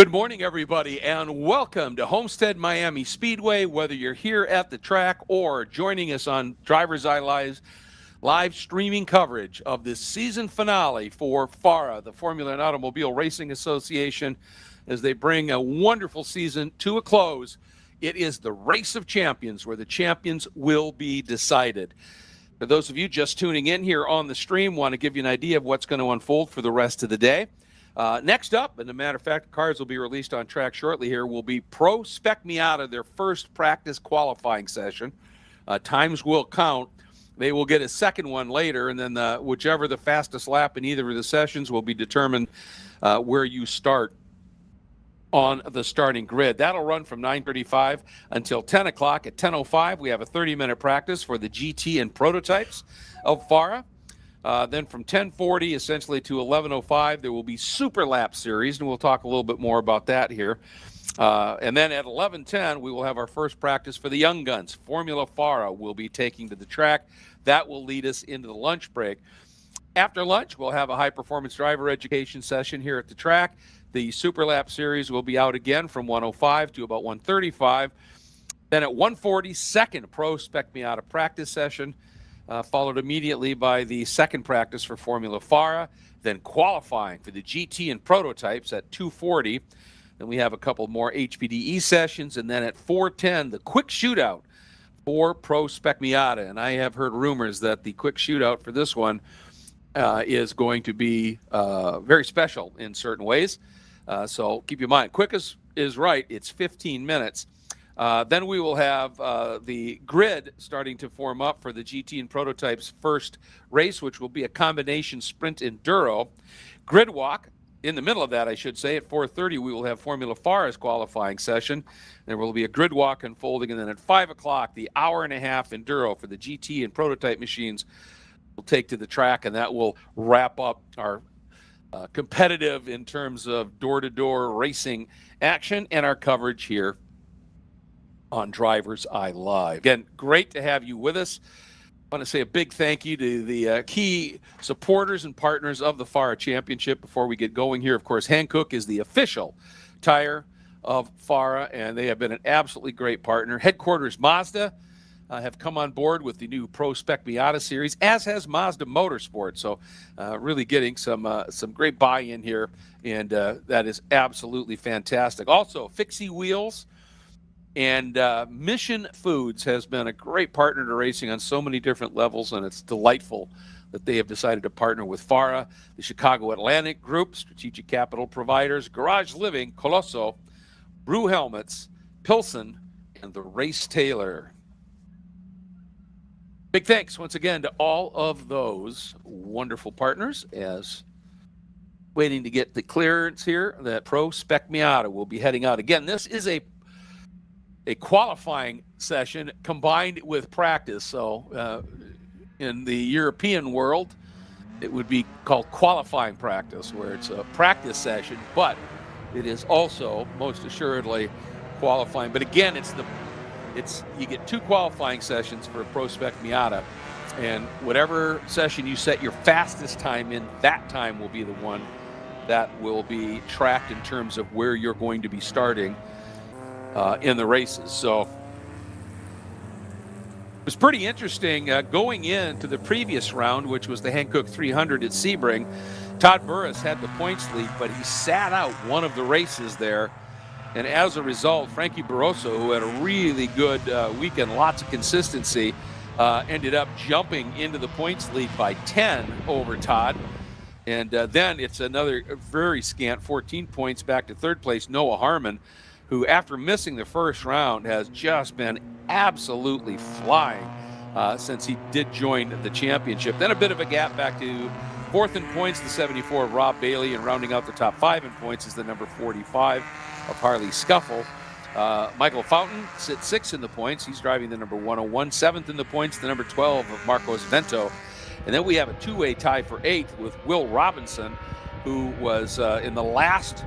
Good morning, everybody, and welcome to Homestead-Miami Speedway. Whether you're here at the track or joining us on DriversEye live streaming coverage of this season finale for FARA, the Formula and Automobile Racing Association, as they bring a wonderful season to a close. It is the Race of Champions, where the champions will be decided. For those of you just tuning in here on the stream, want to give you an idea of what's going to unfold for the rest of the day. Next up, and as a matter of fact, cars will be released on track shortly here, will be Pro Spec Miata, their first practice qualifying session. Times will count. They will get a second one later, and then whichever the fastest lap in either of the sessions will be determined where you start on the starting grid. That'll run from 9:35 until 10 o'clock. At 10:05, we have a 30-minute practice for the GT and prototypes of FARA. Then from 10:40 essentially to 11:05, there will be Super Lap Series, and we'll talk a little bit more about that here. And then at 11:10, we will have our first practice for the young guns. Formula FARA will be taking to the track. That will lead us into the lunch break. After lunch, we'll have a high-performance driver education session here at the track. The Super Lap Series will be out again from 1:05 to about 1:35. Then at 1:40, second Pro Spec Miata practice session. Followed immediately by the second practice for Formula FARA, then qualifying for the GT and prototypes at 2:40. Then we have a couple more HPDE sessions, and then at 4:10, the quick shootout for Pro Spec Miata. And I have heard rumors that the quick shootout for this one is going to be very special in certain ways. So keep in mind, quick is right. It's 15 minutes. Then we will have the grid starting to form up for the GT and Prototypes first race, which will be a combination sprint enduro. Grid walk, in the middle of that, I should say, at 4:30, we will have Formula FARA's qualifying session. There will be a grid walk unfolding, and then at 5 o'clock, the hour-and-a-half enduro for the GT and Prototype machines will take to the track, and that will wrap up our competitive in terms of door-to-door racing action and our coverage here on DriversEye Live. Again, great to have you with us. I want to say a big thank you to the key supporters and partners of the FARA Championship before we get going here. Of course, Hankook is the official tire of FARA, and they have been an absolutely great partner. Headquarters Mazda have come on board with the new Pro Spec Miata series, as has Mazda Motorsport. So really getting some great buy-in here, and that is absolutely fantastic. Also, Fixie Wheels and Mission Foods has been a great partner to racing on so many different levels, and it's delightful that they have decided to partner with FARA, the Chicago Atlantic Group, Strategic Capital Providers, Garage Living, Colosso, Brew Helmets, Pilsen, and the Race Taylor. Big thanks once again to all of those wonderful partners, as waiting to get the clearance here that Pro Spec Miata will be heading out. Again, this is a qualifying session combined with practice. So in the European world, it would be called qualifying practice, where it's a practice session, but it is also most assuredly qualifying. But again, you get two qualifying sessions for a Pro Spec Miata, and whatever session you set your fastest time in, that time will be the one that will be tracked in terms of where you're going to be starting in the races. So it was pretty interesting going into the previous round, which was the Hankook 300 at Sebring. Todd Burris had the points lead, but he sat out one of the races there. And as a result, Frankie Barroso, who had a really good weekend, lots of consistency, ended up jumping into the points lead by 10 over Todd. And then it's another very scant 14 points back to third place, Noah Harmon, who, after missing the first round, has just been absolutely flying since he did join the championship. Then a bit of a gap back to fourth in points, the 74 of Rob Bailey, and rounding out the top 5 in points is the number 45 of Harley Scuffle. Michael Fountain sits 6th in the points. He's driving the number 101. 7th in the points, the number 12 of Marcos Vento. And then we have a two-way tie for 8th with Will Robinson, who was in the last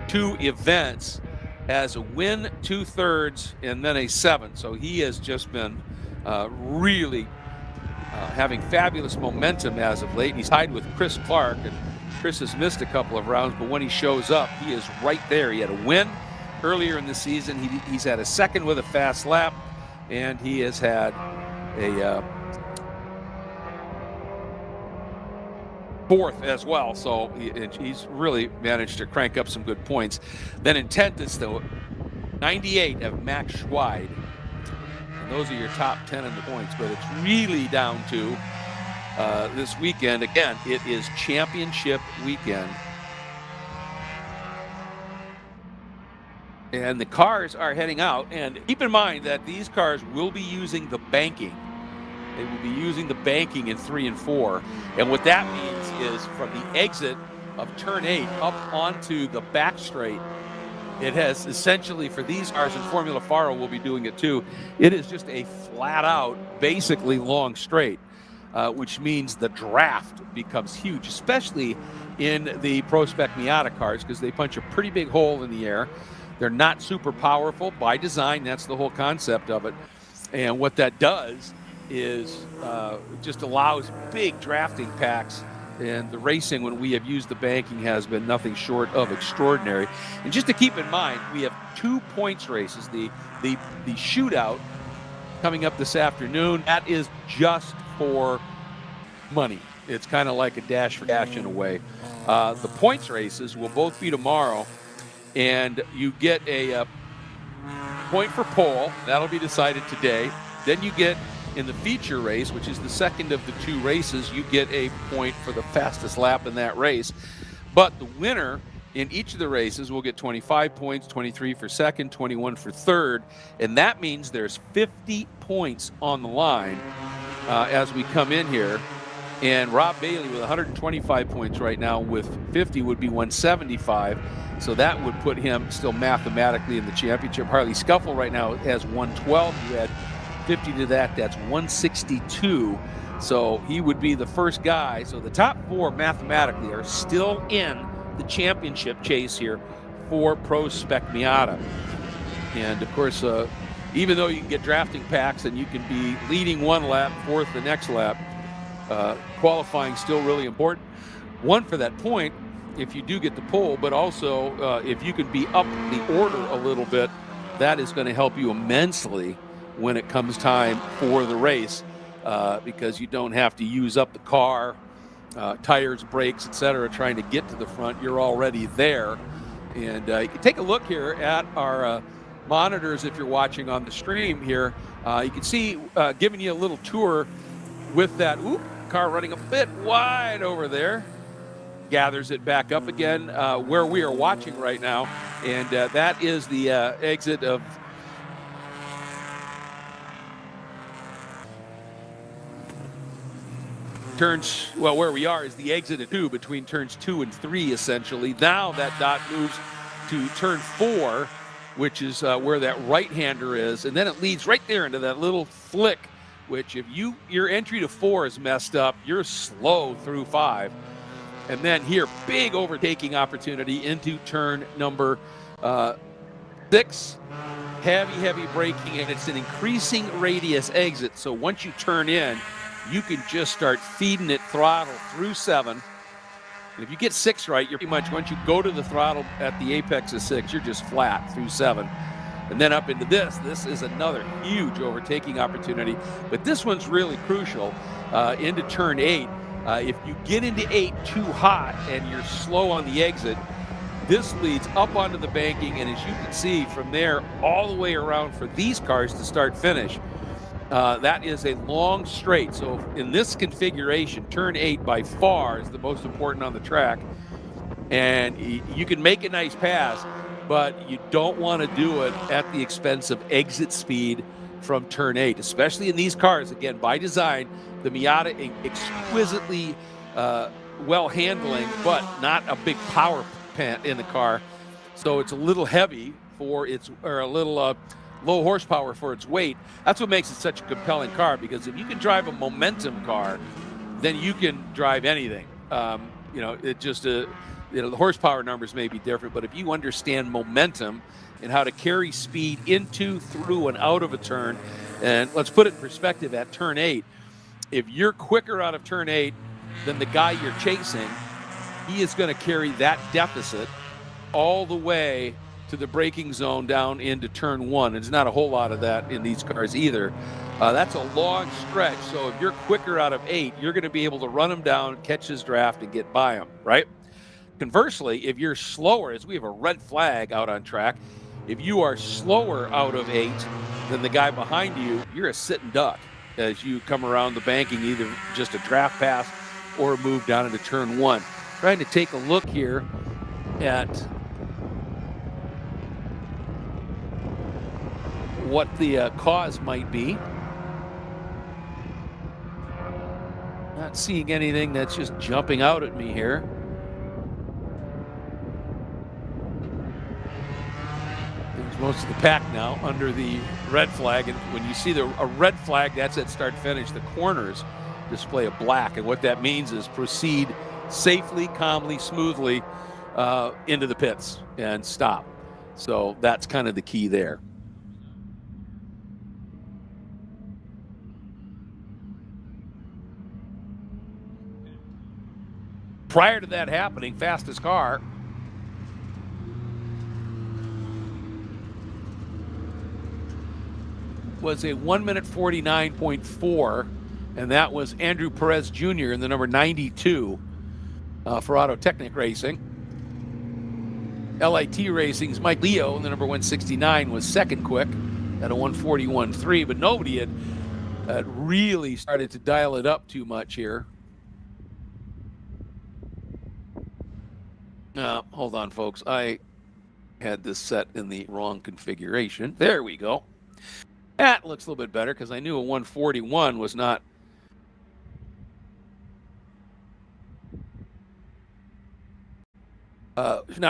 two events has a win, 2/3, and then a 7. So he has just been really having fabulous momentum as of late. And he's tied with Chris Clark, and Chris has missed a couple of rounds, but when he shows up, he is right there. He had a win earlier in the season. He's had a second with a fast lap, and he has had a fourth as well. So he's really managed to crank up some good points. Then in 10th is the 98 of Max Schweid. And those are your top 10 in the points, but it's really down to this weekend. Again, it is championship weekend. And the cars are heading out. And keep in mind that these cars will be using the banking. They will be using the banking in 3 and 4. And what that means is from the exit of turn 8 up onto the back straight, it has essentially, for these cars, and Formula FARA will be doing it too, it is just a flat out, basically long straight, which means the draft becomes huge, especially in the Pro Spec Miata cars, because they punch a pretty big hole in the air. They're not super powerful by design. That's the whole concept of it. And what that does is just allows big drafting packs, and the racing when we have used the banking has been nothing short of extraordinary. And just to keep in mind, we have 2 points races. The shootout coming up this afternoon, that is just for money. It's kind of like a dash for cash in a way. The points races will both be tomorrow, and you get a point for pole. That'll be decided today. Then you get, in the feature race, which is the second of the 2 races, you get a point for the fastest lap in that race. But the winner in each of the races will get 25 points, 23 for second, 21 for third. And that means there's 50 points on the line as we come in here. And Rob Bailey with 125 points right now, with 50 would be 175. So that would put him still mathematically in the championship. Harley Scuffle right now has 112. You add 50 to that, that's 162. So he would be the first guy. So the top 4 mathematically are still in the championship chase here for Pro Spec Miata. And of course, even though you can get drafting packs and you can be leading 1 lap, 4th the next lap, qualifying still really important. 1 for that point if you do get the pole, but also if you can be up the order a little bit, that is going to help you immensely when it comes time for the race, because you don't have to use up the car, tires, brakes, etc., trying to get to the front. You're already there. And you can take a look here at our monitors if you're watching on the stream here. You can see, giving you a little tour with that car running a bit wide over there. Gathers it back up again where we are watching right now. And that is the exit of turns, well, where we are is the exit of 2 between turns 2 and 3, essentially. Now that dot moves to turn 4, which is where that right-hander is, and then it leads right there into that little flick, which if your entry to 4 is messed up, you're slow through 5. And then here, big overtaking opportunity into turn number 6. Heavy braking, and it's an increasing radius exit. So once you turn in, you can just start feeding it throttle through 7. And if you get 6 right, you're pretty much, once you go to the throttle at the apex of 6, you're just flat through 7. And then up into this is another huge overtaking opportunity. But this one's really crucial into turn 8. If you get into 8 too hot and you're slow on the exit, this leads up onto the banking, and as you can see from there all the way around for these cars to start finish, that is a long straight. So in this configuration, turn 8 by far is the most important on the track. And you can make a nice pass, but you don't want to do it at the expense of exit speed from turn 8, especially in these cars. Again, by design, the Miata exquisitely well handling, but not a big power pant in the car. So it's a little heavy for its, or a little low horsepower for its weight. That's what makes it such a compelling car, because if you can drive a momentum car, then you can drive anything. It just, the horsepower numbers may be different, but if you understand momentum and how to carry speed into, through, and out of a turn, and let's put it in perspective at turn 8, if you're quicker out of turn 8 than the guy you're chasing, he is going to carry that deficit all the way to the braking zone down into turn 1. There's not a whole lot of that in these cars either. That's a long stretch. So if you're quicker out of 8, you're going to be able to run him down, catch his draft, and get by him, right? Conversely, if you're slower, as we have a red flag out on track, if you are slower out of 8 than the guy behind you, you're a sitting duck as you come around the banking, either just a draft pass or a move down into turn 1. Trying to take a look here at what the cause might be. Not seeing anything that's just jumping out at me here. There's most of the pack now under the red flag, and when you see a red flag, that's at start finish. The corners display a black, and what that means is proceed safely, calmly, smoothly into the pits and stop. So that's kind of the key there. Prior to that happening, fastest car was a 1 minute 49.4, and that was Andrew Perez Jr. in the number 92 for Auto Technic Racing. LIT Racing's Mike Leo in the number 169 was second quick at a 141.3, but nobody had really started to dial it up too much here. Hold on, folks. I had this set in the wrong configuration. There we go. That looks a little bit better because I knew a 141 was not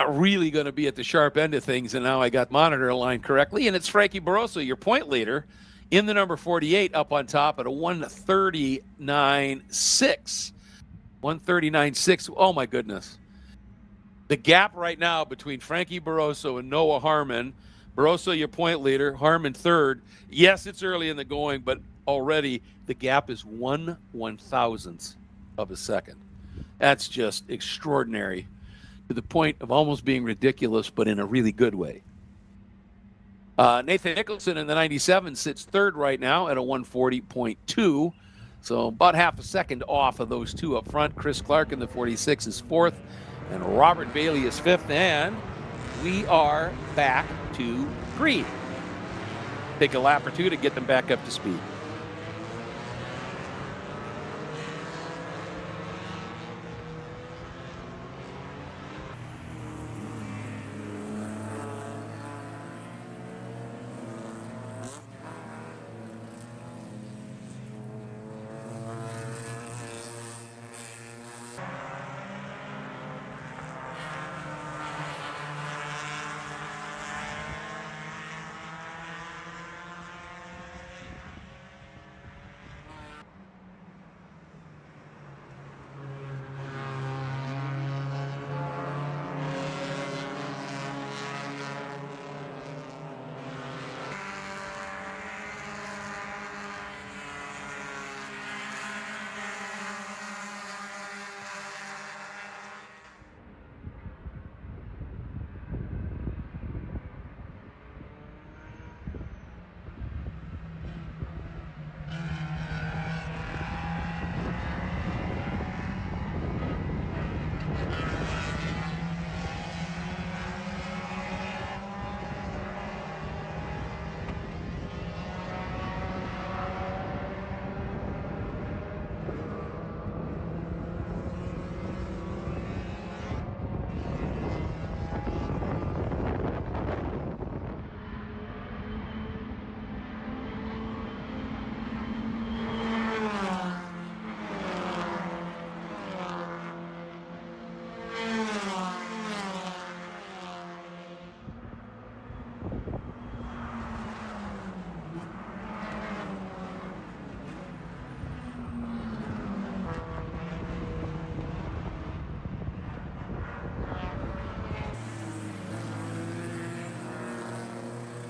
really going to be at the sharp end of things, and now I got monitor aligned correctly, and it's Frankie Barroso, your point leader, in the number 48 up on top at a 139.6. 139.6. Oh, my goodness. The gap right now between Frankie Barroso and Noah Harmon, Barroso, your point leader, Harmon third. Yes, it's early in the going, but already the gap is 1/1000th of a second. That's just extraordinary, to the point of almost being ridiculous, but in a really good way. Nathan Nicholson in the 97 sits third right now at a 140.2. So about half a second off of those two up front. Chris Clark in the 46 is fourth, and Robert Bailey is fifth, and we are back to green. Take a lap or two to get them back up to speed.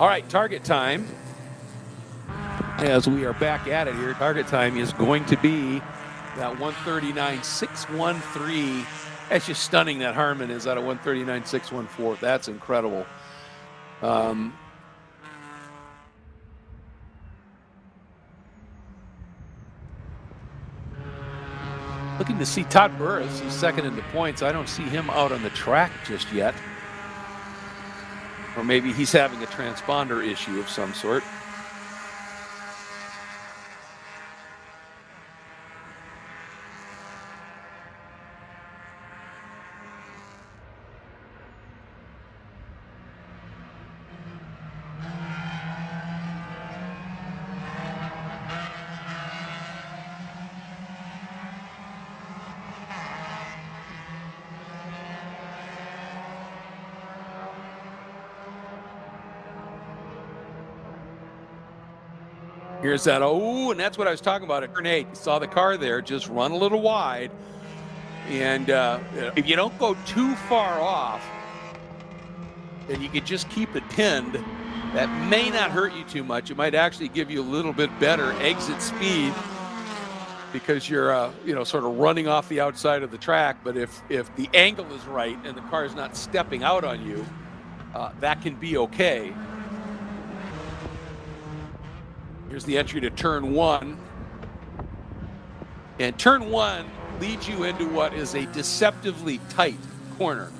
All right, target time, as we are back at it here, target time is going to be that 139.613 That's just stunning that Harmon is at a 139.614. That's incredible. Looking to see Todd Burris. He's second in the points. I don't see him out on the track just yet. Or maybe he's having a transponder issue of some sort. Here's that, oh, and that's what I was talking about at turn 8. You saw the car there just run a little wide. And if you don't go too far off, and you could just keep it pinned, that may not hurt you too much. It might actually give you a little bit better exit speed because you're, sort of running off the outside of the track. But if the angle is right and the car is not stepping out on you, that can be okay. Here's the entry to turn 1. And turn 1 leads you into what is a deceptively tight corner.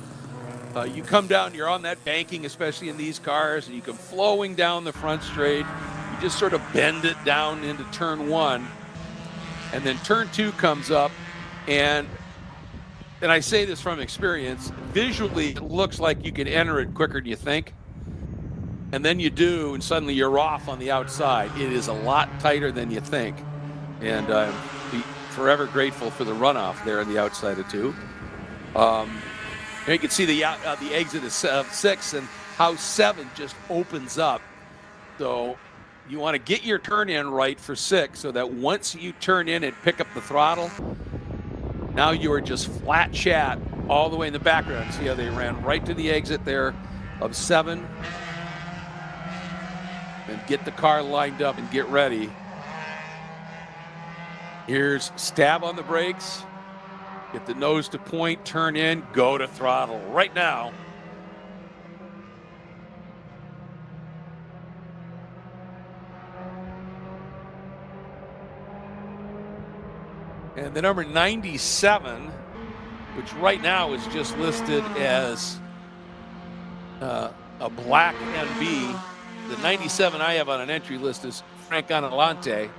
You come down, you're on that banking, especially in these cars, and you come flowing down the front straight. You just sort of bend it down into turn 1. And then turn 2 comes up, and I say this from experience, visually it looks like you can enter it quicker than you think. And then you do, and suddenly you're off on the outside. It is a lot tighter than you think. And I'm forever grateful for the runoff there on the outside of 2. You can see the exit of 6 and how 7 just opens up. So you want to get your turn in right for 6 so that once you turn in and pick up the throttle, now you are just flat chat all the way in the background. See how they ran right to the exit there of 7. And get the car lined up and get ready. Here's stab on the brakes. Get the nose to point, turn in, go to throttle right now. And the number 97, which right now is just listed as a black MB. The 97 I have on an entry list is Frank Anelante.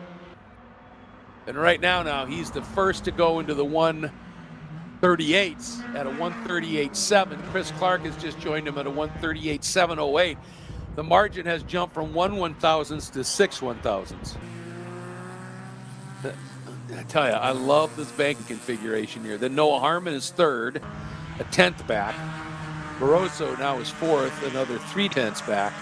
And right now he's the first to go into the 138s at a 138.7. Chris Clark has just joined him at a 138.708. The margin has jumped from 1/1000s to 6/1000s. I tell you, I love this banking configuration here. Then Noah Harmon is third, a 10th back. Barroso now is fourth, another 3/10ths back.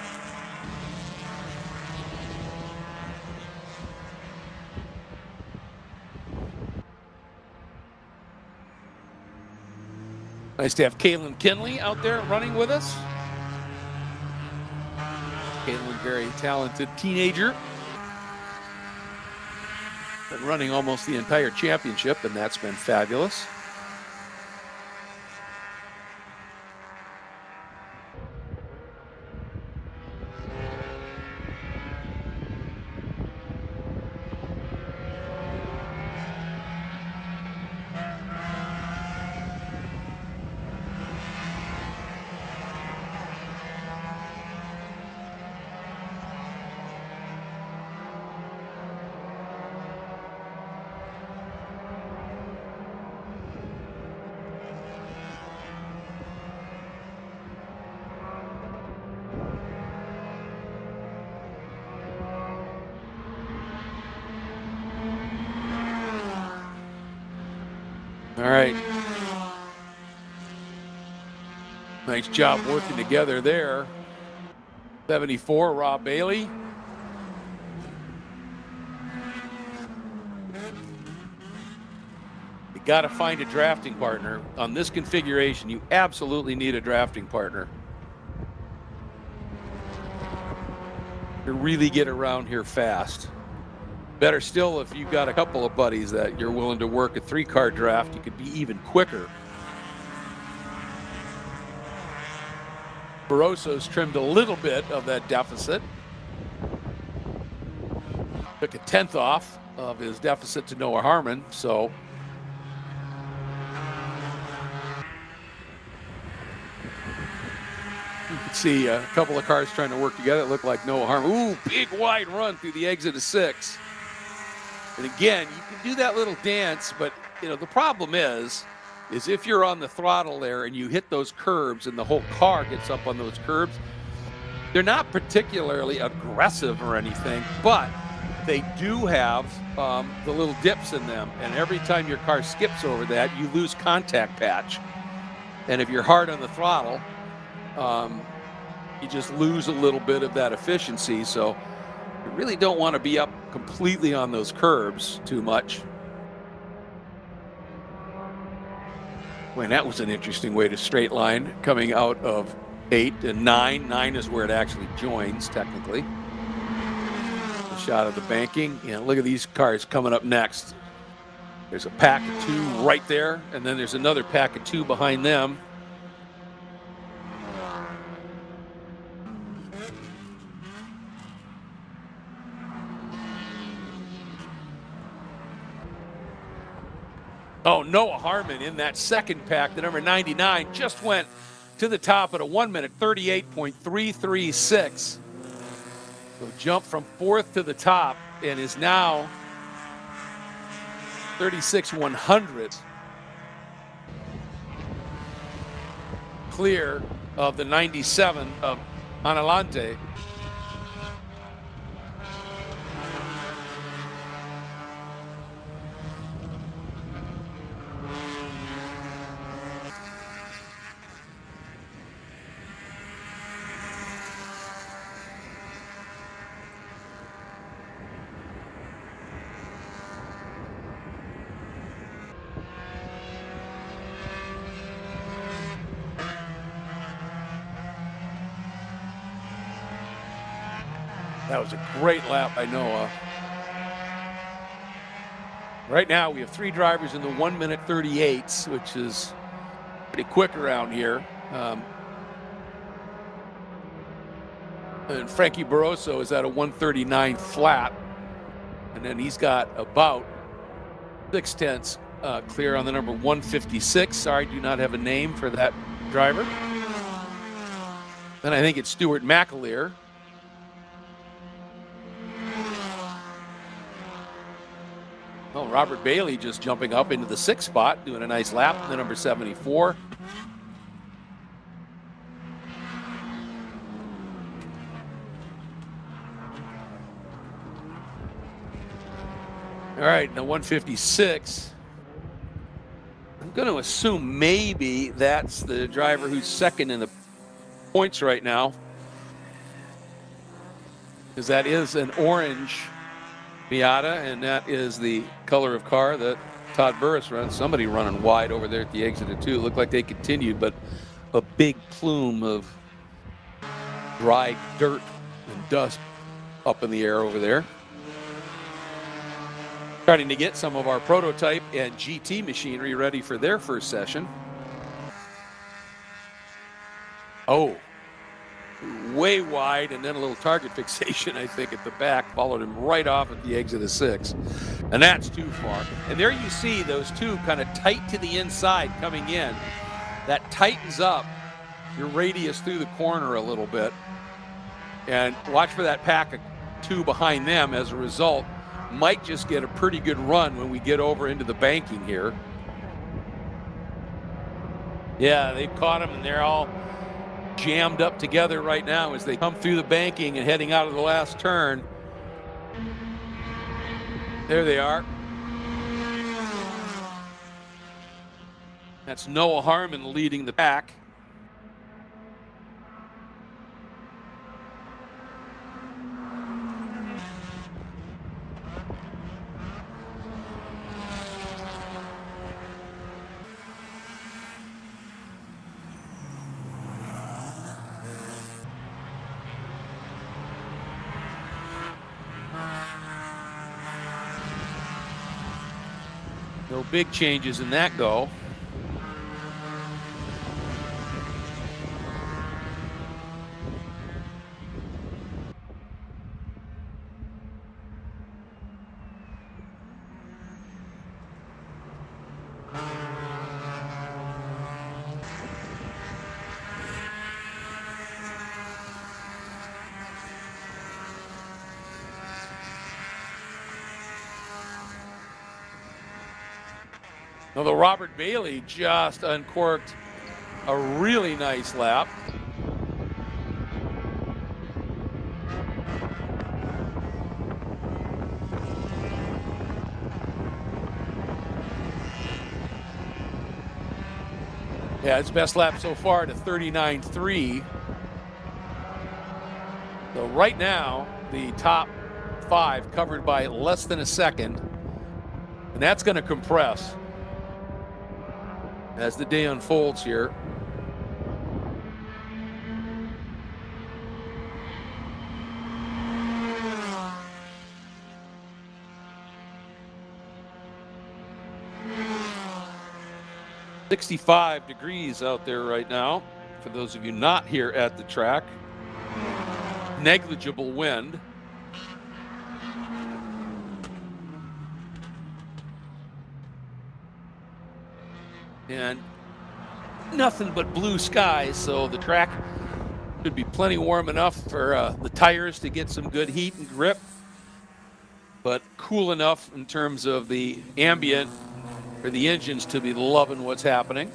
Nice to have Kalen Kinley out there running with us. Kalen, very talented teenager. Been running almost the entire championship, and that's been fabulous. All right. Nice job working together there. 74, Rob Bailey. You got to find a drafting partner. On this configuration, you absolutely need a drafting partner to really get around here fast. Better still, if you've got a couple of buddies that you're willing to work a 3-car draft, you could be even quicker Barroso's trimmed a little bit of that deficit. Took a 10th off of his deficit to Noah Harmon, so you can see a couple of cars trying to work together. It looked like Noah Harmon. Ooh, big wide run through the exit of 6. And again, you can do that little dance, but you know the problem is if you're on the throttle there and you hit those curbs and the whole car gets up on those curbs, they're not particularly aggressive or anything, but they do have the little dips in them. And every time your car skips over that, you lose contact patch. And if you're hard on the throttle, you just lose a little bit of that efficiency. So you really don't want to be up completely on those curbs too much. Well, that was an interesting way to straight line coming out of 8 and 9. 9 is where it actually joins, technically. A shot of the banking. Yeah, look at these cars coming up next. There's a pack of 2 right there, and then there's another pack of 2 behind them. Oh, Noah Harmon in that second pack, the number 99, just went to the top at a 1:38.336. So jumped from 4th to the top and is now 36/100 clear of the 97 of Analante. That was a great lap by Noah. Right now we have 3 drivers in the 1:38, which is pretty quick around here. And Frankie Barroso is at a 1:39 flat. And then he's got about 6/10 clear on the number 156. Sorry, do not have a name for that driver. Then I think it's Stuart McAleer. Oh, Robert Bailey just jumping up into the 6th spot, doing a nice lap, the number 74. All right, now 156. I'm going to assume maybe that's the driver who's second in the points right now, because that is an orange Miata, and that is the color of car that Todd Burris runs. Somebody running wide over there at the exit of 2. It looked like they continued, but a big plume of dry dirt and dust up in the air over there. Starting to get some of our prototype and GT machinery ready for their first session. Oh, way wide, and then a little target fixation, I think, at the back. Followed him right off at the exit of 6. And that's too far. And there you see those 2 kind of tight to the inside coming in. That tightens up your radius through the corner a little bit. And watch for that pack of 2 behind them. As a result, might just get a pretty good run when we get over into the banking here. Yeah, they've caught him, and they're all jammed up together right now as they come through the banking and heading out of the last turn. There they are. That's Noah Harmon leading the pack. No big changes in that go. Although Robert Bailey just uncorked a really nice lap. Yeah, his best lap so far to 39.3. So right now, the top 5 covered by less than a second. And that's going to compress as the day unfolds here. "65 degrees out there right now, for those of you not here at the track. Negligible wind. And nothing but blue skies, so the track should be plenty warm enough for the tires to get some good heat and grip, but cool enough in terms of the ambient for the engines to be loving what's happening.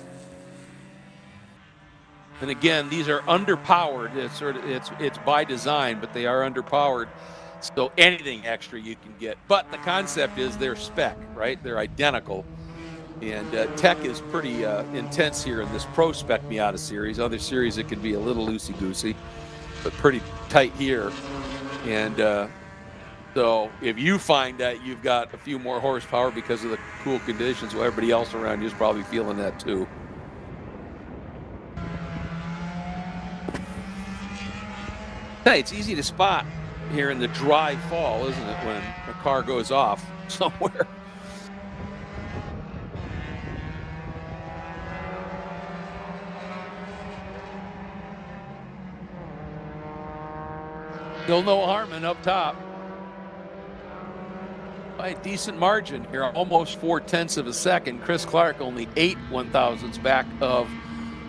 And again, these are underpowered. It's by design, but they are underpowered. So anything extra you can get. But the concept is they're spec, right? They're identical. And tech is pretty intense here in this Pro Spec Miata series. Other series, it can be a little loosey-goosey, but pretty tight here. And so if you find that you've got a few more horsepower because of the cool conditions, well, everybody else around you is probably feeling that too. Hey, it's easy to spot here in the dry fall, isn't it, when a car goes off somewhere. Still no Harmon up top. By a decent margin here, almost 0.4 of a second. Chris Clark only 8 1/1000ths back of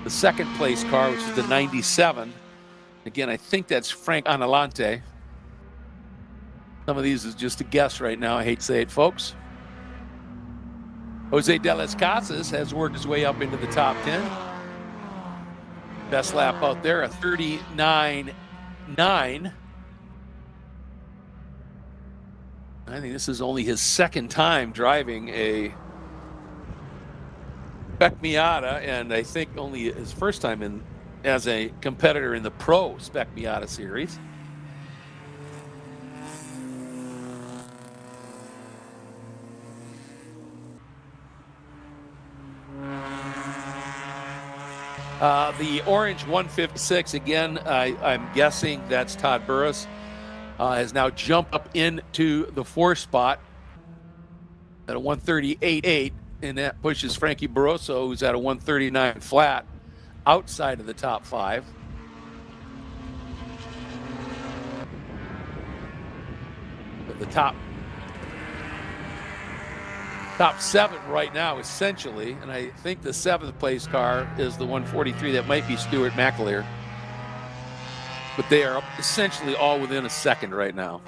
the second place car, which is the 97. Again, I think that's Frank Anelante. Some of these is just a guess right now. I hate to say it, folks. Jose de las Casas has worked his way up into the top 10. Best lap out there, a 39.9. I think this is only his second time driving a Spec Miata, and I think only his first time in as a competitor in the Pro Spec Miata series. The orange 156, again, I'm guessing that's Todd Burris, has now jumped up into the 4th spot at a 138.8, and that pushes Frankie Barroso, who's at a 139 flat, outside of the top 5. But the top 7 right now, essentially, and I think the 7th place car is the 143. That might be Stuart McAleer. But they are essentially all within a second right now.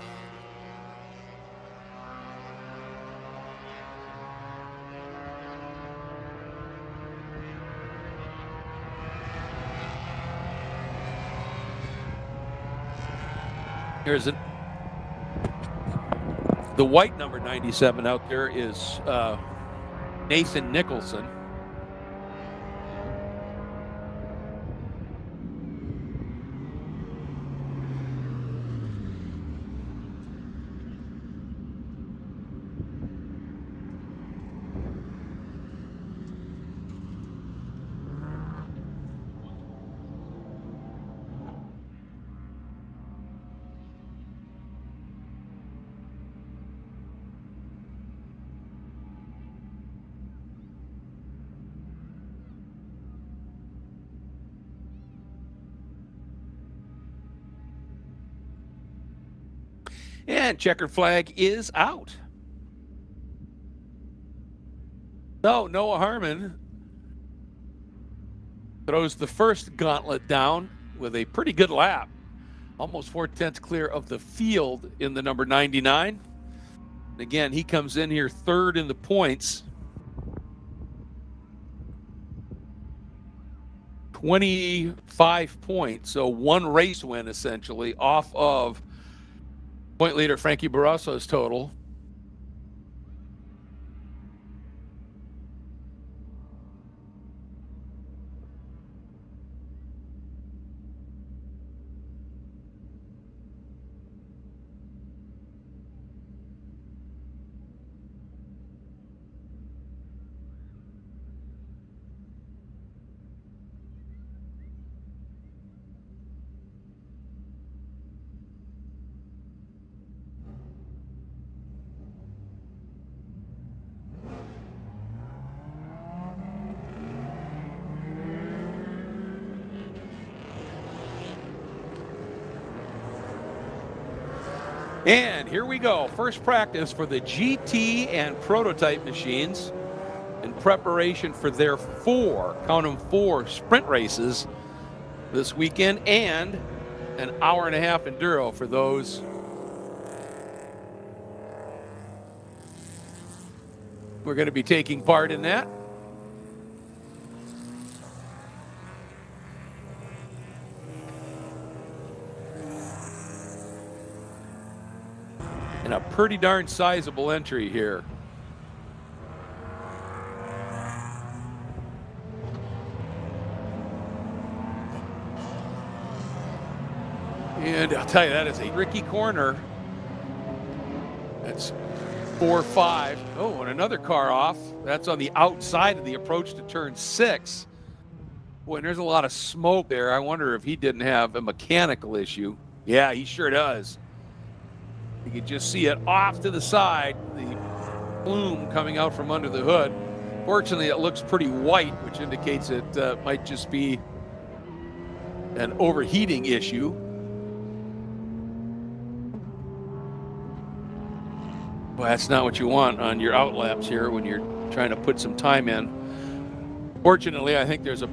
Here's it. The white number 97 out there is Nathan Nicholson. And checkered flag is out. So Noah Harmon throws the first gauntlet down with a pretty good lap. Almost 0.4 clear of the field in the number 99. Again, he comes in here 3rd in the points. 25 points, so 1 race win essentially off of point leader Frankie Barraso's total. And here we go. First practice for the GT and Prototype machines in preparation for their 4, count them 4 sprint races this weekend, and an hour-and-a-half Enduro for those who are going to be taking part in that. And a pretty darn sizable entry here. And I'll tell you, that is a tricky corner. That's 4-5. Oh, and another car off. That's on the outside of the approach to turn 6. Boy, and there's a lot of smoke there. I wonder if he didn't have a mechanical issue. Yeah, he sure does. You can just see it off to the side, the plume coming out from under the hood. Fortunately, it looks pretty white, which indicates it might just be an overheating issue. Well, that's not what you want on your out laps here when you're trying to put some time in. Fortunately, I think there's a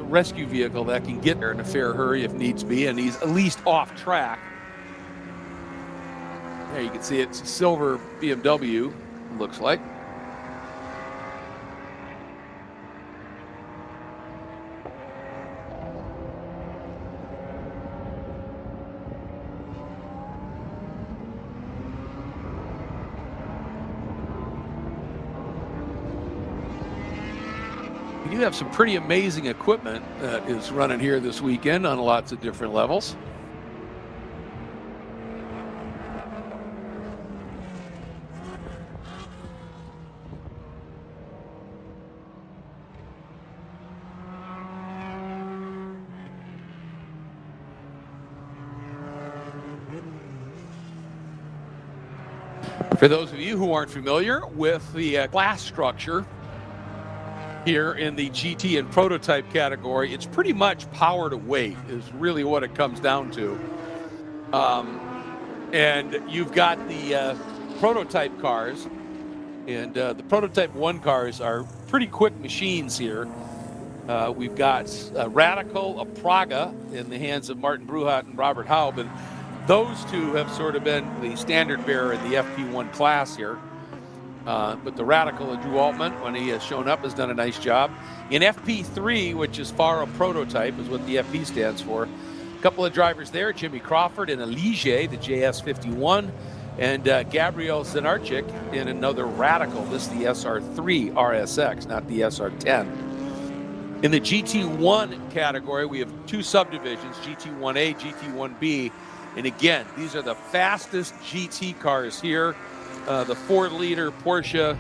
rescue vehicle that can get there in a fair hurry if needs be, and he's at least off track. There you can see it's a silver BMW, looks like. We do have some pretty amazing equipment that is running here this weekend on lots of different levels. For those of you who aren't familiar with the class structure here in the GT and Prototype category, it's pretty much power to weight is really what it comes down to. And you've got the Prototype cars, and the Prototype 1 cars are pretty quick machines here. We've got a Radical, a Praga in the hands of Martin Bruhat and Robert Haub, and those two have sort of been the standard bearer in the FP1 class here. But the Radical, Drew Altman, when he has shown up, has done a nice job. In FP3, which is FARA Prototype, is what the FP stands for. A couple of drivers there, Jimmy Crawford in a Ligier, the JS51, and Gabriel Zenarchik in another Radical. This is the SR3 RSX, not the SR10. In the GT1 category, we have 2 subdivisions, GT1A, GT1B. And again, these are the fastest GT cars here. The 4-liter Porsche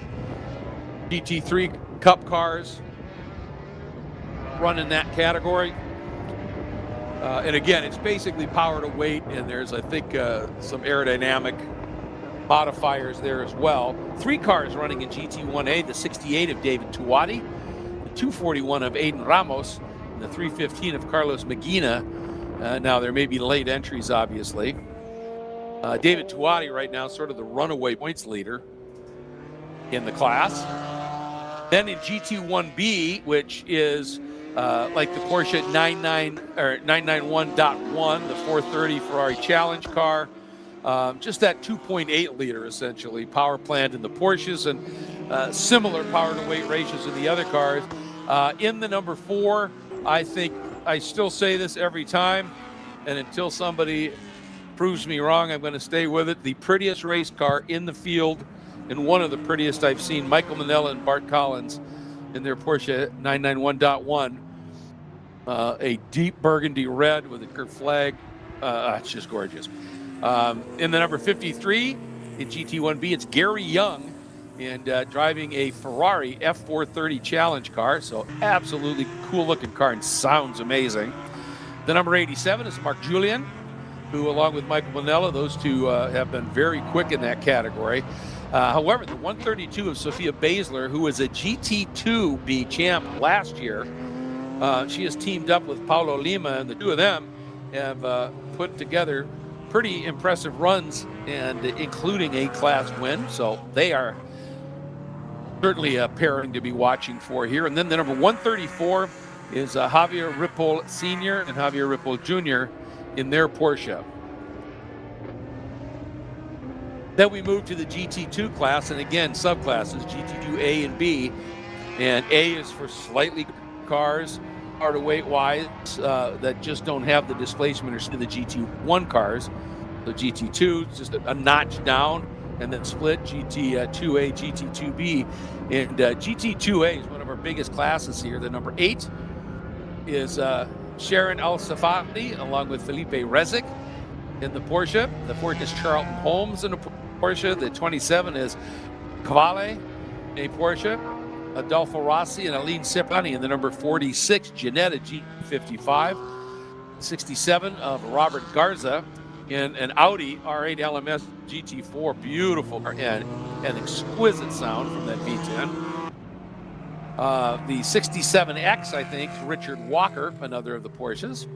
GT3 Cup cars run in that category. And again, it's basically power to weight, and there's, I think, some aerodynamic modifiers there as well. 3 cars running in GT1A, the 68 of David Tuati, the 241 of Aiden Ramos, and the 315 of Carlos Medina. Now, there may be late entries, obviously. David Tuati right now sort of the runaway points leader in the class. Then in GT1B, which is like the Porsche 991.1, the 430 Ferrari Challenge car, just that 2.8 liter essentially power plant in the Porsches, and similar power to weight ratios in the other cars. In the number 4, I think I still say this every time, and until somebody proves me wrong, I'm going to stay with it. The prettiest race car in the field, and one of the prettiest I've seen, Michael Manella and Bart Collins in their Porsche 991.1. A deep burgundy red with a curved flag. It's just gorgeous. In the number 53 in GT1B, it's Gary Young, and driving a Ferrari F430 Challenge car. So absolutely cool looking car and sounds amazing. The number 87 is Mark Julian, who, along with Michael Manella, those two have been very quick in that category. However, the 132 of Sophia Basler, who was a GT2B champ last year, she has teamed up with Paulo Lima, and the two of them have put together pretty impressive runs, and including a class win. So they are certainly a pairing to be watching for here. And then the number 134 is Javier Ripoll Sr. and Javier Ripoll Jr. in their Porsche. Then we move to the GT2 class, and again, subclasses, GT2A and B. And A is for slightly cars, hard to weight wise, that just don't have the displacement or the GT1 cars. So GT2 is just a notch down, and then split GT2A, GT2B. And GT2A is one of our biggest classes here. The number 8 is Sharon Al-Safadi, along with Felipe Rezic in the Porsche. The 4th is Charlton Holmes in the Porsche. The 27 is Cavalli, a Porsche. Adolfo Rossi and Aline Cipriani in the number 46, Jeanette G55. 67 of Robert Garza in an Audi R8 LMS GT4. Beautiful and exquisite sound from that V10. The 67X, I think, Richard Walker, another of the Porsches.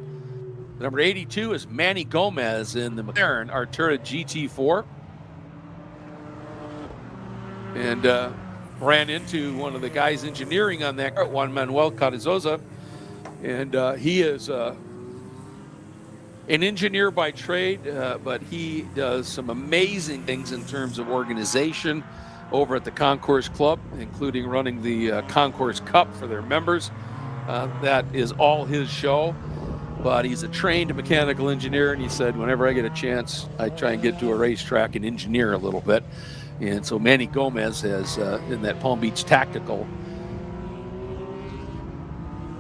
The number 82 is Manny Gomez in the McLaren Artura GT4. And ran into one of the guys engineering on that, Juan Manuel Carrizosa. And he is an engineer by trade, but he does some amazing things in terms of organization over at the Concourse Club, including running the Concourse Cup for their members. That is all his show, but he's a trained mechanical engineer, and he said, whenever I get a chance, I try and get to a racetrack and engineer a little bit. And so Manny Gomez has, in that Palm Beach Tactical,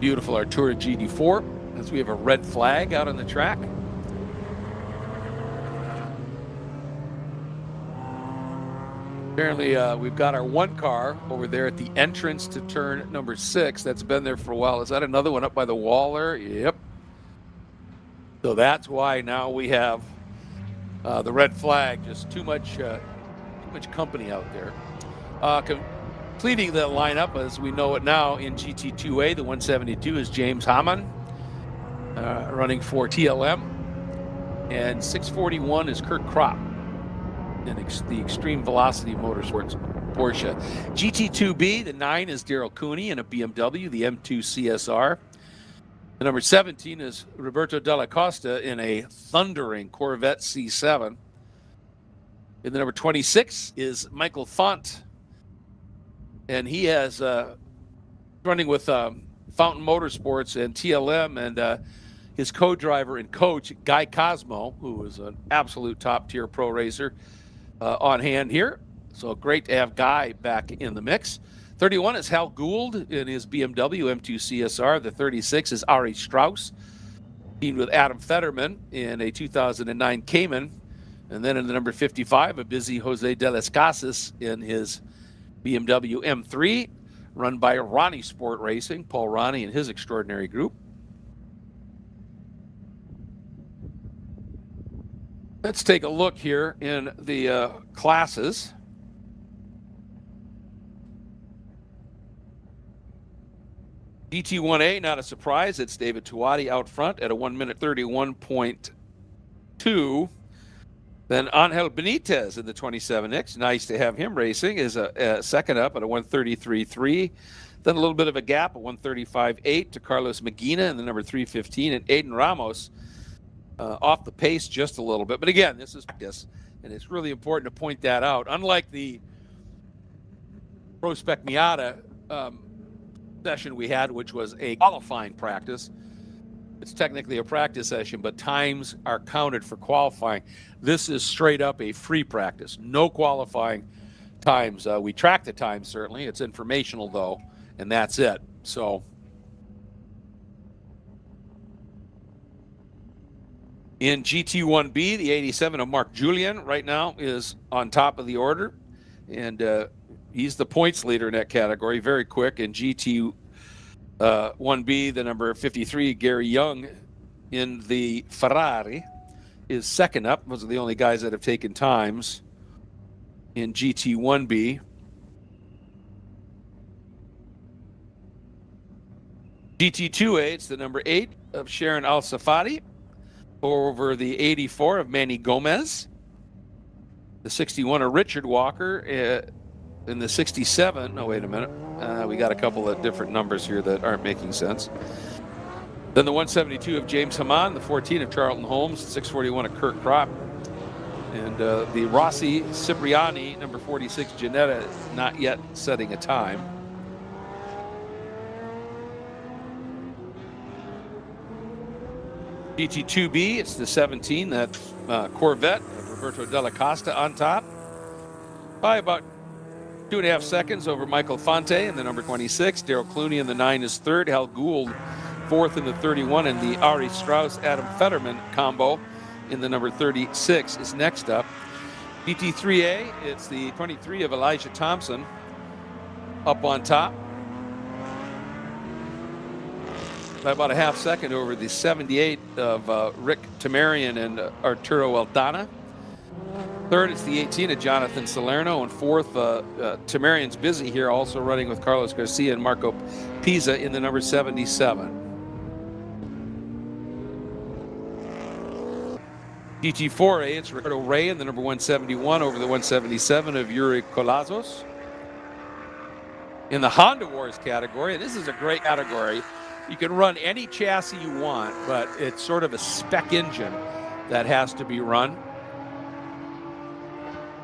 beautiful Artura GT4, as we have a red flag out on the track. Apparently, we've got our one car over there at the entrance to turn number 6. That's been there for a while. Is that another one up by the wall there? Yep. So that's why now we have the red flag. Just too much company out there. Completing the lineup as we know it now in GT2A, the 172 is James Hamann, running for TLM, and 641 is Kurt Kropp in the Extreme Velocity Motorsports Porsche. GT2B, the 9 is Daryl Cooney in a BMW, the M2 CSR. The number 17 is Roberto Della Costa in a thundering Corvette C7. And the number 26 is Michael Font, and he has running with Fountain Motorsports and TLM, and his co-driver and coach, Guy Cosmo, who is an absolute top-tier pro racer, on hand here. So great to have Guy back in the mix. 31 is Hal Gould in his BMW M2 CSR. The 36 is Ari Strauss, teamed with Adam Fetterman in a 2009 Cayman. And then in the number 55, a busy Jose de las Casas in his BMW M3, run by Ronnie Sport Racing, Paul Ronnie and his extraordinary group. Let's take a look here in the classes. GT1A, not a surprise. It's David Tuati out front at a 1 minute 31.2. Then Angel Benitez in the 27X. Nice to have him racing. Is a second up at a 133.3. Then a little bit of a gap, a 135.8 to Carlos Medina in the number 315. And Aiden Ramos off the pace just a little bit. But again, this is practice, and it's really important to point that out. Unlike the Pro Spec Miata, session we had, which was a qualifying practice. It's technically a practice session, but times are counted for qualifying. This is straight up a free practice, no qualifying times. We track the times, certainly. It's informational, though, and that's it. So in GT1B, the 87 of Mark Julian right now is on top of the order, and he's the points leader in that category, very quick. In GT1B, the number 53, Gary Young in the Ferrari is second up. Those are the only guys that have taken times in GT1B. GT2A, it's the number 8 of Sharon Al-Safadi over the 84 of Manny Gomez. The 61 of Richard Walker in the 67. Oh, wait a minute. We got a couple of different numbers here that aren't making sense. Then the 172 of James Haman, the 14 of Charlton Holmes, 641 of Kurt Kropp, and the Rossi Cipriani, number 46, Janetta, not yet setting a time. GT2B, it's the 17, that Corvette of Roberto Della Costa on top by about 2.5 seconds over Michael Fonte in the number 26. Daryl Clooney in the 9 is third. Hal Gould fourth in the 31, and the Ari Strauss Adam Fetterman combo in the number 36 is next up. GT3A, it's the 23 of Elijah Thompson up on top by about a half second over the 78 of Rick Tamarian and Arturo Aldana. Third, it's the 18 of Jonathan Salerno, and fourth, Tamarian's busy here, also running with Carlos Garcia and Marco Pisa in the number 77. GT4A, it's Ricardo Ray in the number 171 over the 177 of Yuri Colazos. In the Honda Wars category, and this is a great category, you can run any chassis you want, but it's sort of a spec engine that has to be run.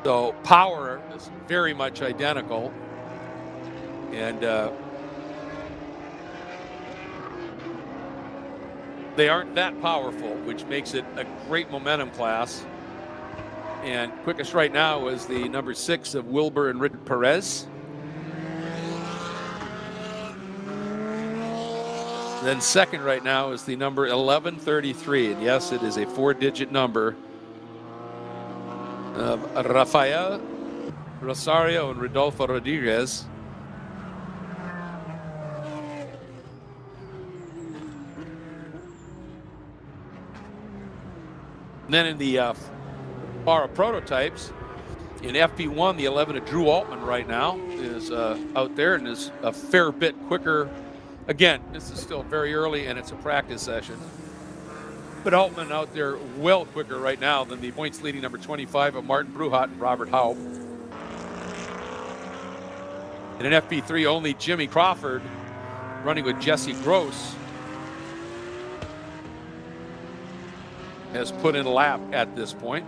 So power is very much identical, and they aren't that powerful, which makes it a great momentum class. And quickest right now is the number 6 of Wilbur and Richard Perez. Then second right now is the number 1133, and yes, it is a 4-digit number of Rafael Rosario and Rodolfo Rodriguez. And then in the FARA Prototypes, in FP1, the 11 of Drew Altman right now is out there and is a fair bit quicker. Again, this is still very early and it's a practice session. But Altman out there well quicker right now than the points leading number 25 of Martin Bruhat and Robert Haupt. In an FP3, only Jimmy Crawford running with Jesse Gross has put in a lap at this point.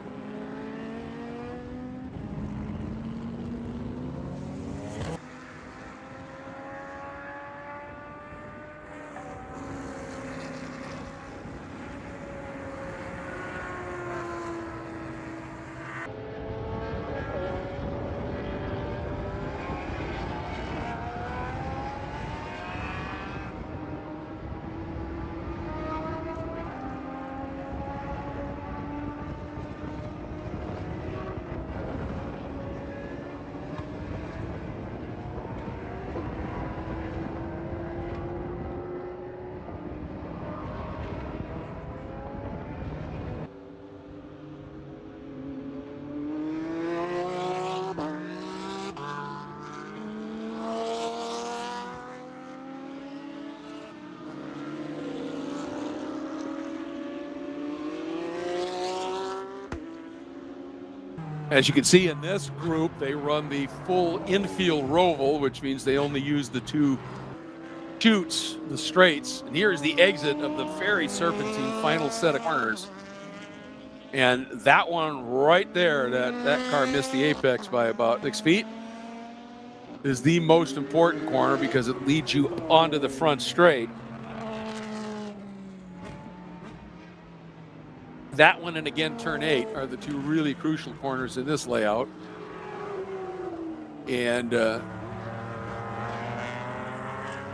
As you can see in this group, they run the full infield roval, which means they only use the 2 chutes, the straights. And here is the exit of the very serpentine final set of corners. And that one right there, that car missed the apex by about 6 feet. is the most important corner because it leads you onto the front straight. That one and again turn 8 are the two really crucial corners in this layout. And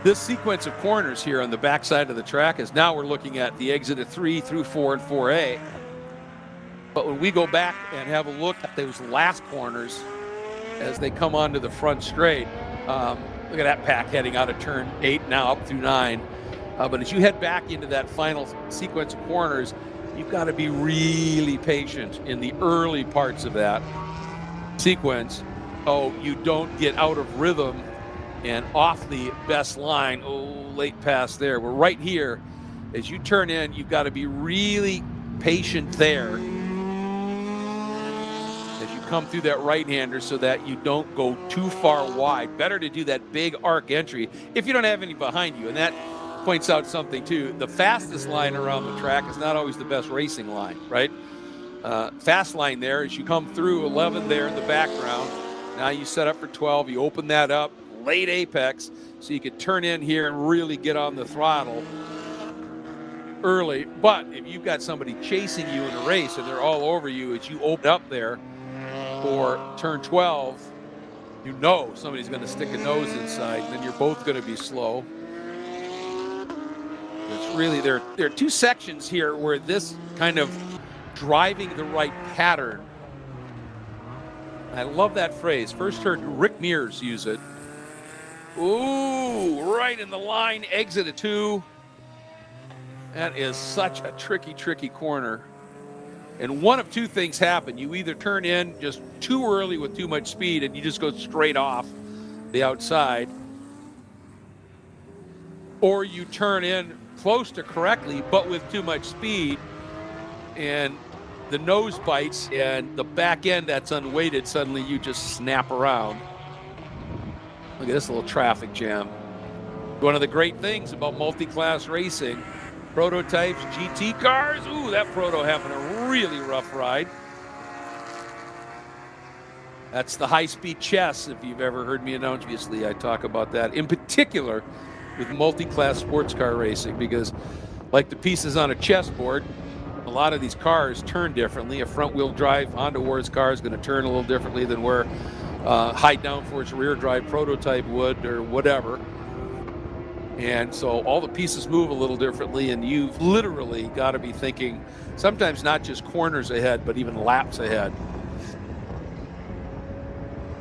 this sequence of corners here on the backside of the track is now we're looking at the exit of 3 through 4 and 4A. But when we go back and have a look at those last corners as they come onto the front straight, look at that pack heading out of turn 8 now up through 9. But as you head back into that final sequence of corners, you've got to be really patient in the early parts of that sequence. Oh, you don't get out of rhythm and off the best line. Oh, late pass there. We're right here. As you turn in, you've got to be really patient there as you come through that right-hander so that you don't go too far wide. Better to do that big arc entry if you don't have any behind you. And that points out something too. The fastest line around the track is not always the best racing line, right? Fast line there as you come through 11 there in the background. Now you set up for 12. You open that up, late apex, so you can turn in here and really get on the throttle early. But if you've got somebody chasing you in a race and they're all over you as you open up there for turn 12, you know somebody's going to stick a nose inside, and then you're both going to be slow. It's really, there are two sections here where this kind of driving the right pattern. I love that phrase. First heard Rick Mears use it. Ooh, right in the line, exit at 2. That is such a tricky corner. And one of two things happen. You either turn in just too early with too much speed and you just go straight off the outside, or you turn in close to correctly but with too much speed and the nose bites and the back end that's unweighted, suddenly you just snap around. Look at this little traffic jam. One of the great things about multi-class racing, prototypes, GT cars, ooh, that proto having a really rough ride. That's the high-speed chess, if you've ever heard me announce. Obviously, I talk about that in particular with multi-class sports car racing, because like the pieces on a chessboard, a lot of these cars turn differently. A front-wheel drive Honda Wars car is going to turn a little differently than where high downforce rear drive prototype would or whatever. And so all the pieces move a little differently, and you've literally got to be thinking sometimes not just corners ahead, but even laps ahead.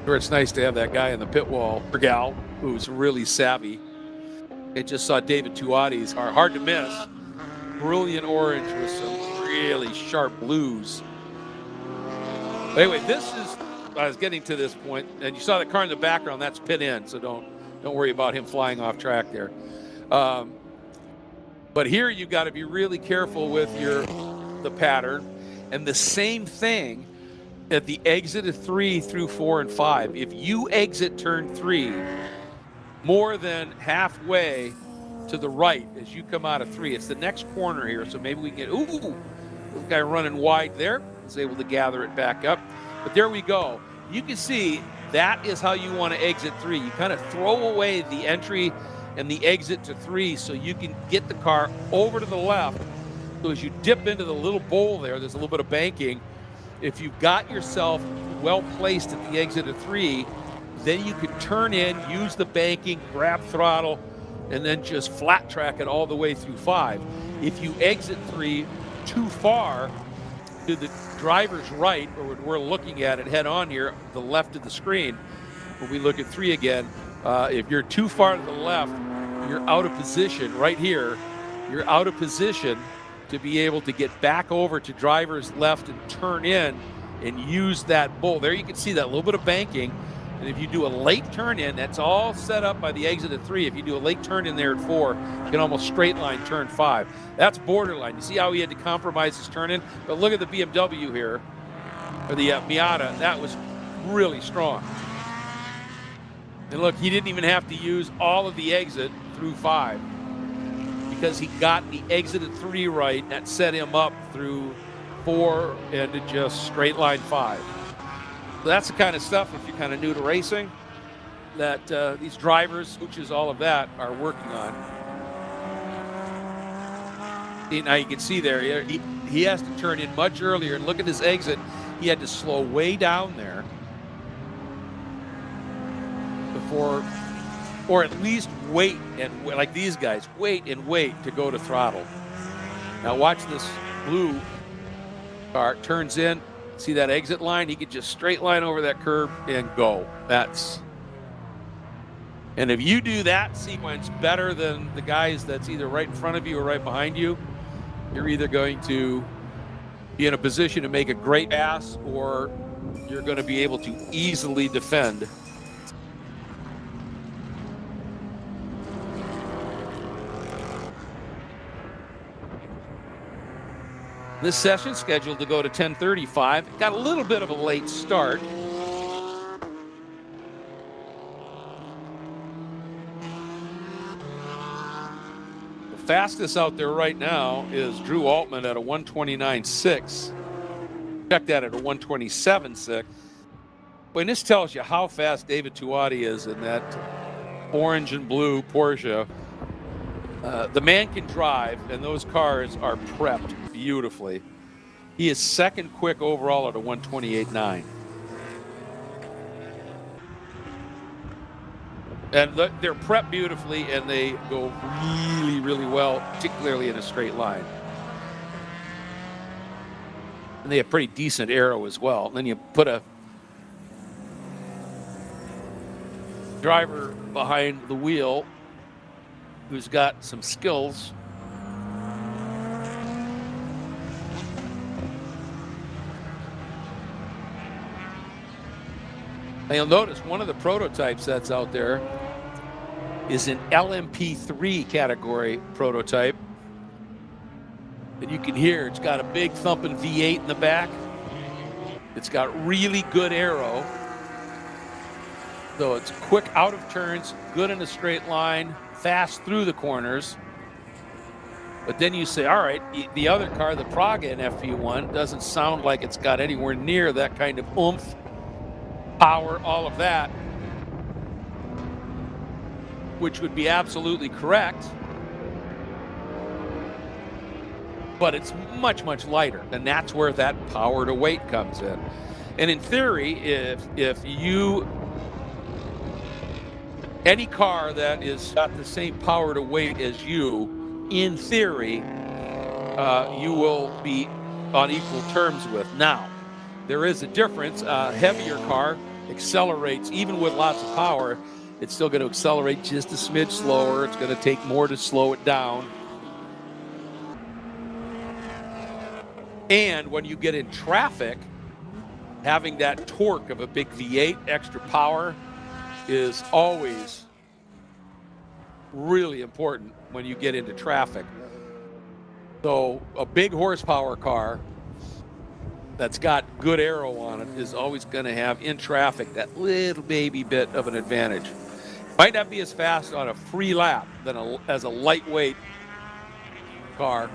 Sure, it's nice to have that guy in the pit wall, or gal, who's really savvy. I just saw David Tuati's car, hard to miss. Brilliant orange with some really sharp blues. But anyway, this is, I was getting to this point, and you saw the car in the background, that's pit in, so don't worry about him flying off track there. But here you've got to be really careful with the pattern, and the same thing at the exit of 3 through 4 and 5. If you exit turn 3 more than halfway to the right as you come out of 3, it's the next corner here, so maybe we can get, ooh, this guy running wide there is able to gather it back up. But there we go. You can see that is how you want to exit 3. You kind of throw away the entry and the exit to 3 so you can get the car over to the left. So as you dip into the little bowl there, there's a little bit of banking. If you've got yourself well placed at the exit of 3, then you could turn in, use the banking, grab throttle, and then just flat track it all the way through 5. If you exit 3 too far to the driver's right, or when we're looking at it head on here, the left of the screen, when we look at 3 again, if you're too far to the left, you're out of position right here. You're out of position to be able to get back over to driver's left and turn in and use that bowl. There you can see that little bit of banking. And if you do a late turn in, that's all set up by the exit at 3. If you do a late turn in there at 4, you can almost straight line turn 5. That's borderline. You see how he had to compromise his turn in? But look at the BMW here, or the Miata. That was really strong. And look, he didn't even have to use all of the exit through 5 because he got the exit at 3 right. That set him up through 4 and to just straight line 5. So that's the kind of stuff, if you're kind of new to racing, that these drivers, coaches, all of that are working on. Now you can see there, he has to turn in much earlier, and look at his exit. He had to slow way down there before, or at least wait, and like these guys, wait and wait to go to throttle. Now watch this blue car, turns in, see that exit line? He could just straight line over that curb and go. And if you do that sequence better than the guys that's either right in front of you or right behind you, you're either going to be in a position to make a great pass, or you're going to be able to easily defend. This session scheduled to go to 10:35. Got a little bit of a late start. Fastest out there right now is Drew Altman at a 1:29.6. Check that at a 1:27.6. When this tells you how fast David Tuati is in that orange and blue Porsche, the man can drive, and those cars are prepped beautifully. He is second quick overall at a 1:28.9. And they're prepped beautifully, and they go really, really well, particularly in a straight line. And they have pretty decent aero as well. And then you put a driver behind the wheel who's got some skills. And you'll notice one of the prototypes that's out there is an LMP3 category prototype. And you can hear it's got a big thumping V8 in the back. It's got really good aero. So it's quick out of turns, good in a straight line, fast through the corners. But then you say, all right, the other car, the Praga in FP1, doesn't sound like it's got anywhere near that kind of oomph, power, all of that, which would be absolutely correct, but it's much, much lighter, and that's where that power to weight comes in. And in theory, if you, any car that is got the same power to weight as you, in theory, you will be on equal terms with. Now, there is a difference. A heavier car accelerates, even with lots of power, it's still going to accelerate just a smidge slower. It's going to take more to slow it down. And when you get in traffic, having that torque of a big V8, extra power, is always really important when you get into traffic. So a big horsepower car that's got good aero on it is always going to have in traffic that little baby bit of an advantage. Might not be as fast on a free lap than as a lightweight car.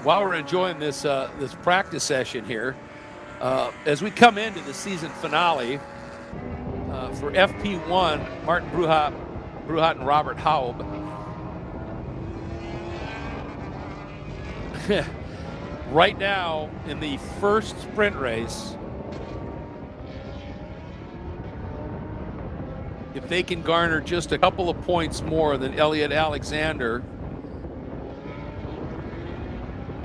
While we're enjoying this this practice session here, as we come into the season finale for FP1, Martin Bruhat and Robert Haub. Right now in the first sprint race, if they can garner just a couple of points more than Elliott Alexander,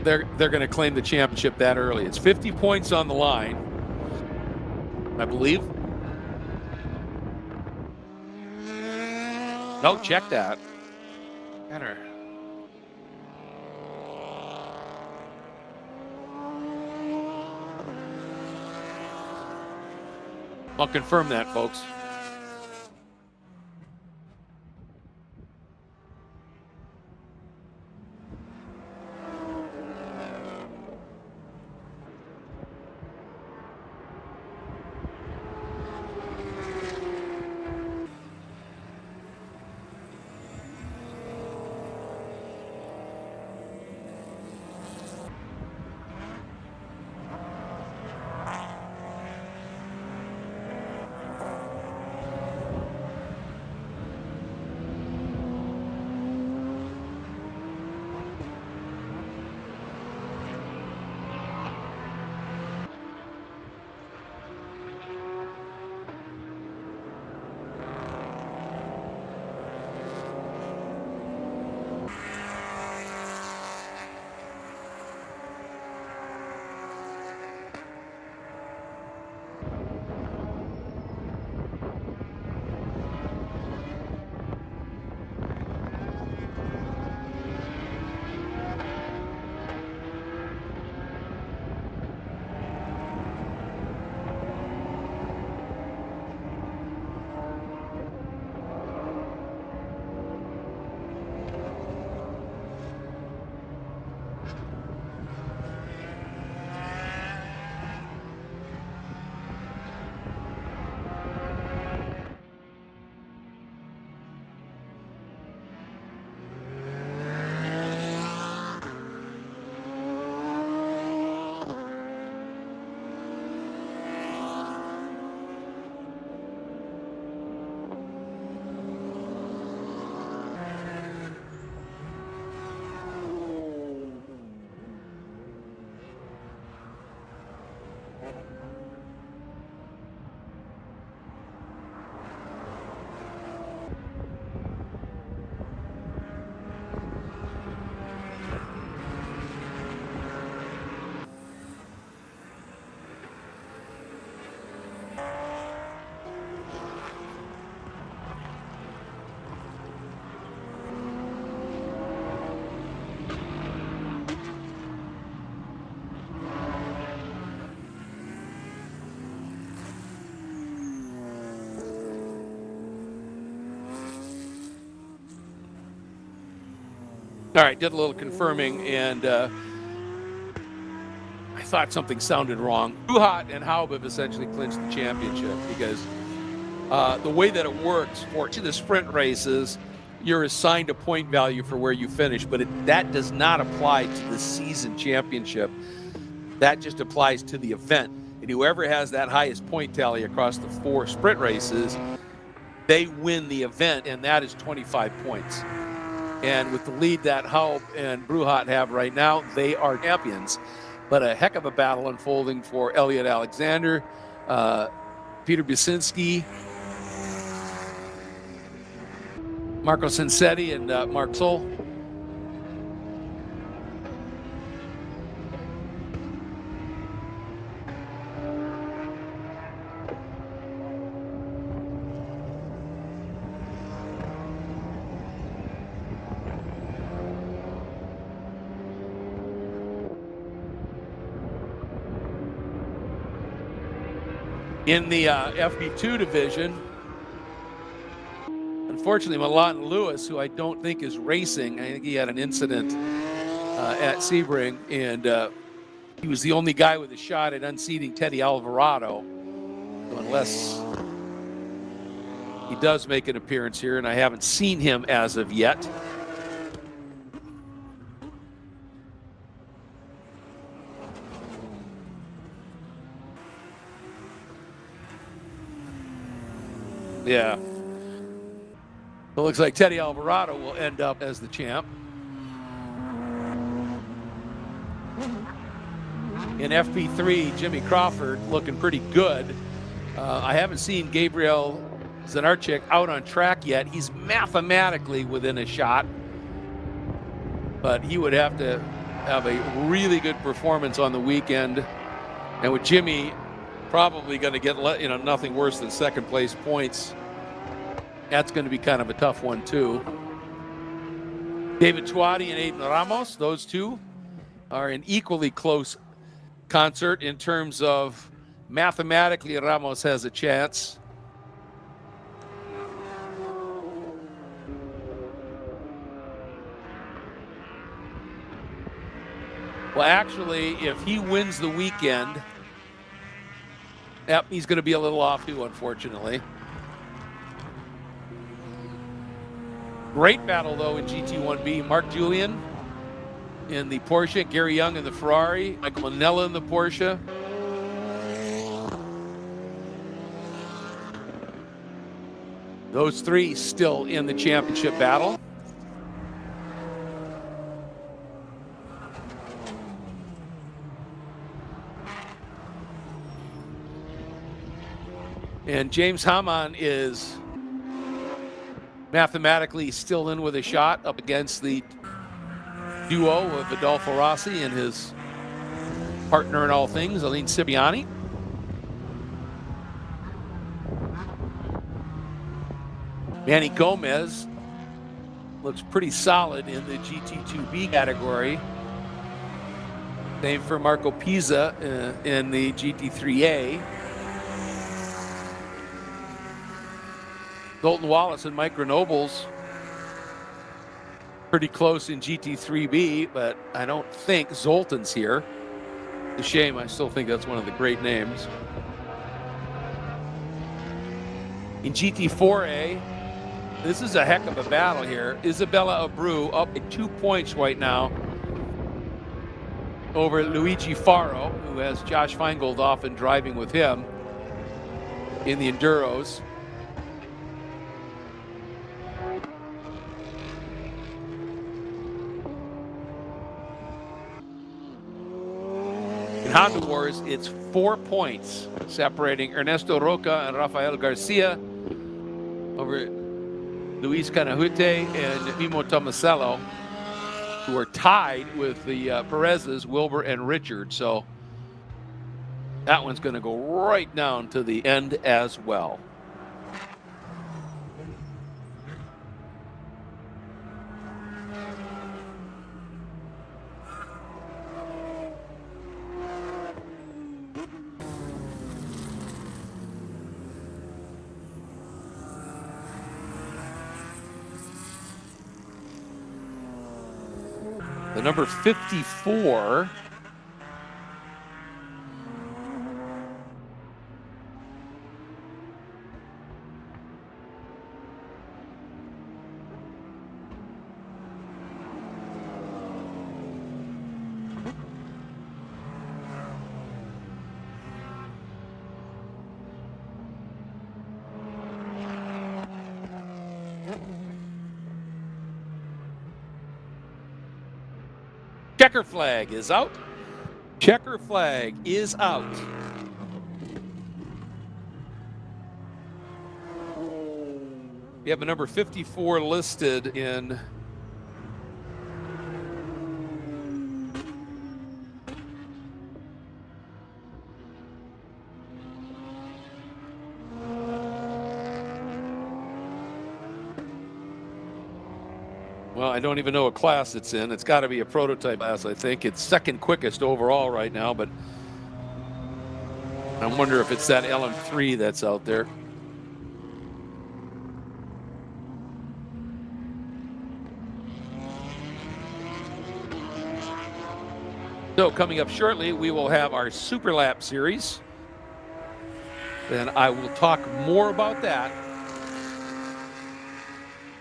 they're going to claim the championship that early. It's 50 points on the line, I believe. No, check that. Enter. I'll confirm that, folks. All right, did a little confirming, and I thought something sounded wrong. Bruhat and Haub have essentially clinched the championship because the way that it works for the sprint races, you're assigned a point value for where you finish, but that does not apply to the season championship. That just applies to the event. And whoever has that highest point tally across the 4 sprint races, they win the event, and that is 25 points. And with the lead that Haub and Bruhat have right now, they are champions. But a heck of a battle unfolding for Elliot Alexander, Peter Businski, Marco Cincetti, and Mark Sol. In the FP2 division, unfortunately, Milan Lewis, who I don't think is racing, I think he had an incident at Sebring, and he was the only guy with a shot at unseating Teddy Alvarado. So unless he does make an appearance here, and I haven't seen him as of yet. Yeah. It looks like Teddy Alvarado will end up as the champ. In FP3, Jimmy Crawford looking pretty good. I haven't seen Gabriel Zanarchik out on track yet. He's mathematically within a shot, but he would have to have a really good performance on the weekend. And with Jimmy probably going to get nothing worse than second place points, that's going to be kind of a tough one too. David Twadi and Aiden Ramos, those two are an equally close concert in terms of mathematically Ramos has a chance. Well, actually, if he wins the weekend, yep, he's going to be a little off too, unfortunately. Great battle, though, in GT1B. Mark Julian in the Porsche, Gary Young in the Ferrari, Michael Manella in the Porsche. Those three still in the championship battle. And James Hamann is mathematically still in with a shot up against the duo of Adolfo Rossi and his partner in all things, Aline Cipriani. Manny Gomez looks pretty solid in the GT2B category. Same for Marco Pisa in the GT3A. Zoltan Wallace and Mike Grenobles pretty close in GT3B, but I don't think Zoltan's here. It's a shame. I still think that's one of the great names. In GT4A, this is a heck of a battle here. Isabella Abreu up at 2 points right now over Luigi Faro, who has Josh Feingold off and driving with him in the Enduros. In Honda Wars, it's 4 points separating Ernesto Roca and Rafael Garcia over Luis Canahute and Mimo Tomasello, who are tied with the Perez's, Wilbur and Richard. So that one's going to go right down to the end as well. The number 54. Checker flag is out. Checker flag is out. We have a number 54 listed in well, I don't even know what class it's in. It's got to be a prototype class, I think. It's second quickest overall right now, but I wonder if it's that LM3 that's out there. So coming up shortly, we will have our Super Lap series. Then I will talk more about that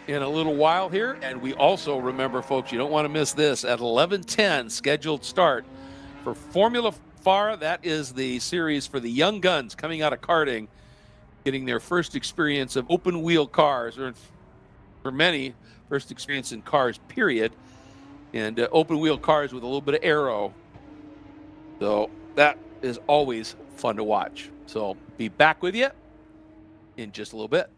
in a little while here. And we also, remember, folks, you don't want to miss this at 11:10 scheduled start for Formula FARA. That is the series for the young guns coming out of karting, getting their first experience of open wheel cars, or for many, first experience in cars, period. And open wheel cars with a little bit of aero. So that is always fun to watch. So be back with you in just a little bit.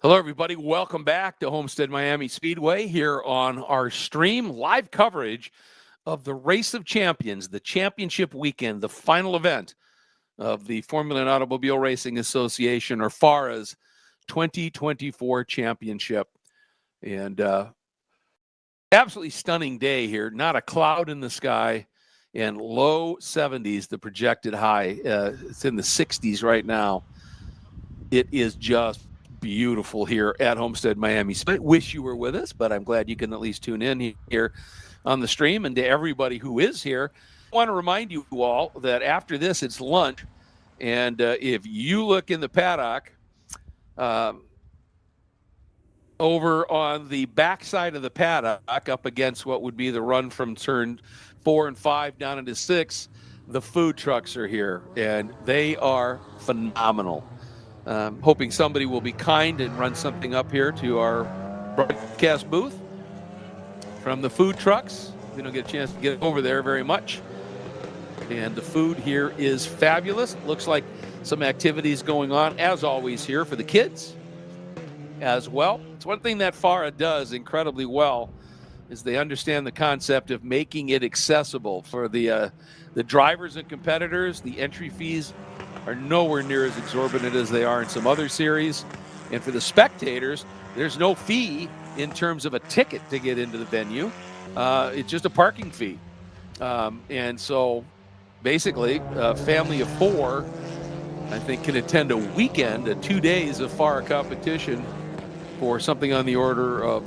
Hello, everybody. Welcome back to Homestead-Miami Speedway here on our stream. Live coverage of the Race of Champions, the championship weekend, the final event of the Formula and Automobile Racing Association, or FARA's 2024 championship. And absolutely stunning day here. Not a cloud in the sky, and low 70s, the projected high. It's in the 60s right now. It is just beautiful here at Homestead-Miami. I wish you were with us, but I'm glad you can at least tune in here on the stream. And to everybody who is here, I want to remind you all that after this, it's lunch. And if you look in the paddock, over on the backside of the paddock, up against what would be the run from turn 4 and 5 down into 6, the food trucks are here, and they are phenomenal. Hoping somebody will be kind and run something up here to our broadcast booth from the food trucks. We don't get a chance to get over there very much. And the food here is fabulous. Looks like some activities going on, as always, here for the kids as well. It's one thing that FARA does incredibly well is they understand the concept of making it accessible for the drivers and competitors. The entry fees are nowhere near as exorbitant as they are in some other series. And for the spectators, there's no fee in terms of a ticket to get into the venue. It's just a parking fee. And so basically, a family of 4, I think, can attend a weekend, 2 days of FARA competition for something on the order of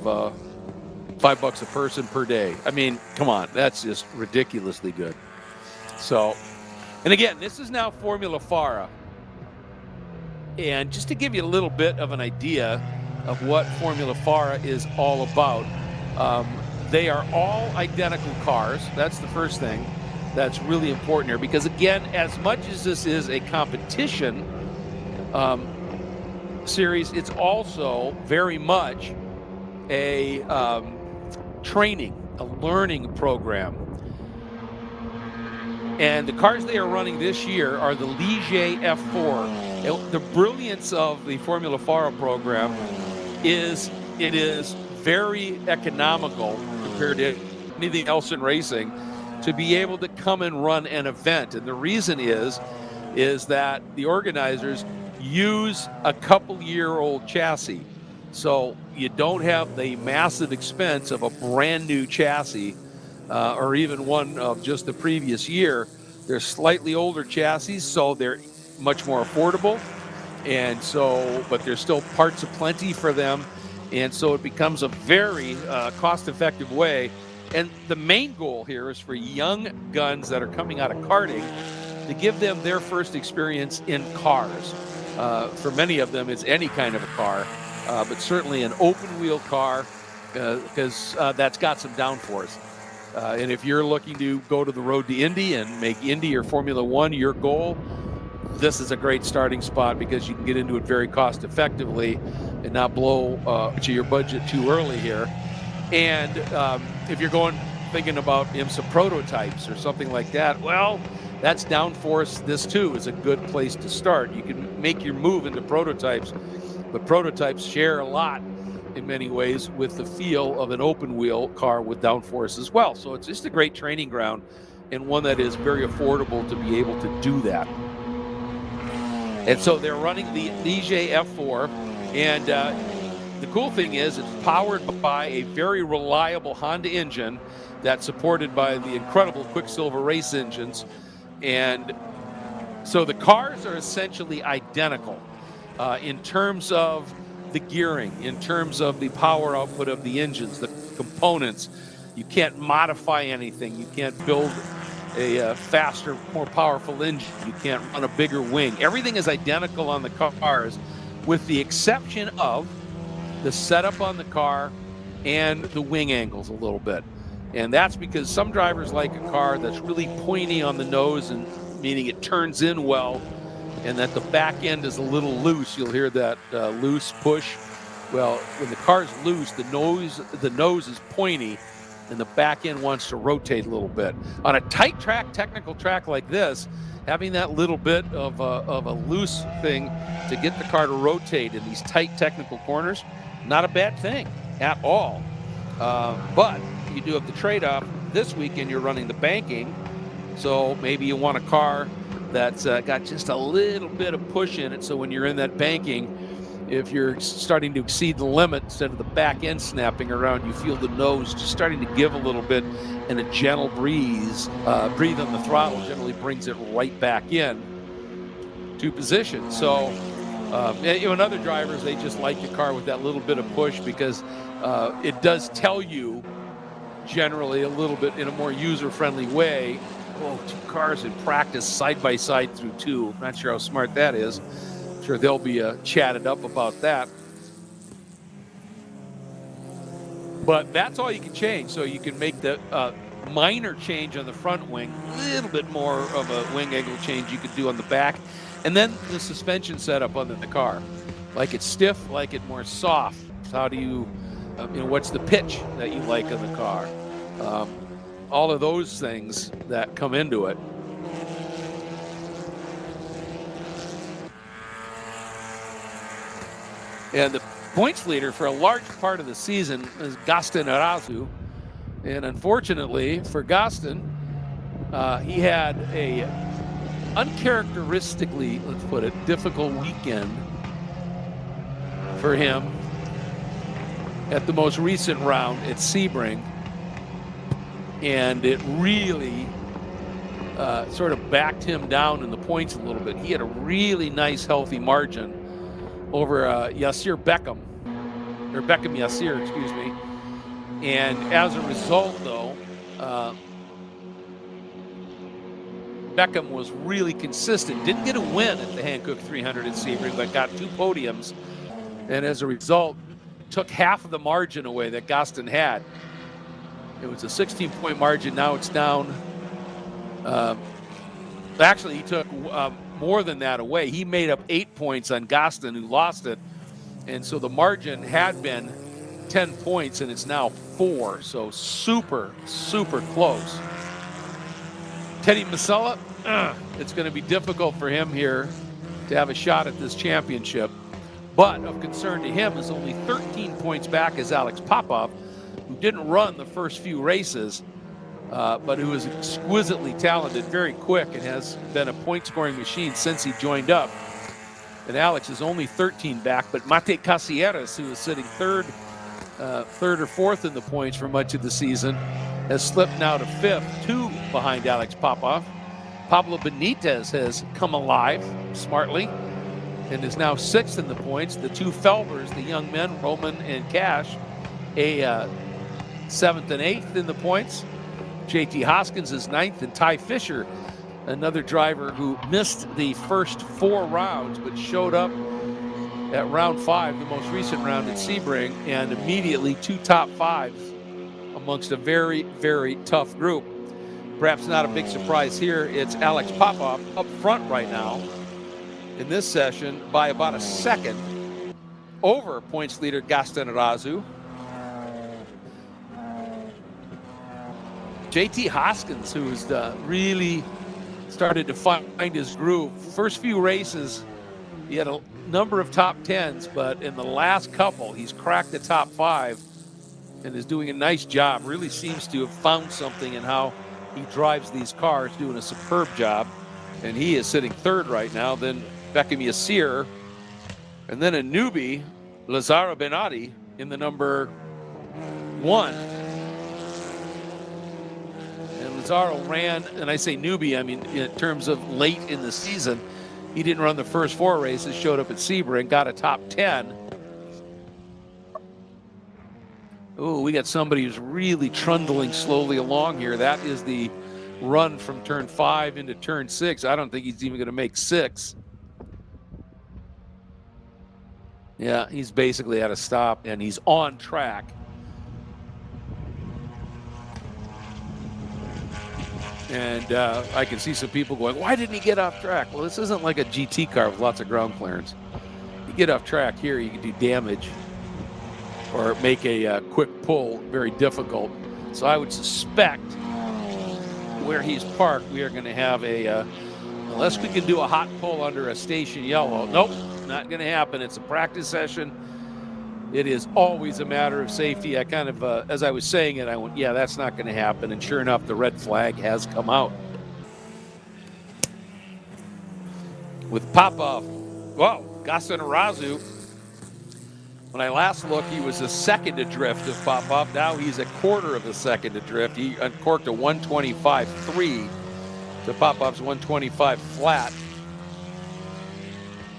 $5 a person per day. I mean, come on, that's just ridiculously good. So, and again, this is now Formula FARA. And just to give you a little bit of an idea of what Formula FARA is all about, they are all identical cars. That's the first thing that's really important here. Because again, as much as this is a competition series, it's also very much a training, a learning program. And the cars they are running this year are the Ligier F4. The brilliance of the Formula FARA program is it is very economical compared to anything else in racing to be able to come and run an event. And the reason is that the organizers use a couple-year-old chassis. So you don't have the massive expense of a brand new chassis or even one of just the previous year. They're slightly older chassis, so they're much more affordable. And so, but there's still parts aplenty for them. And so it becomes a very cost-effective way. And the main goal here is for young guns that are coming out of karting to give them their first experience in cars. For many of them, it's any kind of a car, but certainly an open-wheel car because that's got some downforce. And if you're looking to go to the road to Indy and make Indy or Formula One your goal, this is a great starting spot because you can get into it very cost effectively and not blow to your budget too early here. And if you're thinking about IMSA prototypes or something like that, well, that's downforce. This too is a good place to start. You can make your move into prototypes, but prototypes share a lot in many ways with the feel of an open wheel car with downforce as well. So it's just a great training ground and one that is very affordable to be able to do that. And so they're running the Ligier F4, and the cool thing is it's powered by a very reliable Honda engine that's supported by the incredible Quicksilver race engines. And so the cars are essentially identical in terms of the gearing, in terms of the power output of the engines, the components. You can't modify anything. You can't build a faster, more powerful engine. You can't run a bigger wing. Everything is identical on the cars with the exception of the setup on the car and the wing angles a little bit. And that's because some drivers like a car that's really pointy on the nose, and meaning it turns in well, and that the back end is a little loose. You'll hear that loose push. Well, when the car's loose, the nose is pointy, and the back end wants to rotate a little bit. On a tight track, technical track like this, having that little bit of a loose thing to get the car to rotate in these tight technical corners, not a bad thing at all. But you do have the trade-off. This weekend you're running the banking, so maybe you want a car that's got just a little bit of push in it, so when you're in that banking, if you're starting to exceed the limit, instead of the back end snapping around, you feel the nose just starting to give a little bit, and a gentle breathe on the throttle generally brings it right back in to position. So and other drivers, they just like the car with that little bit of push, because it does tell you generally a little bit in a more user-friendly way. Oh, two cars in practice side by side through two. I'm not sure how smart that is. I'm sure they'll be chatted up about that. But that's all you can change. So you can make the minor change on the front wing, a little bit more of a wing angle change you could do on the back, and then the suspension setup on the car. Like it stiff, like it more soft. How do you, what's the pitch that you like on the car? All of those things that come into it. And the points leader for a large part of the season is Gaston Arazu. And unfortunately for Gaston, he had a uncharacteristically, let's put it, difficult weekend for him at the most recent round at Sebring. And it really sort of backed him down in the points a little bit. He had a really nice, healthy margin over Yassir Beckham, or Beckham Yassir, excuse me. And as a result, though, Beckham was really consistent. Didn't get a win at the Hankook 300 at Sebring, but got 2 podiums. And as a result, took half of the margin away that Gaston had. It was a 16-point margin. Now it's down. Actually, he took more than that away. He made up 8 points on Gaston, who lost it. And so the margin had been 10 points, and it's now 4. So super, super close. Teddy Masella, it's going to be difficult for him here to have a shot at this championship. But of concern to him is only 13 points back is Alex Popov, who didn't run the first few races, but who is exquisitely talented, very quick, and has been a point-scoring machine since he joined up. And Alex is only 13 back, but Mate Casieras, who is sitting third or fourth in the points for much of the season, has slipped now to 5th, 2 behind Alex Popov. Pablo Benitez has come alive smartly and is now 6th in the points. The 2 Felbers, the young men, Roman and Cash, a 7th and 8th in the points. JT Hoskins is 9th, and Ty Fisher, another driver who missed the first 4 rounds but showed up at round 5, the most recent round at Sebring, and immediately 2 top 5s amongst a very, very tough group. Perhaps not a big surprise here. It's Alex Popov up front right now in this session by about a second over points leader Gaston Arazu. JT Hoskins, who's really started to find his groove. First few races, he had a number of top 10s, but in the last couple, he's cracked the top 5 and is doing a nice job. Really seems to have found something in how he drives these cars, doing a superb job. And he is sitting 3rd right now. Then Beckham Yassir, and then a newbie, Lazaro Benatti, in the number 1. And Lazaro ran, and I say newbie, I mean in terms of late in the season. He didn't run the first 4 races, showed up at Sebring, got a top 10. Oh, we got somebody who's really trundling slowly along here. That is the run from turn 5 into turn 6. I don't think he's even going to make 6. Yeah, he's basically at a stop, and he's on track. And I can see some people going, why didn't he get off track? Well, this isn't like a GT car with lots of ground clearance. You get off track here, you can do damage or make a quick pull very difficult. So I would suspect where he's parked, we are going to have a, unless we can do a hot pull under a station yellow. Nope, not going to happen. It's a practice session. It is always a matter of safety. I kind of, as I was saying it, I went, yeah, that's not going to happen. And sure enough, the red flag has come out. With Popov, well, Gasanarazu, when I last looked, he was a second adrift of Popov. Now he's a quarter of a second adrift. He uncorked a 125.3 to Popov's 125 flat.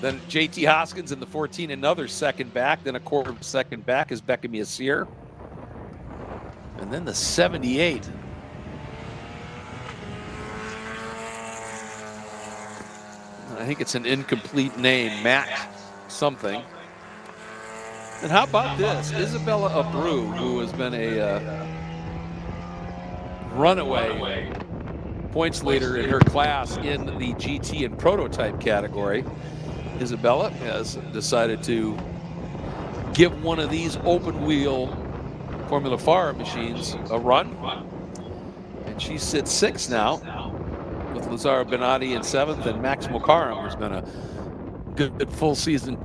Then JT Hoskins in the 14, another second back. Then a quarter of a second back is Bekami Asir. And then the 78. I think it's an incomplete name, Matt something. And how about this? Isabella Abreu, who has been a runaway points leader in her class in the GT and prototype category. Isabella has decided to give one of these open wheel Formula FARA machines a run. And she sits 6th now with Lazara Benatti in 7th, and Max Mokaram has been a good full season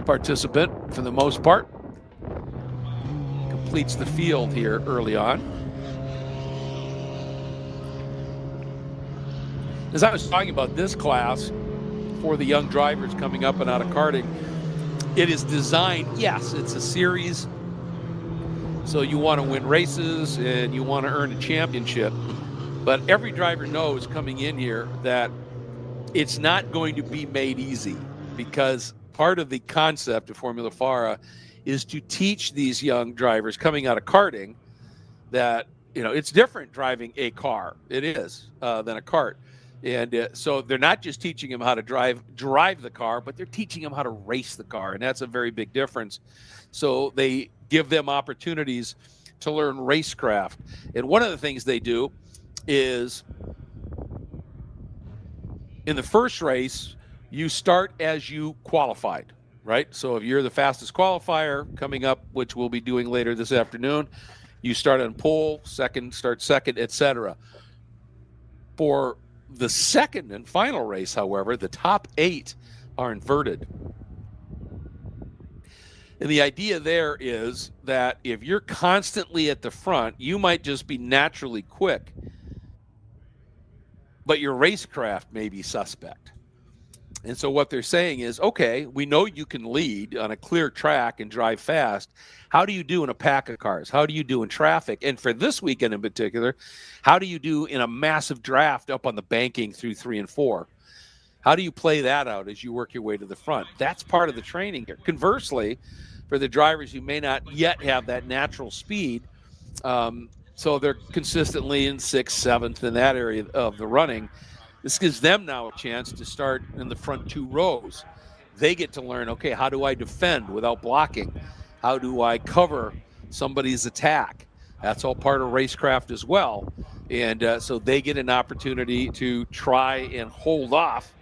participant for the most part. Completes the field here early on. As I was talking about this class, for the young drivers coming up and out of karting, it is designed, yes, it's a series, so you want to win races and you want to earn a championship, but every driver knows coming in here that it's not going to be made easy, because part of the concept of Formula FARA is to teach these young drivers coming out of karting that, you know, it's different driving a car, it is, than a kart. And so they're not just teaching them how to drive the car, but they're teaching them how to race the car. And that's a very big difference. So they give them opportunities to learn racecraft. And one of the things they do is in the first race, you start as you qualified, right? So if you're the fastest qualifier coming up, which we'll be doing later this afternoon, you start on pole, start second, etc. For the second and final race, however, the top 8 are inverted. And the idea there is that if you're constantly at the front, you might just be naturally quick, but your racecraft may be suspect. And so what they're saying is, okay, we know you can lead on a clear track and drive fast. How do you do in a pack of cars? How do you do in traffic? And for this weekend in particular, how do you do in a massive draft up on the banking through 3 and 4? How do you play that out as you work your way to the front? That's part of the training here. Conversely, for the drivers who may not yet have that natural speed, so they're consistently in 6th, 7th in that area of the running, this gives them now a chance to start in the front 2 rows. They get to learn, okay, how do I defend without blocking? How do I cover somebody's attack? That's all part of racecraft as well. And so they get an opportunity to try and hold off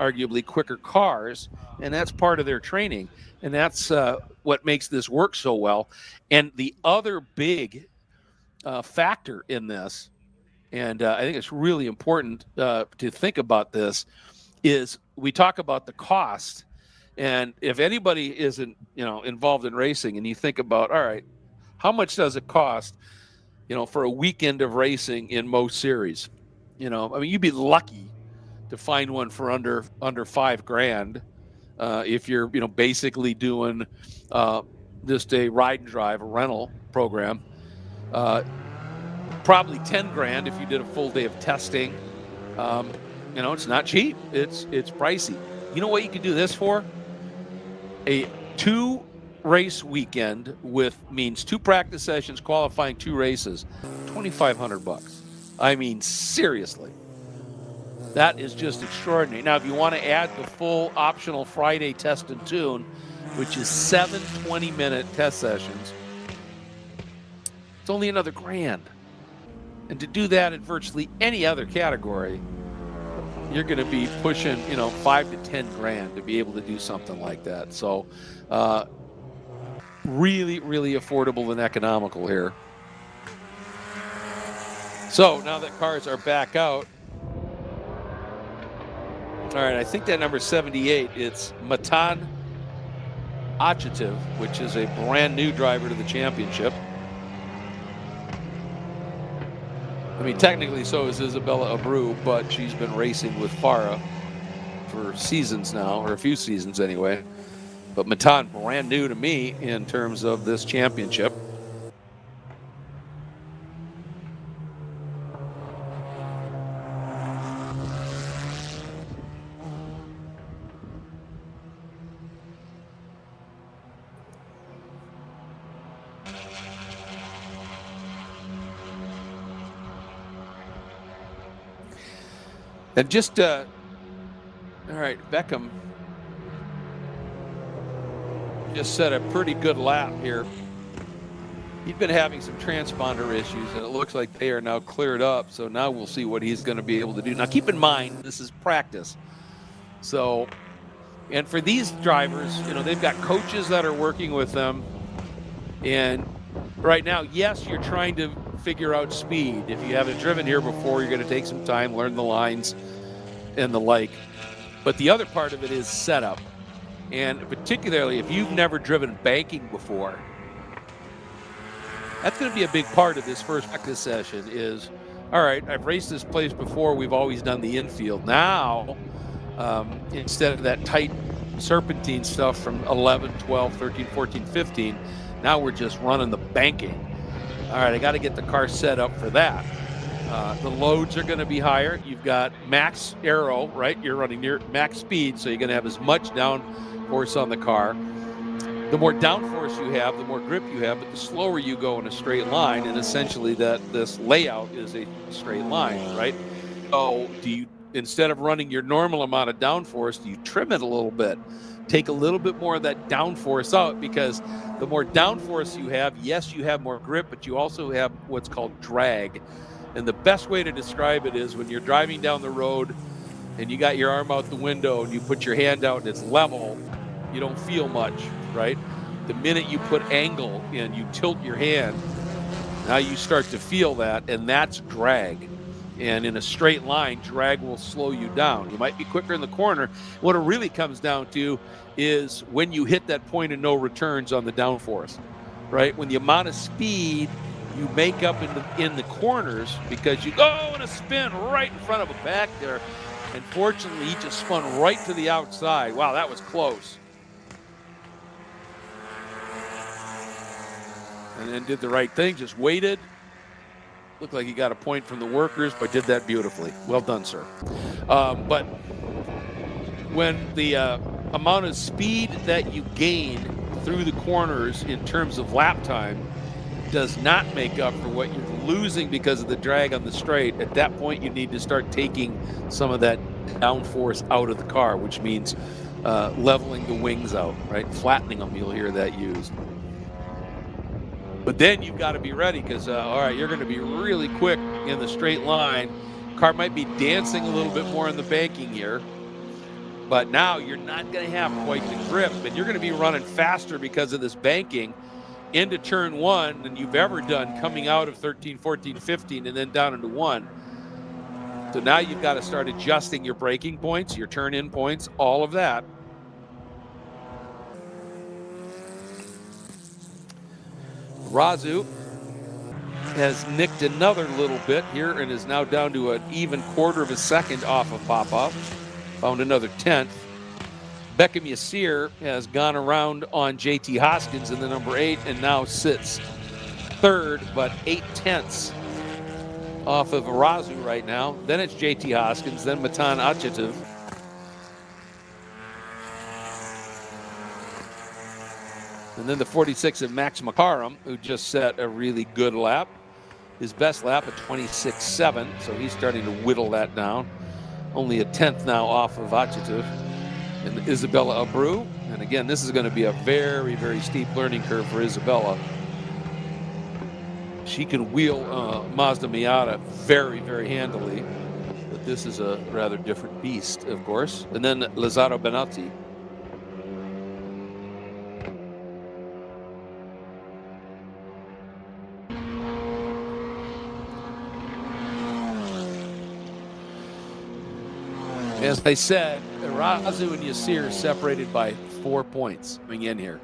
arguably quicker cars, and that's part of their training. And that's what makes this work so well. And the other big factor in this, and I think it's really important to think about this, is we talk about the cost. And if anybody isn't, involved in racing, and you think about, all right, how much does it cost, for a weekend of racing in most series? You'd be lucky to find one for under $5,000 if you're, basically doing just a ride and drive, a rental program. Probably $10,000 if you did a full day of testing. It's not cheap. It's pricey. You know what you could do this for? A 2-race weekend means 2 practice sessions, qualifying 2 races, $2,500. I mean, seriously. That is just extraordinary. Now, if you want to add the full optional Friday test and tune, which is 7 20-minute test sessions, it's only another $1,000. And to do that in virtually any other category, you're going to be pushing, $5,000 to $10,000 to be able to do something like that. So, really, really affordable and economical here. So now that cars are back out. All right, I think that number 78, it's Matan Achativ, which is a brand new driver to the championship. I mean, technically so is Isabella Abreu, but she's been racing with FARA for seasons now, or a few seasons anyway. But Matan, brand new to me in terms of this championship. And just, all right, Beckham just set a pretty good lap here. He'd been having some transponder issues, and it looks like they are now cleared up. So now we'll see what he's going to be able to do. Now, keep in mind, this is practice. So, and for these drivers, you know, they've got coaches that are working with them. And right now, yes, you're trying to figure out speed. If you haven't driven here before, you're going to take some time, learn the lines and the like. But the other part of it is setup. And particularly if you've never driven banking before, that's going to be a big part of this first practice session is, all right, I've raced this place before. We've always done the infield. Now, instead of that tight serpentine stuff from 11, 12, 13, 14, 15, now we're just running the banking. All right, I got to get the car set up for that. The loads are going to be higher. You've got max aero, right? You're running near max speed, so you're going to have as much downforce on the car. The more downforce you have, the more grip you have, but the slower you go in a straight line, and essentially this layout is a straight line, right? So do you, instead of running your normal amount of downforce, do you trim it a little bit? Take a little bit more of that downforce out, because the more downforce you have, yes, you have more grip, but you also have what's called drag. And the best way to describe it is when you're driving down the road and you got your arm out the window and you put your hand out and it's level, you don't feel much, right? The minute you put angle in, you tilt your hand, now you start to feel that, and that's drag. And in a straight line, drag will slow you down. You might be quicker in the corner. What it really comes down to is when you hit that point of no returns on the downforce, right? When the amount of speed you make up in the corners, because you go in a spin right in front of a back there, and fortunately he just spun right to the outside. Wow, that was close. And then did the right thing, just waited. Looked like he got a point from the workers, but did that beautifully. Well done, sir. But when the amount of speed that you gain through the corners in terms of lap time does not make up for what you're losing because of the drag on the straight, at that point you need to start taking some of that downforce out of the car, which means leveling the wings out, right? Flattening them, you'll hear that used. But then you've got to be ready, because, all right, you're going to be really quick in the straight line. Car might be dancing a little bit more in the banking here, but now you're not going to have quite the grip, and you're going to be running faster because of this banking into turn one than you've ever done coming out of 13, 14, 15, and then down into one. So now you've got to start adjusting your braking points, your turn-in points, all of that. Razu has nicked another little bit here and is now down to an even quarter of a second off of Popov. Found another 10th. Beckham Yassir has gone around on JT Hoskins in the number 8 and now sits third, but 8/10 off of Razu right now. Then it's JT Hoskins, then Matan Achativ. And then the 46 of Max Makaram, who just set a really good lap. His best lap at 26.7, so he's starting to whittle that down. Only a 10th now off of Achativ. And Isabella Abreu. And again, this is going to be a very, very steep learning curve for Isabella. She can wheel Mazda Miata very, very handily. But this is a rather different beast, of course. And then Lazaro Benazzi. As I said, Razu and Yasir separated by 4 points coming in here.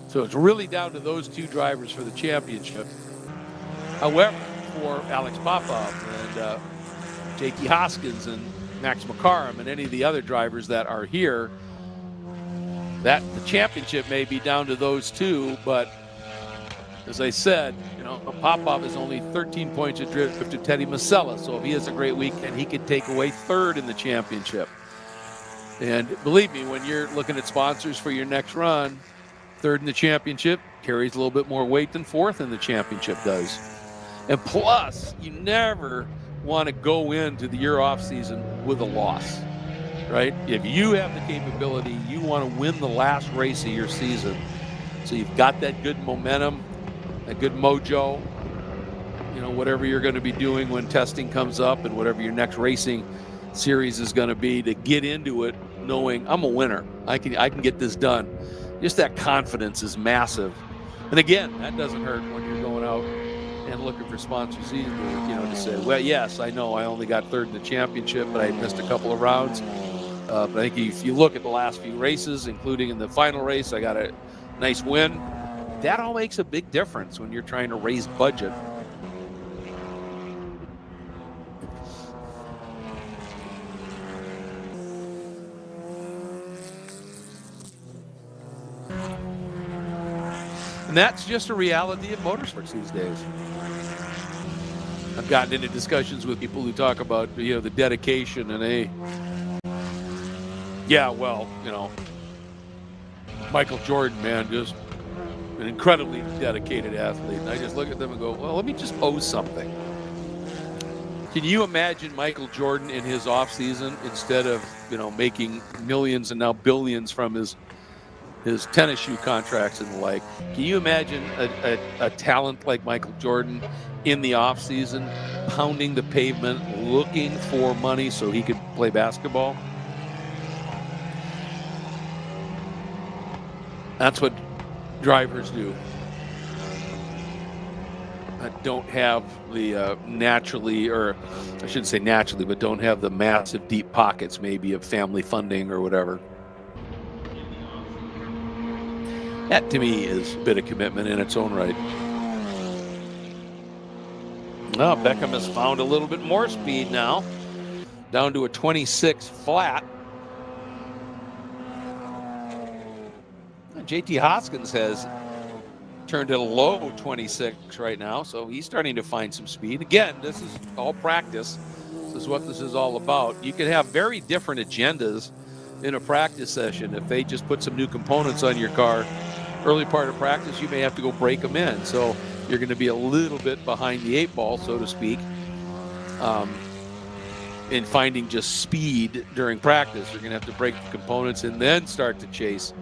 So it's really down to those two drivers for the championship. However, for Alex Popov and JT Hoskins and Max McCarrum and any of the other drivers that are here, that the championship may be down to those two. But as I said, you know, Popov is only 13 points adrift to Teddy Masella. So if he has a great weekend, he could take away third in the championship. And believe me, when you're looking at sponsors for your next run, third in the championship carries a little bit more weight than fourth in the championship does. And plus, you never want to go into your off season with a loss, right? If you have the capability, you want to win the last race of your season. So you've got that good momentum, that good mojo, you know, whatever you're going to be doing when testing comes up and whatever your next racing series is going to be, to get into it knowing I'm a winner. I can get this done. Just that confidence is massive. And again, that doesn't hurt when you're going out and looking for sponsors either, you know, to say, well, yes, I know I only got third in the championship, but I missed a couple of rounds. But I think if you look at the last few races, including in the final race, I got a nice win. That all makes a big difference when you're trying to raise budget. And that's just a reality of motorsports these days. I've gotten into discussions with people who talk about, you know, the dedication and yeah, well, you know, Michael Jordan, man, just an incredibly dedicated athlete. And I just look at them and go, well, let me just pose something. Can you imagine Michael Jordan in his off season, instead of, you know, making millions and now billions from his tennis shoe contracts and the like? Can you imagine a talent like Michael Jordan in the off season, pounding the pavement, looking for money so he could play basketball? That's what drivers do. Don't have the naturally, or I shouldn't say naturally, but don't have the massive deep pockets maybe of family funding or whatever. That to me is a bit of commitment in its own right. Well, Beckham has found a little bit more speed now, down to a 26 flat. JT Hoskins has turned it a low 26 right now, so he's starting to find some speed. Again, this is all practice. This is what this is all about. You can have very different agendas in a practice session. If they just put some new components on your car early part of practice, you may have to go break them in. So you're going to be a little bit behind the eight ball, so to speak, in finding just speed during practice. You're going to have to break the components and then start to chase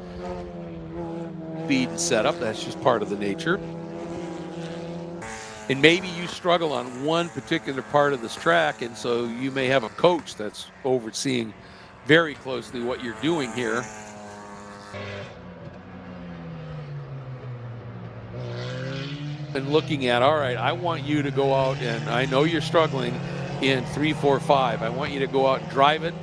speed and setup. That's just part of the nature. And maybe you struggle on one particular part of this track, and so you may have a coach that's overseeing very closely what you're doing here. And looking at, all right, I want you to go out, and I know you're struggling in 3, 4, 5. I want you to go out and drive it.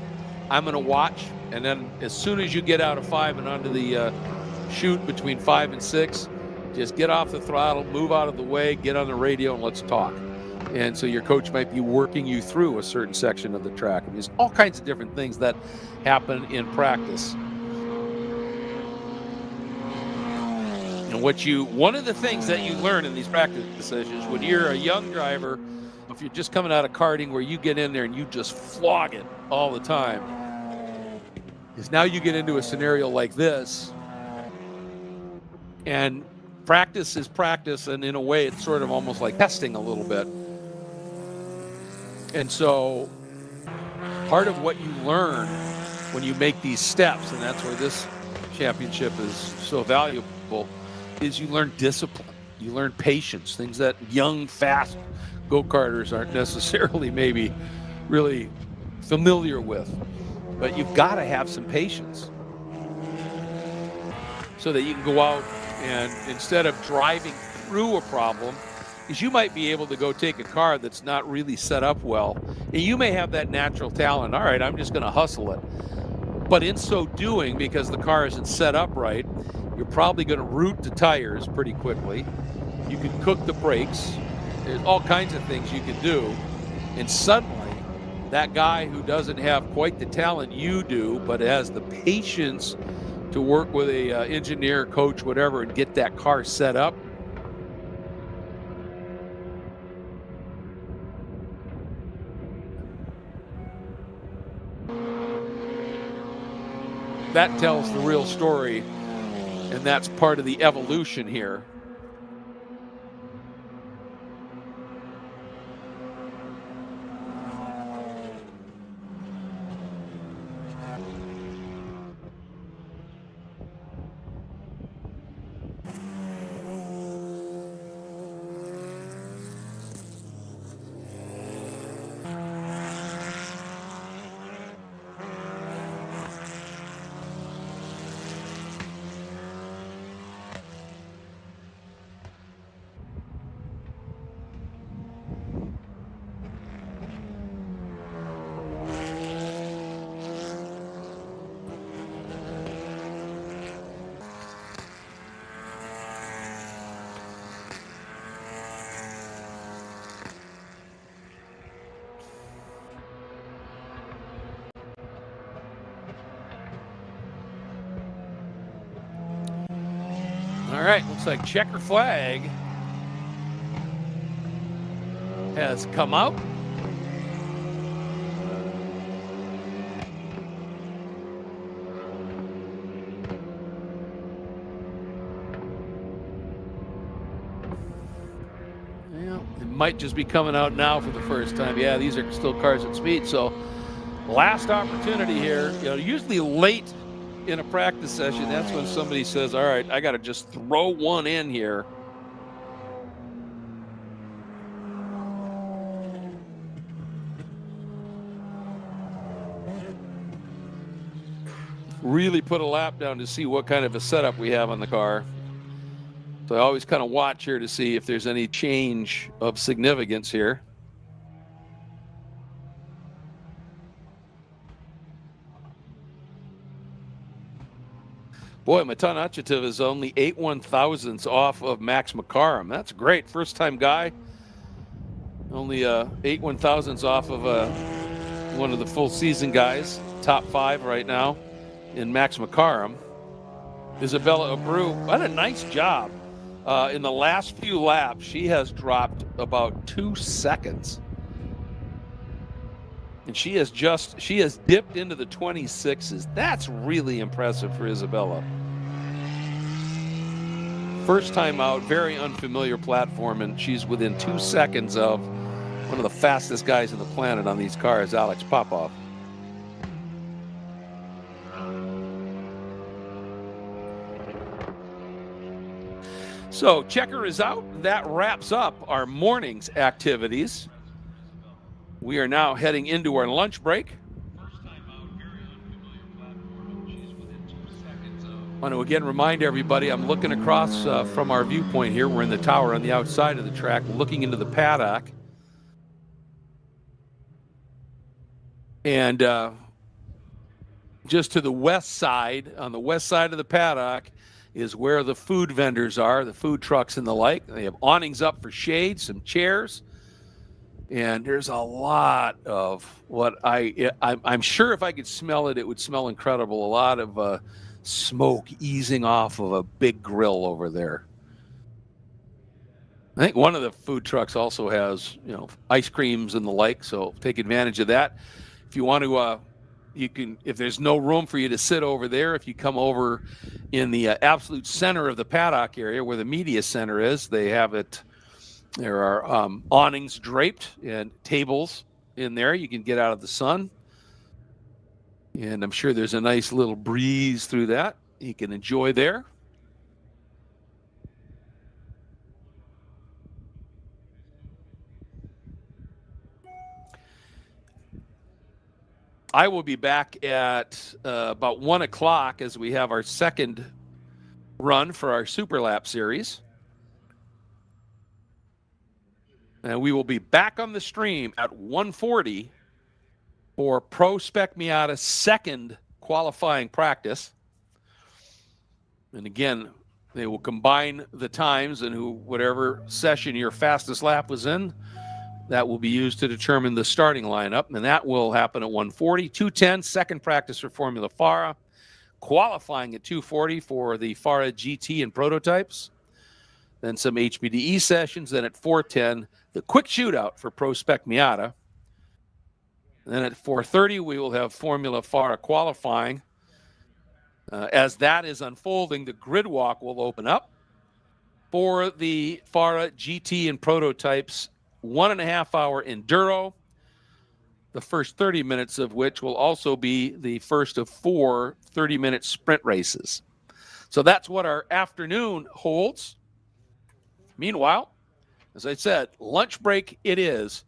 I'm going to watch, and then as soon as you get out of 5 and onto the chute between 5 and 6, just get off the throttle, move out of the way, get on the radio, and let's talk. And so your coach might be working you through a certain section of the track. I mean, there's all kinds of different things that happen in practice. And one of the things that you learn in these practice sessions when you're a young driver, if you're just coming out of karting, where you get in there and you just flog it all the time, is now you get into a scenario like this, and practice is practice, and in a way it's sort of almost like testing a little bit. And so part of what you learn when you make these steps, and that's where this championship is so valuable, is you learn discipline, you learn patience, things that young, fast go-karters aren't necessarily maybe really familiar with. but you've got to have some patience so that you can go out and instead of driving through a problem, because you might be able to go take a car that's not really set up well, and you may have that natural talent. All right, I'm just going to hustle it. But in so doing, because the car isn't set up right, you're probably going to root the tires pretty quickly. You can cook the brakes. There's all kinds of things you can do. And suddenly, that guy who doesn't have quite the talent you do, but has the patience to work with a engineer, coach, whatever, and get that car set up, that tells the real story, and that's part of the evolution here. All right, looks like checker flag has come out. Well, it might just be coming out now for the first time. Yeah, these are still cars at speed. So last opportunity here. You know, usually late in a practice session, that's when somebody says, all right, I got to just throw one in here. Really put a lap down to see what kind of a setup we have on the car. So I always kind of watch here to see if there's any change of significance here. Boy, Matanachitov is only 8/1000ths off of Max McCarrum. That's great. First time guy. Only 8/1000ths off of one of the full season guys. Top 5 right now in Max McCarrum. Isabella Abreu, what a nice job. In the last few laps, she has dropped about 2 seconds. And she has dipped into the 26s. That's really impressive for Isabella. First time out, very unfamiliar platform, and she's within 2 seconds of one of the fastest guys on the planet on these cars, Alex Popov. So checker is out. That wraps up our morning's activities. We are now heading into our lunch break. I want to again remind everybody, I'm looking across from our viewpoint here. We're in the tower on the outside of the track, looking into the paddock. And just to the west side, on the west side of the paddock, is where the food vendors are, the food trucks and the like. They have awnings up for shade, some chairs. And there's a lot of what I'm sure if I could smell it, it would smell incredible. A lot of smoke easing off of a big grill over there. I think one of the food trucks also has, you know, ice creams and the like, so take advantage of that. If you want to, you can, if there's no room for you to sit over there, if you come over in the absolute center of the paddock area where the media center is, they have it. There are awnings draped and tables in there. You can get out of the sun. And I'm sure there's a nice little breeze through that you can enjoy there. I will be back at about 1 o'clock as we have our second run for our Super Lap series. And we will be back on the stream at 1:40 for Pro Spec Miata's second qualifying practice. And again, they will combine the times, and whatever session your fastest lap was in, that will be used to determine the starting lineup. And that will happen at 1:40. 2:10, second practice for Formula FARA. Qualifying at 2:40 for the FARA GT and prototypes. Then some HPDE sessions. Then at 4:10, the quick shootout for Pro Spec Miata. And then at 4:30, we will have Formula FARA qualifying. As that is unfolding, the grid walk will open up for the FARA GT and prototypes 1.5 hour enduro, the first 30 minutes of which will also be the first of 4 30-minute sprint races. So that's what our afternoon holds. Meanwhile, as I said, lunch break it is.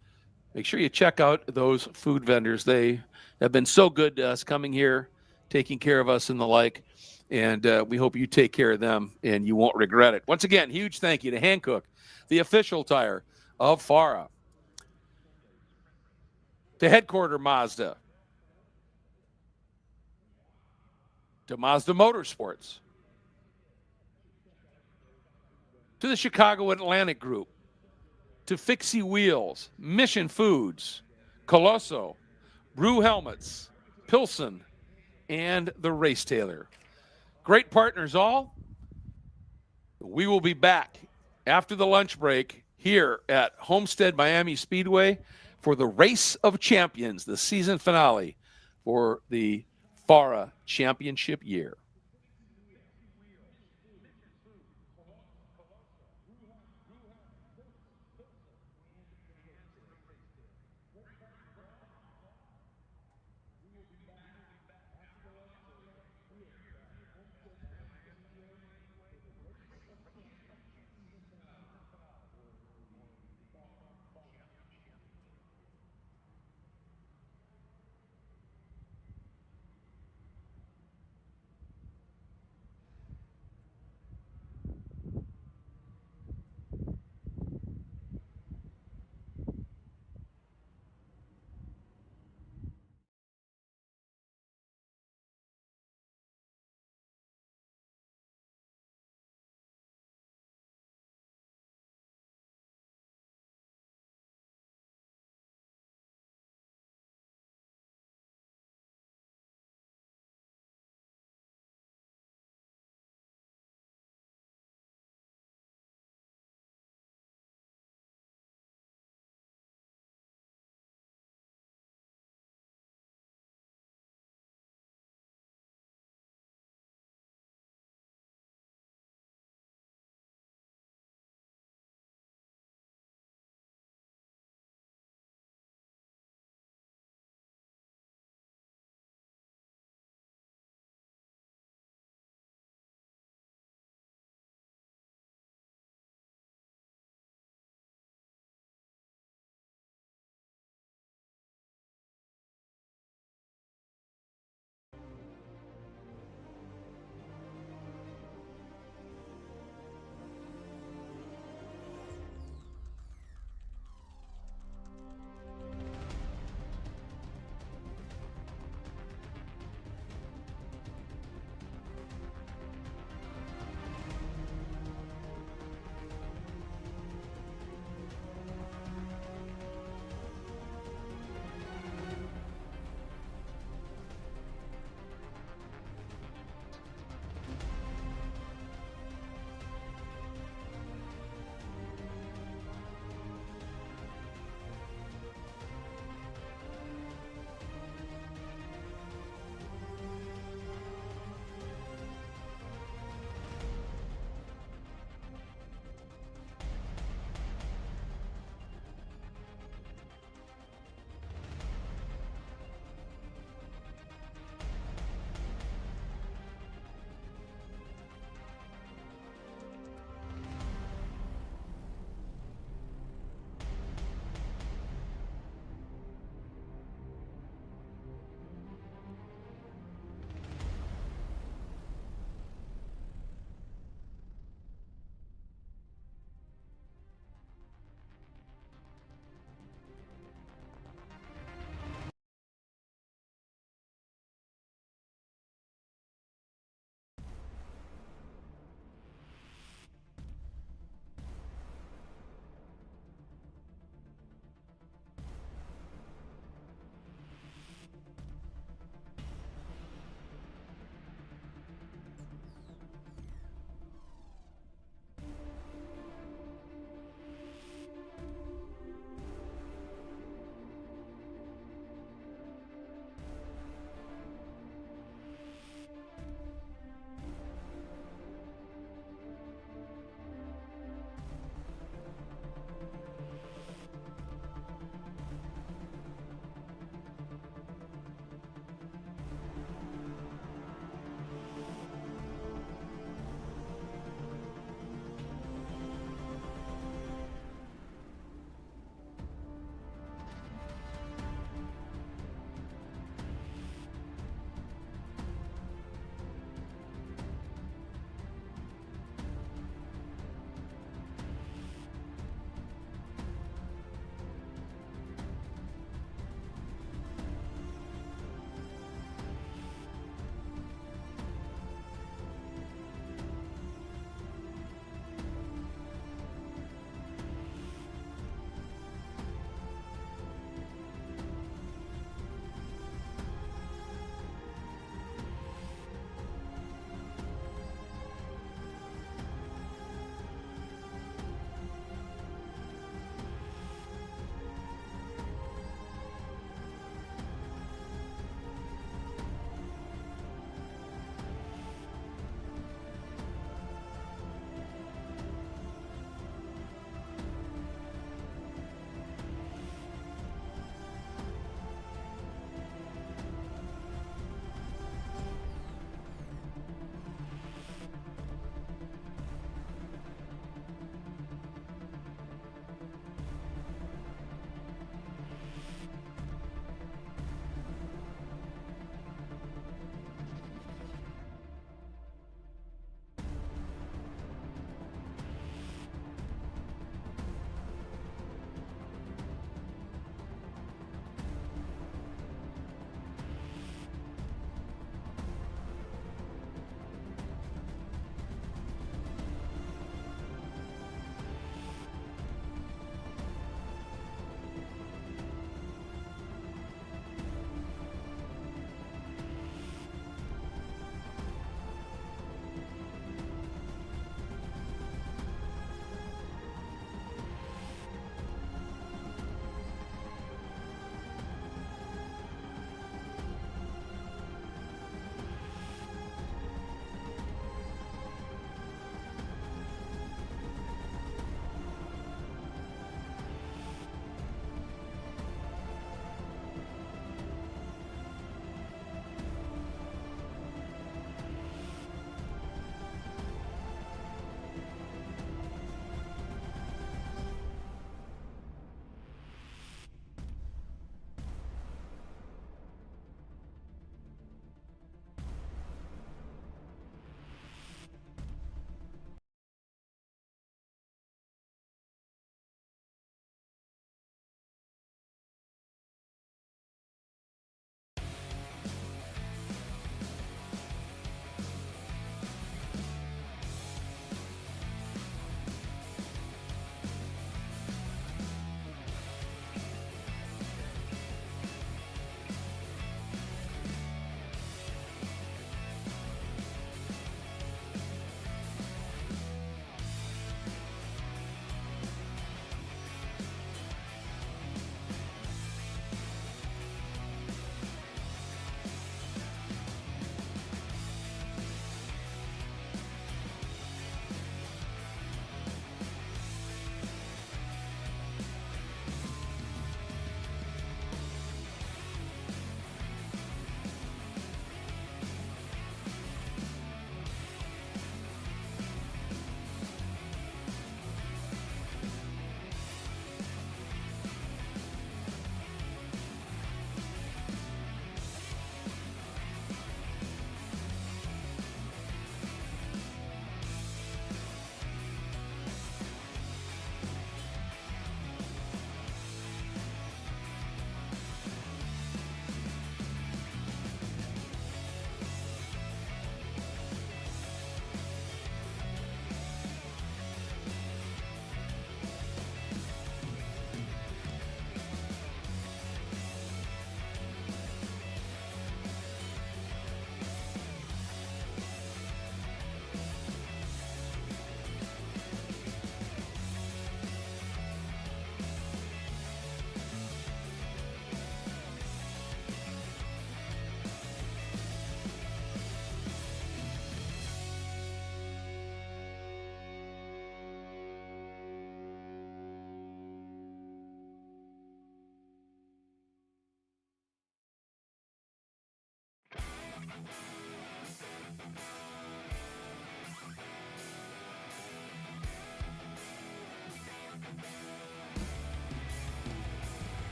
Make sure you check out those food vendors. They have been so good to us coming here, taking care of us and the like. And we hope you take care of them and you won't regret it. Once again, huge thank you to Hankook, the official tire of FARA, to Headquarter Mazda, to Mazda Motorsports, to the Chicago Atlantic Group, to Fixie Wheels, Mission Foods, Colosso, Brew Helmets, Pilsen, and the Race Tailor. Great partners all. We will be back after the lunch break here at Homestead-Miami Speedway for the Race of Champions, the season finale for the FARA Championship year.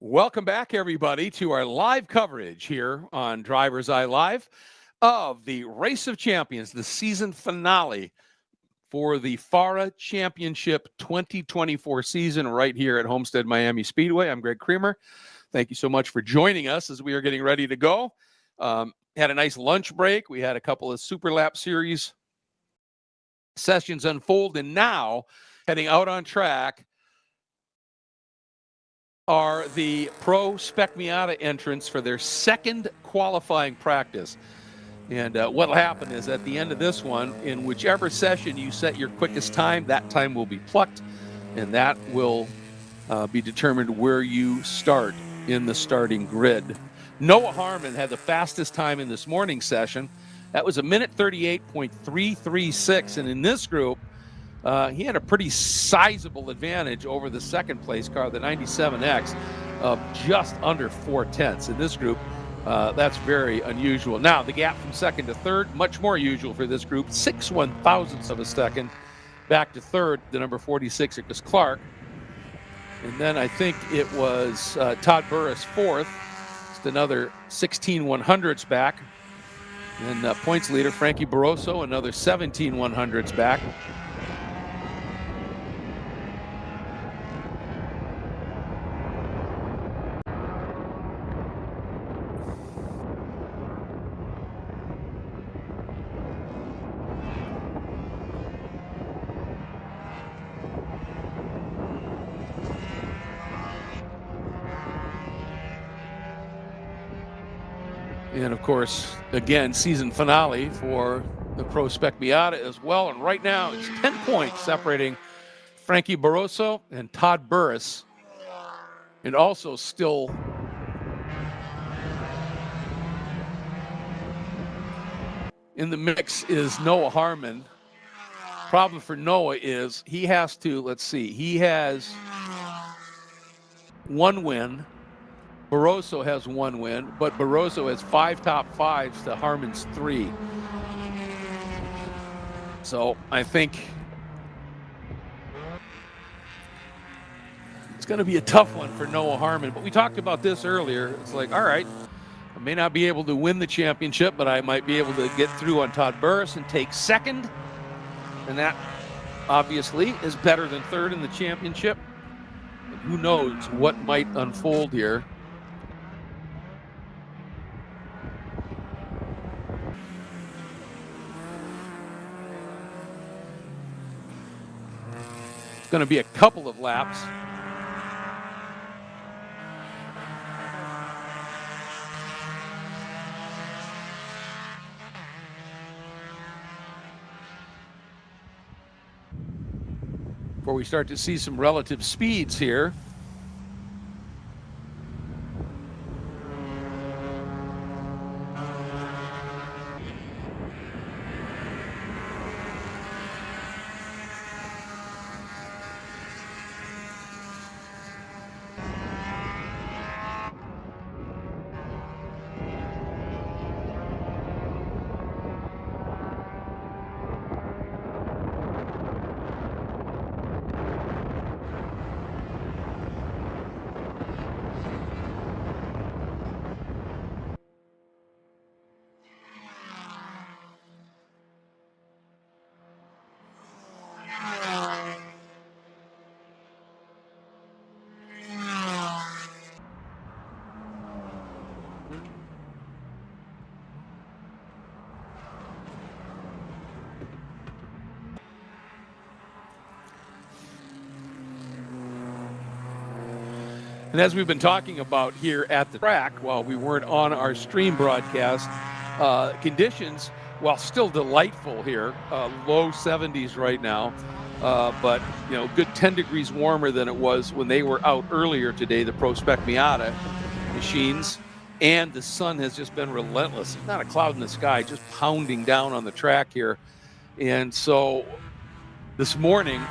Welcome back, everybody, to our live coverage here on DriversEye Live of the Race of Champions, the season finale for the FARA Championship 2024 season right here at Homestead-Miami Speedway. I'm Greg Creamer. Thank you so much for joining us as we are getting ready to go. Had a nice lunch break. We had a couple of Super Lap Series sessions unfold, and now heading out on track are the Pro Spec Miata entrants for their second qualifying practice. And what'll happen is at the end of this one, in whichever session you set your quickest time, that time will be plucked, and that will be determined where you start in the starting grid. Noah Harmon had the fastest time in this morning's session. That was 1:38.336, and in this group, he had a pretty sizable advantage over the second place car, the 97X, of just under 4/10. In this group, that's very unusual. Now, the gap from second to third, much more usual for this group, 6/1000ths of a second. Back to third, the number 46, it was Clark. And then I think it was Todd Burris fourth, just another 16/100ths back. And points leader, Frankie Barroso, another 17/100ths back. And of course, again, season finale for the Pro Spec Miata as well. And right now, it's 10 points separating Frankie Barroso and Todd Burris. And also still in the mix is Noah Harmon. Problem for Noah is he has to, let's see, he has one win. Barroso has one win, but Barroso has 5 top 5s to Harmon's 3. So I think it's going to be a tough one for Noah Harmon. But we talked about this earlier. It's like, all right, I may not be able to win the championship, but I might be able to get through on Todd Burris and take second. And that obviously is better than third in the championship. And who knows what might unfold here. Going to be a couple of laps. Before we start to see some relative speeds here. And as we've been talking about here at the track, while we weren't on our stream broadcast, conditions, while still delightful here, low 70s right now, but you know, good 10 degrees warmer than it was when they were out earlier today, the Pro Spec Miata machines, and the sun has just been relentless. Not a cloud in the sky, just pounding down on the track here. And so this morning,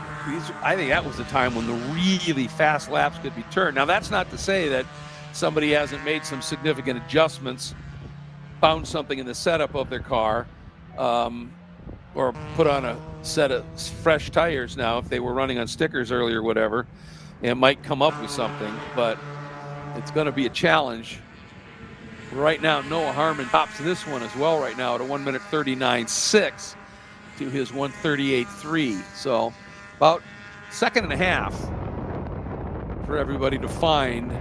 I think that was the time when the really fast laps could be turned. Now, that's not to say that somebody hasn't made some significant adjustments, found something in the setup of their car, or put on a set of fresh tires now if they were running on stickers earlier or whatever, and might come up with something. But it's going to be a challenge. Right now, Noah Harmon tops this one as well right now at a 1 minute 39.6 to his 1:38.3. So about second and a half for everybody to find.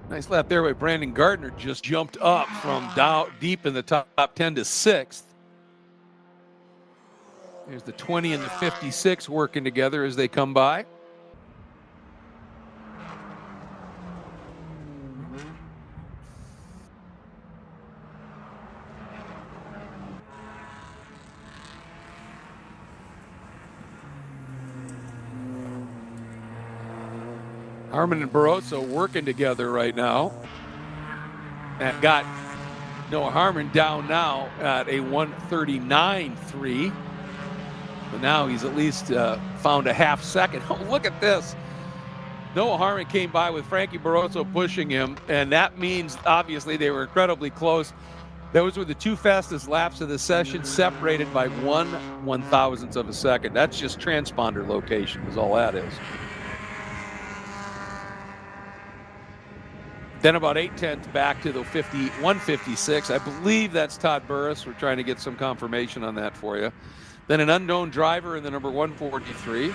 Nice lap there by Brandon Gardner. Just jumped up from down deep in the top 10 to 6th. There's the 20 and the 56 working together as they come by. Harmon and Barroso working together right now. And got Noah Harmon down now at a 1:39.3. But now he's at least found a half second. Oh, look at this. Noah Harmon came by with Frankie Barroso pushing him, and that means obviously they were incredibly close. Those were the two fastest laps of the session, separated by 1/1000th of a second. That's just transponder location is all that is. Then about 8/10 back to the 1:56. I believe that's Todd Burris. We're trying to get some confirmation on that for you. Then an unknown driver in the number 143.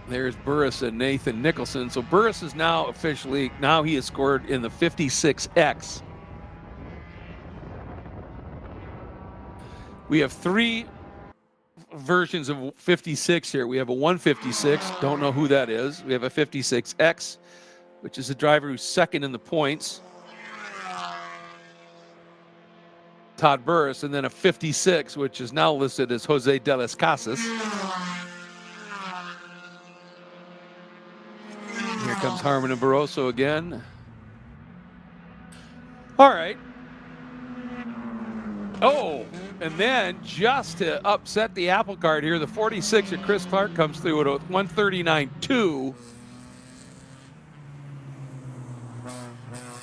There's Burris and Nathan Nicholson. So Burris is now officially, now he has scored in the 56X. We have three versions of 56 here. We have a 156, don't know who that is. We have a 56X, which is a driver who's second in the points, Todd Burris, and then a 56, which is now listed as Jose de las Casas. Here comes Harmon and Barroso again. All right. Oh, and then just to upset the apple cart here, the 46 of Chris Clark comes through at a 1:39.2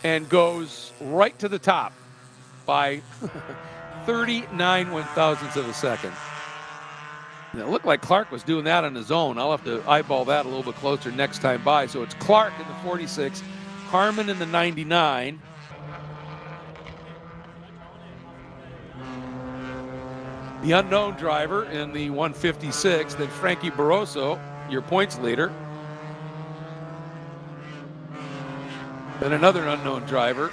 and goes right to the top by 39/1000th of a second. And it looked like Clark was doing that on his own. I'll have to eyeball that a little bit closer next time by. So it's Clark in the 46, Harmon in the 99. The unknown driver in the 156, then Frankie Barroso, your points leader. Then another unknown driver.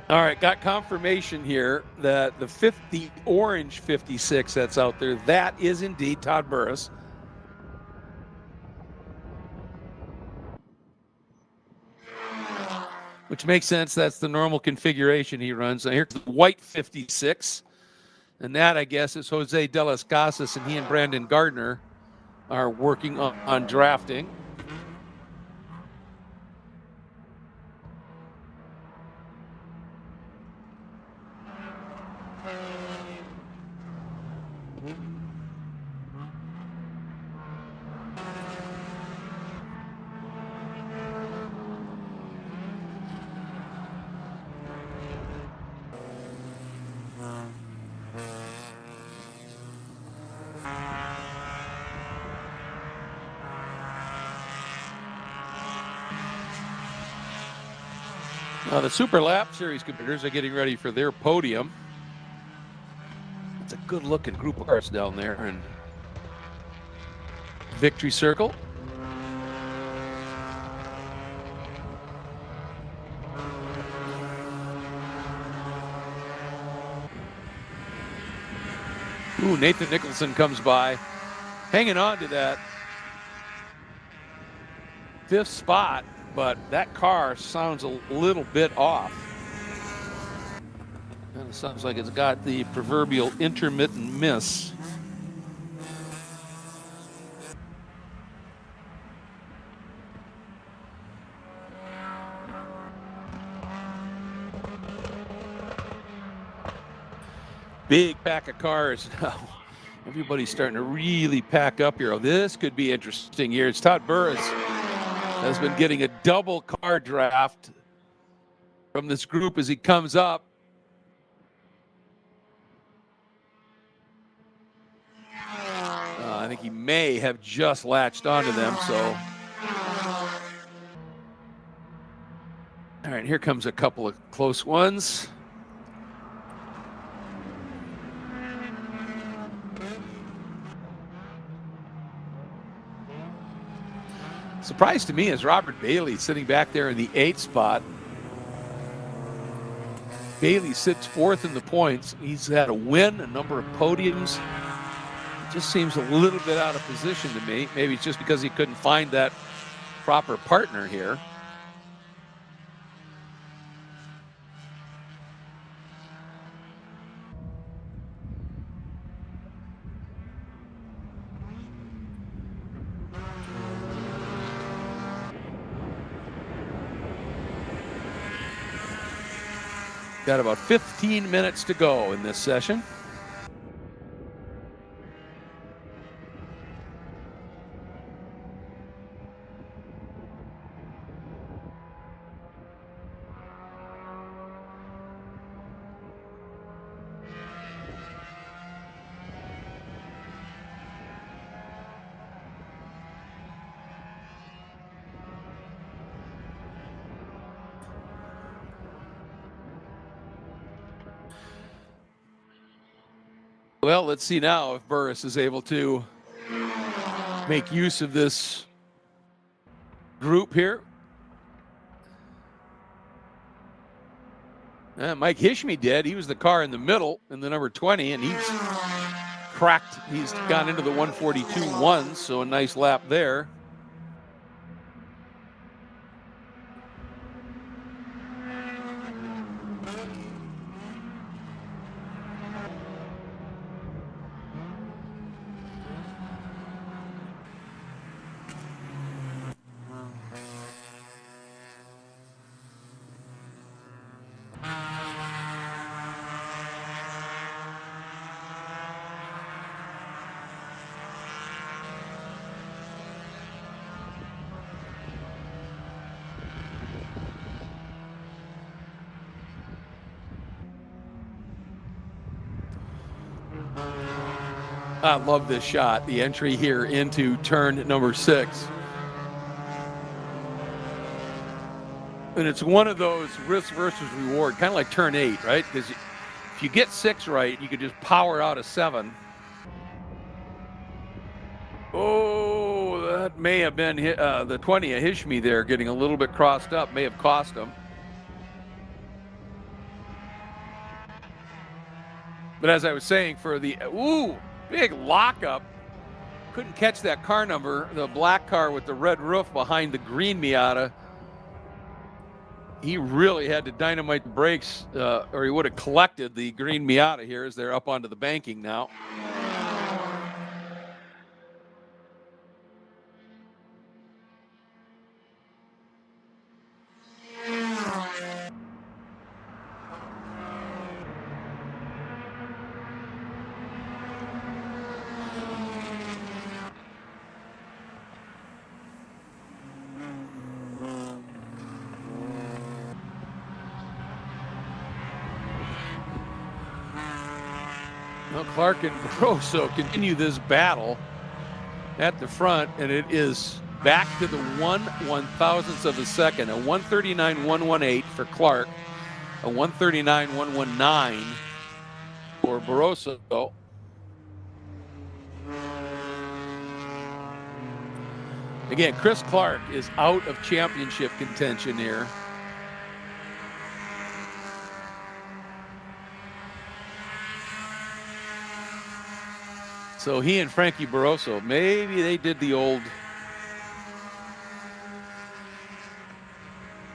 All right, got confirmation here that the orange 56 that's out there, that is indeed Todd Burris. Which makes sense. That's the normal configuration he runs. Now here's the white 56. And that, I guess, is Jose de las Casas, and he and Brandon Gardner are working on drafting. Now the Super Lap Series competitors are getting ready for their podium. It's a good looking group of cars down there in Victory Circle. Ooh, Nathan Nicholson comes by, hanging on to that 5th spot, but that car sounds a little bit off. And it sounds like it's got the proverbial intermittent miss. Big pack of cars now. Everybody's starting to really pack up here. Oh, this could be interesting here. It's Todd Burris has been getting a double car draft from this group as he comes up. I think he may have just latched onto them, so. All right, here comes a couple of close ones. Surprise to me is Robert Bailey sitting back there in the 8th spot. Bailey sits 4th in the points. He's had a win, a number of podiums. It just seems a little bit out of position to me. Maybe it's just because he couldn't find that proper partner here. Got about 15 minutes to go in this session. Well, let's see now if Burris is able to make use of this group here. Mike Hishme did. He was the car in the middle in the number 20, and he's cracked. He's gone into the 142.1, so a nice lap there. I love this shot, the entry here into turn number 6. And it's one of those risk versus reward, kind of like turn 8, right? Because if you get 6 right, you could just power out a 7. Oh, that may have been the 20 of Hishme there getting a little bit crossed up, may have cost him. But as I was saying, for the, big lockup. Couldn't catch that car number, the black car with the red roof behind the green Miata. He really had to dynamite the brakes, or he would have collected the green Miata here as they're up onto the banking now. Well, Clark and Grosso continue this battle at the front, and it is back to the 1/1000th of a second. A 139.118 for Clark, a 139.119 for Barroso. Again, Chris Clark is out of championship contention here. So he and Frankie Barroso, maybe they did the old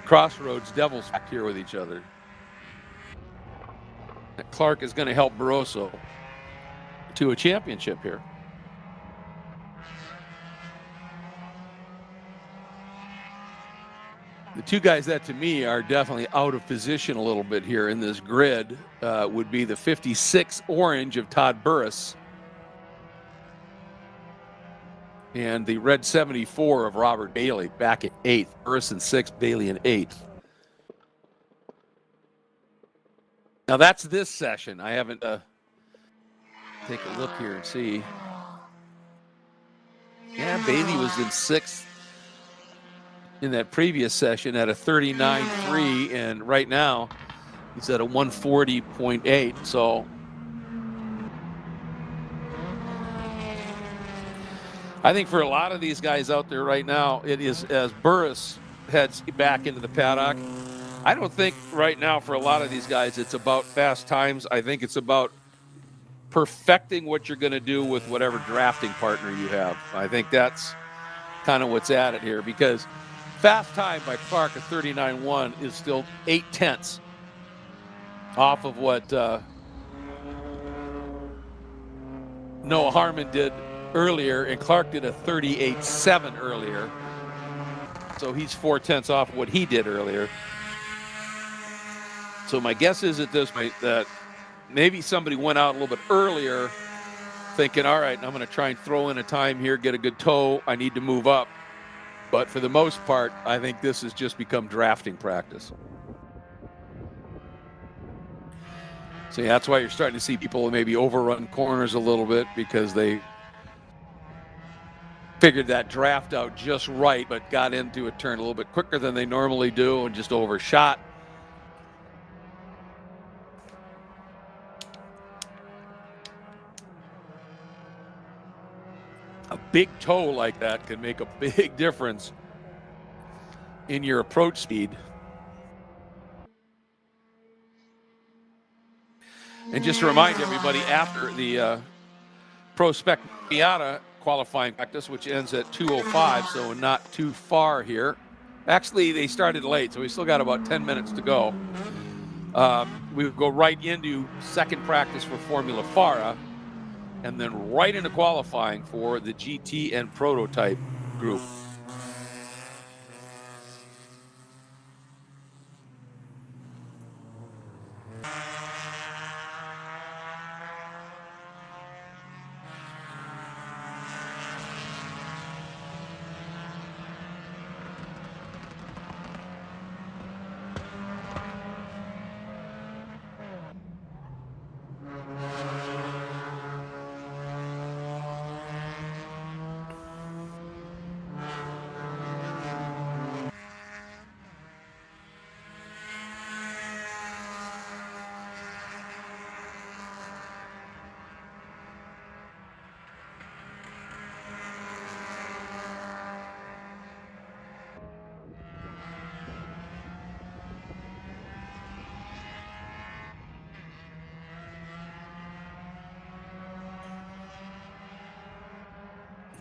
Crossroads Devils back here with each other. Clark is going to help Barroso to a championship here. The two guys that to me are definitely out of position a little bit here in this grid would be the 56 orange of Todd Burris and the red 74 of Robert Bailey back at 8th. Burris in 6th, Bailey in 8th. Now that's this session. I haven't take a look here and see. Yeah, Bailey was in 6th in that previous session at a 39.3, and right now he's at a 140.8. So I think for a lot of these guys out there right now, it is as Burris heads back into the paddock. I don't think right now for a lot of these guys it's about fast times. I think it's about perfecting what you're going to do with whatever drafting partner you have. I think that's kind of what's at it here, because fast time by Clark at 39.1 is still 0.8 off of what Noah Harmon did earlier, and Clark did a 38.7 earlier. So he's 0.4 off what he did earlier. So my guess is at this point that maybe somebody went out a little bit earlier thinking, all right, I'm going to try and throw in a time here, get a good tow. I need to move up. But for the most part, I think this has just become drafting practice. So yeah, that's why you're starting to see people maybe overrun corners a little bit, because they figured that draft out just right, but got into a turn a little bit quicker than they normally do and just overshot. A big toe like that can make a big difference in your approach speed. And just to remind everybody, after the Pro Spec Miata qualifying practice, which ends at 2:05, so not too far here. Actually, they started late, so we still got about 10 minutes to go. We would go right into second practice for Formula FARA, and then right into qualifying for the GT and Prototype group.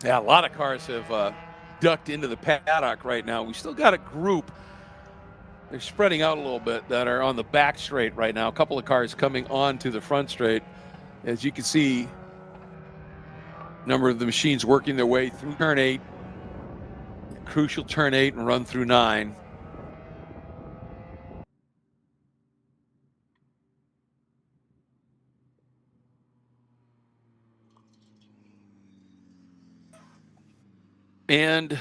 Yeah, a lot of cars have ducked into the paddock right now. We still got a group. They're spreading out a little bit that are on the back straight right now. A couple of cars coming on to the front straight. As you can see, a number of the machines working their way through turn 8, crucial turn 8, and run through 9. And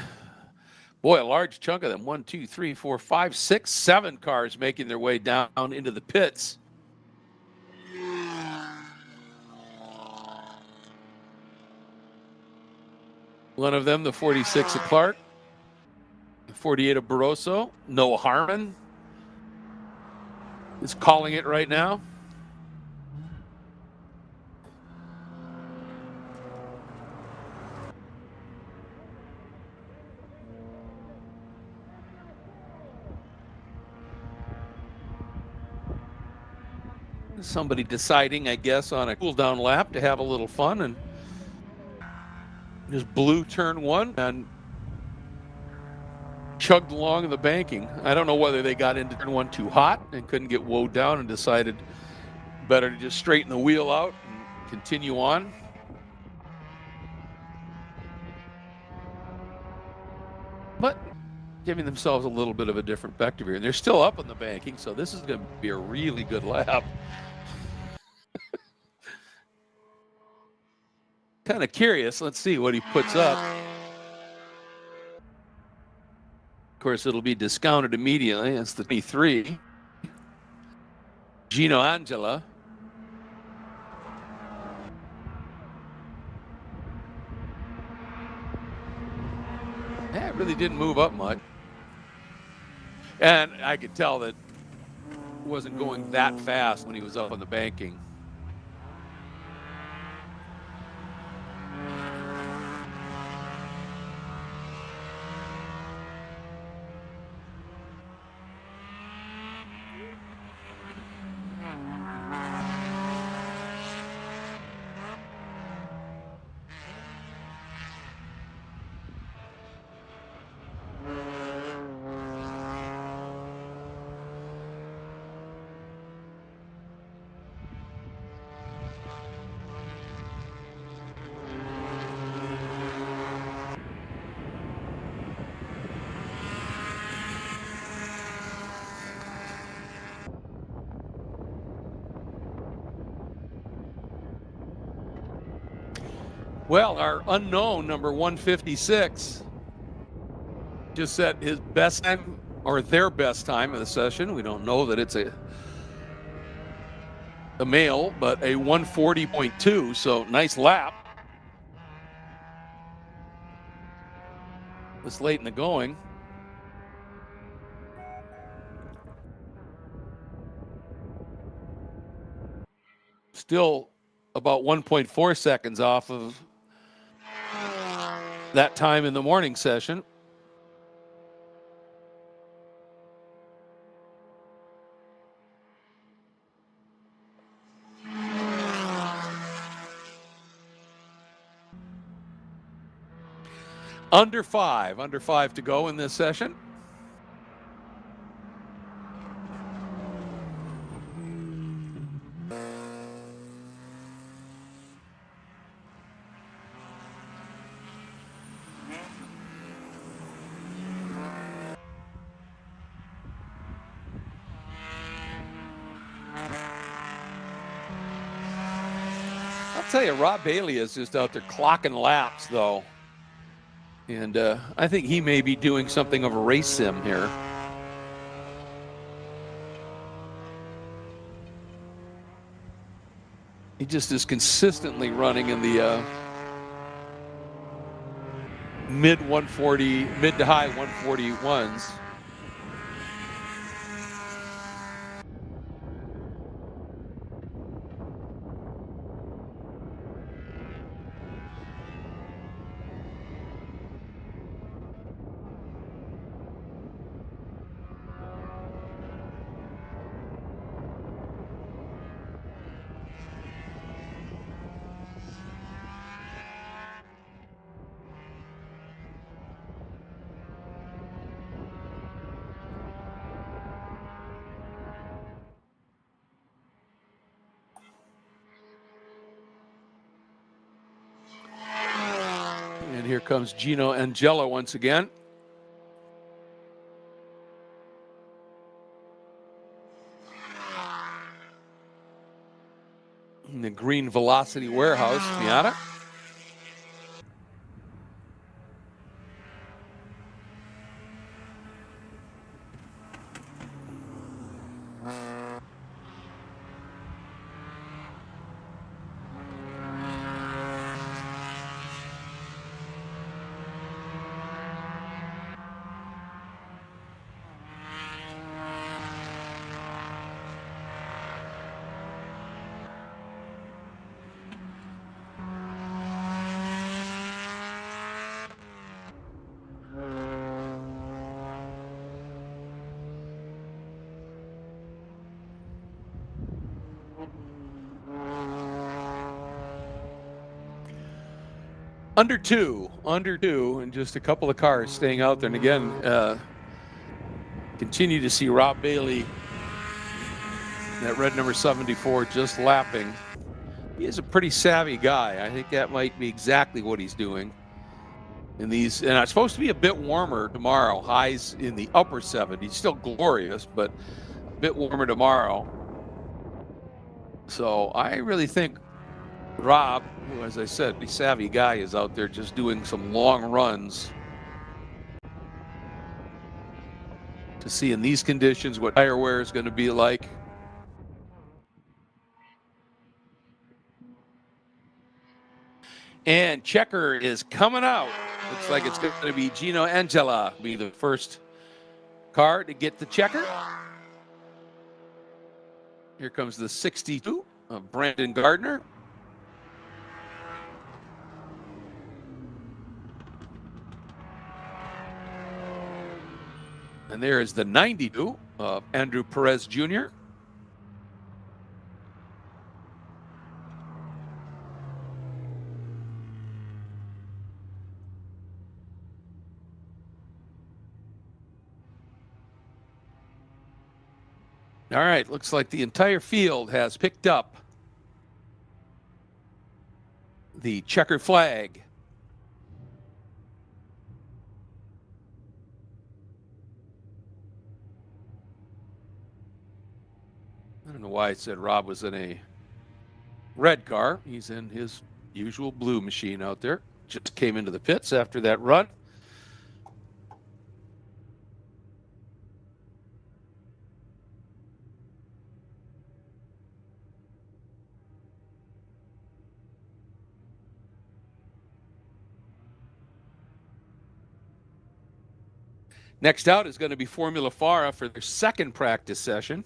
boy, a large chunk of them, 1, 2, 3, 4, 5, 6, 7 cars making their way down into the pits. One of them, the 46 of Clark, the 48 of Barroso. Noah Harmon is calling it right now. Somebody deciding, I guess, on a cool down lap to have a little fun and Just blew turn one and chugged along in the banking. I don't know whether they got into turn one too hot and couldn't get woed down and decided better to just straighten the wheel out and continue on. But giving themselves a little bit of a different vector here. And they're still up on the banking, so this is going to be a really good lap. Kind of curious. Let's see what he puts up. Of course, it'll be discounted immediately. It's the 23. Gino Angela. Yeah, it really didn't move up much. And I could tell that it wasn't going that fast when he was up on the banking. Well, our unknown number 156 just set his best time, or their best time of the session. We don't know that it's a male, but a 140.2, so nice lap. This late in the going. Still about 1.4 seconds off of that time in the morning session. Under five to go in this session. I'll tell you, Rob Bailey is just out there clocking laps, though. And I think he may be doing something of a race sim here. He just is consistently running in the mid to high 141s. And here comes Gino Angela once again. In the green Velocity Warehouse Miata. Under two, and just a couple of cars staying out there. And again, continue to see Rob Bailey, that red number 74, just lapping. He is a pretty savvy guy. I think that might be exactly what he's doing. And it's supposed to be a bit warmer tomorrow. Highs in the upper 70s. Still glorious, but a bit warmer tomorrow. So I really think Rob, who, as I said, a savvy guy, is out there just doing some long runs to see in these conditions what tire wear is going to be like. And checker is coming out. Looks like it's going to be Gino Angela be the first car to get the checker. Here comes the 62 of Brandon Gardner. And there is the 92 of Andrew Perez Jr. All right, looks like the entire field has picked up the checkered flag. I don't know why it said Rob was in a red car. He's in his usual blue machine out there. Just came into the pits after that run. Next out is going to be Formula FARA for their second practice session.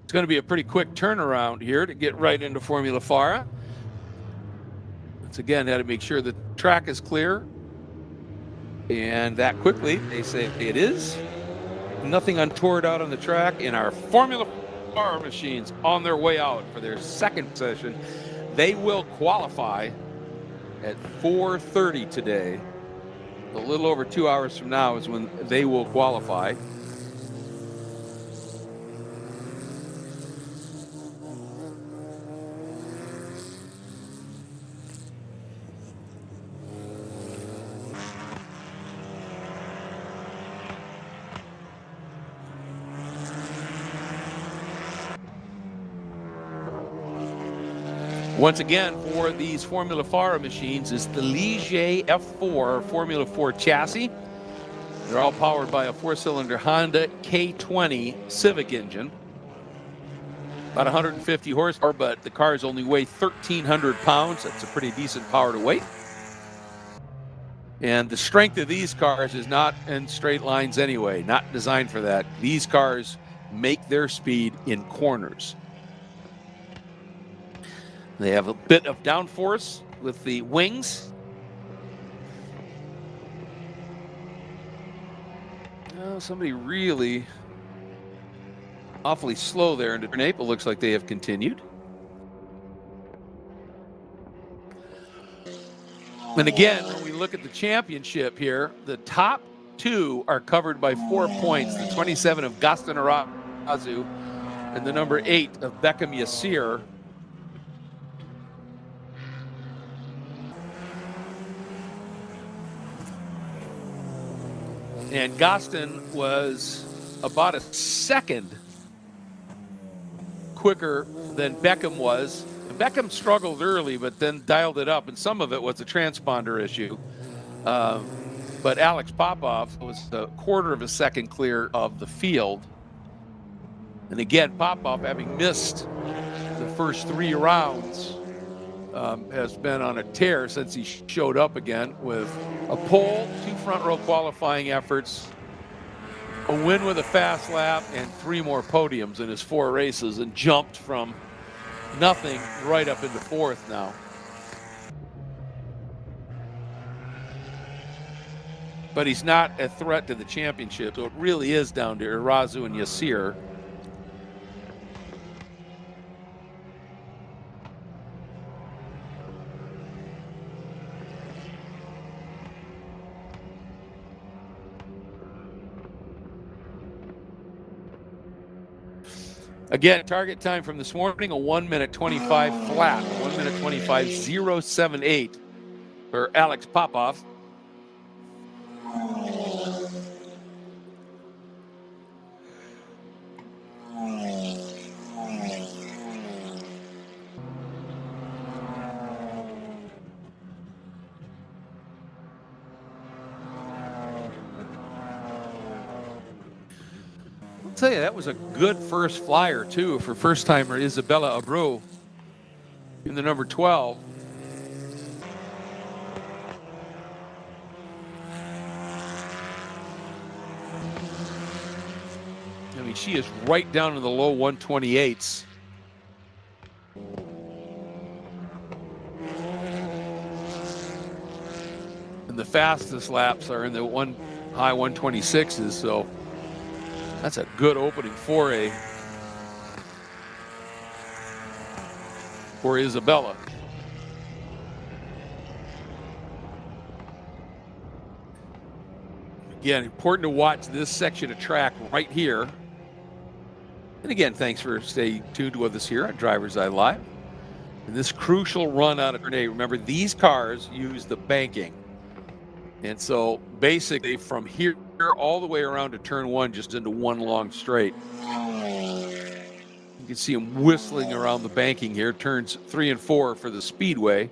It's going to be a pretty quick turnaround here to get right into Formula FARA. Once again, got to make sure the track is clear. And that quickly, they say it is. Nothing untoward out on the track. And our Formula FARA machines on their way out for their second session. They will qualify at 4:30 today. A little over 2 hours from now is when they will qualify. Once again, for these Formula FARA machines is the Ligier F4 Formula 4 chassis. They're all powered by a four-cylinder Honda K20 Civic engine. About 150 horsepower, but the cars only weigh 1,300 pounds. That's a pretty decent power to weight. And the strength of these cars is not in straight lines anyway, not designed for that. These cars make their speed in corners. They have a bit of downforce with the wings. Oh, somebody really awfully slow there into turn 8, but looks like they have continued. And again, when we look at the championship here, the top 2 are covered by 4 points. The 27 of Gaston Arazu and the number 8 of Beckham Yassir. And Gaston was about a second quicker than Beckham was. And Beckham struggled early, but then dialed it up, and some of it was a transponder issue. But Alex Popov was a quarter of a second clear of the field. And again, Popov, having missed the first 3 rounds, has been on a tear since he showed up again with a pole, 2 front row qualifying efforts, a win with a fast lap, and 3 more podiums in his 4 races, and jumped from nothing right up into 4th now. But he's not a threat to the championship, so it really is down to Arazu and Yassir. Again, target time from this morning, a 1:25 flat, 1:25.078 for Alex Popov. I'll tell you, that was a good first flyer, too, for first-timer Isabella Abreu in the number 12. I mean, she is right down in the low 128s. And the fastest laps are in the high 126s, so that's a good opening foray for Isabella. Again, important to watch this section of track right here. And again, thanks for staying tuned with us here on DriversEye Live. And this crucial run out of turn 8, remember, these cars use the banking. And so basically from here all the way around to turn 1, just into one long straight. You can see him whistling around the banking here, turns 3 and 4 for the Speedway.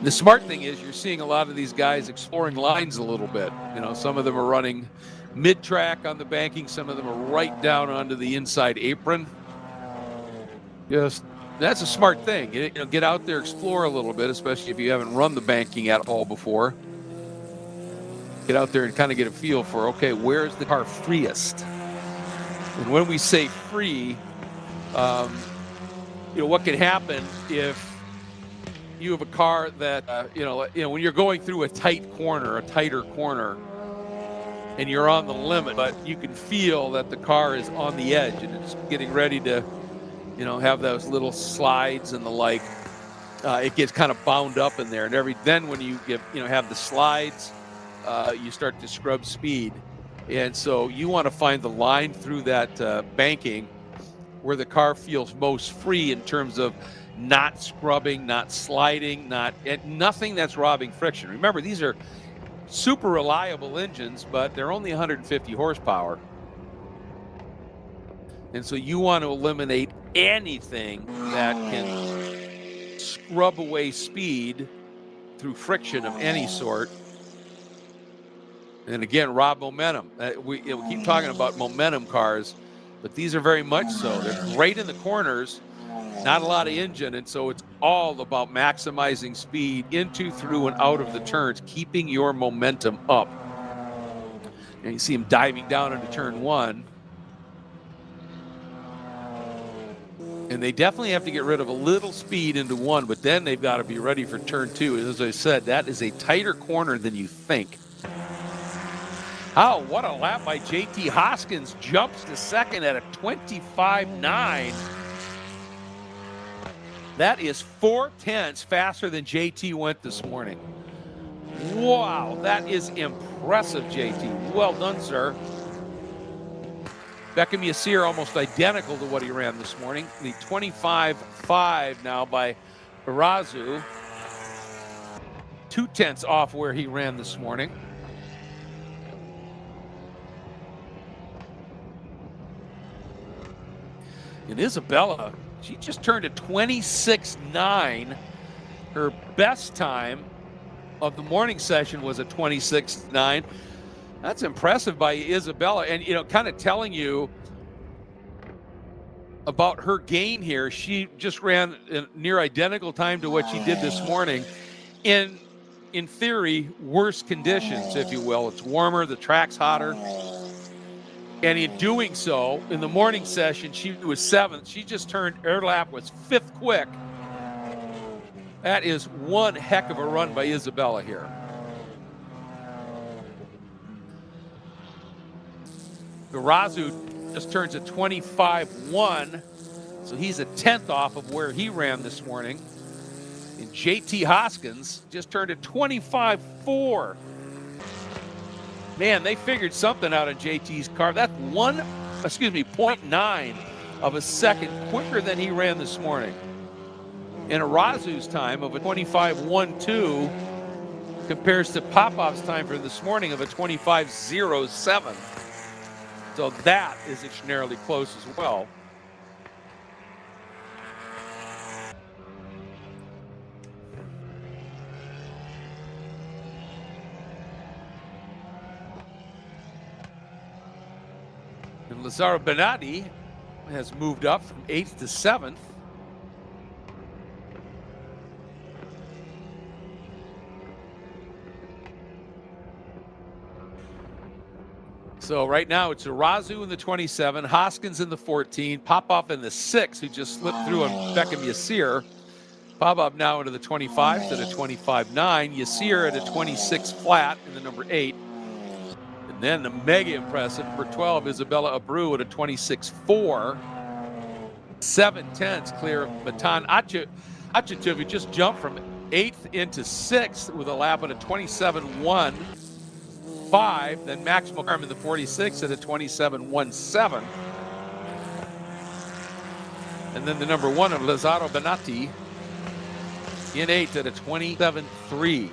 The smart thing is you're seeing a lot of these guys exploring lines a little bit. You know, some of them are running mid-track on the banking. Some of them are right down onto the inside apron. Just, that's a smart thing. You know, get out there, explore a little bit, especially if you haven't run the banking at all before. Get out there and kind of get a feel for, okay, where's the car freest? And when we say free, you know, what can happen if you have a car that, you know, when you're going through a tight corner, a tighter corner, and you're on the limit, but you can feel that the car is on the edge and it's getting ready to, you know, have those little slides and the like. It gets kind of bound up in there, and then when you get, you know, have the slides, you start to scrub speed, and so you want to find the line through that banking where the car feels most free in terms of not scrubbing, not sliding, nothing that's robbing friction. Remember, these are super reliable engines, but they're only 150 horsepower. And so you want to eliminate anything that can scrub away speed through friction of any sort. And again, rob momentum. We keep talking about momentum cars, but these are very much so. They're great in the corners, not a lot of engine, and so it's all about maximizing speed into, through, and out of the turns, keeping your momentum up. And you see him diving down into turn 1. And they definitely have to get rid of a little speed into one, but then they've got to be ready for turn two. As I said, that is a tighter corner than you think. Oh, what a lap by JT Hoskins. Jumps to second at a 25.9. That is 4/10 faster than JT went this morning. Wow, that is impressive, JT. Well done, sir. Beckham Yassir almost identical to what he ran this morning. The 25.5 now by Irazu. 2/10 off where he ran this morning. And Isabella, she just turned a 26.9. Her best time of the morning session was a 26.9. That's impressive by Isabella. And, you know, kind of telling you about her gain here. She just ran a near identical time to what she did this morning in theory, worse conditions, if you will. It's warmer, the track's hotter. And in doing so, in the morning session, she was 7th. She just turned, her lap was 5th quick. That is one heck of a run by Isabella here. Irazu just turns a 25.1, so he's a 10th off of where he ran this morning. And JT Hoskins just turned a 25.4. Man, they figured something out on JT's car. That's 0.9 of a second quicker than he ran this morning. And Irazu's time of a 25.12 compares to Popov's time for this morning of a 25.07. So that is extraordinarily close as well. And Lazaro Benatti has moved up from 8th to 7th. So right now it's Irazu in the 27, Hoskins in the 14, Popov in the 6, who just slipped through on Beckham Yassir. Popov now into the 25s at a 25.9, Yassir at a 26 flat in the number 8. And then the mega impressive number 12, Isabella Abreu at a 26.4. 7/10 clear of Matan Achachev, who just jumped from 8th into 6th with a lap at a 27.1. Then Max McCarm in the 46 at a 27.17. And then the number 1 of Lazaro Benatti in 8th at a 27.3.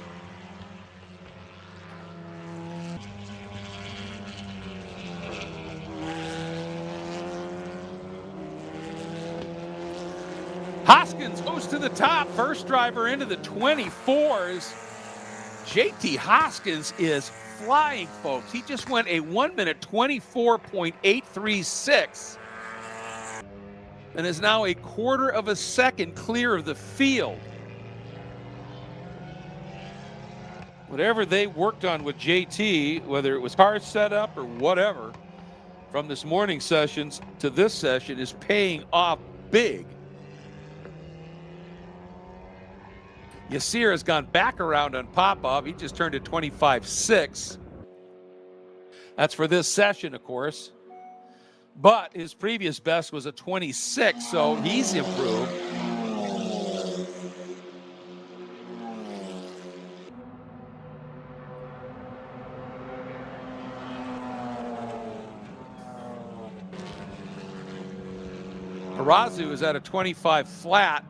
Hoskins goes to the top, first driver into the 24s. JT Hoskins is flying, folks. He just went a 1-minute 24.836 and is now a quarter of a second clear of the field. Whatever they worked on with JT, whether it was car setup or whatever, from this morning sessions to this session is paying off big. Yassir has gone back around on Popov. He just turned a 25.6. That's for this session, of course. But his previous best was a 26, so he's improved. Irazu is at a 25 flat.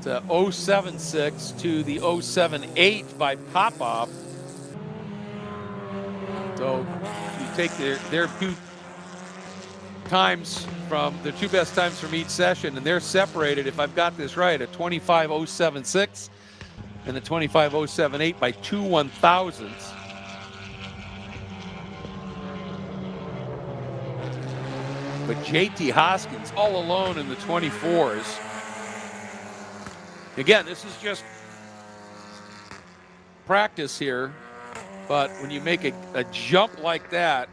To 0.76 to the 0.78 by Popov. So you take their two times from the two best times from each session, and they're separated, if I've got this right, a 25.076 and a 25.078 by 2 1,000ths. But JT Hoskins all alone in the 24s. Again, this is just practice here, but when you make a jump like that,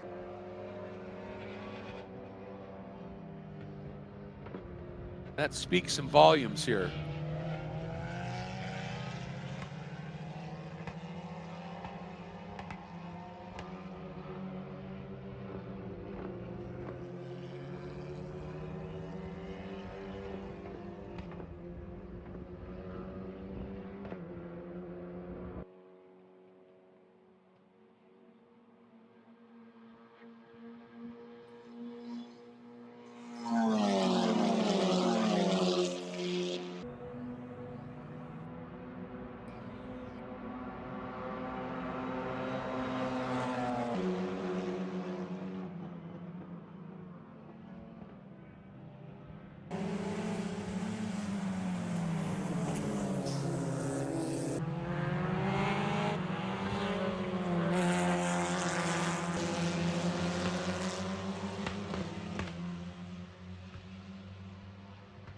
That speaks some volumes here.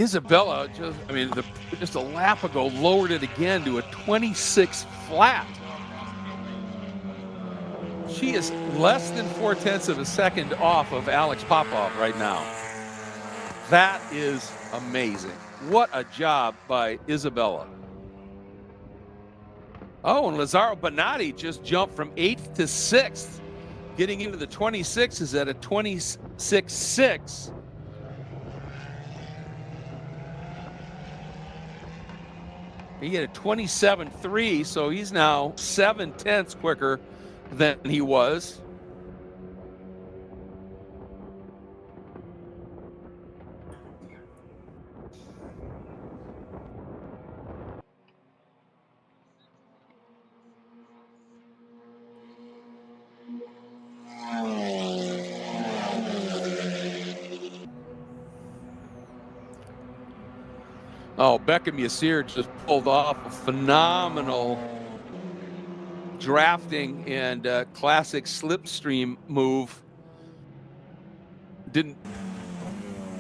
Isabella just a lap ago lowered it again to a 26 flat. She is less than 0.4 of a second off of Alex Popov right now. That is amazing. What a job by Isabella. Oh, and Lazzaro Bonatti just jumped from 8th to 6th, getting into the 26s at a 26.6. He had a 27.3, so he's now 0.7 quicker than he was. Oh, Beckham Yassir just pulled off a phenomenal drafting and classic slipstream move. Didn't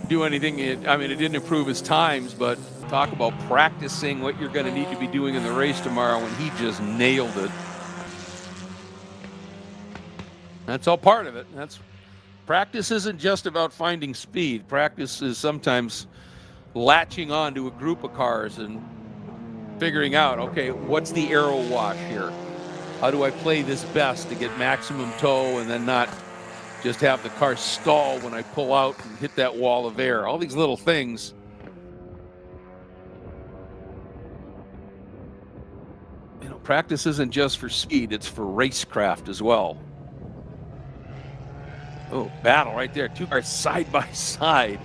do anything. It didn't improve his times, but talk about practicing what you're going to need to be doing in the race tomorrow, and he just nailed it. That's all part of it. Practice isn't just about finding speed. Practice is sometimes latching on to a group of cars and figuring out, okay, what's the aero wash here? How do I play this best to get maximum tow and then not just have the car stall when I pull out and hit that wall of air? All these little things. Practice isn't just for speed, it's for racecraft as well. Oh, battle right there. Two cars side by side.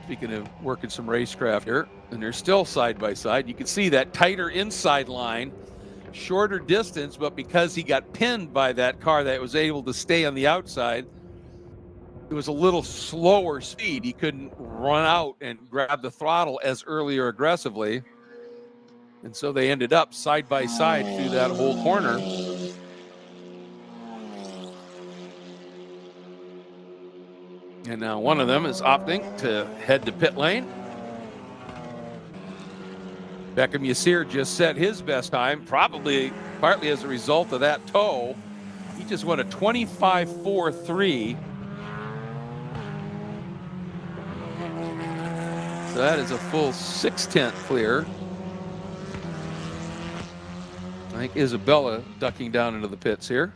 Speaking of working some racecraft here, and they're still side by side. You can see that tighter inside line, shorter distance, but because he got pinned by that car that was able to stay on the outside, it was a little slower speed. He couldn't run out and grab the throttle as early or aggressively. And so they ended up side by side through that whole corner. And now one of them is opting to head to pit lane. Beckham Yassir just set his best time, probably partly as a result of that tow. He just went a 25.43. So that is a full 0.6 clear. I think Isabella ducking down into the pits here.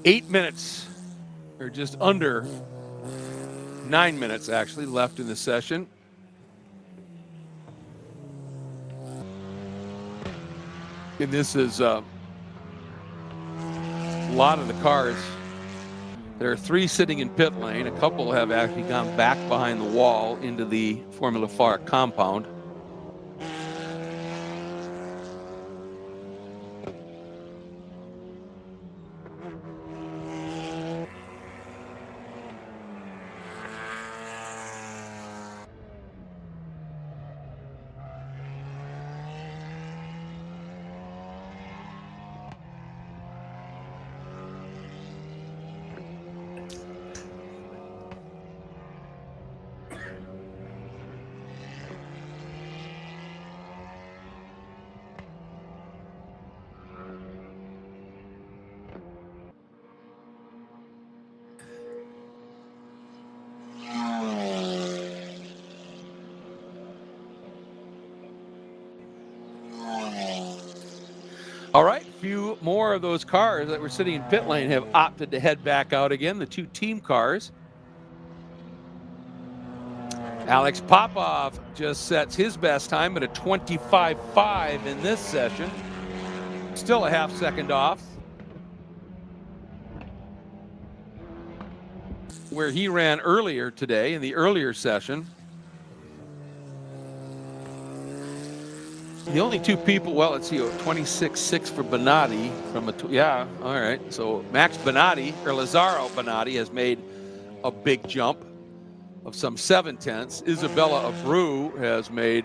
8 minutes, or just under 9 minutes actually left in the session. And this is a lot of the cars. There are 3 sitting in pit lane. A couple have actually gone back behind the wall into the Formula FARA compound. All right, a few more of those cars that were sitting in pit lane have opted to head back out again, the 2 team cars. Alex Popov just sets his best time at a 25.5 in this session. Still a half second off where he ran earlier today in the earlier session. The only 2 people, well, let's see, 26.6 for Bonatti from yeah, all right. So Max Bonatti, or Lazzaro Bonatti, has made a big jump of some 7/10. Isabella Abreu has made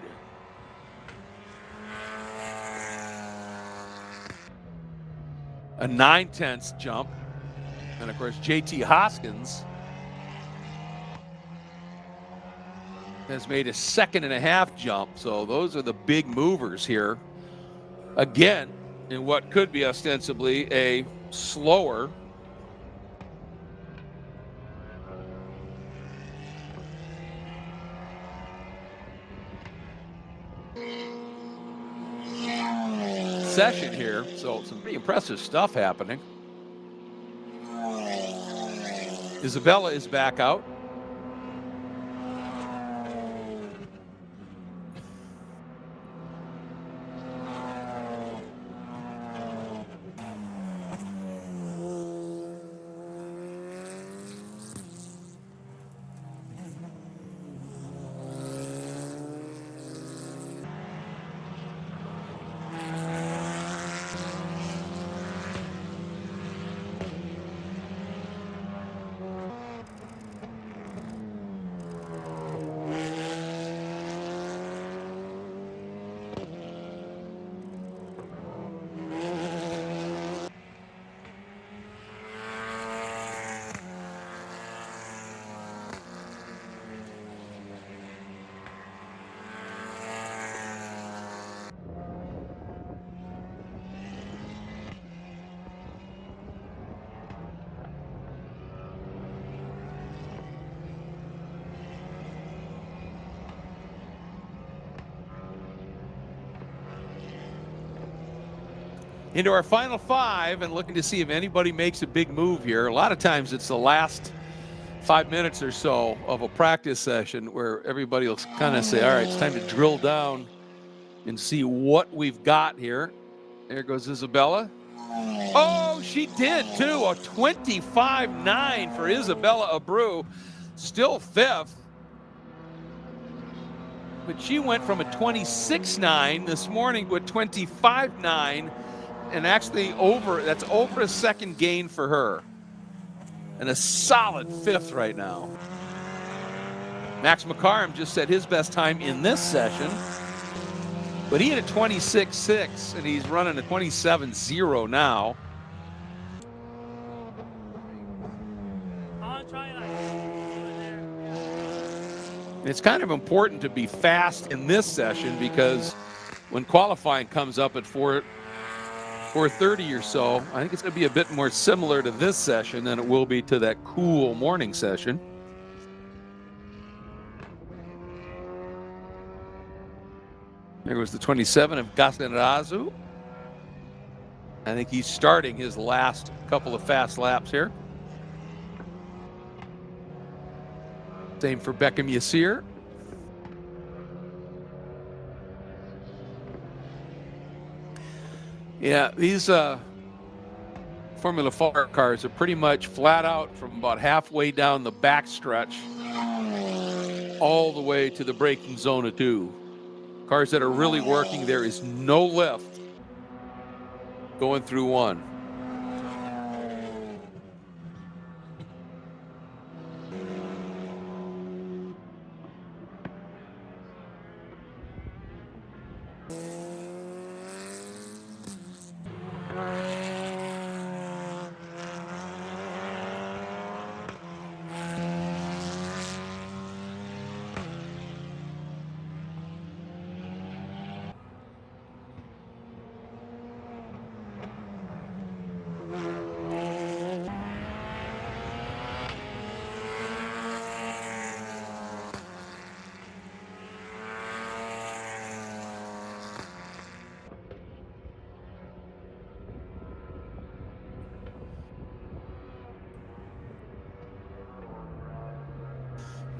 a 9/10 jump. And of course, JT Hoskins has made a 2.5 jump. So those are the big movers here. Again, in what could be ostensibly a slower session here. So some pretty impressive stuff happening. Isabella is back out. Into our final 5 and looking to see if anybody makes a big move here. A lot of times it's the last 5 minutes or so of a practice session where everybody will kind of say, all right, it's time to drill down and see what we've got here. There goes Isabella. Oh, she did too. A 25.9 for Isabella Abreu. Still 5th. But she went from a 26.9 this morning to a 25.9. And actually that's over a second gain for her. And a solid 5th right now. Max McCarm just set his best time in this session. But he had a 26.6 and he's running a 27.0 now. It's kind of important to be fast in this session because when qualifying comes up at 4:30 or so, I think it's going to be a bit more similar to this session than it will be to that cool morning session. There was the 27 of Gastenrazu. I think he's starting his last couple of fast laps here. Same for Beckham Yassir. Yeah, these Formula FARA cars are pretty much flat out from about halfway down the back stretch all the way to the braking zone of 2. Cars that are really working, there is no lift going through 1.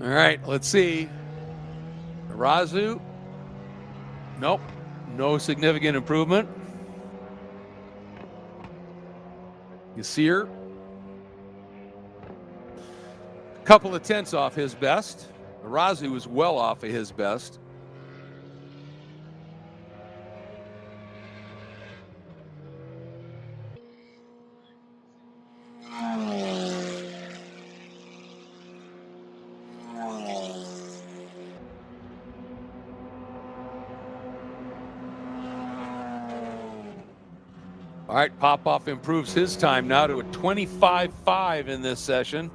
All right, let's see. Arazu. Nope. No significant improvement. Yassir. A couple of tenths off his best. Arazu was well off of his best. All right, Popoff improves his time now to a 25.5 in this session.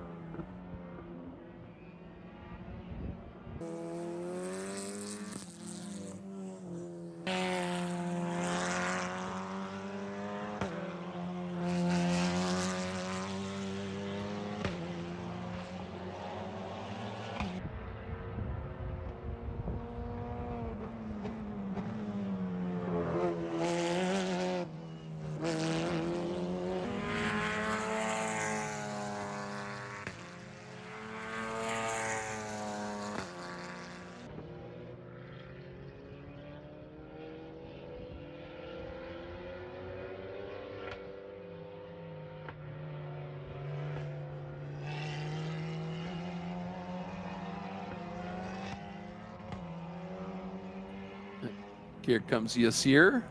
Here comes Yassir.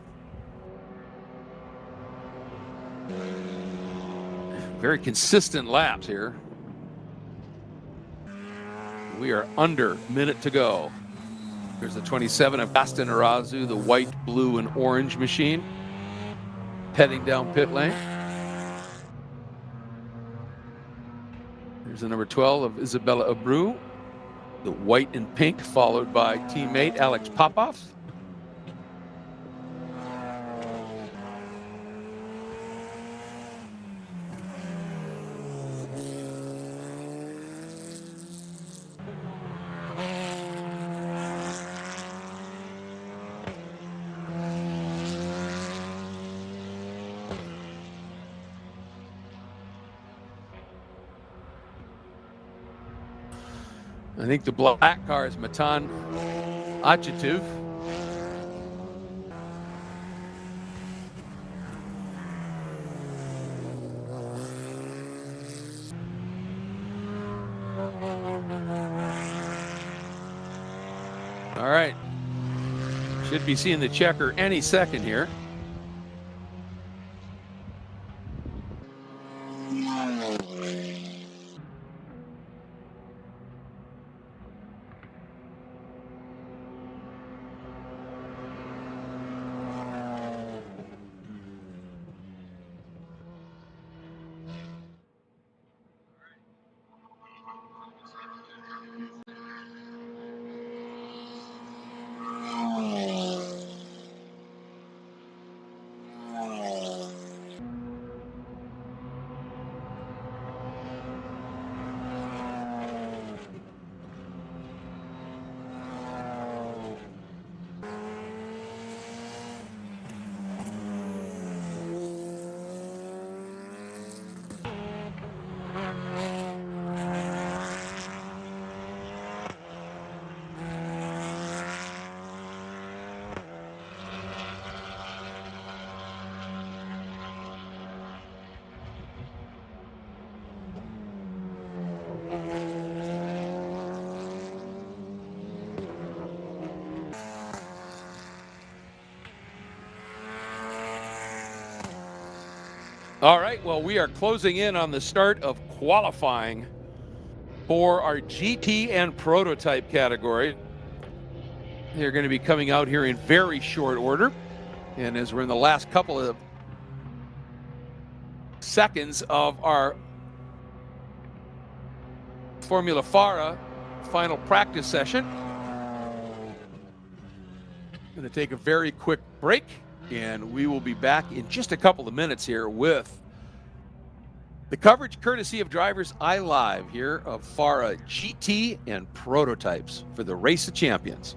Very consistent laps here. We are under minute to go. Here's the 27 of Gaston Arazu, the white, blue, and orange machine, heading down pit lane. Here's the number 12 of Isabella Abreu, the white and pink, followed by teammate Alex Popoff. I think the black car is Matan Achetuv. All right. Should be seeing the checker any second here. All right, well, we are closing in on the start of qualifying for our GT and prototype category. They're going to be coming out here in very short order. And as we're in the last couple of seconds of our Formula FARA final practice session, going to take a very quick break, and we will be back in just a couple of minutes here with the coverage courtesy of DriversEye Live here of FARA GT and prototypes for the Race of Champions.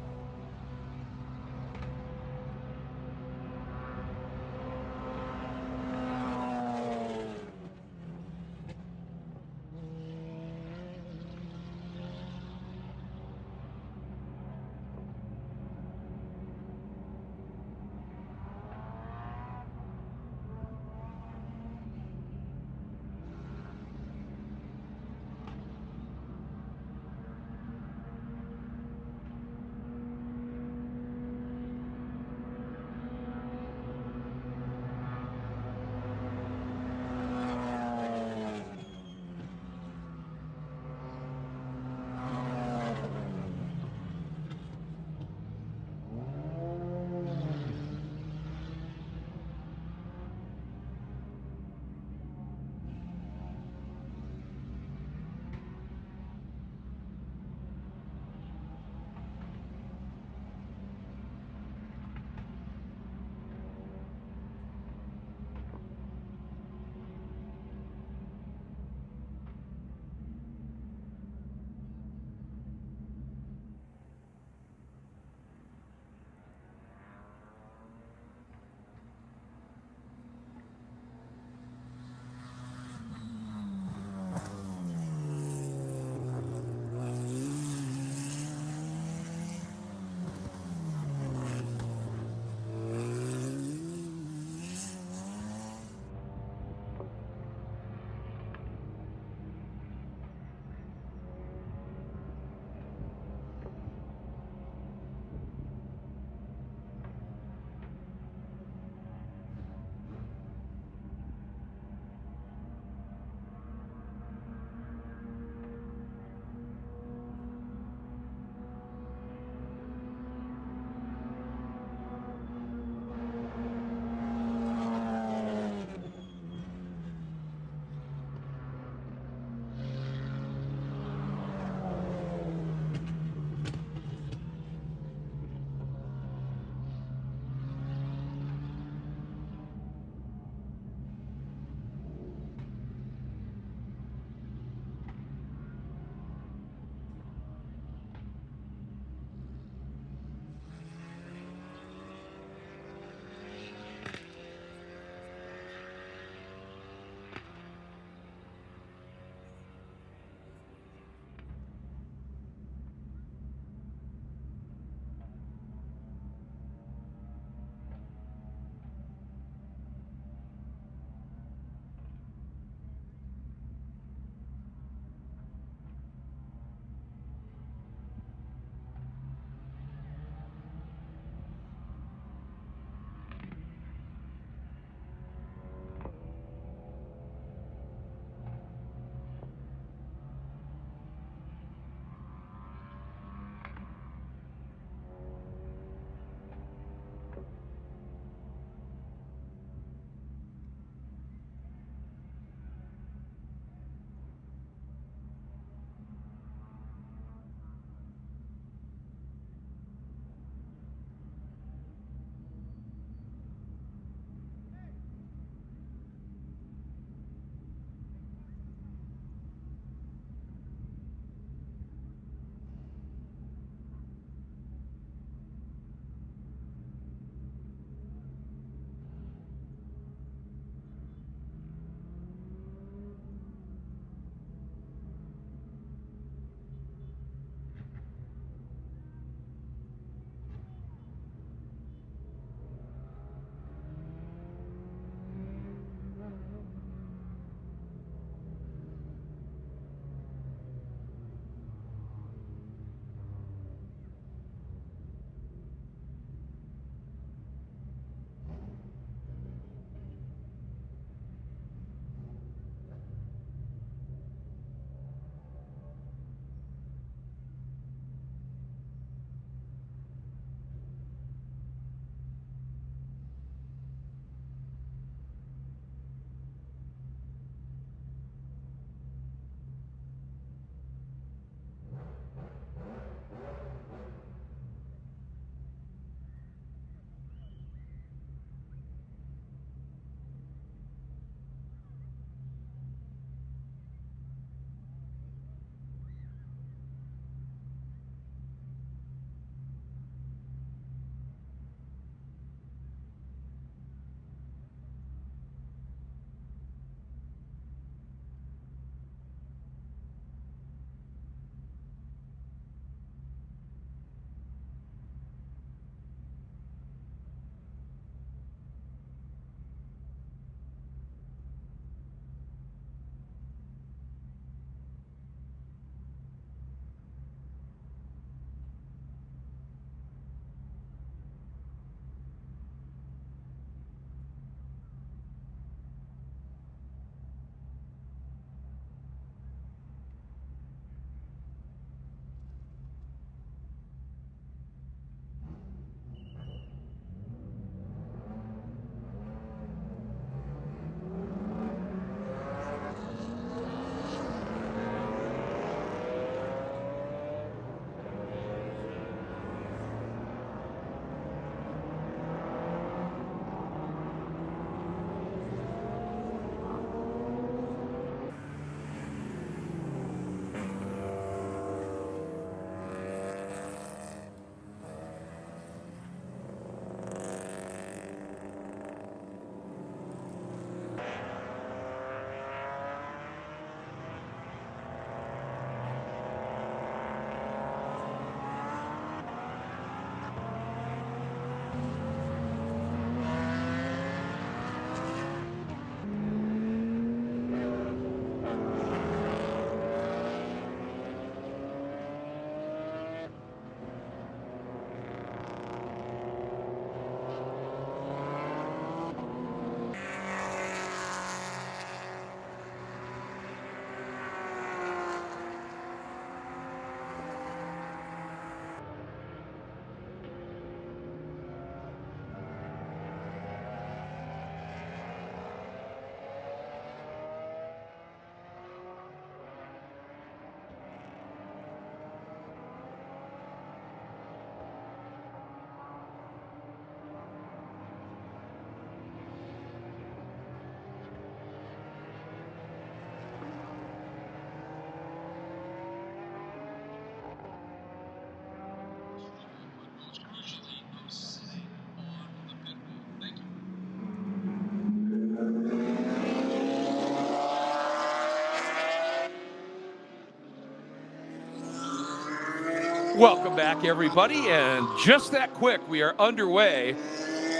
Welcome back, everybody, and just that quick, we are underway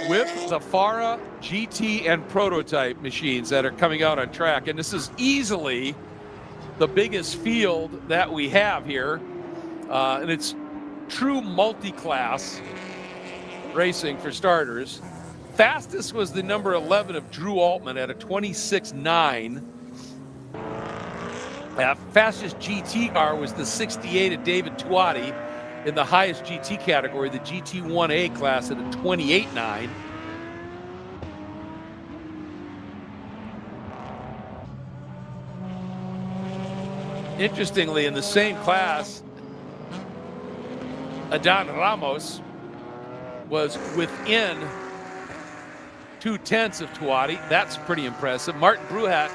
with the FARA GT and Prototype machines that are coming out on track, and this is easily the biggest field that we have here, and it's true multi-class racing for starters. Fastest was the number 11 of Drew Altman at a 26.9. Fastest GT car was the 68 of David Tuati in the highest GT category, the GT1A class, at a 28.9. Interestingly, in the same class, Adan Ramos was within 0.2 of Tuati. That's pretty impressive. Martin Bruhat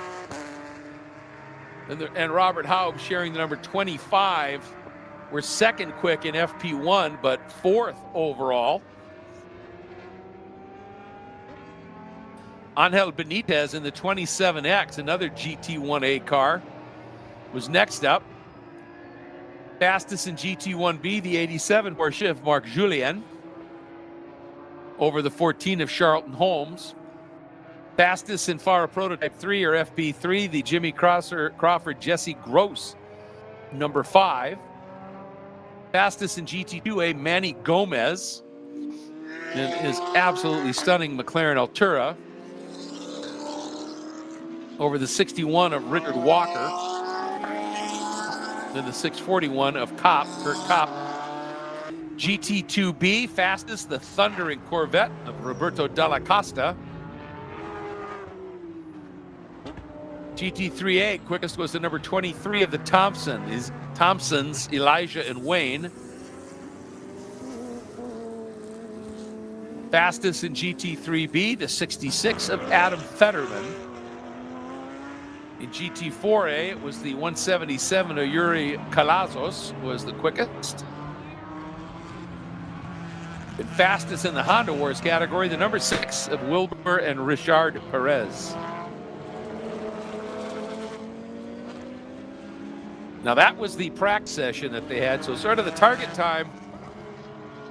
and Robert Haub, sharing the number 25, were second quick in FP1, but fourth overall. Angel Benitez in the 27X, another GT1A car, was next up. Fastest in GT1B, the 87 Porsche of Marc Julien over the 14 of Charlton Holmes. Fastest in FARA Prototype 3 or FP3, the Jimmy Crawford Jesse Gross, number 5. Fastest in GT2A, Manny Gomez, and his absolutely stunning McLaren Altura over the 61 of Richard Walker, then the 641 of Kurt Kopp. GT2B, fastest, the thundering Corvette of Roberto Dalla Costa. GT3A, quickest was the number 23 of the Thompsons, Elijah and Wayne. Fastest in GT3B, the 66 of Adam Fetterman. In GT4A, it was the 177 of Yuri Calazos was the quickest. And fastest in the Honda Wars category, the number 6 of Wilbur and Richard Perez. Now that was the practice session that they had. So sort of the target time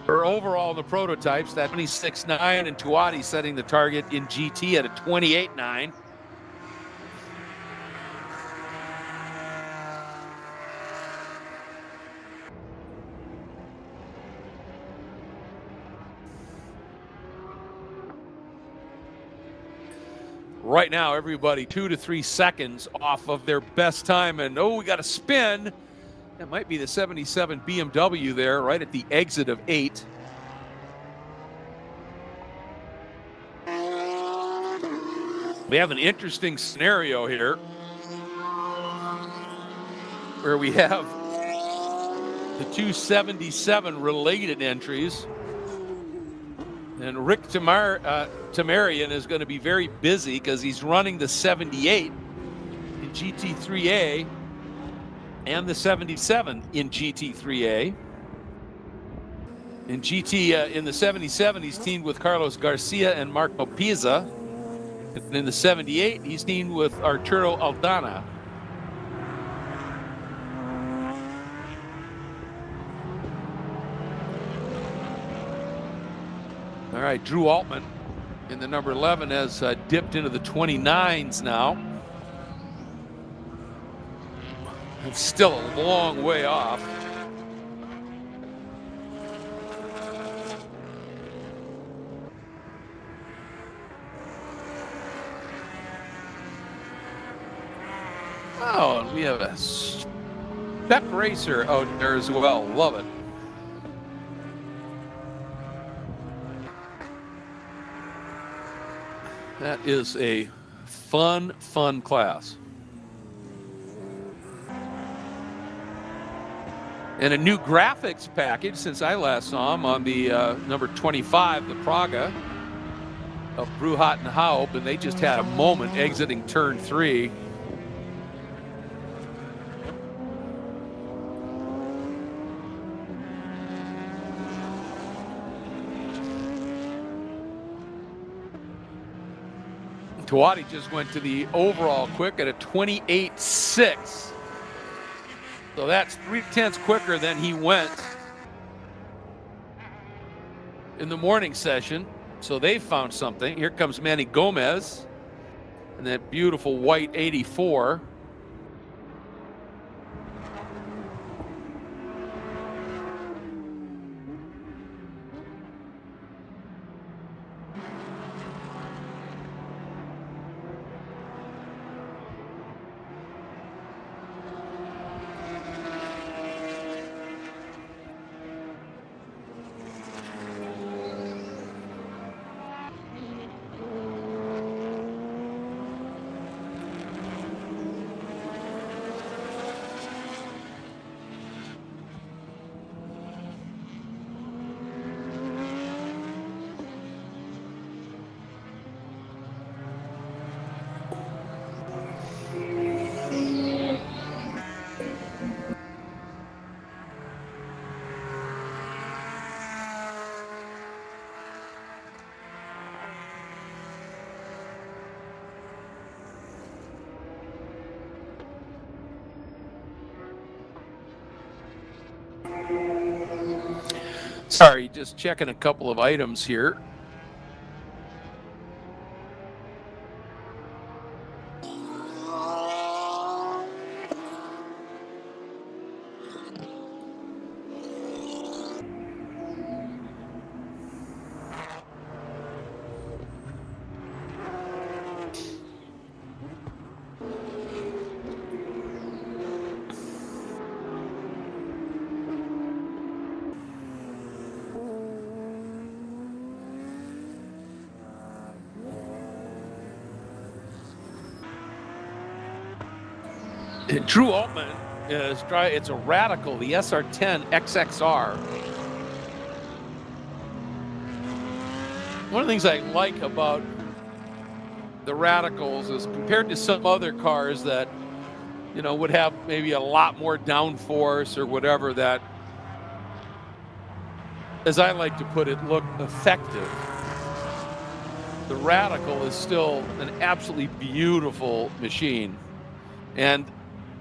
for overall the prototypes, that 26.9, and Tuati setting the target in GT at a 28.9. Right now, everybody 2 to 3 seconds off of their best time. And oh, we got a spin. That might be the 77 BMW there, right at the exit of 8. We have an interesting scenario here where we have the 277 related entries. And Rick Tamarian is going to be very busy because he's running the 78 in GT3A and the 77 in GT3A. In the 77, he's teamed with Carlos Garcia and Marco Pisa. And in the 78, he's teamed with Arturo Aldana. All right, Drew Altman in the number 11 has dipped into the 29s now. It's still a long way off. Oh, and we have a Spec Racer out there as well. Love it. That is a fun class. And a new graphics package since I last saw him on the number 25, the Praga of Bruhat and Haupt, and they just had a moment exiting turn 3. Tuati just went to the overall quick at a 28.6. So that's 0.3 quicker than he went in the morning session. So they found something. Here comes Manny Gomez and that beautiful white 84. Sorry, just checking a couple of items here. Drew Altman it's a Radical, the SR10 XXR. One of the things I like about the Radicals is compared to some other cars that, you know, would have maybe a lot more downforce or whatever, that, as I like to put it, look effective. The Radical is still an absolutely beautiful machine. And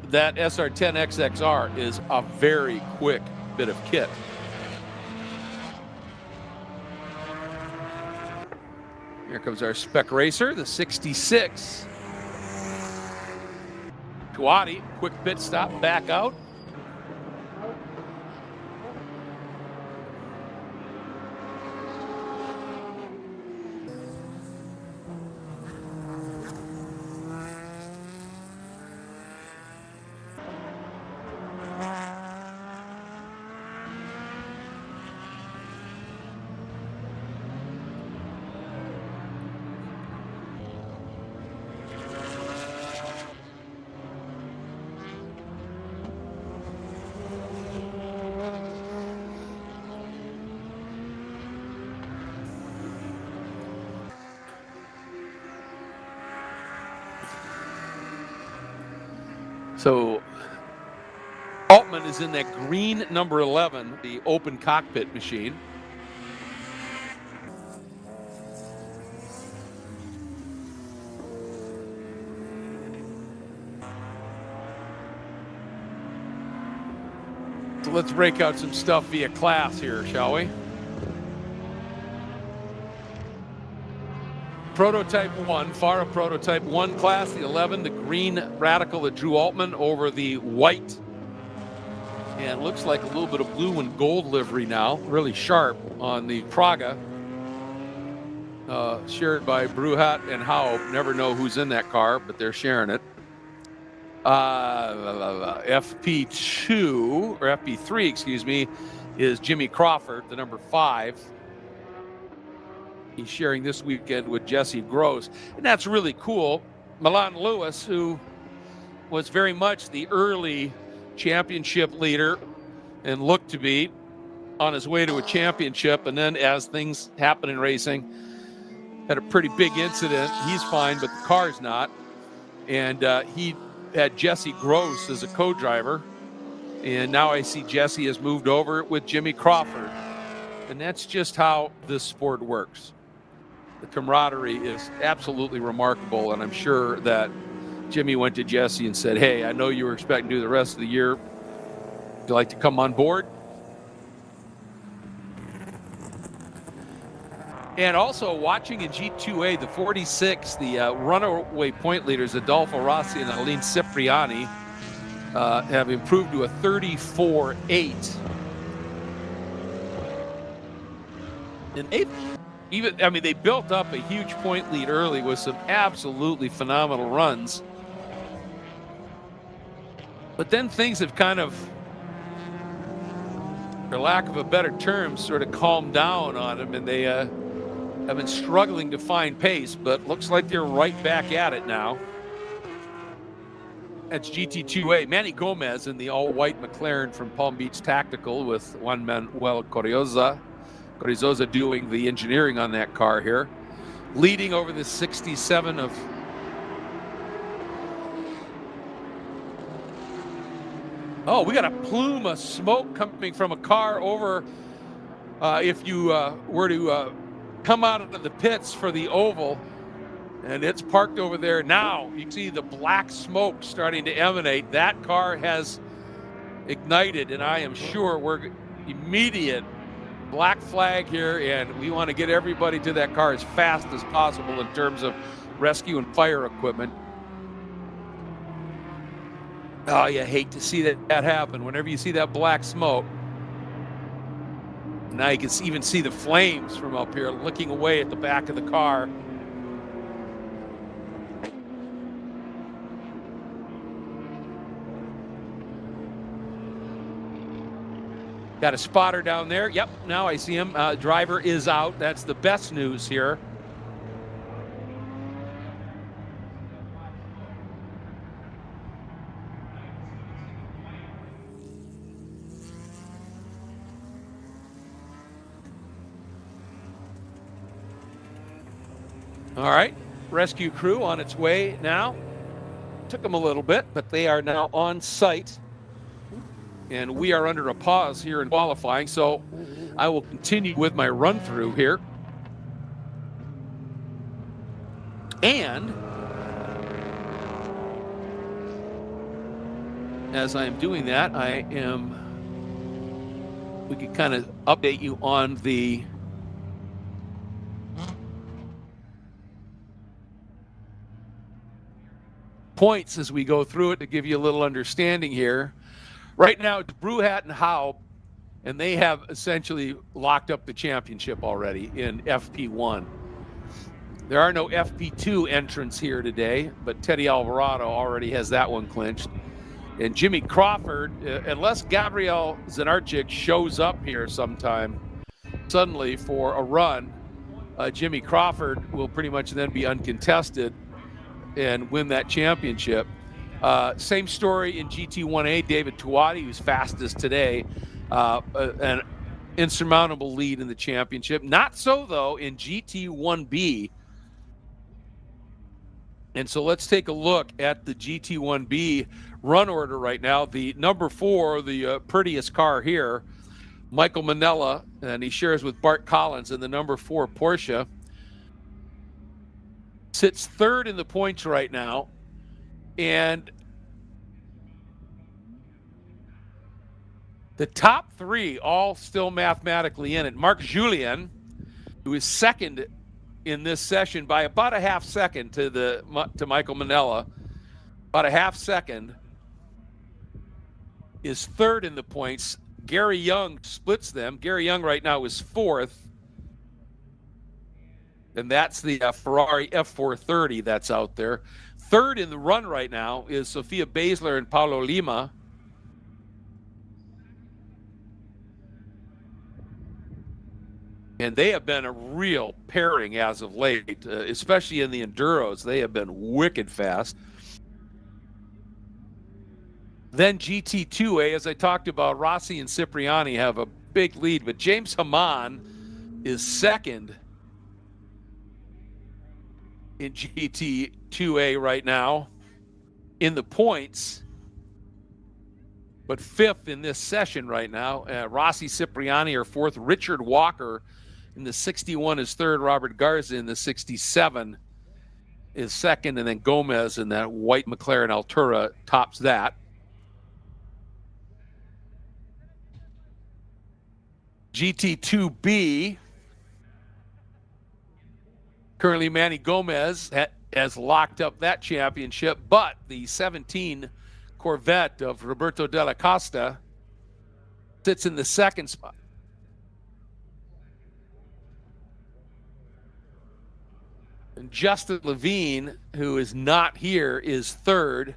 that SR10 XXR is a very quick bit of kit. Here comes our spec racer, the 66. Tuati, quick pit stop, back out. So Altman is in that green number 11, the open cockpit machine. So let's break out some stuff via class here, shall we? Prototype 1, FARA Prototype 1 class, the 11, the green Radical that Drew Altman over the white. And it looks like a little bit of blue and gold livery now, really sharp on the Praga. Shared by Bruhat and Haub. Never know who's in that car, but they're sharing it. FP2, or FP3, excuse me, is Jimmy Crawford, the number 5. He's sharing this weekend with Jesse Gross, and that's really cool. Milan Lewis, who was very much the early championship leader and looked to be on his way to a championship, and then as things happen in racing, had a pretty big incident. He's fine, but the car's not. And he had Jesse Gross as a co-driver, and now I see Jesse has moved over with Jimmy Crawford. And that's just how this sport works. The camaraderie is absolutely remarkable, and I'm sure that Jimmy went to Jesse and said, hey, I know you were expecting to do the rest of the year. Would you like to come on board? And also watching in G2A, the 46, the runaway point leaders, Adolfo Rossi and Aline Cipriani, have improved to a 34.8. And they built up a huge point lead early with some absolutely phenomenal runs. But then things have kind of, for lack of a better term, sort of calmed down on them, and they have been struggling to find pace, but looks like they're right back at it now. That's GT2A. Manny Gomez in the all-white McLaren from Palm Beach Tactical with Juan Manuel Corioza doing the engineering on that car here. Leading over the 67 of... Oh, we got a plume of smoke coming from a car over, if you were to come out of the pits for the oval, and it's parked over there now. You can see the black smoke starting to emanate. That car has ignited, and I am sure we're immediate black flag here, and we want to get everybody to that car as fast as possible in terms of rescue and fire equipment. Oh, you hate to see that happen. Whenever you see that black smoke, now you can even see the flames from up here looking away at the back of the car. Got a spotter down there. Yep, now I see him. Driver is out. That's the best news here. All right, rescue crew on its way now. Took them a little bit, but they are now on site. And we are under a pause here in qualifying, so I will continue with my run through here. And as I am doing that, we can kind of update you on the points as we go through it to give you a little understanding here. Right now, it's Bruhat and Haub, and they have essentially locked up the championship already in FP1. There are no FP2 entrants here today, but Teddy Alvarado already has that one clinched. And Jimmy Crawford, unless Gabriel Zanarchik shows up here sometime suddenly for a run, Jimmy Crawford will pretty much then be uncontested and win that championship. Same story in GT1A. David Tuati, who's fastest today, an insurmountable lead in the championship. Not so, though, in GT1B. And so let's take a look at the GT1B run order right now. The number 4, the prettiest car here, Michael Manella, and he shares with Bart Collins in the number 4 Porsche, sits third in the points right now. And the top 3 all still mathematically in it. Marc Julien, who is second in this session by about a half second to Michael Manella, about a half second, is third in the points. Gary Young splits them. Gary Young right now is 4th. And that's the Ferrari F430 that's out there. Third in the run right now is Sofia Basler and Paulo Lima. And they have been a real pairing as of late, especially in the Enduros. They have been wicked fast. Then GT2A, as I talked about, Rossi and Cipriani have a big lead, but James Haman is second in GT2A right now in the points, but 5th in this session right now. Rossi, Cipriani are 4th. Richard Walker in the 61 is 3rd. Robert Garza in the 67 is 2nd. And then Gomez in that white McLaren Altura tops that. GT2B, Currently, Manny Gomez has locked up that championship, but the 17 Corvette of Roberto Della Costa sits in the second spot. And Justin Levine, who is not here, is third.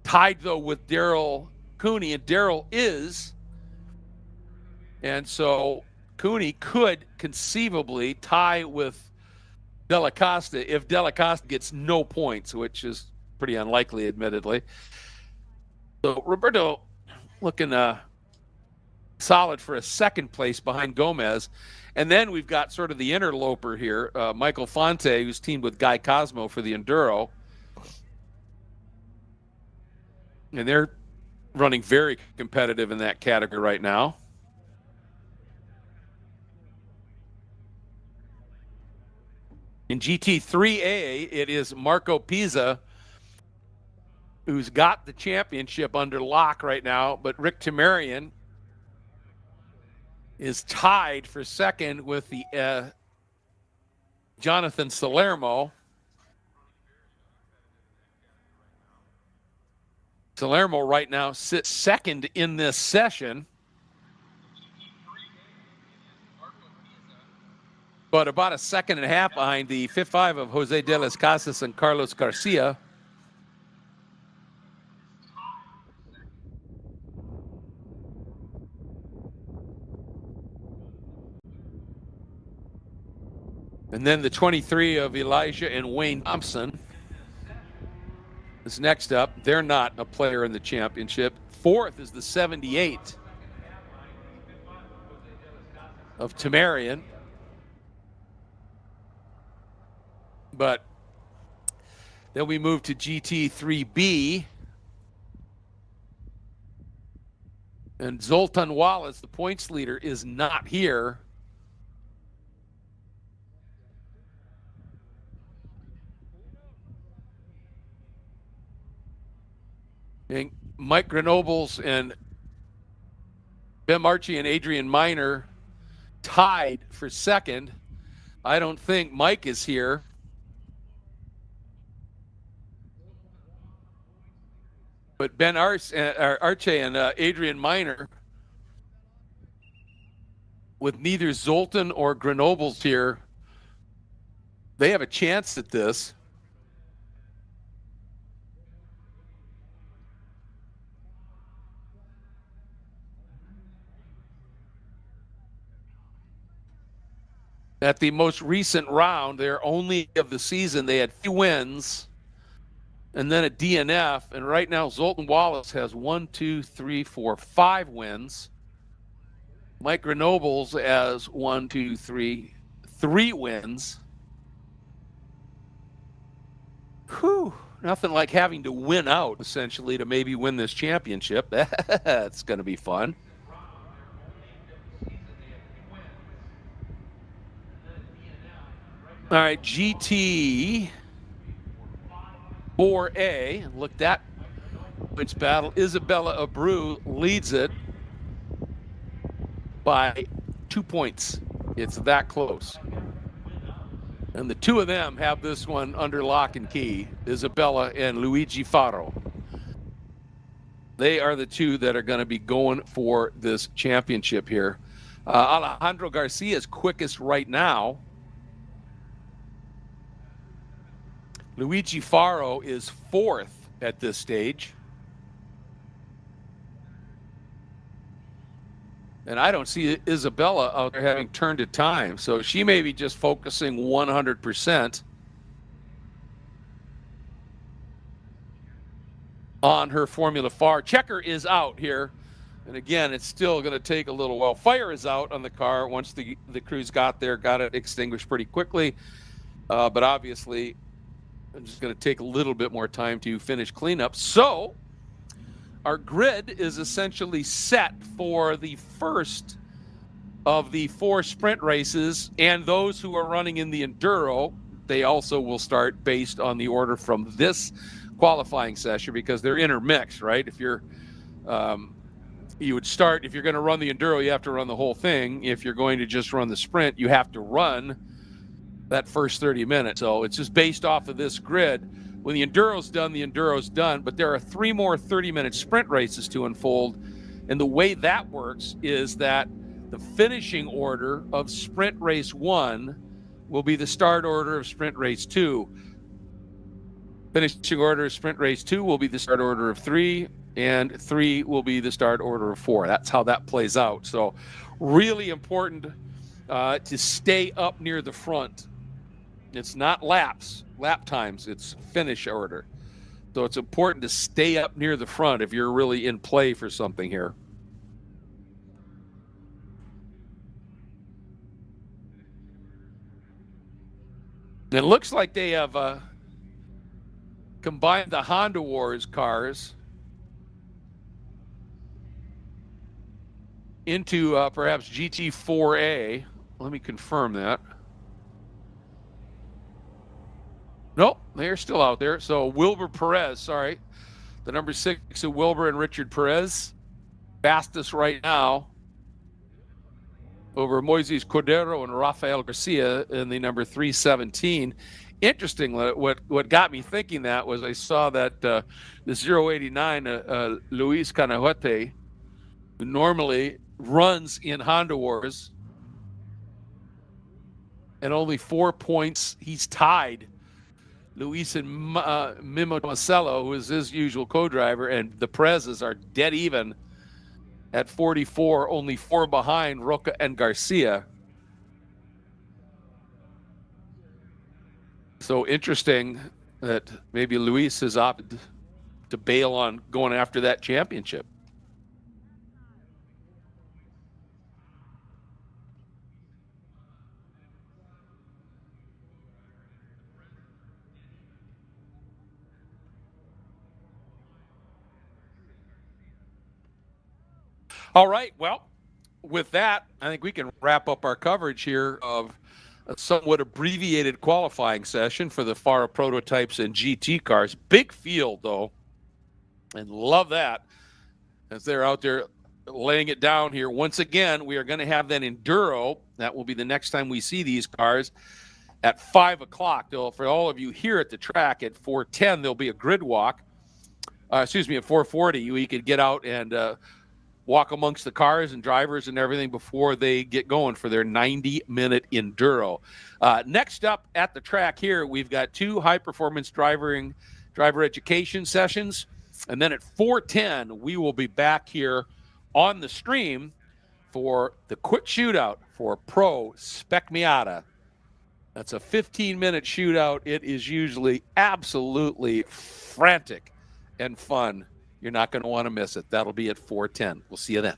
Tied, though, with Daryl Cooney, and Daryl is. And so Cooney could conceivably tie with Della Costa if Della Costa gets no points, which is pretty unlikely, admittedly. So Roberto looking solid for a second place behind Gomez. And then we've got sort of the interloper here, Michael Fonte, who's teamed with Guy Cosmo for the Enduro. And they're running very competitive in that category right now. In GT3A, it is Marco Pisa who's got the championship under lock right now, but Rick Tamarian is tied for second with the Jonathan Salermo. Salermo right now sits second in this session, but about a second and a half behind the 5 of Jose de las Casas and Carlos Garcia. And then the 23 of Elijah and Wayne Thompson is next up. They're not a player in the championship. Fourth is the 78 of Tamarian. But then we move to GT3B. And Zoltan Wallace, the points leader, is not here. And Mike Grenobles and Ben Marchi and Adrian Miner tied for second. I don't think Mike is here. But Ben Arce and Adrian Miner, with neither Zoltan or Grenobles here, they have a chance at this. At the most recent round, they're only of the season, they had 3 wins and then a DNF. And right now, Zoltan Wallace has 5 wins. Mike Grenobles has 3 wins. Whew, nothing like having to win out, essentially, to maybe win this championship. That's going to be fun. All right, GT 4A. Look, that points battle. Isabella Abreu leads it by 2 points. It's that close. And the two of them have this one under lock and key, Isabella and Luigi Faro. They are the two that are going to be going for this championship here. Alejandro Garcia is quickest right now. Luigi Faro is 4th at this stage. And I don't see Isabella out there having turned to time. So she may be just focusing 100% on her Formula FAR. Checker is out here. And again, it's still going to take a little while. Fire is out on the car once the crews got there, got it extinguished pretty quickly. But obviously, it's just going to take a little bit more time to finish cleanup. So our grid is essentially set for the first of the 4 sprint races, and those who are running in the Enduro, they also will start based on the order from this qualifying session, because they're intermixed, right? If you're you would start, if you're going to run the Enduro, you have to run the whole thing. If you're going to just run the sprint, you have to run that first 30 minutes. So it's just based off of this grid. When the Enduro's done, but there are 3 more 30-minute sprint races to unfold. And the way that works is that the finishing order of sprint race 1 will be the start order of sprint race 2. Finishing order of sprint race 2 will be the start order of 3, and 3 will be the start order of 4. That's how that plays out. So really important to stay up near the front. It's not lap times, it's finish order. So it's important to stay up near the front if you're really in play for something here. It looks like they have combined the Honda Wars cars into perhaps GT4A. Let me confirm that. Nope, they're still out there. So Wilbur Perez, sorry. The number 6 of Wilbur and Richard Perez. Fastest right now over Moises Cordero and Rafael Garcia in the number 317. Interesting, what got me thinking that was I saw that the 089 Luis Canahuete, who normally runs in Honda Wars, and only 4 points, he's tied Luis and Mimo Marcelo, who is his usual co-driver, and the Perez's are dead even at 44, only 4 behind Roca and Garcia. So interesting that maybe Luis has opted to bail on going after that championship. All right, well, with that, I think we can wrap up our coverage here of a somewhat abbreviated qualifying session for the FARA prototypes and GT cars. Big field, though, and love that as they're out there laying it down here. Once again, we are going to have that Enduro. That will be the next time we see these cars at 5 o'clock. For all of you here at the track at 4:10, there'll be a grid walk. At 4:40, you could get out and walk amongst the cars and drivers and everything before they get going for their 90-minute Enduro. Next up at the track here, we've got 2 high-performance driver education sessions. And then at 4:10, we will be back here on the stream for the quick shootout for Pro Spec Miata. That's a 15-minute shootout. It is usually absolutely frantic and fun. You're not going to want to miss it. That'll be at 4:10. We'll see you then.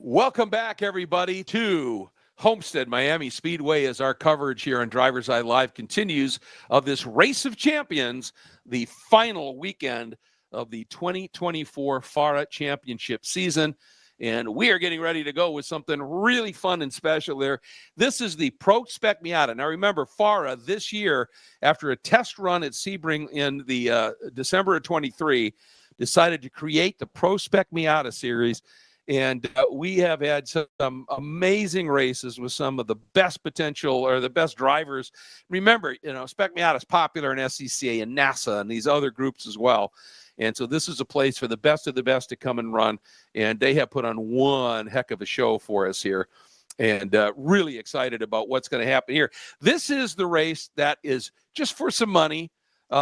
Welcome back, everybody, to Homestead-Miami Speedway as our coverage here on DriverSeye Live continues of this Race of Champions, the final weekend of the 2024 FARA Championship season. And we are getting ready to go with something really fun and special there. This is the Pro Spec Miata. Now, remember, FARA this year, after a test run at Sebring in the December of 23, decided to create the Pro Spec Miata series. And we have had some amazing races with some of the best potential or the best drivers. Remember, Spec Miata is popular in SCCA and NASA and these other groups as well. And so this is a place for the best of the best to come and run. And they have put on one heck of a show for us here. And really excited about what's going to happen here. This is the race that is just for some money.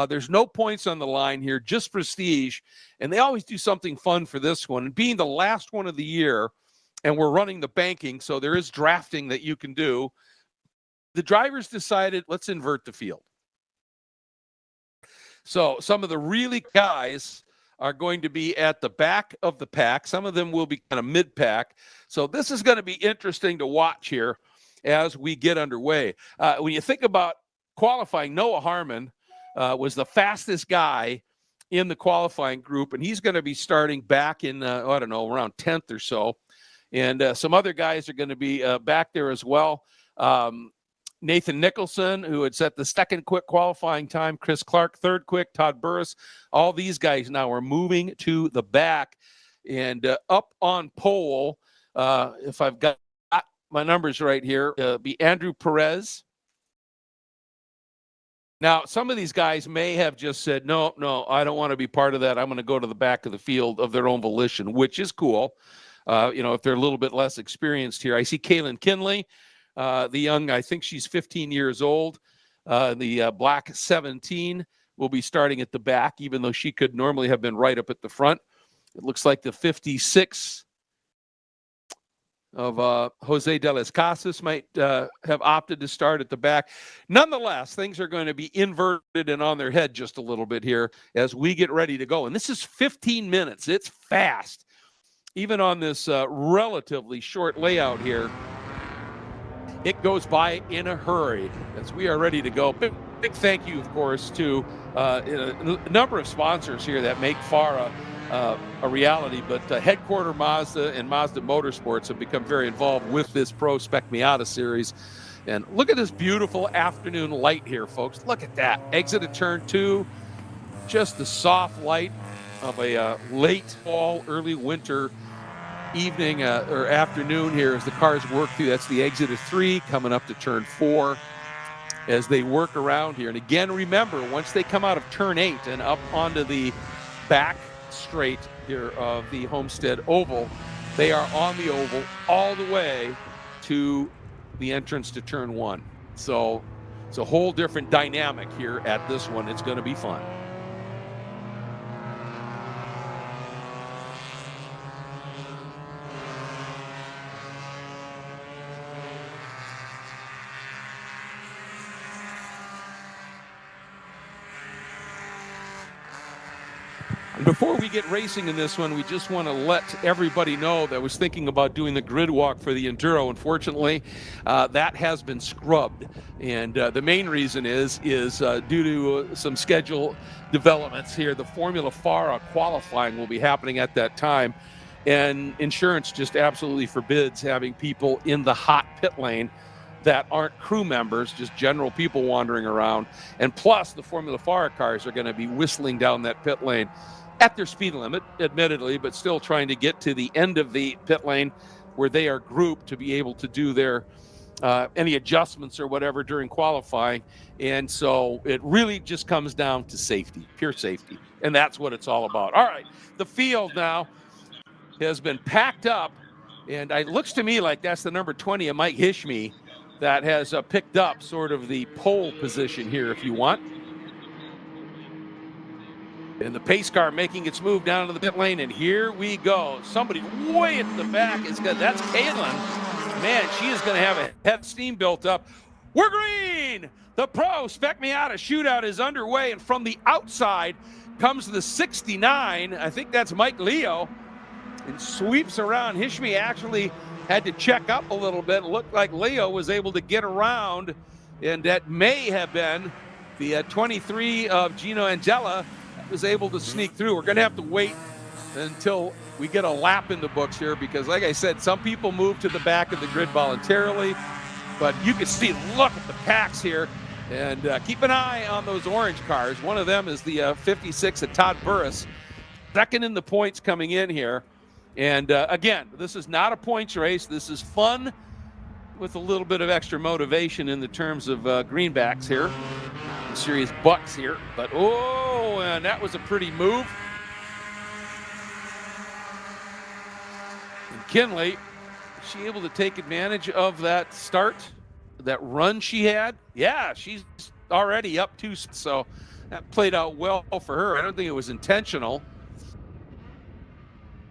There's no points on the line here, just prestige. And they always do something fun for this one. And being the last one of the year, and we're running the banking, so there is drafting that you can do, the drivers decided, let's invert the field. So some of the really guys are going to be at the back of the pack. Some of them will be kind of mid-pack. So this is going to be interesting to watch here as we get underway. When you think about qualifying, Noah Harmon was the fastest guy in the qualifying group, and he's going to be starting back in, I don't know, around 10th or so. And some other guys are going to be back there as well. Nathan Nicholson, who had set the second quick qualifying time, Chris Clark, third quick, Todd Burris. All these guys now are moving to the back. And up on pole, if I've got my numbers right here, be Andrew Perez. Now, some of these guys may have just said, no, I don't want to be part of that. I'm going to go to the back of the field of their own volition, which is cool. If they're a little bit less experienced here. I see Kaylin Kinley, the young, I think she's 15 years old. The black 17 will be starting at the back, even though she could normally have been right up at the front. It looks like the 56 of Jose de las Casas might have opted to start at the back. Nonetheless, things are going to be inverted and on their head just a little bit here as we get ready to go. And this is 15 minutes. It's fast. Even on this relatively short layout here, it goes by in a hurry as we are ready to go. Big thank you, of course, to a number of sponsors here that make FARA a reality, but Headquarter Mazda and Mazda Motorsports have become very involved with this Pro Spec Miata series. And look at this beautiful afternoon light here, folks. Look at that. Exit of turn 2, just the soft light of a late fall, early winter evening or afternoon here as the cars work through. That's the exit of 3 coming up to turn 4 as they work around here. And again, remember, once they come out of turn 8 and up onto the back straight here of the Homestead Oval, they are on the oval all the way to the entrance to turn 1. So it's a whole different dynamic here at this one. It's going to be fun. Before we get racing in this one, we just want to let everybody know that was thinking about doing the grid walk for the Enduro. Unfortunately, that has been scrubbed. And the main reason is due to some schedule developments here. The Formula FARA qualifying will be happening at that time. And insurance just absolutely forbids having people in the hot pit lane that aren't crew members, just general people wandering around. And plus, the Formula FARA cars are going to be whistling down that pit lane at their speed limit, admittedly, but still trying to get to the end of the pit lane where they are grouped to be able to do their any adjustments or whatever during qualifying. And so it really just comes down to safety, pure safety. And that's what it's all about. All right, the field now has been packed up, and it looks to me like that's the number 20 of Mike Hishme that has picked up sort of the pole position here, if you want. And the pace car making its move down to the pit lane, and here we go. Somebody way at the back is good. That's Caitlin. Man, she is going to have a head of steam built up. We're green. The Pro Spec Miata Shootout is underway, and from the outside comes the 69. I think that's Mike Leo. and sweeps around. Hishmi actually had to check up a little bit. It looked like Leo was able to get around, and that may have been the 23 of Gino Angela that was able to sneak through. We're going to have to wait until we get a lap in the books here, because like I said, some people move to the back of the grid voluntarily, but you can see, look at the packs here, and keep an eye on those orange cars. One of them is the 56 of Todd Burris, second in the points coming in here. And again, this is not a points race. This is fun with a little bit of extra motivation in the terms of greenbacks here, serious bucks here. But oh, and that was a pretty move. And Kinley, is she able to take advantage of that start, that run she had? Yeah, she's already up 2, so that played out well for her. I don't think it was intentional,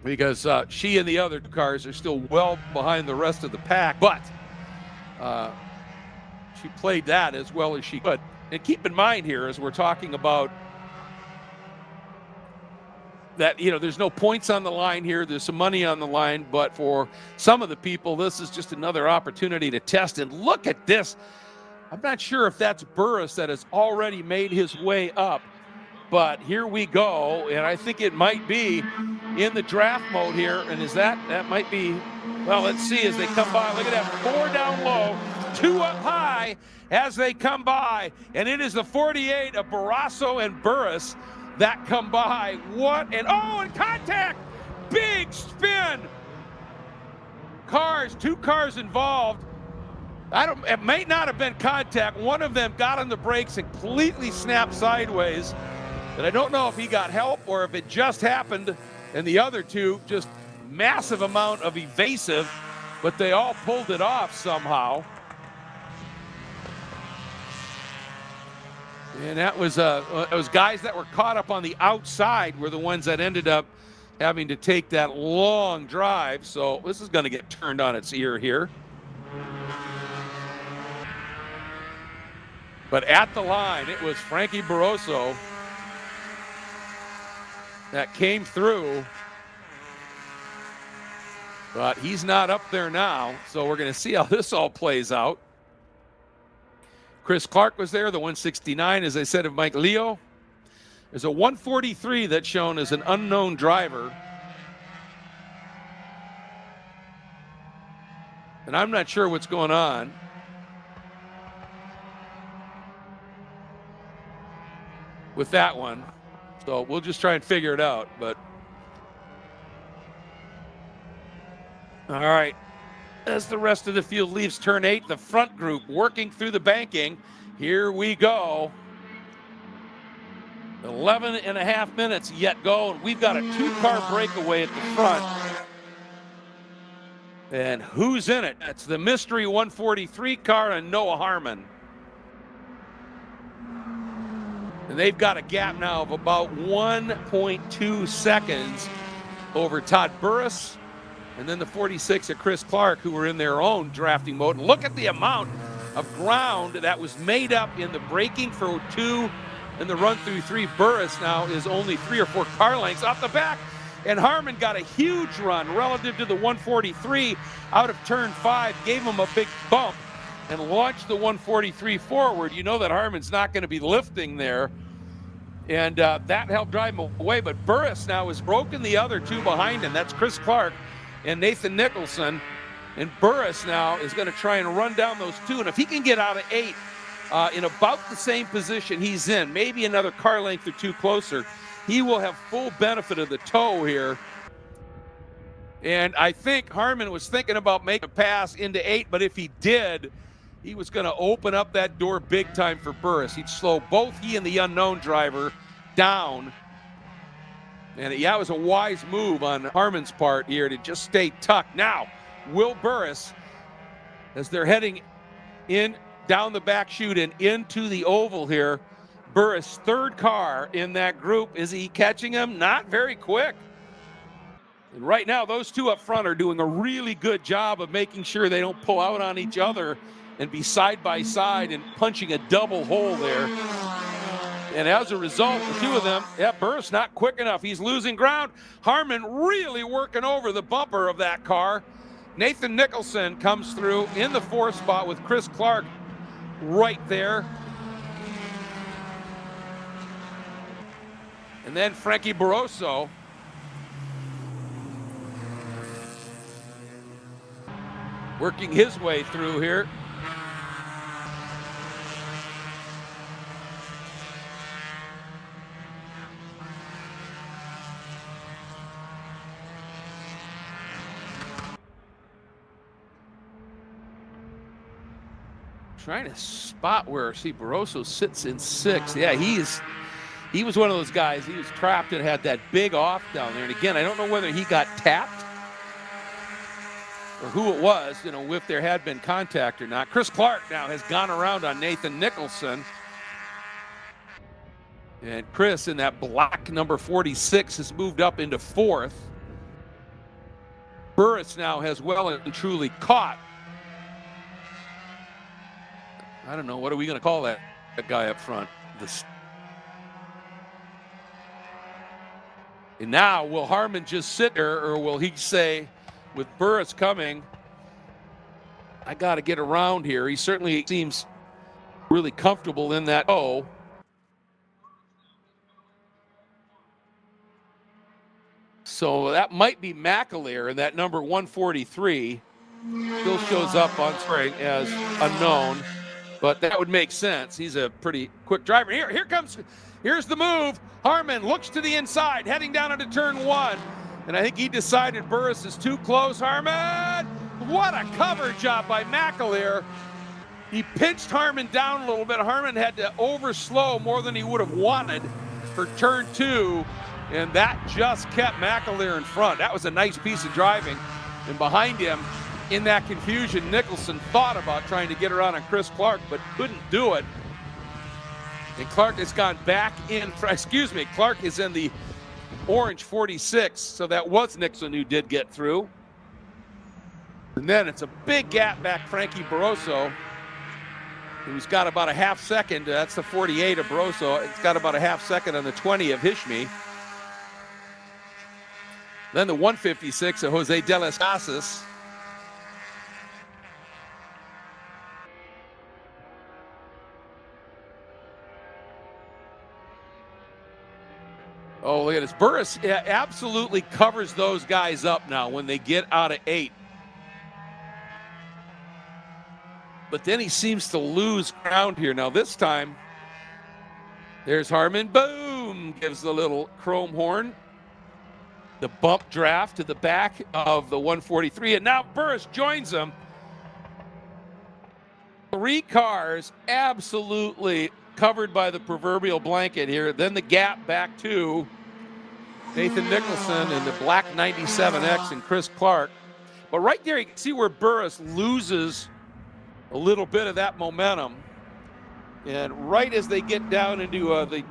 because she and the other cars are still well behind the rest of the pack, but she played that as well as she could. And keep in mind here, as we're talking about that, you know, there's no points on the line here, there's some money on the line, but for some of the people, this is just another opportunity to test. And look at this. I'm not sure if that's Burris that has already made his way up, but here we go, and I think it might be in the draft mode here. And is that might be, well, let's see as they come by. Look at that, 4 down low, 2 up high as they come by, and it is the 48 of Barrasso and Burris that come by. What, and oh, and contact, big spin. Cars, 2 cars involved. It may not have been contact. One of them got on the brakes and completely snapped sideways. And I don't know if he got help or if it just happened, and the other 2 just massive amount of evasive, but they all pulled it off somehow. And that was those guys that were caught up on the outside were the ones that ended up having to take that long drive. So this is going to get turned on its ear here. But at the line, it was Frankie Barroso that came through, but he's not up there now, so we're going to see how this all plays out. Chris Clark was there, the 169, as I said, of Mike Leo. There's a 143 that's shown as an unknown driver, and I'm not sure what's going on. With that one. So we'll just try and figure it out, but all right. As the rest of the field leaves turn 8, the front group working through the banking. Here we go. 11 and a half minutes yet go, and we've got a 2-car breakaway at the front. And who's in it? It's the mystery 143 car and Noah Harmon. And they've got a gap now of about 1.2 seconds over Todd Burris and then the 46 of Chris Clark, who were in their own drafting mode. And look at the amount of ground that was made up in the braking for 2 and the run through 3. Burris now is only 3 or 4 car lengths off the back. And Harmon got a huge run relative to the 143 out of turn 5, gave him a big bump and launched the 143 forward. You know that Harmon's not going to be lifting there, and that helped drive him away. But Burris now has broken the other 2 behind him. That's Chris Clark and Nathan Nicholson, and Burris now is going to try and run down those 2, and if he can get out of 8 in about the same position he's in, maybe another car length or 2 closer, he will have full benefit of the tow here. And I think Harmon was thinking about making a pass into 8, but if he did, he was going to open up that door big time for Burris. He'd slow both he and the unknown driver down. And yeah, it was a wise move on Harmon's part here to just stay tucked. Now, Will Burris, as they're heading in down the back chute and into the oval here, Burris' 3rd car in that group. Is he catching him? Not very quick. And right now, those 2 up front are doing a really good job of making sure they don't pull out on each other and be side by side and punching a double hole there. And as a result, the two of them, Burris not quick enough. He's losing ground. Harmon really working over the bumper of that car. Nathan Nicholson comes through in the 4th spot with Chris Clark right there. And then Frankie Barroso working his way through here. Trying to spot where, see, Barroso sits in 6th. Yeah, he was one of those guys. He was trapped and had that big off down there. And again, I don't know whether he got tapped or who it was, if there had been contact or not. Chris Clark now has gone around on Nathan Nicholson. And Chris in that black number 46 has moved up into 4th. Burris now has well and truly caught. I don't know, what are we going to call that guy up front? And now, will Harmon just sit there, or will he say, with Burris coming, I got to get around here? He certainly seems really comfortable in that. So that might be McAleer in that number 143. Still shows up on spring as unknown, but that would make sense. He's a pretty quick driver. Here's the move. Harmon looks to the inside, heading down into turn 1. And I think he decided Burris is too close. Harmon, what a cover job by McAleer. He pinched Harmon down a little bit. Harmon had to overslow more than he would have wanted for turn 2. And that just kept McAleer in front. That was a nice piece of driving. And behind him, in that confusion, Nicholson thought about trying to get around on Chris Clark, but couldn't do it. And Clark has gone back in, Clark is in the orange 46, so that was Nixon who did get through. And then it's a big gap back, Frankie Barroso, who's got about a half second. That's the 48 of Barroso. It's got about a half second on the 20 of Hishmi. Then the 156 of Jose De Las Casas. Oh, look at this. Burris absolutely covers those guys up now when they get out of 8. But then he seems to lose ground here. Now this time, there's Harmon. Boom! Gives the little chrome horn. The bump draft to the back of the 143. And now Burris joins them. 3 cars absolutely covered by the proverbial blanket here. Then the gap back to Nathan Nicholson and the black 97X and Chris Clark. But right there, you can see where Burris loses a little bit of that momentum. And right as they get down into the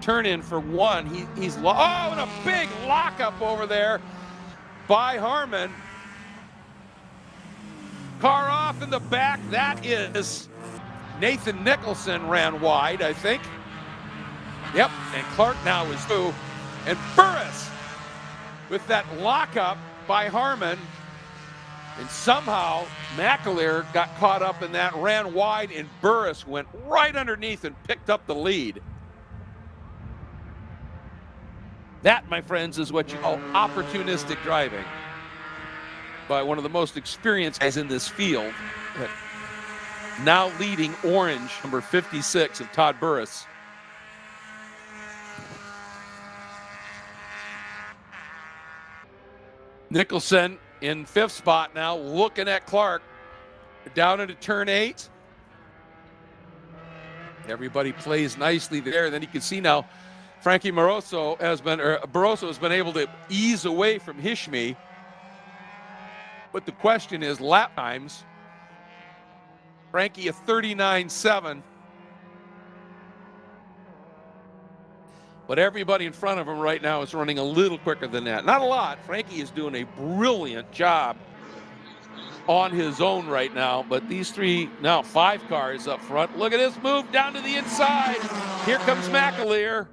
turn in for 1, and a big lockup over there by Harmon. Car off in the back. That is Nathan Nicholson ran wide, I think. Yep, and Clark now is through. And Burris with that lockup by Harmon. And somehow McAleer got caught up in that, ran wide, and Burris went right underneath and picked up the lead. That, my friends, is what you call opportunistic driving by one of the most experienced guys in this field. Now leading orange, number 56 of Todd Burris. Nicholson in 5th spot now, looking at Clark. Down into turn 8. Everybody plays nicely there. Then you can see now Frankie Barroso has been able to ease away from Hishmi. But the question is lap times. Frankie a 39.7. But everybody in front of him right now is running a little quicker than that. Not a lot. Frankie is doing a brilliant job on his own right now, but these three, now 5 cars up front. Look at this move down to the inside. Here comes McAleer.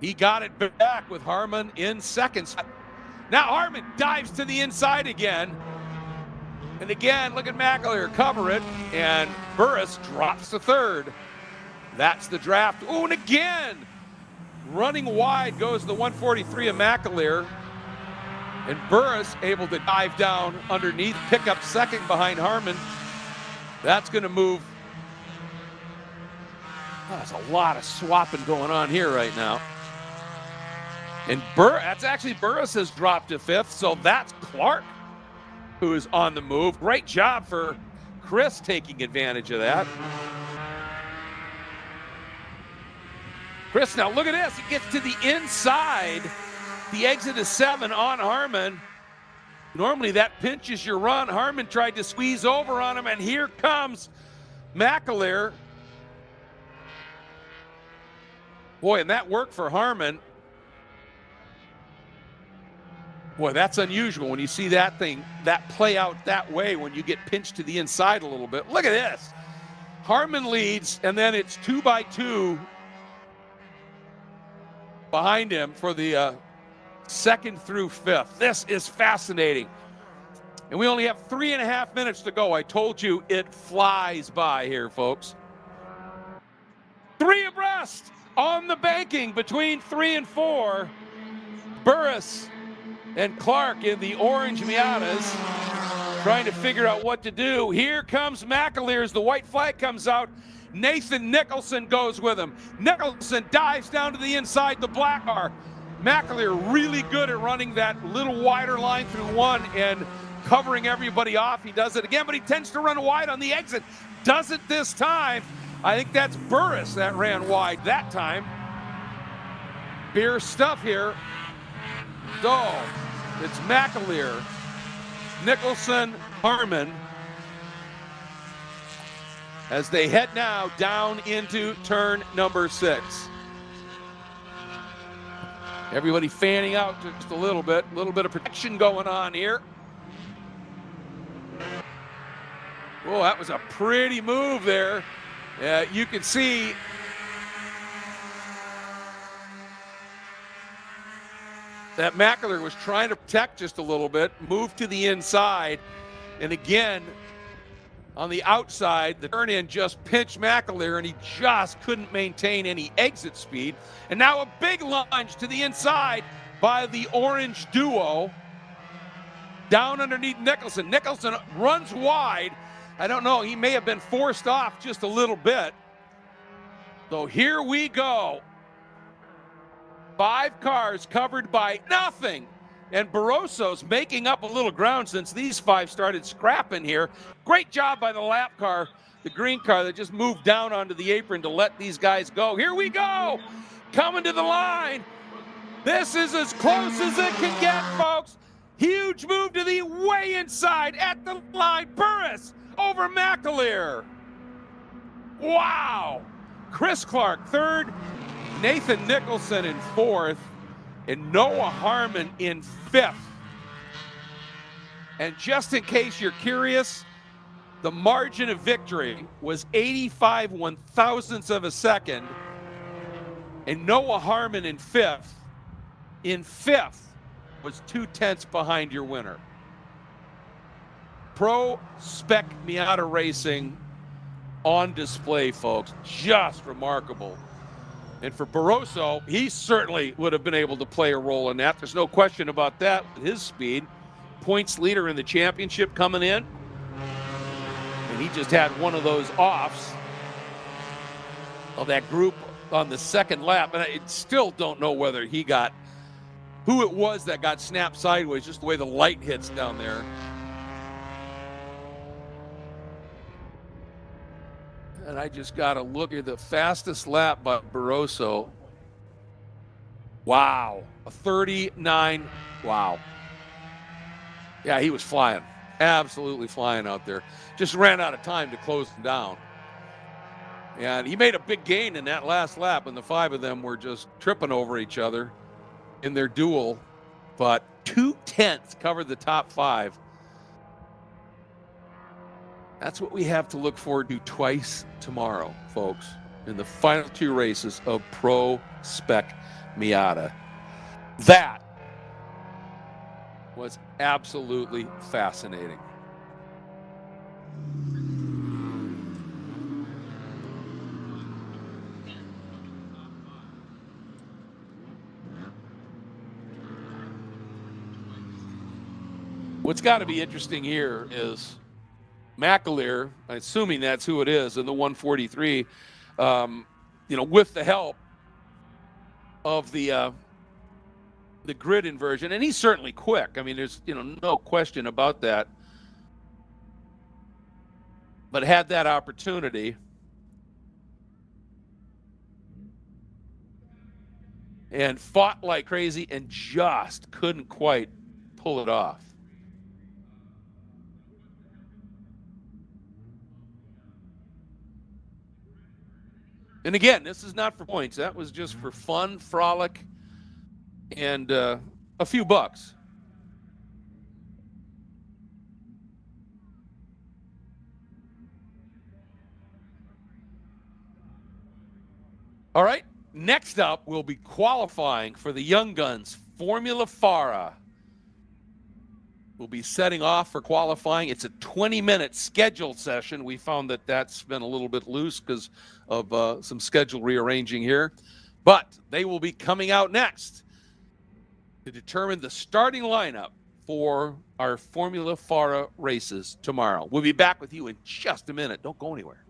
He got it back with Harmon in seconds. Now Harmon dives to the inside again. And again, look at McAleer cover it, and Burris drops to third. That's the draft. Oh, and again, running wide goes the 143 of McAleer. And Burris able to dive down underneath, pick up second behind Harmon. That's going to move. Oh, there's a lot of swapping going on here right now. And that's actually Burris has dropped to 5th, so that's Clark who is on the move. Great job for Chris taking advantage of that. Chris, now look at this. He gets to the inside. The exit is 7 on Harmon. Normally that pinches your run. Harmon tried to squeeze over on him, and here comes McAleer. Boy, and that worked for Harmon. Boy, that's unusual when you see that play out that way when you get pinched to the inside a little bit. Look at this. Harmon leads, and then it's 2 by 2 behind him for the 2nd through 5th. This is fascinating. And we only have 3.5 minutes to go. I told you it flies by here, folks. 3 abreast on the banking between 3 and 4. Burris and Clark in the orange Miatas trying to figure out what to do. Here comes McAleer as the white flag comes out. Nathan Nicholson goes with him. Nicholson dives down to the inside, the black car. McAleer really good at running that little wider line through 1 and covering everybody off. He does it again, but he tends to run wide on the exit. Does it this time. I think that's Burris that ran wide that time. Beer stuff here. So it's McAleer, Nicholson, Harmon as they head now down into turn number 6. Everybody fanning out just a little bit of protection going on here. Oh, that was a pretty move there. You can see that McAleer was trying to protect just a little bit, moved to the inside, and again, on the outside, the turn-in just pinched McAleer, and he just couldn't maintain any exit speed. And now a big lunge to the inside by the orange duo. Down underneath Nicholson. Nicholson runs wide. I don't know, he may have been forced off just a little bit. So here we go. 5 cars covered by nothing. And Barroso's making up a little ground since these 5 started scrapping here. Great job by the lap car, the green car that just moved down onto the apron to let these guys go. Here we go, coming to the line. This is as close as it can get, folks. Huge move to the way inside at the line. Burris over McAleer. Wow. Chris Clark 3rd, Nathan Nicholson in 4th, and Noah Harmon in 5th. And just in case you're curious, the margin of victory was 85 one-thousandths of a second, and Noah Harmon in 5th. In 5th was 2/10 behind your winner. Pro Spec Miata Racing on display, folks. Just remarkable. And for Barroso, he certainly would have been able to play a role in that. There's no question about that with his speed. Points leader in the championship coming in. And he just had one of those offs of that group on the 2nd lap. And I still don't know whether he got, who it was that got snapped sideways, just the way the light hits down there. And I just got to look at the fastest lap by Barroso. Wow. A 39. Wow. Yeah, he was flying. Absolutely flying out there. Just ran out of time to close him down. And he made a big gain in that last lap, and the 5 of them were just tripping over each other in their duel. But 2 10th, covered the top 5. That's what we have to look forward to twice tomorrow, folks, in the final 2 races of Pro Spec Miata. That was absolutely fascinating. What's got to be interesting here is McAleer, assuming that's who it is, in the 143, you know, with the help of the grid inversion, and he's certainly quick. I mean, there's, you know, no question about that. But had that opportunity, and fought like crazy and just couldn't quite pull it off. And again, this is not for points. That was just for fun, frolic, and a few bucks. All right, next up, we'll be qualifying for the Young Guns Formula FARA. We'll be setting off for qualifying. It's a 20-minute scheduled session. We found that that's been a little bit loose because of some schedule rearranging here. But they will be coming out next to determine the starting lineup for our Formula FARA races tomorrow. We'll be back with you in just a minute. Don't go anywhere.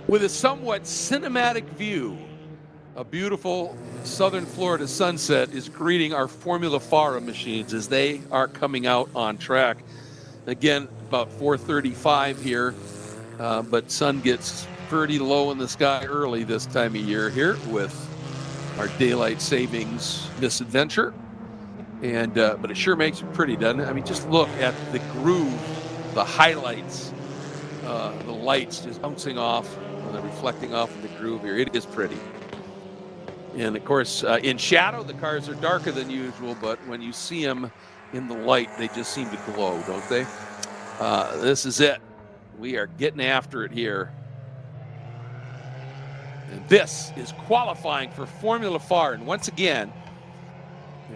With a somewhat cinematic view, a beautiful southern Florida sunset is greeting our Formula FARA machines as they are coming out on track. Again, about 4:35 here, but sun gets pretty low in the sky early this time of year here with our daylight savings misadventure. And but it sure makes it pretty, doesn't it? I mean, just look at the groove, the highlights, the lights just bouncing off, and they're reflecting off of the groove here. It is pretty. And of course, in shadow, the cars are darker than usual, but when you see them in the light, they just seem to glow, don't they? This is it. We are getting after it here. And this is qualifying for Formula FARA. And once again,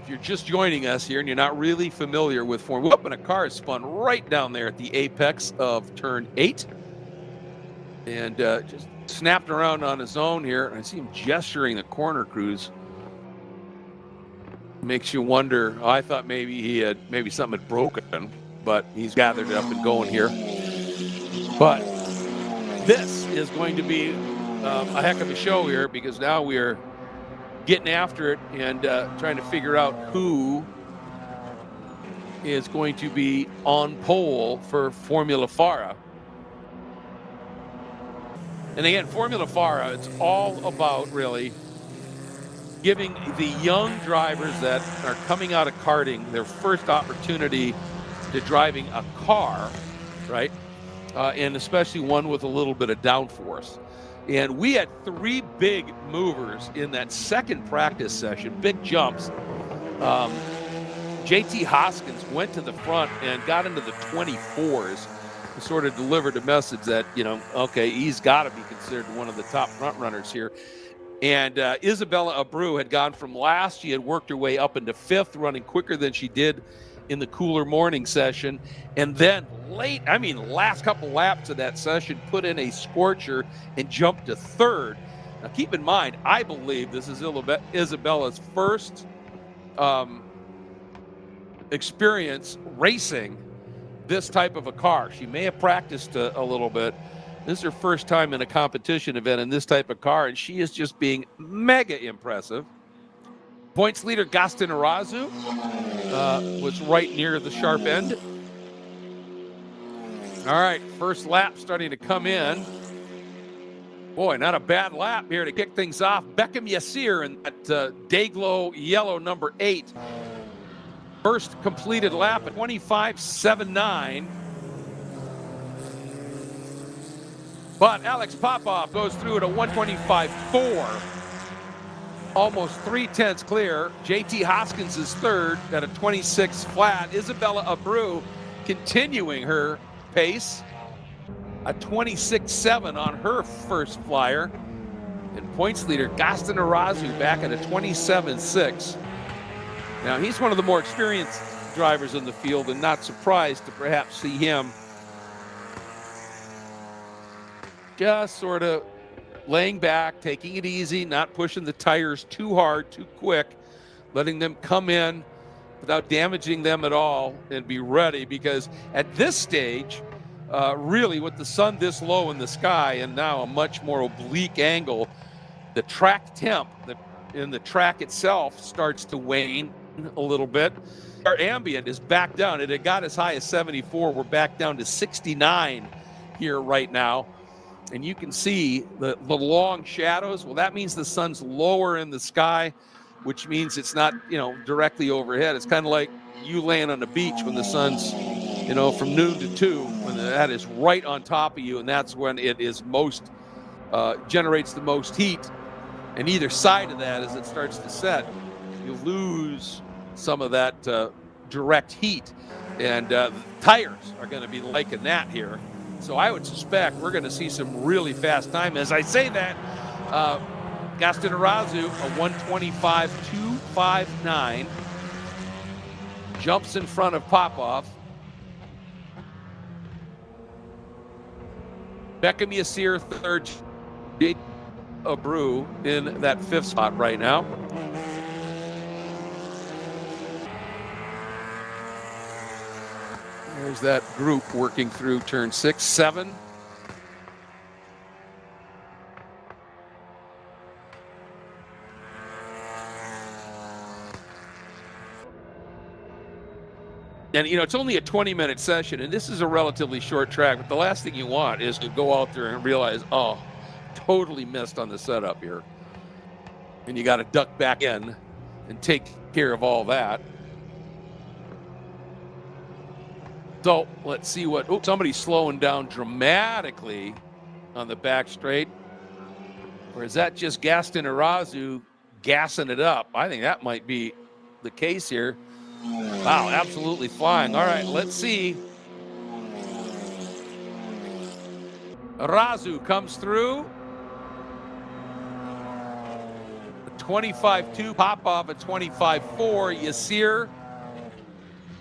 if you're just joining us here and you're not really familiar with Formula, and a car is spun right down there at the apex of turn 8. And just snapped around on his own here. I see him gesturing the corner cruise. Makes you wonder. I thought maybe something had broken, but he's gathered it up and going here. But this is going to be a heck of a show here, because now we're getting after it and trying to figure out who is going to be on pole for Formula FARA. And again, Formula FARA, it's all about really giving the young drivers that are coming out of karting their first opportunity to driving a car, right? And especially one with a little bit of downforce. And we had 3 big movers in that second practice session, big jumps. JT Hoskins went to the front and got into the 24s and sort of delivered a message that, okay, he's got to be considered one of the top front runners here. And Isabella Abreu had gone from last. She had worked her way up into 5th, running quicker than she did in the cooler morning session. And then last couple laps of that session, put in a scorcher and jumped to 3rd. Now, keep in mind, I believe this is Isabella's first experience racing this type of a car. She may have practiced a little bit. This is her first time in a competition event in this type of car, and she is just being mega impressive. Points leader Gaston Arazu was right near the sharp end. All right, first lap starting to come in. Boy, not a bad lap here to kick things off. Beckham Yassir in that Dayglow yellow number 8. First completed lap at 25.79. But Alex Popov goes through at a 125.4. Almost 3/10 clear. JT Hoskins is 3rd at a 26 flat. Isabella Abreu continuing her pace. A 26.7 on her first flyer. And points leader Gaston Arazu back at a 27.6. Now, he's one of the more experienced drivers in the field, and not surprised to perhaps see him just sort of laying back, taking it easy, not pushing the tires too hard, too quick, letting them come in without damaging them at all and be ready. Because at this stage, really with the sun this low in the sky and now a much more oblique angle, the track temp in the track itself starts to wane a little bit. Our ambient is back down. It had got as high as 74. We're back down to 69 here right now. And you can see the long shadows. Well, that means the sun's lower in the sky, which means it's not, directly overhead. It's kind of like you laying on the beach when the sun's, from noon to 2, when that is right on top of you, and that's when it is most, generates the most heat. And either side of that, as it starts to set, you lose some of that direct heat. And tires are going to be liking that here. So I would suspect we're going to see some really fast time. As I say that, Gaston Arazu, a 125.259, jumps in front of Popov. Beckham Yassir 3rd, Jake Abreu in that 5th spot right now. There's that group working through turn 6, 7. And, it's only a 20-minute session, and this is a relatively short track, but the last thing you want is to go out there and realize, oh, totally missed on the setup here. And you got to duck back in and take care of all that. So let's see what, somebody's slowing down dramatically on the back straight. Or is that just Gaston Arazu gassing it up? I think that might be the case here. Wow, absolutely flying. All right, let's see. Arazu comes through. 25.2, Popov at 25.4, Yassir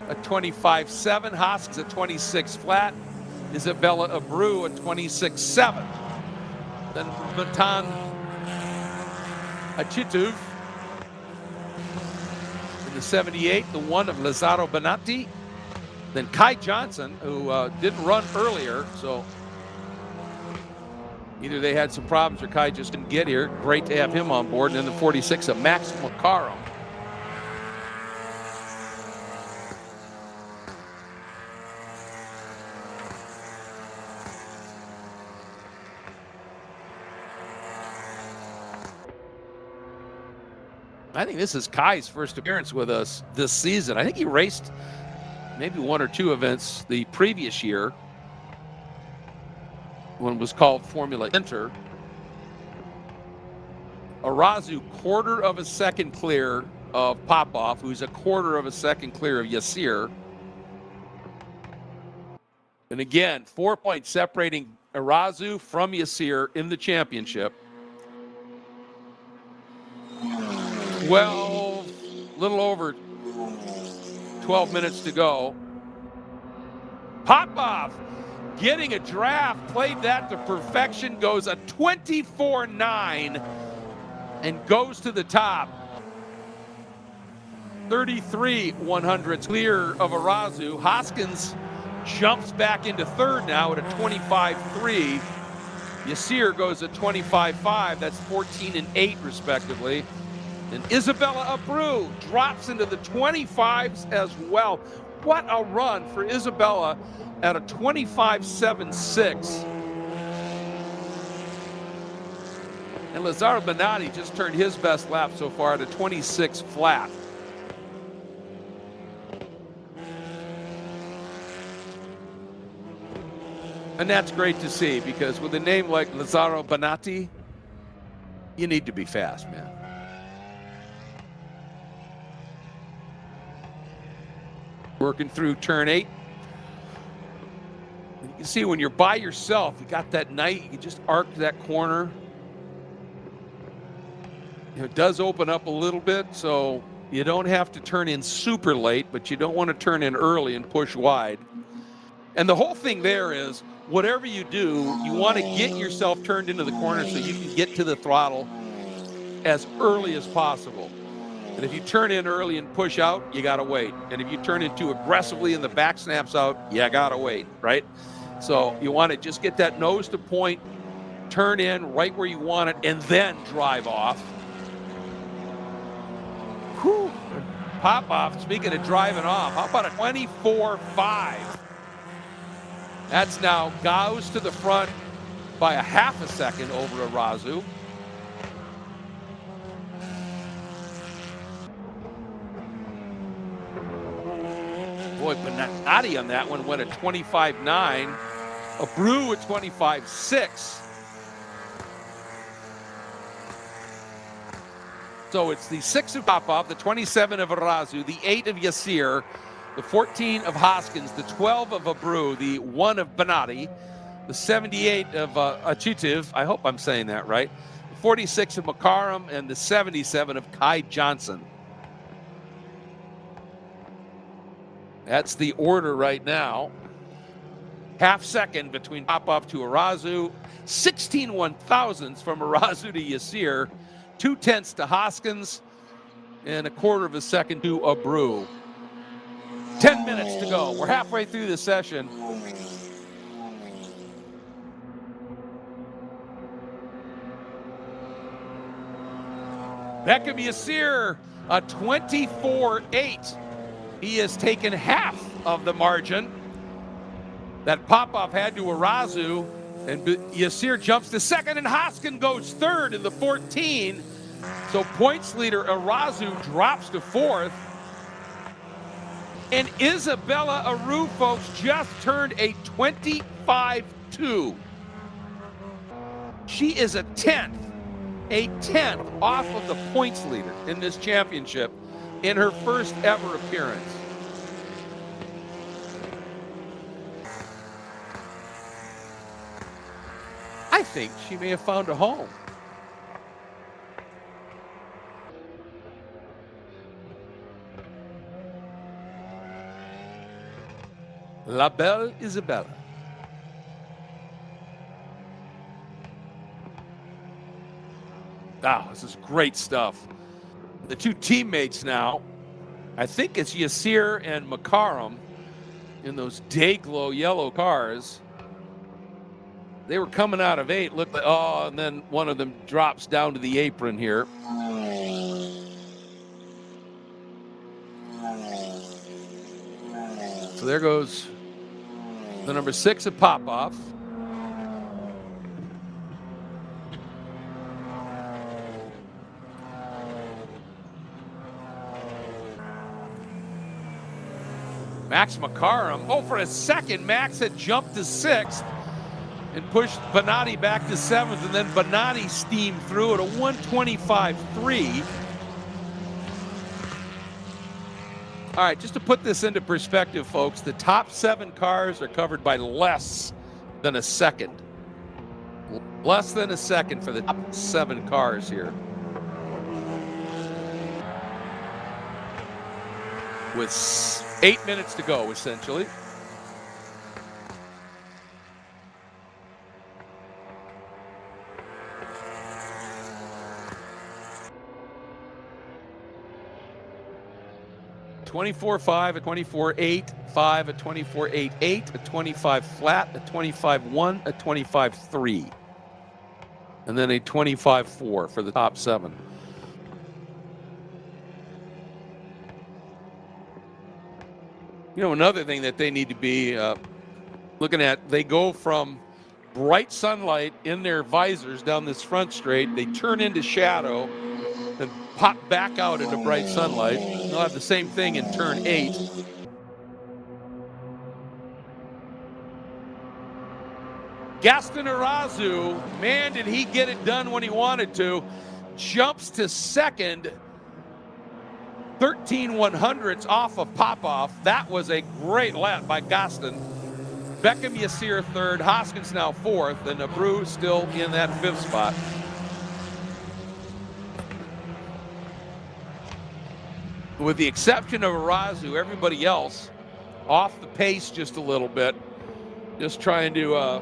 a 25.7, Hoskins at 26 flat, Isabella Abreu at 26.7. then Matan Achituv in the 78, the one of Lazzaro Bonatti. Then Kai Johnson, who didn't run earlier, so either they had some problems or Kai just didn't get here. Great to have him on board. And then the 46 of Max Macarum. I think this is Kai's first appearance with us this season. I think he raced maybe one or two events the previous year when it was called Formula Inter. Arazu, quarter of a second clear of Popov, who's a quarter of a second clear of Yassir. And again, 4 points separating Arazu from Yassir in the championship. 12, little over 12 minutes to go. Popov getting a draft, played that to perfection, goes a 24-9 and goes to the top. 33 100ths clear of Arazu. Hoskins jumps back into third now at a 25-3. Yassir goes at 25-5. That's 14 and 8 respectively. And Isabella Abreu drops into the 25s as well. What a run for Isabella at a 25.76. And Lazzaro Bonatti just turned his best lap so far at a 26 flat. And that's great to see, because with a name like Lazzaro Bonatti, you need to be fast, man. Working through turn 8. You can see when you're by yourself, you got that night, you can just arc that corner. You know, it does open up a little bit, so you don't have to turn in super late, but you don't want to turn in early and push wide. And the whole thing there is, whatever you do, you want to get yourself turned into the corner so you can get to the throttle as early as possible. And if you turn in early and push out, you got to wait. And if you turn in too aggressively and the back snaps out, you got to wait, right? So you want to just get that nose to point, turn in right where you want it, and then drive off. Whew. Popov, speaking of driving off, how about a 24.5? That's now goes to the front by a half a second over Arazu. Boy, Bonatti on that one went at 25.9. Abreu at 25.6. So it's the 6 of Popov, the 27 of Arazu, the 8 of Yassir, the 14 of Hoskins, the 12 of Abreu, the 1 of Bonatti, the 78 of Achitiv, I hope I'm saying that right, the 46 of Macarum, and the 77 of Kai Johnson. That's the order right now. Half second between Popov to Arazu, 16 1/1000ths from Arazu to Yassir, 2/10 to Hoskins, and a quarter of a second to Abreu. 10 minutes to go. We're halfway through the session. Beckham Yassir, a 24.8. He has taken half of the margin that Popov had to Arazu, and Yassir jumps to second, and Hoskin goes third in the 14. So points leader Arazu drops to fourth. And Isabella Abreu, folks, just turned a 25.2. She is a tenth off of the points leader in this championship in her first ever appearance. I think she may have found a home. La Belle Isabella. Wow, this is great stuff. The two teammates now, I think it's Yasir and Makaram in those day glow yellow cars. They were coming out of 8. Look, oh, and then one of them drops down to the apron here. So there goes the number 6 at Popoff. Max Makaram. Oh, for a second, Max had jumped to 6th and pushed Bonatti back to 7th, and then Bonatti steamed through at a 125.3. All right, just to put this into perspective, folks, the top 7 cars are covered by less than a second. Less than a second for the top 7 cars here. With 8 minutes to go, essentially. (24.5), a 24.8.5, a 24.8.8, a 25 flat, a 25.1, a 25.3, and then a 25.4 for the top 7. You know, another thing that they need to be looking at, they go from bright sunlight in their visors down this front straight, they turn into shadow, then pop back out into bright sunlight. They'll have the same thing in turn 8. Gaston Arazu, man, did he get it done when he wanted to. Jumps to 2nd, 13/100ths off of Popoff. That was a great lap by Gaston. Beckham Yasir 3rd, Hoskins now 4th, and Abreu still in that 5th spot. With the exception of Arazu, everybody else off the pace just a little bit. Just trying to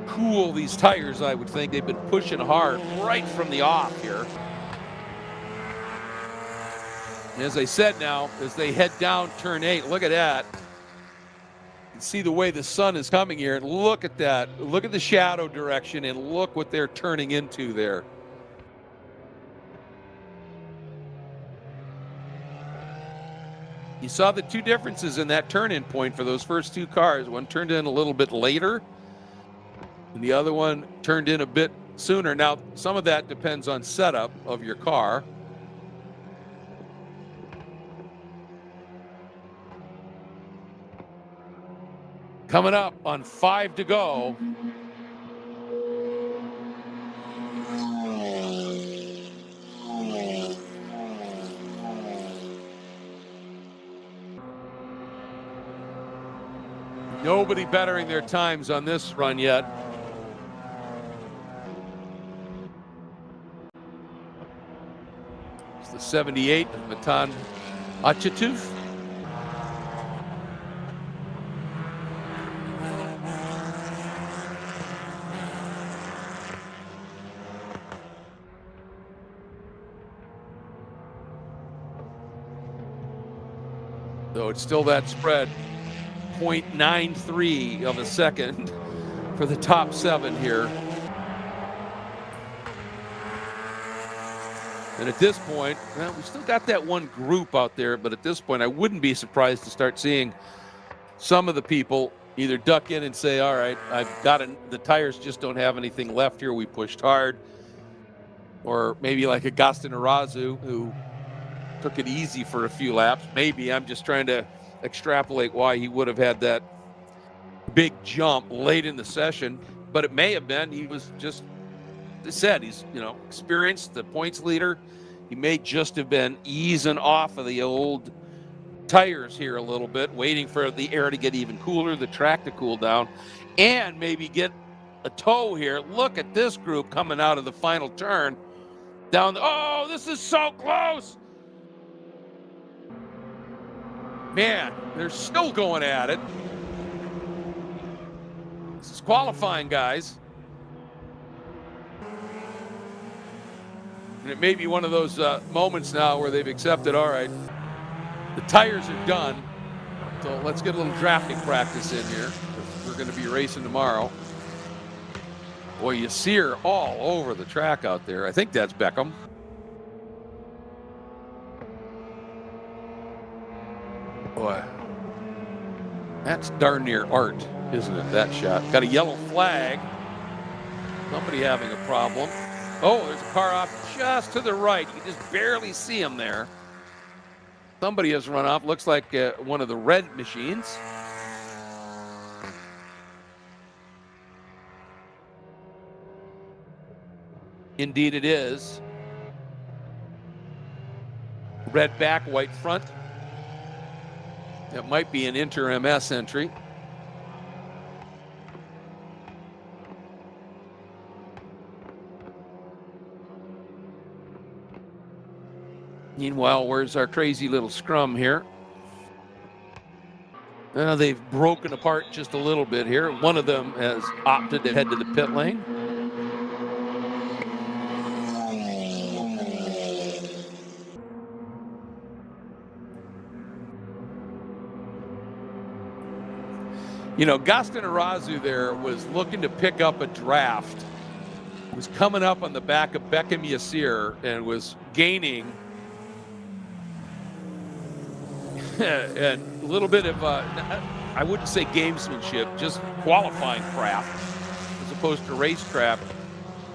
cool these tires, I would think. They've been pushing hard right from the off here. And as I said now, as they head down turn 8, look at that. You can see the way the sun is coming here, and look at that. Look at the shadow direction, and look what they're turning into there. You saw the two differences in that turn-in point for those first 2 cars. One turned in a little bit later, and the other one turned in a bit sooner. Now, some of that depends on setup of your car. Coming up on 5 to go. Nobody bettering their times on this run yet. It's the 78 of Matan Achatev. So it's still that spread. 0.93 of a second for the top 7 here. And at this point, well, we still got that one group out there, but at this point, I wouldn't be surprised to start seeing some of the people either duck in and say, all right, the tires just don't have anything left here. We pushed hard. Or maybe like a Gaston Arazu, who took it easy for a few laps. Maybe I'm just trying to extrapolate why he would have had that big jump late in the session, but it may have been he was just, as I said, he's, you know, experienced, the points leader. He may just have been easing off of the old tires here a little bit, waiting for the air to get even cooler, the track to cool down, and maybe get a tow here. Look at this group coming out of the final turn down. Oh, this is so close. Man, they're still going at it. This is qualifying, guys. And it may be one of those moments now where they've accepted, all right, the tires are done, so let's get a little drafting practice in here. We're going to be racing tomorrow. Boy, you see her all over the track out there. I think that's Beckham. Boy, that's darn near art, isn't it, that shot? Got a yellow flag. Somebody having a problem. Oh, there's a car off just to the right. You can just barely see him there. Somebody has run off. Looks like one of the red machines. Indeed it is. Red back, white front. It might be an inter-MS entry. Meanwhile, where's our crazy little scrum here? They've broken apart just a little bit here. One of them has opted to head to the pit lane. You know, Gaston Arazu there was looking to pick up a draft. He was coming up on the back of Beckham Yassir and was gaining and a little bit of, I wouldn't say gamesmanship, just qualifying craft as opposed to racecraft.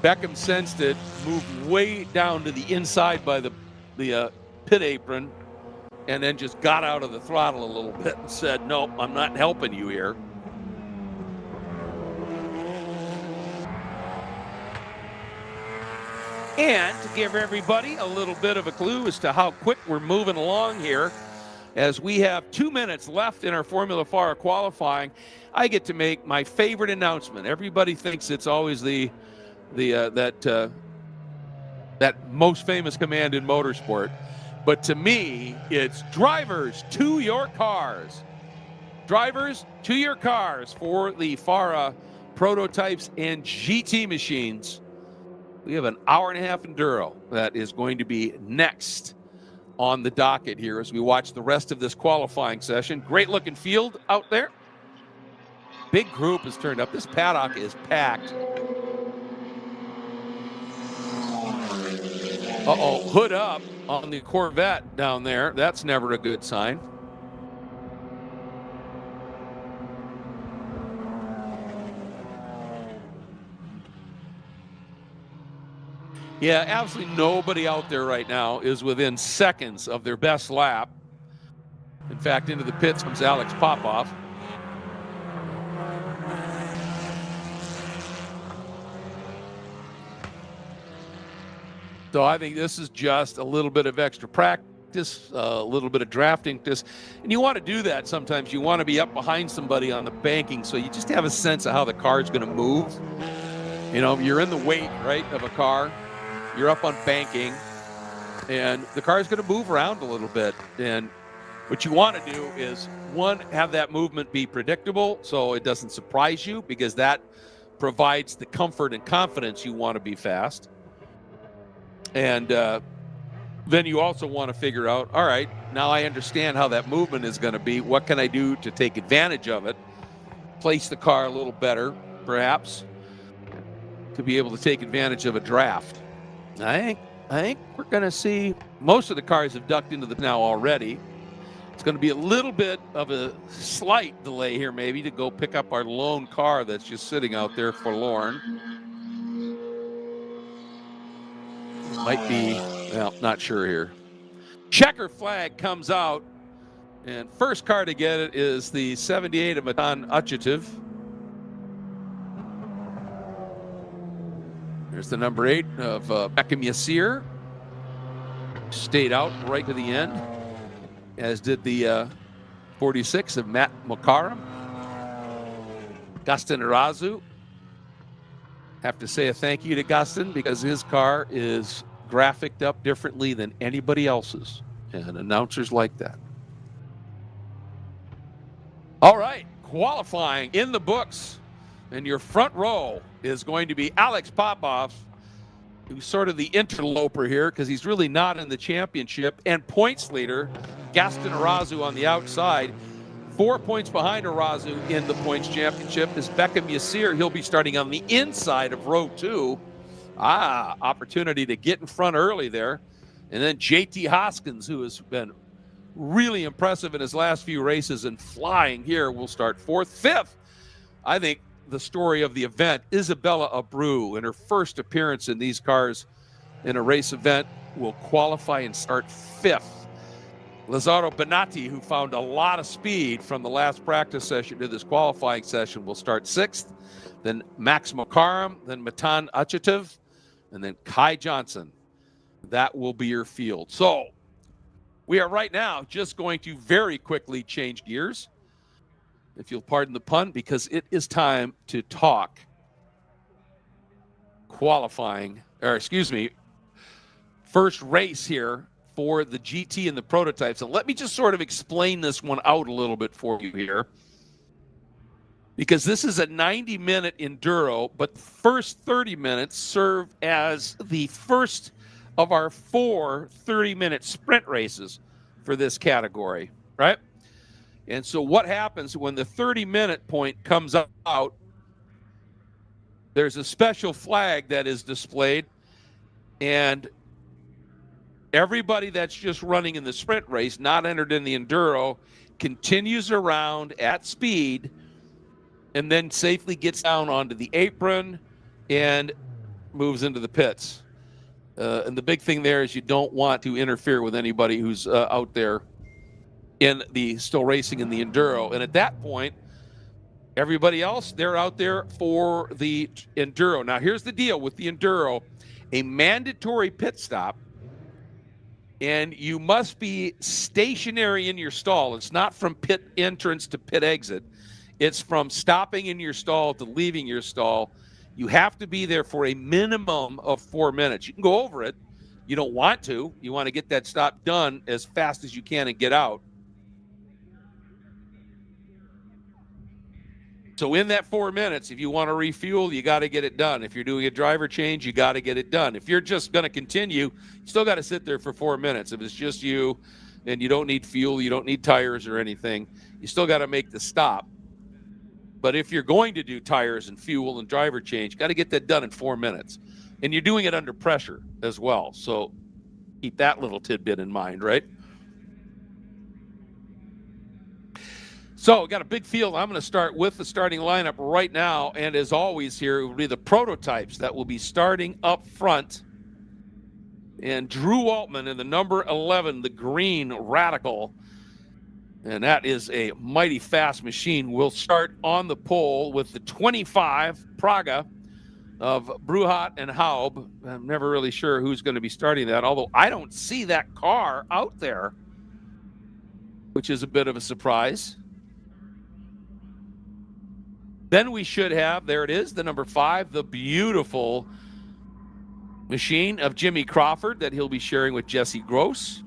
Beckham sensed it, moved way down to the inside by the pit apron, and then just got out of the throttle a little bit and said, nope, I'm not helping you here. And to give everybody a little bit of a clue as to how quick we're moving along here, as we have 2 minutes left in our Formula FARA qualifying, I get to make my favorite announcement. Everybody thinks it's always that most famous command in motorsport. But to me, it's drivers to your cars. Drivers to your cars for the FARA prototypes and GT machines. We have an hour-and-a-half Enduro that is going to be next on the docket here as we watch the rest of this qualifying session. Great-looking field out there. Big group has turned up. This paddock is packed. Uh-oh, hood up on the Corvette down there. That's never a good sign. Yeah, absolutely nobody out there right now is within seconds of their best lap. In fact, into the pits comes Alex Popoff. So I think this is just a little bit of extra practice, a little bit of drafting. And you want to do that sometimes. You want to be up behind somebody on the banking so you just have a sense of how the car is going to move. You know, you're in the weight, right, of a car. You're up on banking, and the car is going to move around a little bit. And what you want to do is, one, have that movement be predictable so it doesn't surprise you, because that provides the comfort and confidence you want to be fast. And then you also want to figure out, all right, now I understand how that movement is going to be. What can I do to take advantage of it? Place the car a little better, perhaps, to be able to take advantage of a draft. I think we're going to see most of the cars have ducked into the now already. It's going to be a little bit of a slight delay here, maybe, to go pick up our lone car that's just sitting out there forlorn. Might be, well, not sure here. Checker flag comes out, and first car to get it is the 78 of Matan Uchativ. There's the number 8 of Beckham Yassir. Stayed out right to the end, as did the 46 of Matt Mokaram. Gaston Arazu. Have to say a thank you to Gaston, because his car is graphicked up differently than anybody else's, and announcers like that. All right, qualifying in the books. And your front row is going to be Alex Popoff, who's sort of the interloper here because he's really not in the championship, and points leader, Gaston Arazu on the outside. 4 points behind Arazu in the points championship is Beckham Yassir. He'll be starting on the inside of row 2. Opportunity to get in front early there. And then JT Hoskins, who has been really impressive in his last few races and flying here, will start 4th. 5th, I think the story of the event, Isabella Abreu, in her first appearance in these cars in a race event, will qualify and start 5th. Lazaro Benatti, who found a lot of speed from the last practice session to this qualifying session, will start 6th. Then Max Mokaram, then Matan Achatev, and then Kai Johnson. That will be your field. So we are right now just going to very quickly change gears, if you'll pardon the pun, because it is time to talk first race here for the GT and the prototypes. And let me just sort of explain this one out a little bit for you here, because this is a 90-minute enduro, but the first 30 minutes serve as the first of our 4 30-minute sprint races for this category, right? And so what happens when the 30-minute point comes out, there's a special flag that is displayed, and everybody that's just running in the sprint race, not entered in the enduro, continues around at speed and then safely gets down onto the apron and moves into the pits. And the big thing there is you don't want to interfere with anybody who's out there still racing in the enduro. And at that point, everybody else, they're out there for the enduro. Now, here's the deal with the enduro: a mandatory pit stop, and you must be stationary in your stall. It's not from pit entrance to pit exit. It's from stopping in your stall to leaving your stall. You have to be there for a minimum of 4 minutes. You can go over it. You don't want to. You want to get that stop done as fast as you can and get out. So in that 4 minutes, if you want to refuel, you got to get it done. If you're doing a driver change, you got to get it done. If you're just going to continue, you still got to sit there for 4 minutes. If it's just you and you don't need fuel, you don't need tires or anything, you still got to make the stop. But if you're going to do tires and fuel and driver change, you got to get that done in 4 minutes. And you're doing it under pressure as well. So keep that little tidbit in mind, right? So we got a big field. I'm going to start with the starting lineup right now. And as always here, it will be the prototypes that will be starting up front. And Drew Altman in the number 11, the green Radical. And that is a mighty fast machine. We'll start on the pole with the 25 Praga of Bruhat and Haub. I'm never really sure who's going to be starting that, although I don't see that car out there, which is a bit of a surprise. Then we should have, there it is, the number 5, the beautiful machine of Jimmy Crawford that he'll be sharing with Jesse Gross.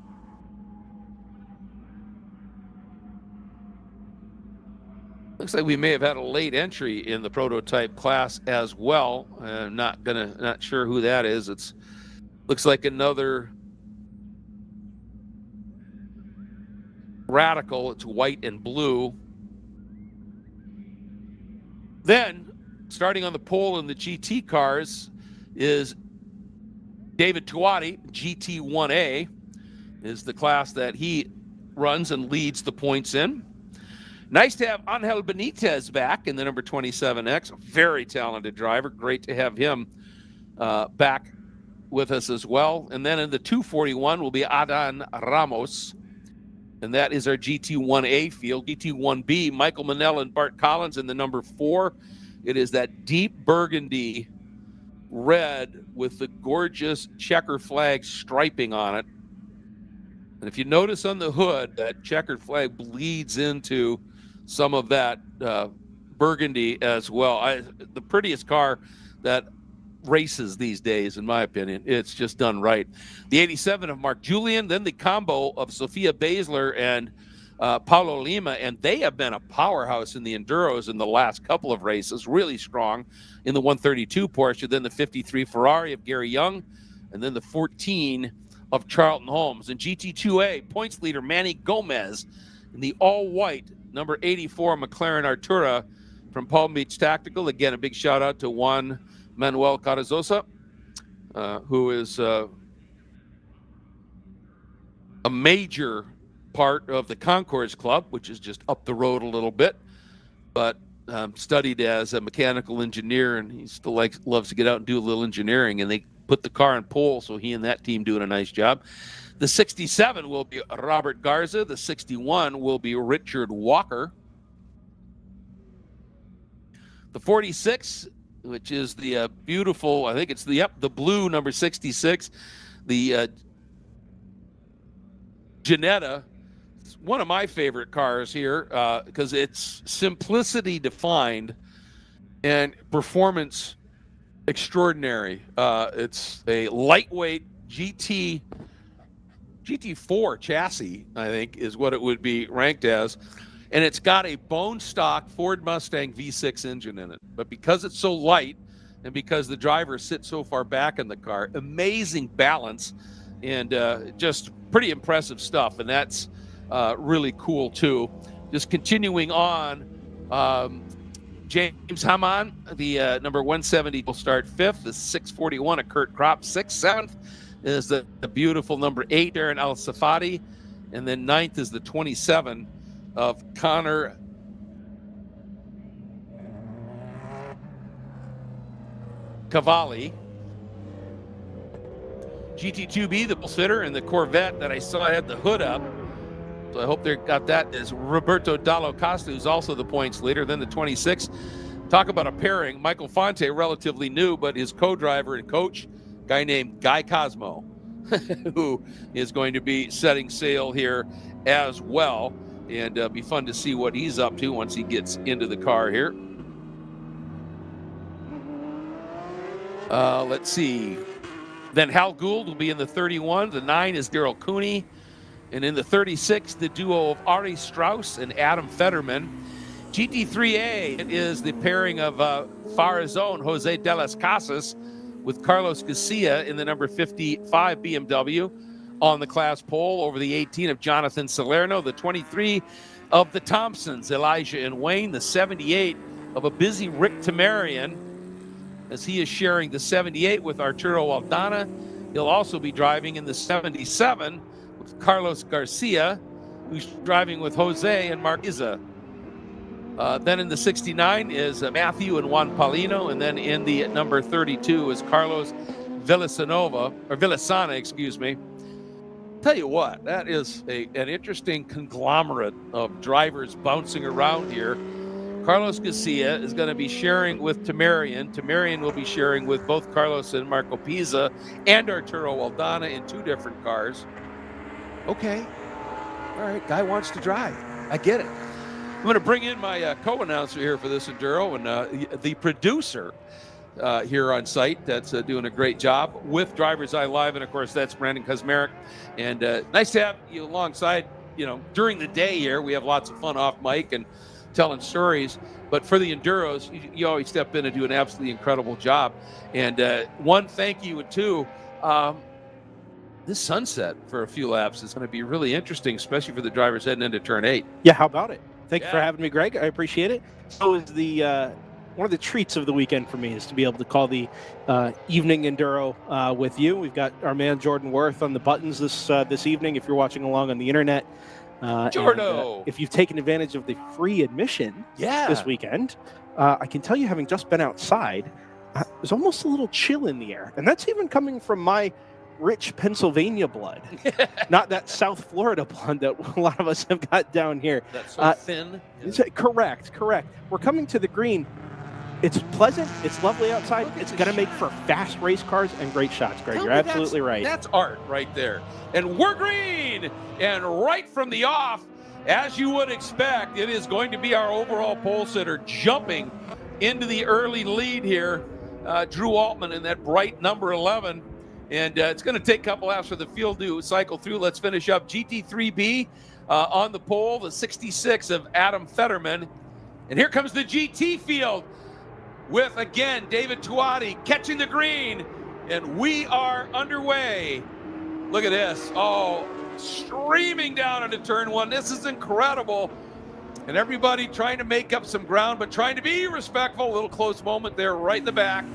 Looks like we may have had a late entry in the prototype class as well. Not sure who that is. It's looks like another Radical. It's white and blue. Then, starting on the pole in the GT cars is David Tuati. GT1A is the class that he runs and leads the points in. Nice to have Angel Benitez back in the number 27X. Very talented driver. Great to have him back with us as well. And then in the 241 will be Adan Ramos. And that is our GT1A field. GT1B, Michael Manell and Bart Collins in the number 4. It is that deep burgundy red with the gorgeous checker flag striping on it. And if you notice on the hood, that checkered flag bleeds into some of that burgundy as well. The prettiest car that races these days, in my opinion. It's just done right. The 87 of Mark Julian, then the combo of Sophia Basler and Paulo Lima, and they have been a powerhouse in the Enduros in the last couple of races, really strong in the 132 Porsche, then the 53 Ferrari of Gary Young, and then the 14 of Charlton Holmes. And GT2A, points leader Manny Gomez in the all-white number 84 McLaren Artura from Palm Beach Tactical. Again, a big shout-out to Juan Manuel Cardozosa, who is a major part of the Concourse Club, which is just up the road a little bit, but studied as a mechanical engineer, and he still loves to get out and do a little engineering, and they put the car in pole, so he and that team doing a nice job. The 67 will be Robert Garza. The 61 will be Richard Walker. The 46, which is the beautiful, I think it's the blue number 66, the Ginetta. It's one of my favorite cars here because it's simplicity defined and performance extraordinary. It's a lightweight GT4 chassis, I think, is what it would be ranked as. And it's got a bone stock Ford Mustang V6 engine in it. But because it's so light and because the driver sits so far back in the car, amazing balance and just pretty impressive stuff. And that's really cool, too. Just continuing on, James Hamann, the number 170 will start 5th. The 641 of Kurt Kropp, 6th. 7th is the beautiful number 8, Aaron Al-Safadi. And then 9th is the 27 of Connor Cavalli. GT2B, the bullfitter, and the Corvette that I saw had the hood up. So I hope they got that, is Roberto Dallo Costa, who's also the points leader. Then the 26. Talk about a pairing. Michael Fonte, relatively new, but his co-driver and coach, guy named Guy Cosmo, who is going to be setting sail here as well. And be fun to see what he's up to once he gets into the car here. Let's see. Then Hal Gould will be in the 31. The 9 is Daryl Cooney. And in the 36, the duo of Ari Strauss and Adam Fetterman. GT3A, it is the pairing of FARA's own Jose de las Casas with Carlos Garcia in the number 55 BMW. On the class pole over the 18 of Jonathan Salerno, the 23 of the Thompsons, Elijah and Wayne, the 78 of a busy Rick Tamarian, as he is sharing the 78 with Arturo Aldana. He'll also be driving in the 77 with Carlos Garcia, who's driving with Jose and Mark Izza. Then in the 69 is Matthew and Juan Paulino, and then in the number 32 is Carlos Villasana, excuse me. Tell you what, that is an interesting conglomerate of drivers bouncing around here. Carlos Garcia is going to be sharing with Tamarian. Tamarian will be sharing with both Carlos and Marco Pisa and Arturo Aldana in 2 different cars. Okay. All right, guy wants to drive. I get it. I'm going to bring in my co-announcer here for this Enduro and the producer here on site that's doing a great job with DriverSeye Live, and of course that's Brandon Kuzmarek. And nice to have you alongside. You know, during the day here we have lots of fun off mic and telling stories, but for the Enduros you always step in and do an absolutely incredible job. And one, thank you, and two, this sunset for a few laps is going to be really interesting, especially for the drivers heading into turn 8. Yeah, how about it? Thank you for having me, Greg. I appreciate it. So is the one of the treats of the weekend for me is to be able to call the evening Enduro with you. We've got our man Jordan Worth on the buttons this evening, if you're watching along on the internet. Jordo! If you've taken advantage of the free admission this weekend, I can tell you, having just been outside, there's almost a little chill in the air. And that's even coming from my rich Pennsylvania blood, not that South Florida blood that a lot of us have got down here. That's so thin. Correct. We're coming to the green. It's pleasant. It's lovely outside. It's going to make for fast race cars and great shots, Greg. You're absolutely right. That's art right there. And we're green. And right from the off, as you would expect, it is going to be our overall pole sitter jumping into the early lead here. Drew Altman in that bright number 11. And it's going to take a couple laps for the field to cycle through. Let's finish up. GT3B on the pole, the 66 of Adam Fetterman. And here comes the GT field with, again, David Tuati catching the green. And we are underway. Look at this. Oh, streaming down into turn one. This is incredible. And everybody trying to make up some ground, but trying to be respectful. A little close moment there right in the back.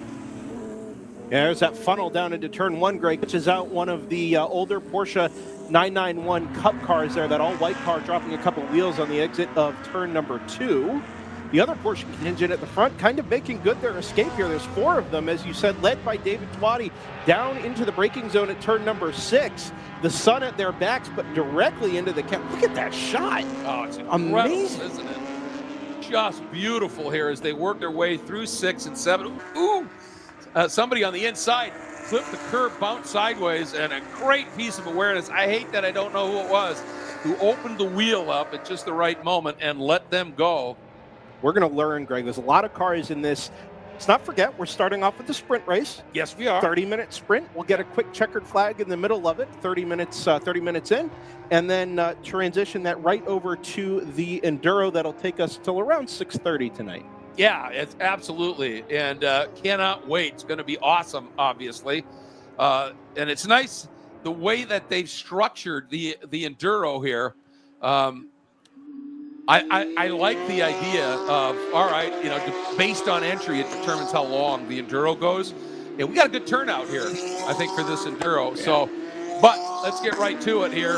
Yeah, there's that funnel down into turn one, Greg, which is out one of the older Porsche 991 Cup cars there, that all-white car dropping a couple wheels on the exit of turn number 2. The other Porsche contingent at the front kind of making good their escape here. There's 4 of them, as you said, led by David Tuati down into the braking zone at turn number 6. The sun at their backs, but directly into the cap. Look at that shot. Oh, it's incredible, amazing, isn't it? Just beautiful here as they work their way through 6 and 7. Ooh! Somebody on the inside flipped the curb, bounced sideways, and a great piece of awareness. I hate that I don't know who it was, who opened the wheel up at just the right moment and let them go. We're going to learn, Greg. There's a lot of cars in this. Let's not forget, we're starting off with the sprint race. Yes, we are. 30-minute sprint. We'll get a quick checkered flag in the middle of it, 30 minutes in, and then transition that right over to the Enduro. That'll take us till around 6:30 tonight. Yeah, it's absolutely, and cannot wait. It's going to be awesome, obviously, and it's nice the way that they've structured the Enduro here. I like the idea of, all right, you know, based on entry, it determines how long the Enduro goes. And we got a good turnout here, I think, for this Enduro. Yeah. So, but let's get right to it here.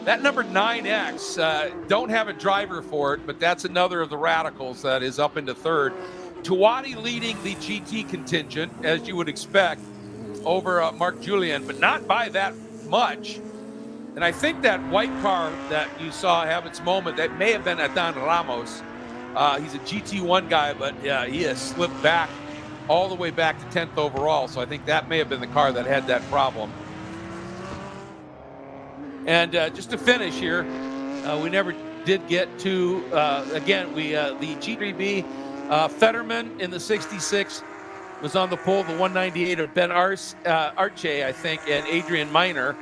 That number 9X, don't have a driver for it, but that's another of the radicals that is up into third. Tuati leading the GT contingent, as you would expect, over Mark Julian, but not by that much. And I think that white car that you saw have its moment, that may have been Adan Ramos. He's a GT1 guy, but yeah, he has slipped back all the way back to 10th overall. So I think that may have been the car that had that problem. And just to finish here, we never did get to, again, the G3B, Fetterman in the 66 was on the pole, the 198 of Ben Arce, I think, and Adrian Miner.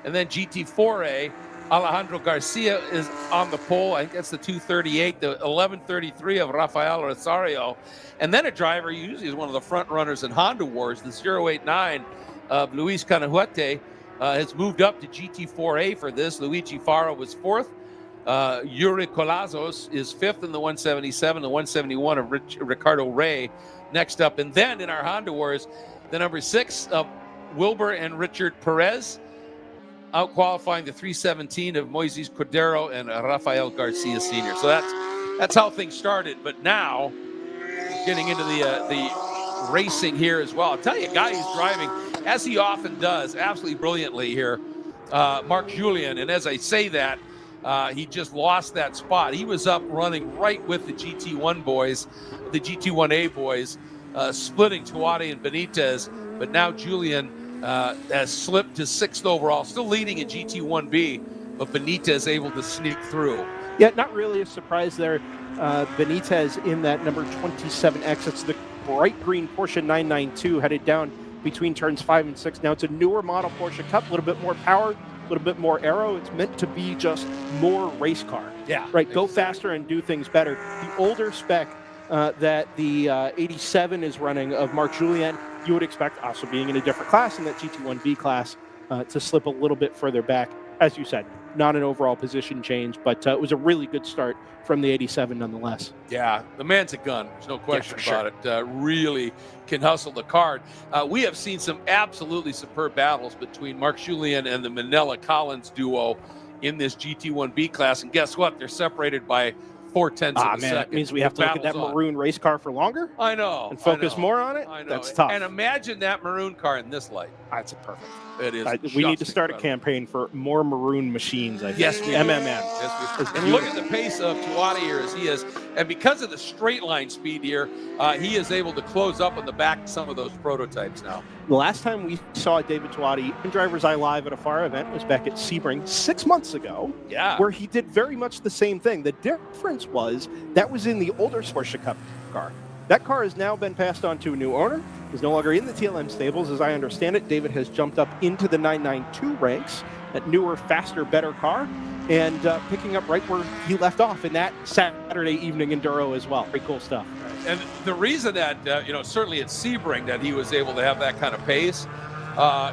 And then GT4A, Alejandro Garcia is on the pole. I think that's the 238, the 1133 of Rafael Rosario. And then a driver, usually is one of the front runners in Honda Wars, the 089 of Luis Canahuete, has moved up to GT4A for this. Luigi Fara was 4th. Yuri Colazos is 5th in the 177, the 171 of Ricardo Rey next up. And then in our Honda Wars, the number 6 of Wilbur and Richard Perez, out qualifying the 317 of Moises Cordero and Rafael Garcia Sr. So that's how things started. But now, getting into the racing here as well. I'll tell you, a guy who's driving, as he often does, absolutely brilliantly here, Mark Julian. And as I say that, he just lost that spot. He was up running right with the GT1 boys, the GT1A boys, splitting Tuati and Benitez. But now Julian has slipped to 6th overall, still leading in GT1B, but Benitez able to sneak through. Yeah, not really a surprise there. Benitez in that number 27X. It's the bright green Porsche 992 headed down between turns 5 and 6. Now it's a newer model Porsche Cup, a little bit more power, a little bit more aero. It's meant to be just more race car. Yeah. Right, go faster and do things better. The older spec that the 87 is running of Marc Julien, you would expect, also being in a different class, in that GT1B class, to slip a little bit further back. As you said, not an overall position change, but it was a really good start from the 87 nonetheless. Yeah, the man's a gun. There's no question about sure. it. Really can hustle the card. We have seen some absolutely superb battles between Marc Julien and the Manella Collins duo in this GT1B class. And guess what? They're separated by 0.4 of a second. That means we have to look at that maroon race car for longer? I know. And focus more on it? I know. That's tough. And imagine that maroon car in this light. That's perfect. It is. We need to start a campaign for more maroon machines, I think. Yes, we do. MMM. Yes, and look at the pace of Tuati here as he is. And because of the straight line speed here, he is able to close up on the back of some of those prototypes now. The last time we saw David Tuati in DriverSeye Live at a FARA event was back at Sebring 6 months ago, where he did very much the same thing. The difference was that was in the older Porsche Cup car. That car has now been passed on to a new owner. is no longer in the TLM stables. As I understand it, David has jumped up into the 992 ranks, that newer, faster, better car, and picking up right where he left off in that Saturday evening Enduro as well. Pretty cool stuff. And the reason that, certainly at Sebring that he was able to have that kind of pace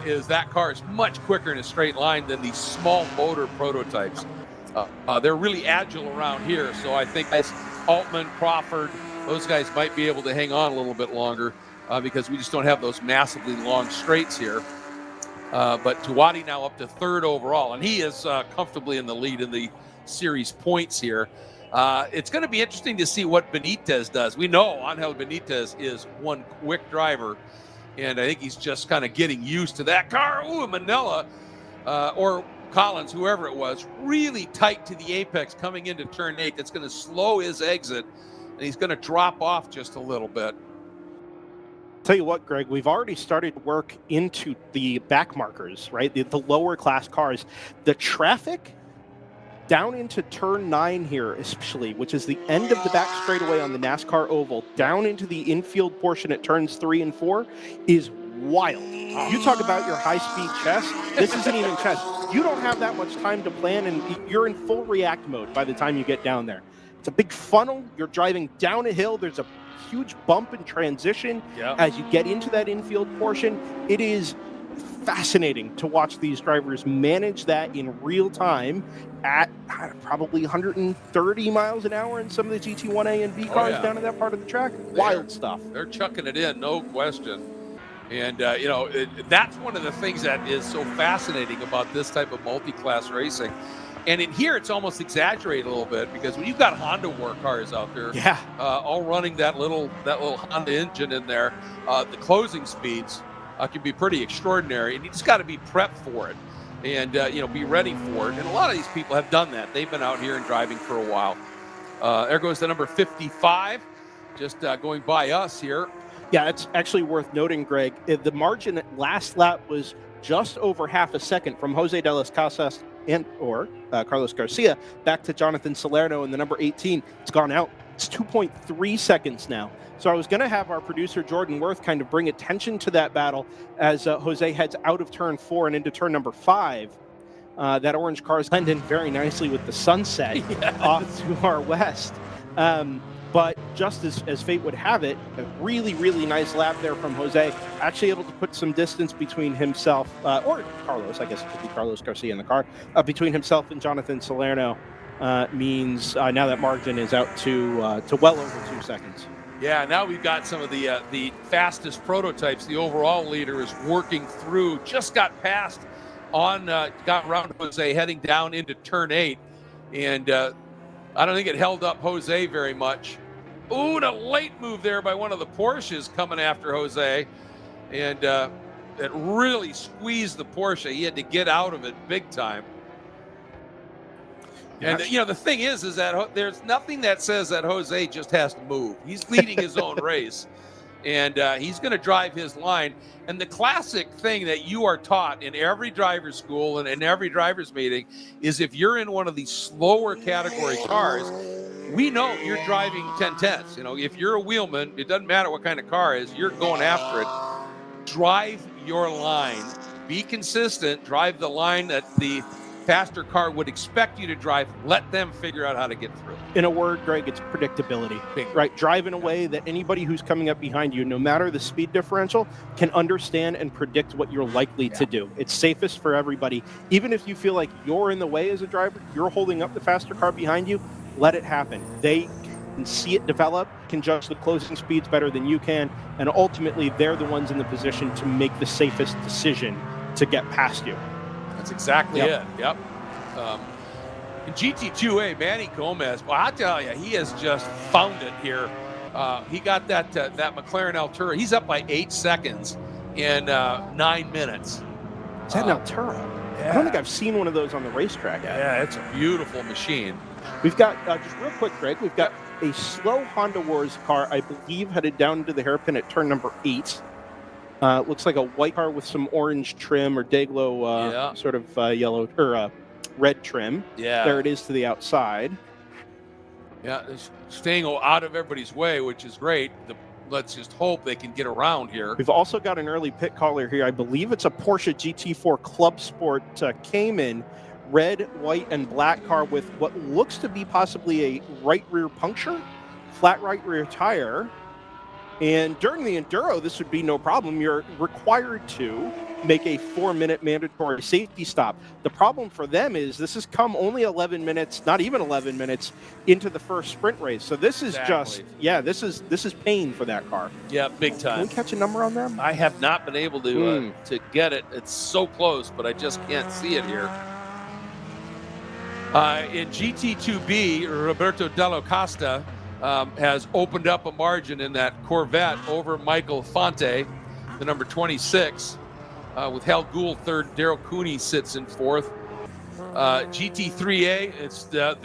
is that car is much quicker in a straight line than these small motor prototypes. They're really agile around here, so I think as Altman, Crawford, those guys might be able to hang on a little bit longer because we just don't have those massively long straights here. But Tuati now up to third overall, and he is comfortably in the lead in the series points here. It's going to be interesting to see what Benitez does. We know Angel Benitez is one quick driver, and I think he's just kind of getting used to that car. Ooh, Manella or Collins, whoever it was, really tight to the apex coming into turn 8. That's going to slow his exit, and he's going to drop off just a little bit. Tell you what, Greg, we've already started work into the back markers, right? The lower class cars. The traffic down into turn 9 here, especially, which is the end of the back straightaway on the NASCAR oval, down into the infield portion at turns 3 and 4, is wild. You talk about your high-speed chess. This isn't even chess. You don't have that much time to plan, and you're in full react mode by the time you get down there. It's a big funnel. You're driving down a hill. There's a huge bump in transition as you get into that infield portion. It is fascinating to watch these drivers manage that in real time at probably 130 miles an hour in some of the GT1A and B cars down in that part of the track. Wild stuff. They're chucking it in, no question. And, that's one of the things that is so fascinating about this type of multi-class racing. And in here, it's almost exaggerated a little bit because when you've got Honda war cars out there, all running that little Honda engine in there, the closing speeds can be pretty extraordinary, and you just got to be prepped for it and be ready for it. And a lot of these people have done that. They've been out here and driving for a while. There goes the number 55, just going by us here. Yeah, it's actually worth noting, Greg. The margin at last lap was just over half a second from Jose de las Casas or Carlos Garcia back to Jonathan Salerno in the number 18. It's gone out. It's 2.3 seconds now. So I was going to have our producer Jordan Worth kind of bring attention to that battle as Jose heads out of turn 4 and into turn number 5. That orange car is blending very nicely with the sunset off to our west. But just as fate would have it, a really, really nice lap there from Jose, actually able to put some distance between himself, or Carlos, I guess it could be Carlos Garcia in the car, between himself and Jonathan Salerno, means now that margin is out to well over 2 seconds. Yeah, now we've got some of the fastest prototypes. The overall leader is working through, just got past got around Jose heading down into turn 8, and I don't think it held up Jose very much. Ooh, and a late move there by one of the Porsches coming after Jose. And it really squeezed the Porsche. He had to get out of it big time. And, the thing is that there's nothing that says that Jose just has to move. He's leading his own race. And he's going to drive his line. And the classic thing that you are taught in every driver's school and in every driver's meeting is if you're in one of these slower category cars, we know you're driving 10/10. If you're a wheelman, it doesn't matter what kind of car it is, you're going after it. Drive your line. Be consistent. Drive the line that the faster car would expect you to drive. Let them figure out how to get through. In a word, Greg, it's predictability, right? Drive in a way that anybody who's coming up behind you, no matter the speed differential, can understand and predict what you're likely to do. It's safest for everybody. Even if you feel like you're in the way as a driver, you're holding up the faster car behind you, let it happen. They can see it develop, can judge the closing speeds better than you can, and ultimately they're the ones in the position to make the safest decision to get past you. That's exactly it. Yep. In GT2A, Manny Gomez, well, I tell you, he has just found it here. He got that McLaren Altura. He's up by 8 seconds in 9 minutes. Is that an Altura? Yeah. I don't think I've seen one of those on the racetrack yet. Yeah, it's a beautiful machine. We've got, just real quick, Greg, we've got a slow Honda Wars car, I believe, headed down to the hairpin at turn number 8. Looks like a white car with some orange trim or Dayglow sort of yellow or red trim. Yeah. There it is to the outside. Yeah, it's staying out of everybody's way, which is great. The let's just hope they can get around here. We've also got an early pit caller here. I believe it's a Porsche GT4 Club Sport Cayman, red, white, and black car with what looks to be possibly a right rear puncture, flat right rear tire. And during the Enduro, this would be no problem. You're required to make a 4-minute mandatory safety stop. The problem for them is this has come only 11 minutes, not even 11 minutes, into the first sprint race. So this is just, this is pain for that car. Yeah, big time. Can we catch a number on them? I have not been able to get it. It's so close, but I just can't see it here. In GT2B, Roberto Della Costa has opened up a margin in that Corvette over Michael Fonte, the number 26. With Hal Gould third, Daryl Cooney sits in fourth. GT3A, it's the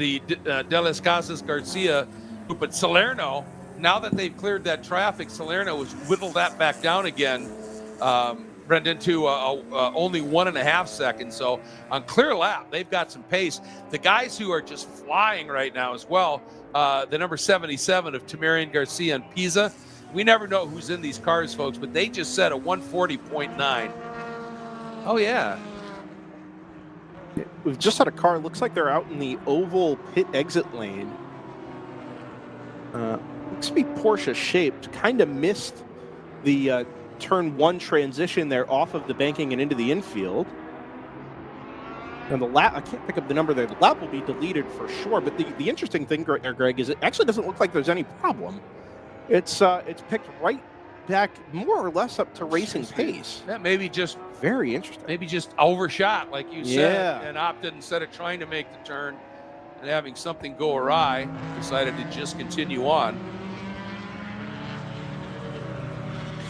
De Las Casas Garcia, but Salerno, now that they've cleared that traffic, Salerno has whittled that back down again, Brendan, to only 1.5 seconds. So on clear lap, they've got some pace. The guys who are just flying right now as well, the number 77 of Tamarian Garcia and Pisa. We never know who's in these cars, folks, but they just set a 140.9. Oh, yeah. We've just had a car. Looks like they're out in the oval pit exit lane. Looks to be Porsche shaped. Kind of missed the turn 1 transition there off of the banking and into the infield. And the lap, I can't pick up the number there. The lap will be deleted for sure. But the interesting thing, Greg, is it actually doesn't look like there's any problem. It's picked right back more or less up to racing pace. That maybe just very interesting. Maybe just overshot, like you said, and opted, instead of trying to make the turn and having something go awry, decided to just continue on.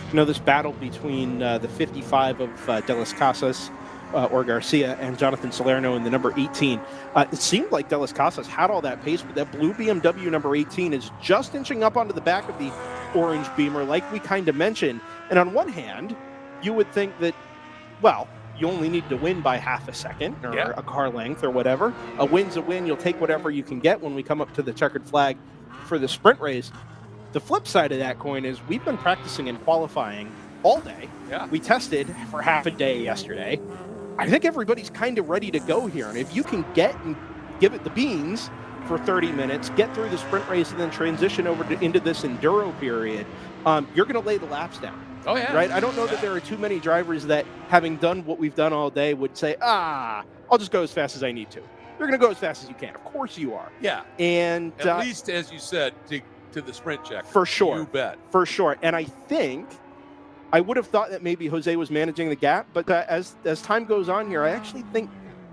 You know, this battle between the 55 of De Las Casas or Garcia and Jonathan Salerno in the number 18. It seemed like De Las Casas had all that pace, but that blue BMW number 18 is just inching up onto the back of the orange Beamer, like we kind of mentioned. And on one hand, you would think that, well, you only need to win by half a second or a car length or whatever. A win's a win. You'll take whatever you can get when we come up to the checkered flag for the sprint race. The flip side of that coin is we've been practicing and qualifying all day. Yeah. We tested for half a day yesterday. I think everybody's kind of ready to go here. And if you can get and give it the beans for 30 minutes, get through the sprint race, and then transition over into this Enduro period, you're going to lay the laps down. Oh, yeah. Right? I don't know that there are too many drivers that, having done what we've done all day, would say, I'll just go as fast as I need to. You're going to go as fast as you can. Of course you are. Yeah. And at least, as you said, to the sprint check. For sure. You bet. For sure. And I think I would have thought that maybe Jose was managing the gap, but as time goes on here, I actually think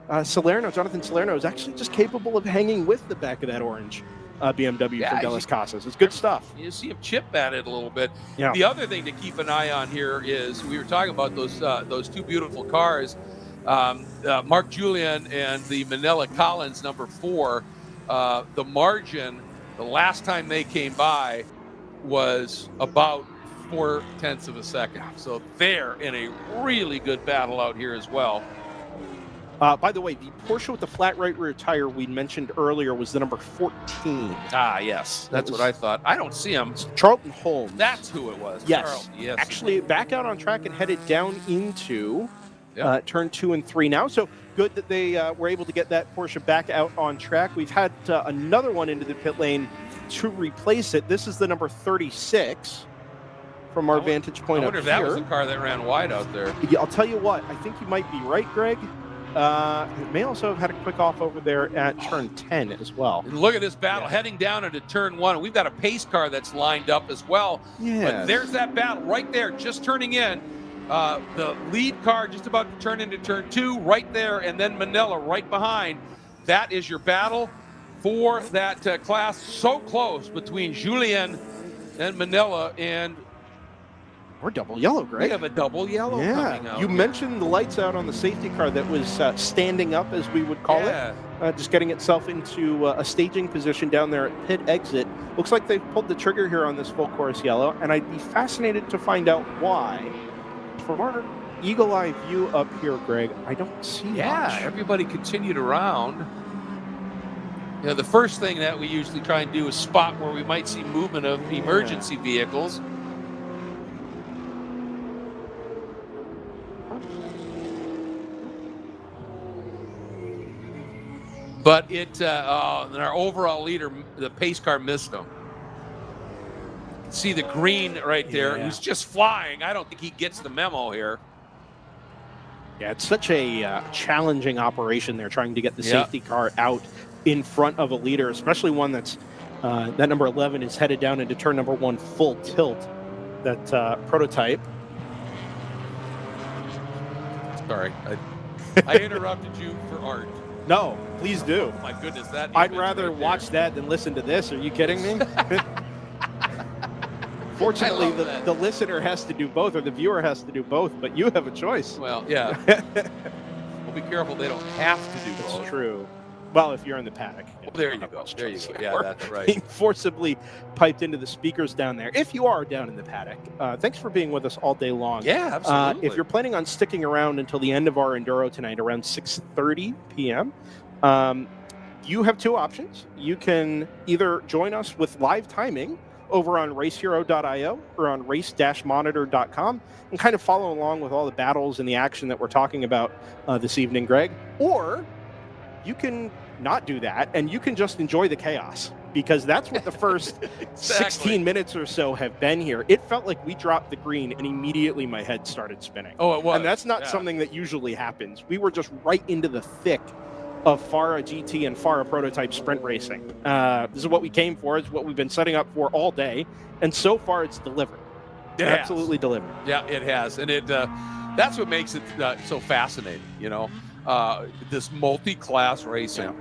Jonathan Salerno is actually just capable of hanging with the back of that orange BMW from De Las Casas. It's good stuff. You see him chip at it a little bit. Yeah. The other thing to keep an eye on here is we were talking about those two beautiful cars, Mark Julian and the Manila Collins number 4. The margin, the last time they came by, was about 0.4 of a second. So they're in a really good battle out here as well. By the way, the Porsche with the flat right rear tire we mentioned earlier was the number 14. Ah, yes. That's what I thought. I don't see him. Charlton Holmes. That's who it was. Yes. Charlton. Yes. Actually, back out on track and headed down into turn 2 and 3 now. So good that they were able to get that Porsche back out on track. We've had another one into the pit lane to replace it. This is the number 36 from our vantage point up here. I wonder if that was the car that ran wide out there. Yeah, I'll tell you what. I think you might be right, Greg. It may also have had a quick off over there at turn 10 as well. And look at this battle heading down into turn 1. We've got a pace car that's lined up as well. Yeah. But there's that battle right there, just turning in. The lead car just about to turn into turn 2 right there, and then Manila right behind. That is your battle for that class. So close between Julien and Manila, and we're double yellow, Greg. We have a double yellow coming out. You mentioned the lights out on the safety car that was standing up, as we would call it. Just getting itself into a staging position down there at pit exit. Looks like they've pulled the trigger here on this full course yellow, and I'd be fascinated to find out why. From our eagle eye view up here, Greg, I don't see much. Everybody continued around. You know, the first thing that we usually try and do is spot where we might see movement of emergency vehicles. But our overall leader, the pace car, missed him. See the green right there, who's just flying. I don't think he gets the memo here. Yeah, it's such a challenging operation. They're trying to get the safety car out in front of a leader, especially one that's that number 11 is headed down into turn number 1 full tilt. That prototype. Sorry, I interrupted you for art. No, please do. Oh my goodness, that I'd rather watch that than listen to this. Are you kidding me? Fortunately, the listener has to do both, or the viewer has to do both, but you have a choice. Well, yeah. Well, be careful. They don't have to do both. That's true. Well, if you're in the paddock. Well, there you go. There you go. Yeah, that's right. Being forcibly piped into the speakers down there. If you are down in the paddock, thanks for being with us all day long. Yeah, absolutely. If you're planning on sticking around until the end of our Enduro tonight, around 6:30 p.m., you have two options. You can either join us with live timing over on racehero.io or on race-monitor.com and kind of follow along with all the battles and the action that we're talking about this evening, Greg. Or you can not do that, and you can just enjoy the chaos, because that's what the first 16 minutes or so have been here. It felt like we dropped the green, and immediately my head started spinning. Oh, it was. And that's not something that usually happens. We were just right into the thick of FARA GT and FARA Prototype sprint racing. This is what we came for. It's what we've been setting up for all day, and so far it's delivered. Absolutely delivered. Yeah, it has, and that's what makes it so fascinating. You know, this multi-class racing,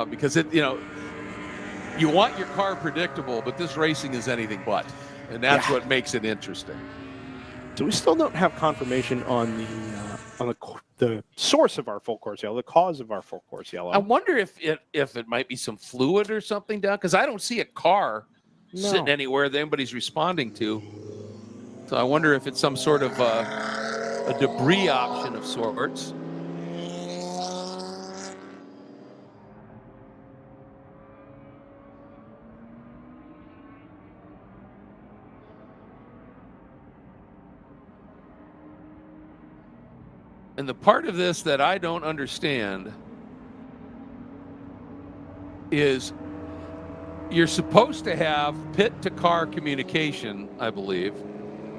because you want your car predictable, but this racing is anything but, and that's what makes it interesting. So we still don't have confirmation on the source of our full course yellow, the cause of our full course yellow. I wonder if it might be some fluid or something down, because I don't see a car sitting anywhere that anybody's responding to. So I wonder if it's some sort of a debris option of sorts. And the part of this that I don't understand is you're supposed to have pit-to-car communication, I believe.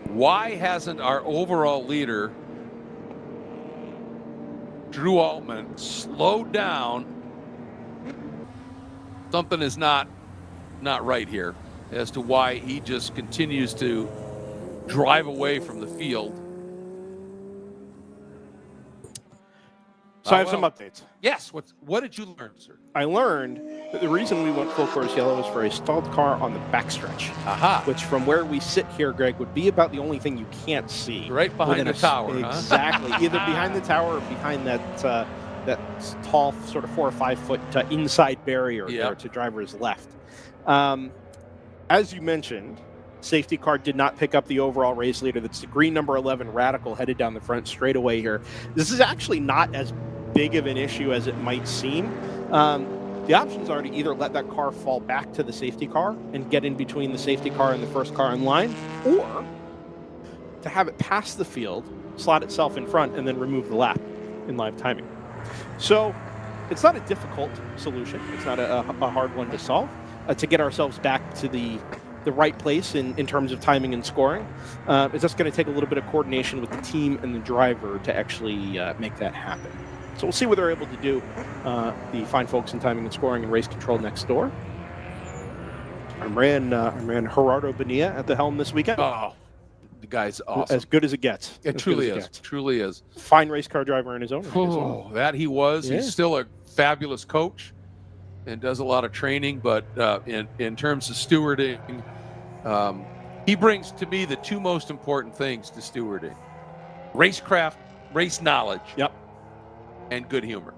Why hasn't our overall leader, Drew Altman, slowed down? Something is not right here as to why he just continues to drive away from the field. So I have some updates. Yes. What did you learn, sir? I learned that the reason we went full course yellow is for a stalled car on the backstretch. Aha. Which, from where we sit here, Greg, would be about the only thing you can't see. Right behind the tower. Exactly. Either behind the tower or behind that tall, sort of 4 or 5 foot inside barrier there to driver's left. As you mentioned, safety car did not pick up the overall race leader. That's the green number 11 Radical headed down the front straightaway here. This is actually not as big of an issue as it might seem. The options are to either let that car fall back to the safety car and get in between the safety car and the first car in line, or to have it pass the field, slot itself in front, and then remove the lap in live timing. So it's not a difficult solution. It's not a hard one to solve to get ourselves back to the right place in terms of timing and scoring. It's just going to take a little bit of coordination with the team and the driver to actually make that happen. So we'll see what they're able to do, the fine folks in timing and scoring and race control next door. I ran Gerardo Bonilla at the helm this weekend. Oh, the guy's awesome. As good as it gets. It truly is. Truly is. Fine race car driver in his own right. Oh, that he was. Yeah. He's still a fabulous coach and does a lot of training, but in terms of stewarding, he brings to me the two most important things to stewarding: racecraft, race knowledge. Yep. And good humor.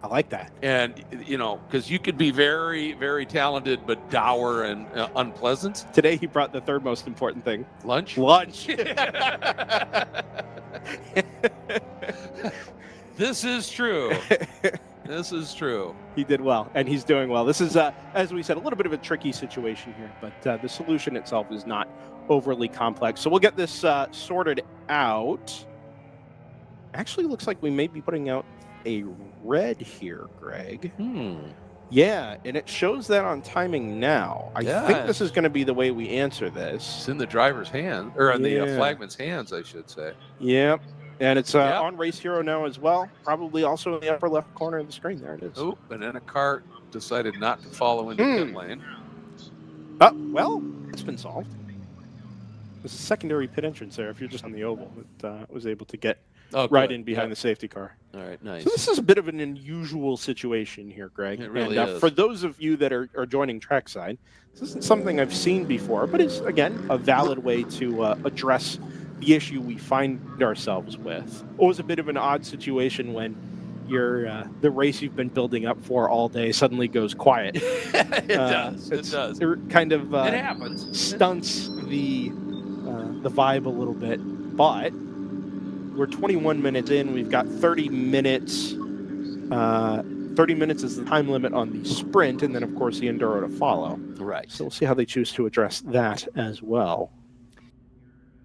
I like that. And, because you could be very, very talented, but dour and unpleasant. Today he brought the third most important thing. Lunch? This is true. This is true. He did well, and he's doing well. This is, as we said, a little bit of a tricky situation here, but the solution itself is not overly complex. So we'll get this sorted out. Actually looks like we may be putting out a red here, Greg. Hmm. Yeah, and it shows that on timing now. I think this is going to be the way we answer this. It's in the driver's hand, or in the flagman's hands, I should say. Yep. And it's on Race Hero now as well. Probably also in the upper left corner of the screen. There it is. Oh, and then a car decided not to follow into pit lane. Well, it's been solved. There's a secondary pit entrance there. If you're just on the oval, it was able to get right in behind the safety car. All right, nice. So this is a bit of an unusual situation here, Greg. It really is. For those of you that are joining trackside, this isn't something I've seen before, but it's, again, a valid way to address the issue we find ourselves with. Always a bit of an odd situation when the race you've been building up for all day suddenly goes quiet. It does. It kind of it happens. Stunts the vibe a little bit, but we're 21 minutes in. We've got 30 minutes. 30 minutes is the time limit on the sprint, and then, of course, the Enduro to follow. Right. So we'll see how they choose to address that as well.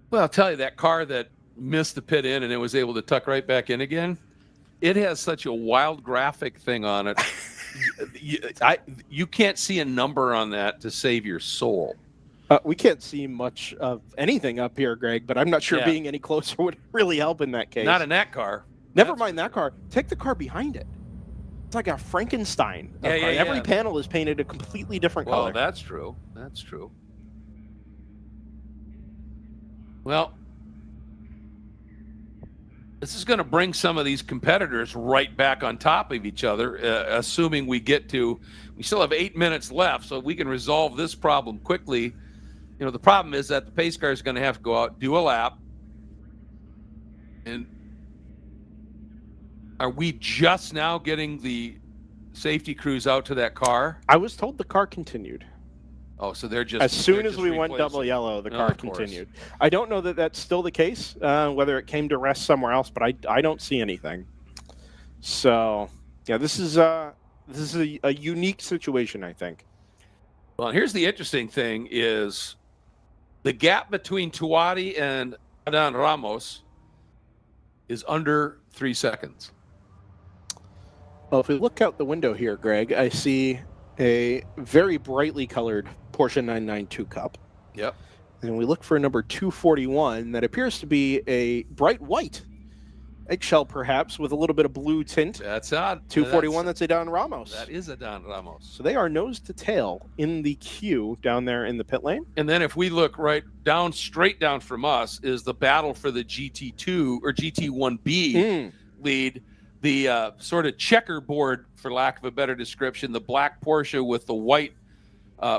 Well, I'll tell you, that car that missed the pit in and it was able to tuck right back in again, it has such a wild graphic thing on it. You can't see a number on that to save your soul. We can't see much of anything up here, Greg, but I'm not sure being any closer would really help in that case. Not in that car. Never mind that car. Take the car behind it. It's like a Frankenstein. Every panel is painted a completely different color. Well, that's true. That's true. Well, this is going to bring some of these competitors right back on top of each other, assuming we still have 8 minutes left, so we can resolve this problem quickly. You know, the problem is that the pace car is going to have to go out, do a lap. And are we just now getting the safety crews out to that car? I was told the car continued. Oh, so they're just... As soon as we went double yellow, the car continued. I don't know that that's still the case, whether it came to rest somewhere else, but I don't see anything. So, yeah, this is a unique situation, I think. Well, here's the interesting thing is the gap between Tuati and Adan Ramos is under 3 seconds. Well, if we look out the window here, Greg, I see a very brightly colored Porsche 992 Cup. Yep. And we look for a number 241 that appears to be a bright white eggshell, perhaps, with a little bit of blue tint. That's odd. 241, that's Adan Ramos. That is Adan Ramos. So they are nose to tail in the queue down there in the pit lane. And then if we look right down, straight down from us, is the battle for the GT2 or GT1B lead. The sort of checkerboard, for lack of a better description, the black Porsche with the white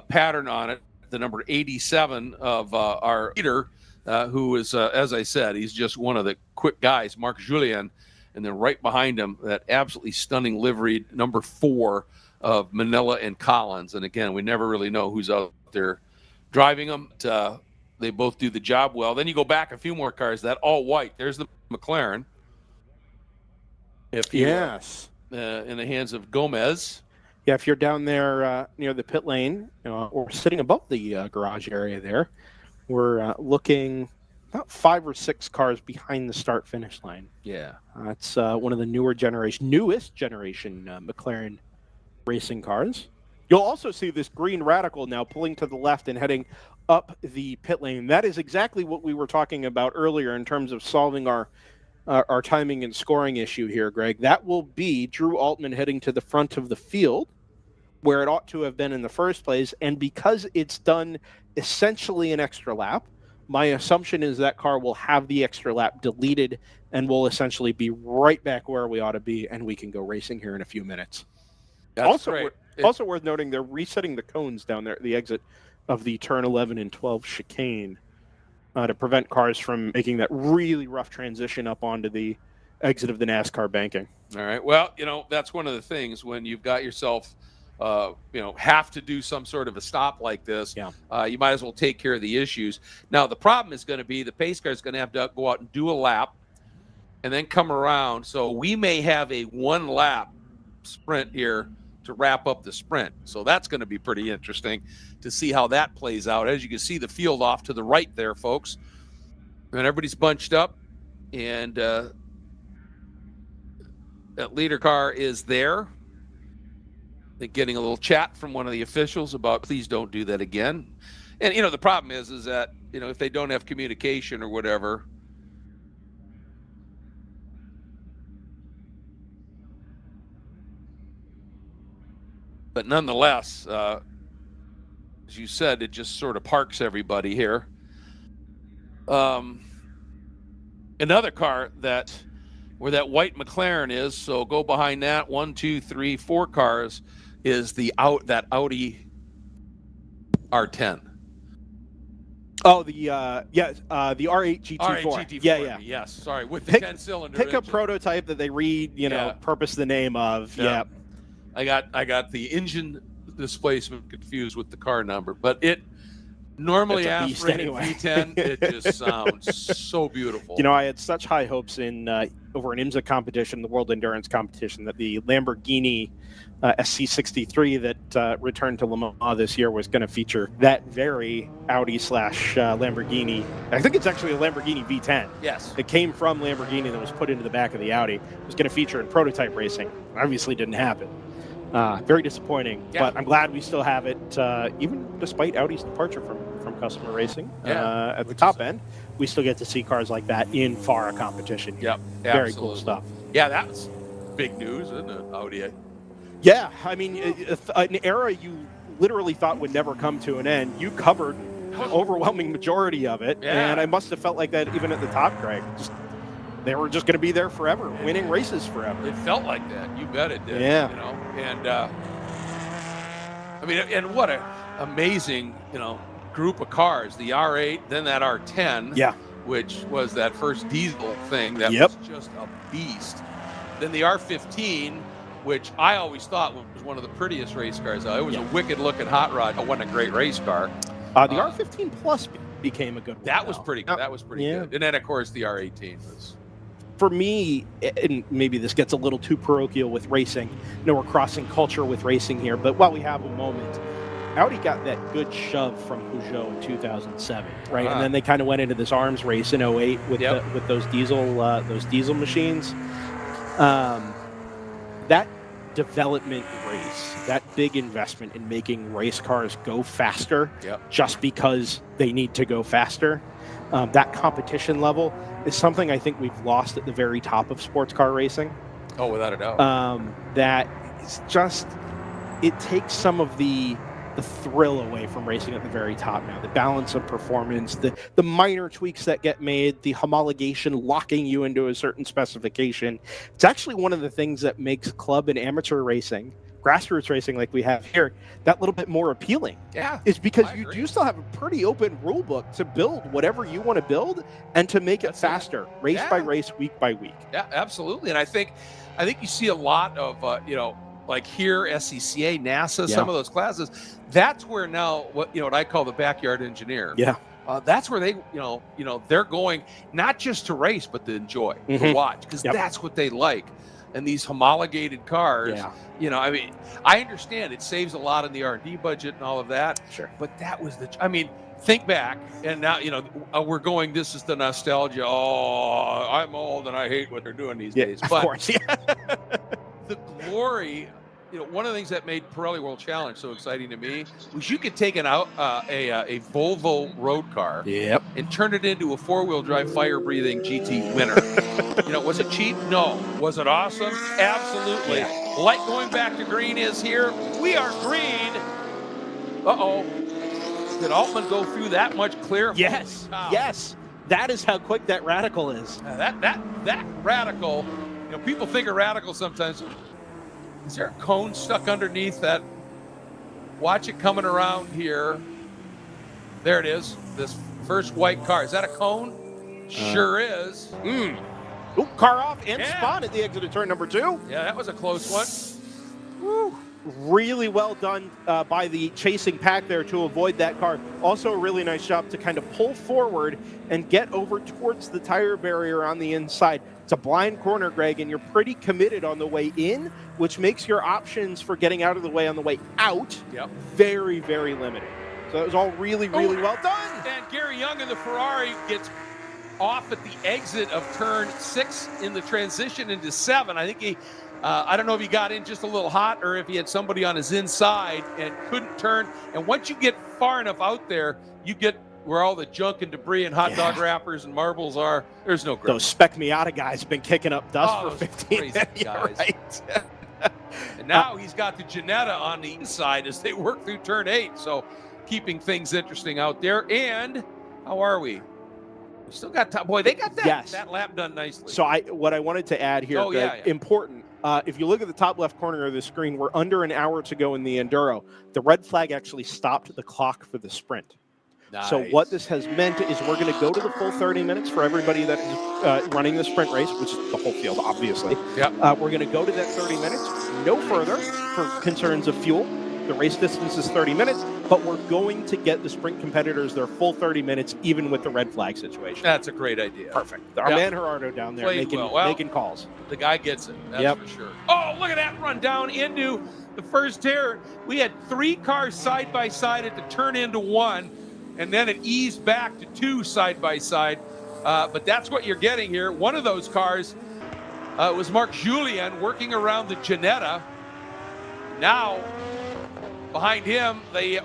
pattern on it, the number 87 of our leader, who is, as I said, he's just one of the quick guys, Marc Julien. And then right behind him, that absolutely stunning livery, number 4 of Manila and Collins. And again, we never really know who's out there driving them. But, they both do the job well. Then you go back a few more cars, that all white. There's the McLaren. If you, in the hands of Gomez. Yeah, if you're down there near the pit lane or sitting above the garage area there, we're looking about 5 or 6 cars behind the start-finish line. Yeah. It's one of the newest generation McLaren racing cars. You'll also see this green Radical now pulling to the left and heading up the pit lane. That is exactly what we were talking about earlier in terms of solving our timing and scoring issue here, Greg. That will be Drew Altman heading to the front of the field, where it ought to have been in the first place. And because it's done essentially an extra lap, my assumption is that car will have the extra lap deleted and will essentially be right back where we ought to be, and we can go racing here in a few minutes. That's great. Also worth noting, they're resetting the cones down there at the exit of the turn 11 and 12 chicane to prevent cars from making that really rough transition up onto the exit of the NASCAR banking. All right. Well, that's one of the things when you've got yourself, have to do some sort of a stop like this. Yeah. You might as well take care of the issues. Now, the problem is going to be the pace car is going to have to go out and do a lap and then come around. So we may have a 1-lap sprint here to wrap up the sprint. So that's going to be pretty interesting to see how that plays out. As you can see, the field off to the right there, folks. And everybody's bunched up. And that leader car is there. They're getting a little chat from one of the officials about please don't do that again. And, the problem is that, if they don't have communication or whatever. But nonetheless, as you said, it just sort of parks everybody here. Another car where that white McLaren is, so go behind that, 1, 2, 3, 4 cars, is that Audi R10. Oh, the R8 GT4. R8 GT4. Yeah. Yes, sorry, with the 10-cylinder Pick engine. a prototype that they purpose the name of. Yeah. I got the engine displacement confused with the car number, but it normally aspirated V10. It just sounds so beautiful. I had such high hopes over an IMSA competition, the World Endurance competition, that the Lamborghini SC63 that returned to Le Mans this year was going to feature that very Audi/Lamborghini. I think it's actually a Lamborghini V10. Yes. It came from Lamborghini that was put into the back of the Audi. It was going to feature in prototype racing. Obviously didn't happen. Very disappointing, but I'm glad we still have it, even despite Audi's departure from customer racing at the top end. We still get to see cars like that in FARA competition. Yep, very cool stuff. Yeah, that's big news, isn't it, Audi? Yeah, I mean, an era you literally thought would never come to an end. You covered an overwhelming majority of it, and I must have felt like that even at the top, Greg. They were just going to be there forever, winning races forever. It felt like that. You bet it did. Yeah. And I mean, and what an amazing, group of cars. The R8, then that R10. Yeah. Which was that first diesel thing that was just a beast. Then the R15, which I always thought was one of the prettiest race cars. It was a wicked-looking hot rod. It wasn't a great race car. The R15 Plus became a good one. That was pretty good. That was pretty good. And then, of course, the R18 was... For me, and maybe this gets a little too parochial with racing, we're crossing culture with racing here, but while we have a moment, Audi got that good shove from Peugeot in 2007, right? And then they kind of went into this arms race in 08 with those diesel machines. That development race, that big investment in making race cars go faster just because they need to go faster, that competition level is something I think we've lost at the very top of sports car racing. Oh, without a doubt. That it's just, it takes some of the thrill away from racing at the very top now. The balance of performance, the minor tweaks that get made, the homologation locking you into a certain specification. It's actually one of the things that makes club and amateur racing, grassroots racing like we have here, that little bit more appealing. Yeah. It's because you do still have a pretty open rule book to build whatever you want to build and to make it faster, race by race, week by week. Yeah, absolutely. And I think you see a lot of, like here, SCCA, NASA, some of those classes. That's where now what I call the backyard engineer. Yeah. That's where they, they're going not just to race, but to enjoy, to watch, because that's what they like. And these homologated cars, I mean, I understand it saves a lot in the R&D budget and all of that. Sure. But that was think back, and now, we're going, this is the nostalgia. Oh, I'm old and I hate what they're doing these days. Of but course, the glory, one of the things that made Pirelli World Challenge so exciting to me was you could take a Volvo road car and turn it into a four-wheel drive fire-breathing GT winner. Was it cheap? No. Was it awesome? Absolutely. Light going back to green is here. We are green. Uh-oh. Did Altman go through that much clear? Yes. Yes. That is how quick that radical is. That radical, people think of radical sometimes. Is there a cone stuck underneath that? Watch it coming around here. There it is. This first white car. Is that a cone? Sure is. Oop, car off and spun at the exit of turn number 2. Yeah, that was a close one. Woo. Really well done by the chasing pack there to avoid that car. Also a really nice job to kind of pull forward and get over towards the tire barrier on the inside. It's a blind corner, Greg, and you're pretty committed on the way in, which makes your options for getting out of the way on the way out very, very limited. So it was all really, really well done. And Gary Young in the Ferrari gets off at the exit of turn 6 in the transition into 7. I think I don't know if he got in just a little hot or if he had somebody on his inside and couldn't turn. And once you get far enough out there, you get where all the junk and debris and hot dog wrappers and marbles are. There's no grip. Those Spec Miata guys have been kicking up dust for 15 crazy minutes. guys. Right. And now he's got the Ginetta on the inside as they work through turn 8. So keeping things interesting out there. And how are we? We still got time. Boy, they got that lap done nicely. So what I wanted to add here, Greg, important. If you look at the top left corner of the screen, we're under an hour to go in the Enduro. The red flag actually stopped the clock for the sprint. Nice. So what this has meant is we're going to go to the full 30 minutes for everybody that is running the sprint race, which is the whole field, obviously. Yep. We're going to go to that 30 minutes, no further for concerns of fuel. The race distance is 30 minutes, but we're going to get the sprint competitors their full 30 minutes, even with the red flag situation. That's a great idea. Perfect. Our man Gerardo down there making calls. The guy gets it, that's for sure. Oh, look at that run down into the first turn. We had 3 cars side by side at the turn into 1, and then it eased back to 2 side by side. But that's what you're getting here. One of those cars was Marc Julien working around the Ginetta. Now, behind him, the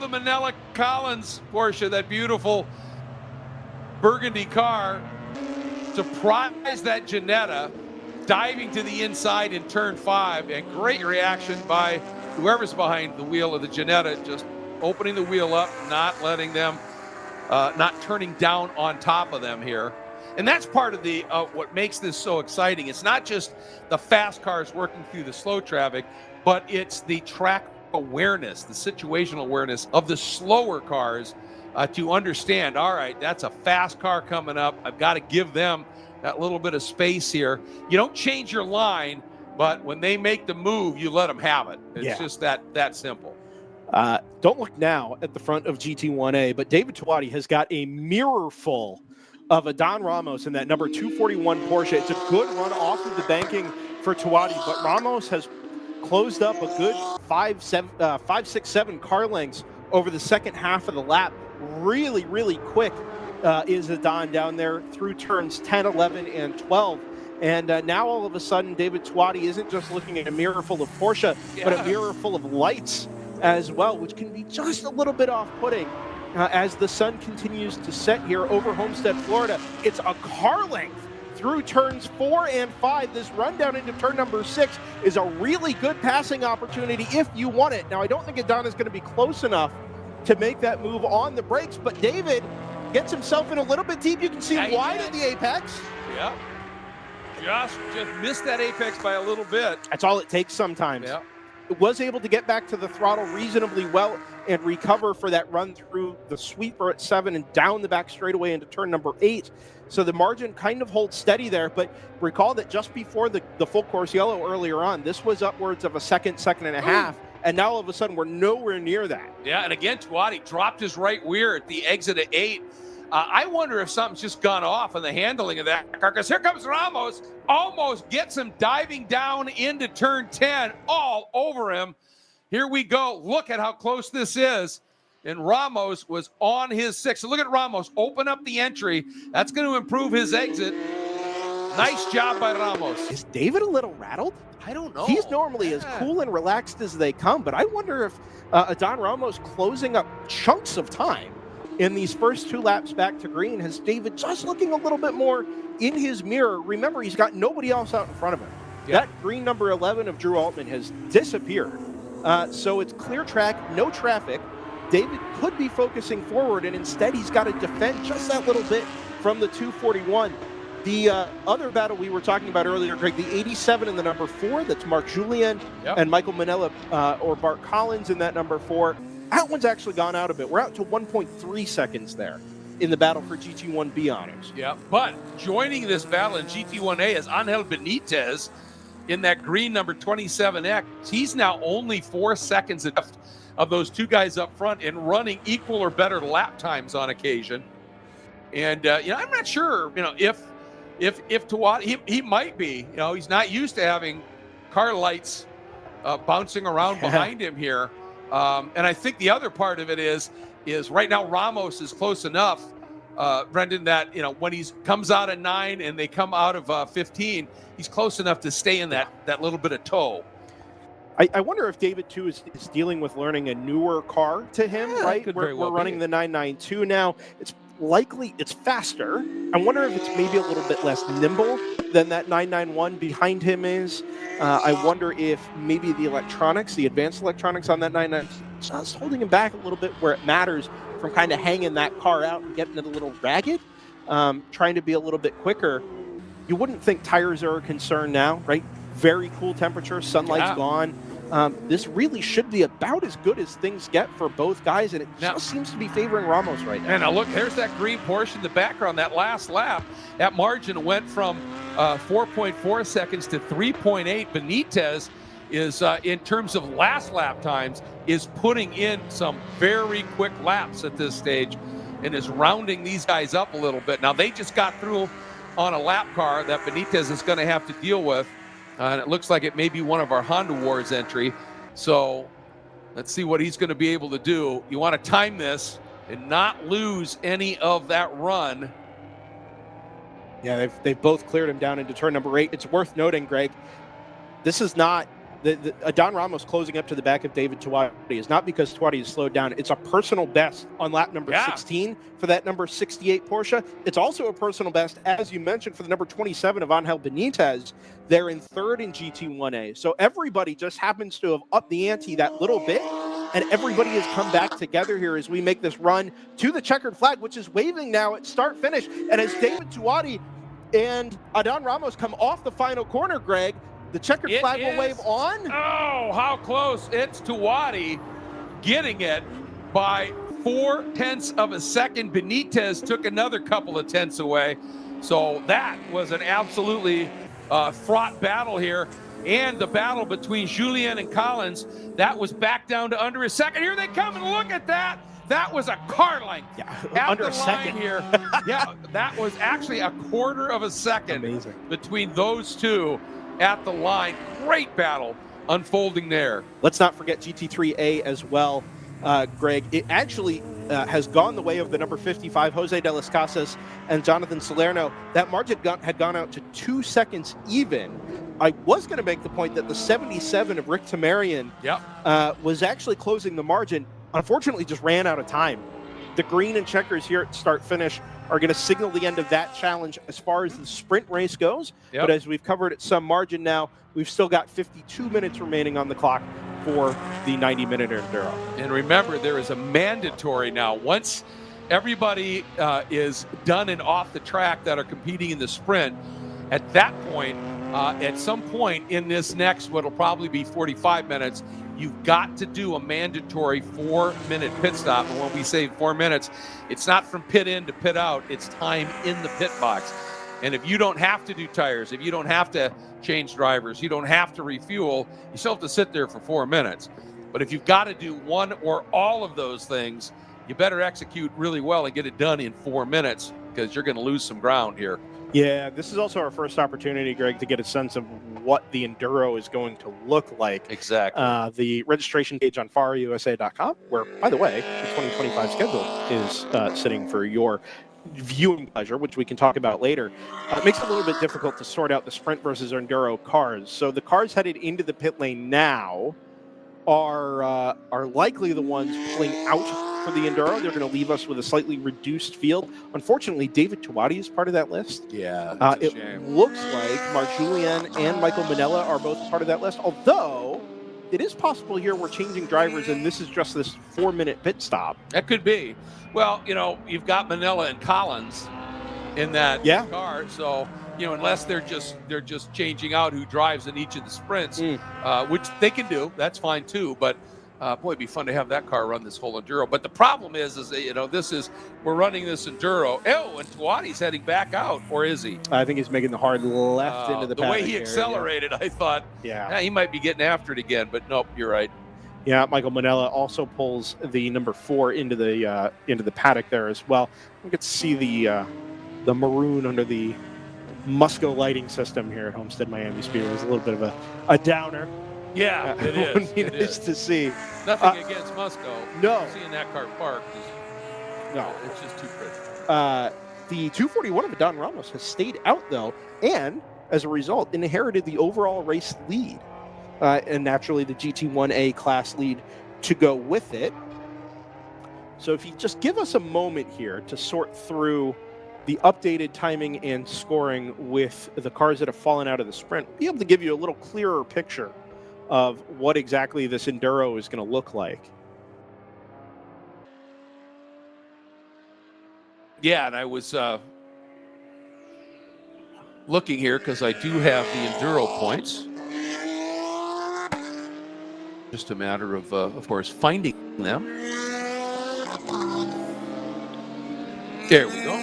Manella Collins Porsche, that beautiful burgundy car, surprised that Ginetta, diving to the inside in turn 5, and great reaction by whoever's behind the wheel of the Ginetta, just opening the wheel up, not letting them, not turning down on top of them here. And that's part of the what makes this so exciting. It's not just the fast cars working through the slow traffic, but it's the track awareness, the situational awareness of the slower cars to understand, all right, that's a fast car coming up. I've got to give them that little bit of space here. You don't change your line, but when they make the move, you let them have it. It's just that simple. Don't look now at the front of GT1A, but David Tuati has got a mirror full of a Don Ramos in that number 241 Porsche. It's a good run off of the banking for Tuati, but Ramos has closed up a good 5, 6, 7 car lengths over the second half of the lap. Really, really quick is the Don down there through turns 10, 11, and 12. And now all of a sudden, David Tuati isn't just looking at a mirror full of Porsche, but a mirror full of lights as well, which can be just a little bit off-putting as the sun continues to set here over Homestead, Florida. It's a car length through turns 4 and 5. This run down into turn number 6 is a really good passing opportunity if you want it. Now, I don't think Adon is going to be close enough to make that move on the brakes, but David gets himself in a little bit deep. You can see wide at the apex. Yeah. Just missed that apex by a little bit. That's all it takes sometimes. Yeah. Was able to get back to the throttle reasonably well and recover for that run through the sweeper at 7 and down the back straightaway into turn number 8. So the margin kind of holds steady there, but recall that just before the full course yellow earlier on, this was upwards of a second and a half, and now all of a sudden we're nowhere near that. Yeah, and again, Tuati dropped his right rear at the exit of 8. I wonder if something's just gone off in the handling of that car, because here comes Ramos, almost gets him diving down into turn 10, all over him. Here we go. Look at how close this is. And Ramos was on his 6. So look at Ramos open up the entry. That's going to improve his exit. Nice job by Ramos. Is David a little rattled? I don't know. He's normally as cool and relaxed as they come, but I wonder if Adon Ramos closing up chunks of time in these first 2 laps back to green has David just looking a little bit more in his mirror. Remember, he's got nobody else out in front of him. That green number 11 of Drew Altman has disappeared. So it's clear track, no traffic. David could be focusing forward, and instead he's got to defend just that little bit from the 241. The other battle we were talking about earlier, Greg, the 87 in the number 4, that's Marc Julien and Michael Manella or Bart Collins in that number 4. That one's actually gone out a bit. We're out to 1.3 seconds there in the battle for GT1B honors. Yeah, but joining this battle in GT1A is Angel Benitez in that green number 27X. He's now only 4 seconds left of those 2 guys up front and running equal or better lap times on occasion. And, I'm not sure, if Tuati, he might be, he's not used to having car lights bouncing around behind him here. And I think the other part of it is right now Ramos is close enough Brendan, that, you know, when he comes out of 9 and they come out of 15, he's close enough to stay in that little bit of toe. I wonder if David, too, is dealing with learning a newer car to him, right? We're running the 992 now. It's likely it's faster. I wonder if it's maybe a little bit less nimble than that 991 behind him is. I wonder if maybe the electronics, the advanced electronics on that 992 is just holding him back a little bit where it matters from kind of hanging that car out and getting it a little ragged, trying to be a little bit quicker. You wouldn't think tires are a concern now, right? Very cool temperature, sunlight's gone. This really should be about as good as things get for both guys, and it just seems to be favoring Ramos right now. And now look, there's that green Porsche in the background. That last lap, that margin went from 4.4 seconds to 3.8. Benitez is, in terms of last lap times, is putting in some very quick laps at this stage and is rounding these guys up a little bit. Now, they just got through on a lap car that Benitez is going to have to deal with. And it looks like it may be one of our Honda Wars entry. So let's see what he's going to be able to do. You want to time this and not lose any of that run. Yeah, they've both cleared him down into turn number 8. It's worth noting, Greg, this is not Don Ramos closing up to the back of David Tuati is not because Tuati has slowed down. It's a personal best on lap number 16 for that number 68 Porsche. It's also a personal best, as you mentioned, for the number 27 of Angel Benitez. They're in 3rd in GT1A. So everybody just happens to have upped the ante that little bit, and everybody has come back together here as we make this run to the checkered flag, which is waving now at start-finish. And as David Tuati and Adon Ramos come off the final corner, Greg, the checkered flag will wave on. Oh, how close. It's Tuati getting it by 0.4 of a second. Benitez took another couple of tenths away. So that was an absolutely fraught battle here. And the battle between Julien and Collins, that was back down to under a second. Here they come, and look at that. That was a car length. Under a second here. That was actually a 1/4 of a second. Amazing. Between those two at the line. Great battle unfolding there. Let's not forget GT3A as well, Greg. It actually has gone the way of the number 55, Jose de las Casas and Jonathan Salerno. That margin had gone out to 2 seconds even. I was going to make the point that the 77 of Rick Tamarian was actually closing the margin. Unfortunately, just ran out of time. The green and checkers here at start-finish are going to signal the end of that challenge as far as the sprint race goes. But as we've covered at some margin now, we've still got 52 minutes remaining on the clock for the 90-minute Enduro. And remember, there is a mandatory now. Once everybody is done and off the track that are competing in the sprint, at that point, at some point in this next, what'll probably be 45 minutes, you've got to do a mandatory 4-minute pit stop. And when we say 4 minutes, it's not from pit in to pit out. It's time in the pit box. And if you don't have to do tires, if you don't have to change drivers, you don't have to refuel, you still have to sit there for 4 minutes. But if you've got to do one or all of those things, you better execute really well and get it done in 4 minutes, because you're going to lose some ground here. Yeah, this is also our first opportunity, Greg, to get a sense of what the Enduro is going to look like. Exactly. The registration page on FARAUSA.com, where, by the way, the 2025 schedule is sitting for your viewing pleasure, which we can talk about later. It makes it a little bit difficult to sort out the sprint versus Enduro cars. So the cars headed into the pit lane now are likely the ones pulling out for the Enduro. They're going to leave us with a slightly reduced field. Unfortunately, David Tuati is part of that list. Yeah, it looks like Mark Julien and Michael Manella are both part of that list, although it is possible here we're changing drivers and this is just this 4-minute pit stop. That could be. Well, you know, you've got Manella and Collins in that car, so you know, unless they're just changing out who drives in each of the sprints, which they can do, that's fine too. But boy, it'd be fun to have that car run this whole Enduro. But the problem is that, you know, we're running this Enduro. Oh, and Tuati's heading back out, or is he? I think he's making the hard left into the Paddock. The way he accelerated, I thought, he might be getting after it again. But nope, you're right. Yeah, Michael Manella also pulls the number 4 into the paddock there as well. We get to see the maroon under the Musco lighting system here at Homestead-Miami Speedway. It was a little bit of a downer. Yeah, it is. It is to see. Nothing against Musco. No. Seeing that car parked it's just too pretty. The 241 of Adon Ramos has stayed out, though, and as a result, inherited the overall race lead. And naturally, the GT1A class lead to go with it. So if you just give us a moment here to sort through the updated timing and scoring with the cars that have fallen out of the sprint, we'll be able to give you a little clearer picture of what exactly this Enduro is going to look like. Yeah, and I was looking here because I do have the Enduro points. Just a matter of course, finding them. There we go.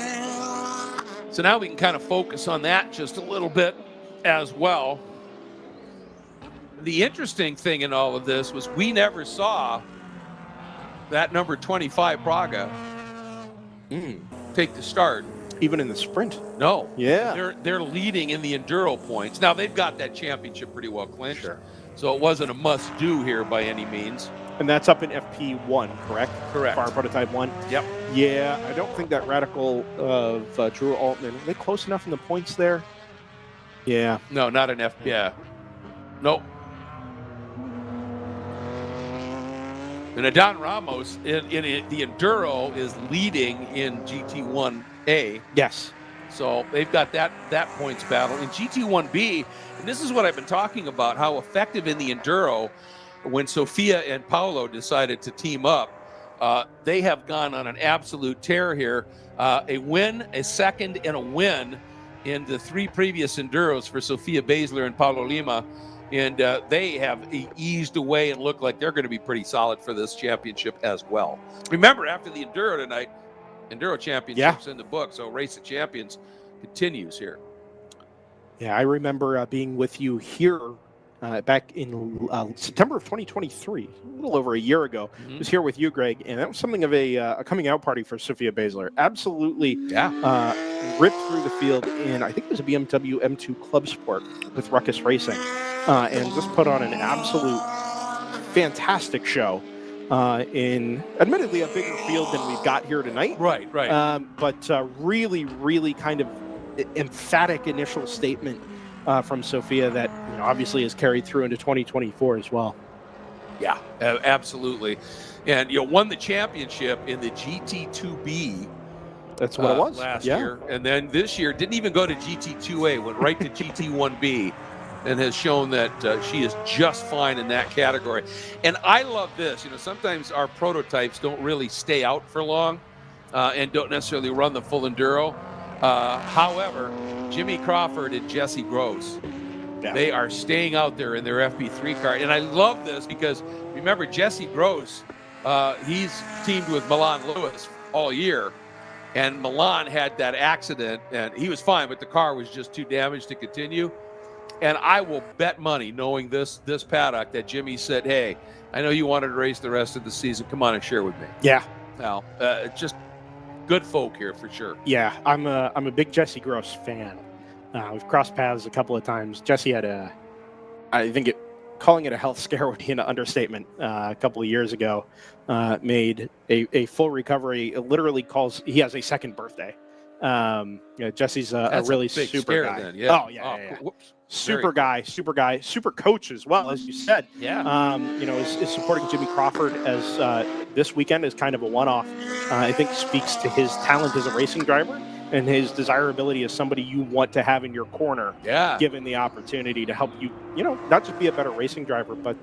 So now we can kind of focus on that just a little bit as well. The interesting thing in all of this was we never saw that number 25 Praga take the start. Even in the sprint? No. Yeah. They're leading in the Enduro points. Now, they've got that championship pretty well clinched. Sure. So it wasn't a must-do here by any means. And that's up in FP1, correct? Correct. FARA Prototype 1? Yep. Yeah, I don't think that Radical of Drew Altman, are they close enough in the points there? Yeah. No, not an F. Yeah. Nope. And Adon Ramos in the Enduro is leading in GT1A. Yes. So they've got that points battle. In GT1B, and this is what I've been talking about, how effective in the Enduro, when Sofia and Paolo decided to team up, they have gone on an absolute tear here. A win, a second, and a win in the three previous Enduros for Sofia Baszler and Paulo Lima. And they have eased away and look like they're going to be pretty solid for this championship as well. Remember, after the Enduro tonight, Enduro Championship's in the book, so Race of Champions continues here. Yeah, I remember being with you here back in September of 2023, a little over a year ago. I was here with you, Greg, and that was something of a coming out party for Sofia Baszler. Absolutely ripped through the field in, I think it was a BMW M2 Club Sport with Ruckus Racing, and just put on an absolute fantastic show. In admittedly a bigger field than we've got here tonight. Right. But really, really kind of emphatic initial statement from Sofia that obviously is carried through into 2024 as well. Yeah, absolutely. And won the championship in the GT2B. That's what it was last year. And then this year didn't even go to GT2A, went right to GT1B. And has shown that she is just fine in that category. And I love this. Sometimes our prototypes don't really stay out for long and don't necessarily run the full Enduro. However, Jimmy Crawford and Jesse Gross, they are staying out there in their FP3 car. And I love this because, remember, Jesse Gross, he's teamed with Milan Lewis all year. And Milan had that accident, and he was fine, but the car was just too damaged to continue. And I will bet money, knowing this paddock, that Jimmy said, "Hey, I know you wanted to race the rest of the season. Come on and share with me." Yeah. Now, just good folk here for sure. Yeah, I'm a big Jesse Gross fan. We've crossed paths a couple of times. Jesse had calling it a health scare would be an understatement. A couple of years ago, made a full recovery. It literally he has a second birthday. Jesse's a really super guy. Then, yeah. Oh yeah. Whoops. Super guy, super coach as well, as you said. Yeah. Is supporting Jimmy Crawford as this weekend is kind of a one-off. I think speaks to his talent as a racing driver and his desirability as somebody you want to have in your corner. Yeah. Given the opportunity to help you, not just be a better racing driver, but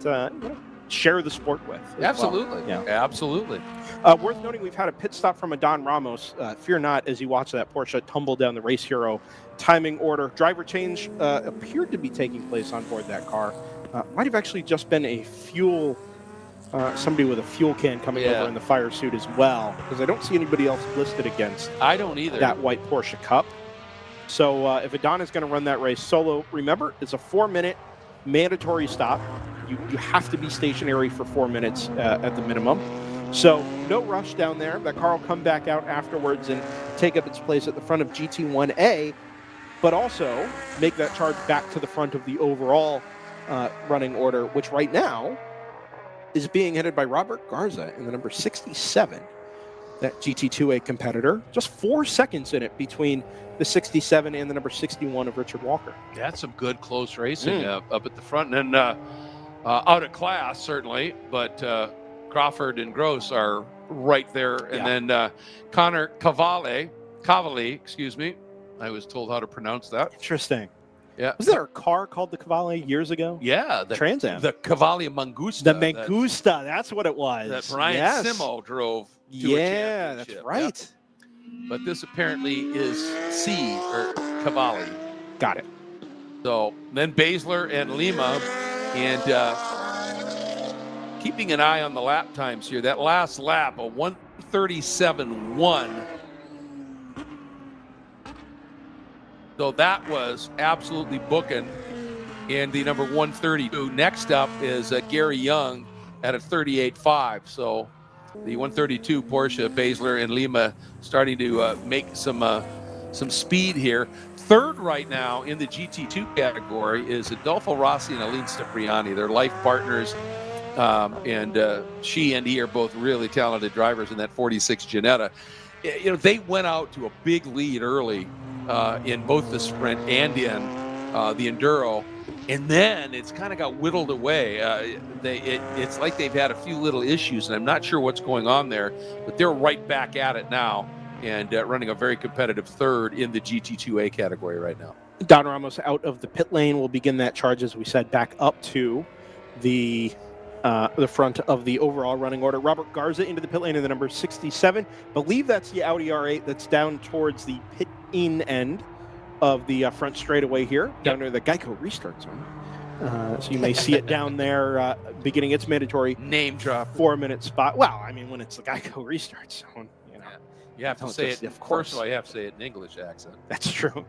share the sport with. Absolutely. Well. Yeah. Absolutely. Worth noting, we've had a pit stop from Adon Ramos. Fear not as you watch that Porsche tumble down the Race Hero timing order. Driver change appeared to be taking place on board that car. Might have actually just been a fuel, somebody with a fuel can coming over in the fire suit as well, because I don't see anybody else listed against I don't either. that white Porsche Cup. So if Adon is going to run that race solo, remember, it's a 4-minute mandatory stop. You have to be stationary for 4 minutes at the minimum. So no rush down there. That car will come back out afterwards and take up its place at the front of GT1A, but also make that charge back to the front of the overall running order, which right now is being headed by Robert Garza in the number 67. that GT2A competitor. Just 4 seconds in it between the 67 and the number 61 of Richard Walker. That's some good close racing up at the front. And then out of class, certainly, but Crawford and Gross are right there. And then Connor Cavalli, excuse me. I was told how to pronounce that. Interesting. Yeah. Was there a car called the Cavalli years ago? Yeah. The Trans Am. The Cavalli Mangusta. The Mangusta. That's what it was. That Brian Simo drove to a championship. That's right. Yep. But this apparently is C, or Cavalli. Got it. So then Baszler and Lima, and keeping an eye on the lap times here. That last lap, a 1:37.1. So that was absolutely booking. And the number 132. Next up is Gary Young at a 38.5. So the 132 Porsche, Baszler and Lima starting to make some speed here. Third right now in the GT2 category is Adolfo Rossi and Aline Cipriani. They're life partners, and she and he are both really talented drivers in that 46 Ginetta. You know, they went out to a big lead early in both the sprint and in the Enduro, and then it's kind of got whittled away. It's like they've had a few little issues, and I'm not sure what's going on there, but they're right back at it now, and running a very competitive third in the GT2A category right now. Don Ramos out of the pit lane will begin that charge, as we said, back up to the front of the overall running order. Robert Garza into the pit lane in the number 67. Believe that's the Audi R8 that's down towards the pit-in end of the front straightaway here, down near the Geico restart zone. So you may see it down there beginning its mandatory name drop 4-minute spot. Well, I mean, when it's the Geico restart zone, you know. You have to say it, of course. First of all, you have to say it in English accent. That's true.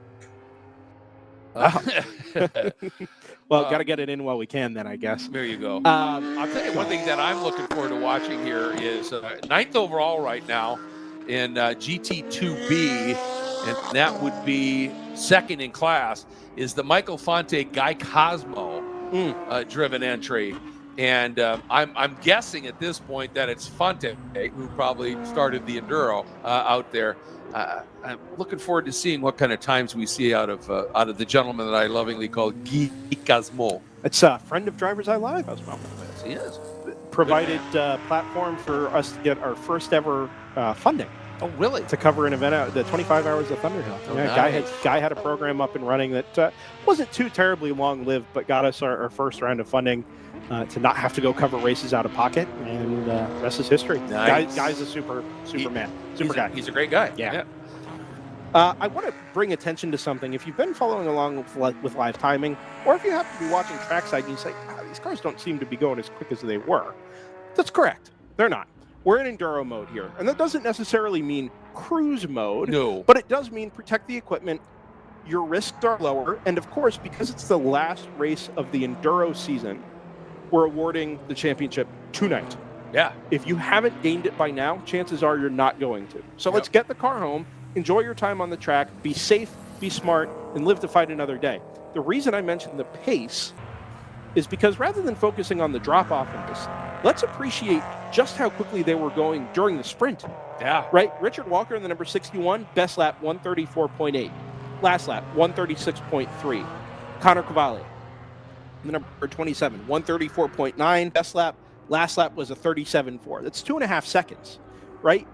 Well, got to get it in while we can then, I guess. There you go. I'll tell you one thing that I'm looking forward to watching here is 9th overall right now in GT2B, and that would be second in class, is the Michael Fonte Guy Cosmo driven entry. And I'm guessing at this point that it's Fonte who probably started the Enduro out there. I'm looking forward to seeing what kind of times we see out of the gentleman that I lovingly call Guy Cosmo. It's a friend of DriversEye Live as well. Yes, he is. Provided platform for us to get our first ever funding. Oh, really? To cover an event, the 25 Hours of Thunderhill. Oh, yeah, nice. Guy had a program up and running that wasn't too terribly long-lived, but got us our first round of funding to not have to go cover races out of pocket, and the rest is history. Nice. Guy's a super man. Guy. He's a great guy. Yeah. I want to bring attention to something. If you've been following along with live timing, or if you happen to be watching trackside and you say, these cars don't seem to be going as quick as they were, that's correct. They're not. We're in Enduro mode here, and that doesn't necessarily mean cruise mode. No. But it does mean protect the equipment. Your risks are lower, and of course, because it's the last race of the Enduro season, we're awarding the championship tonight. Yeah. If you haven't gained it by now, chances are you're not going to. So let's get the car home, enjoy your time on the track, be safe, be smart, and live to fight another day. The reason I mentioned the pace is because rather than focusing on the drop-off in this, let's appreciate just how quickly they were going during the sprint. Yeah. Right? Richard Walker in the number 61, best lap 134.8. Last lap 136.3. Connor Cavalli in the number 27, 134.9. Best lap, last lap was a 37.4. That's 2.5 seconds, right?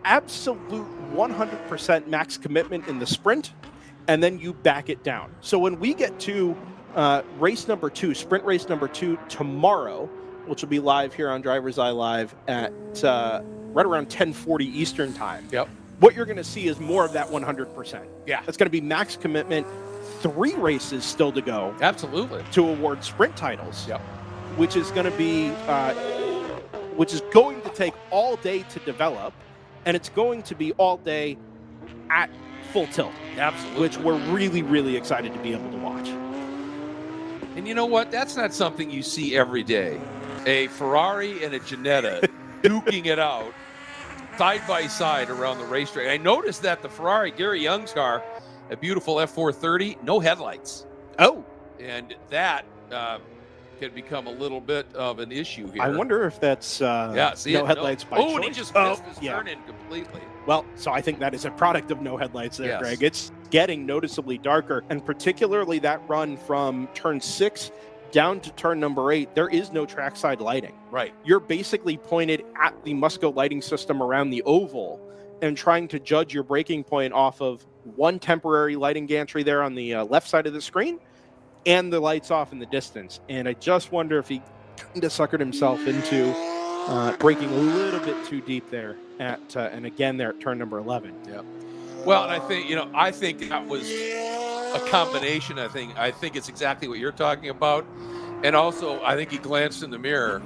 Absolute 100% max commitment in the sprint, and then you back it down. So when we get to race number 2, sprint race number 2 tomorrow, which will be live here on DriversEye Live at right around 10:40 Eastern time. Yep. What you're going to see is more of that 100%. Yeah. It's going to be max commitment. 3 races still to go. Absolutely. To award sprint titles. Yep. Which is going to be, which is going to take all day to develop, and it's going to be all day at full tilt. Absolutely. Which we're really, really excited to be able to watch. And you know what? That's not something you see every day. A Ferrari and a Ginetta duking it out side by side around the racetrack. I noticed that the Ferrari, Gary Young's car, a beautiful F430, no headlights. Oh. And that can become a little bit of an issue here. I wonder if that's no headlights by choice. And he just missed his turn in completely. Well, so I think that is a product of no headlights there, Yes. Greg. It's getting noticeably darker, and particularly that run from turn 6 down to turn number 8, there is no trackside lighting. Right. You're basically pointed at the Musco lighting system around the oval and trying to judge your braking point off of one temporary lighting gantry there on the left side of the screen and the lights off in the distance. And I just wonder if he kind of suckered himself into braking a little bit too deep there at and again there at turn number 11. Yeah. Well, and I think that was a combination. I think it's exactly what you're talking about. And also, I think he glanced in the mirror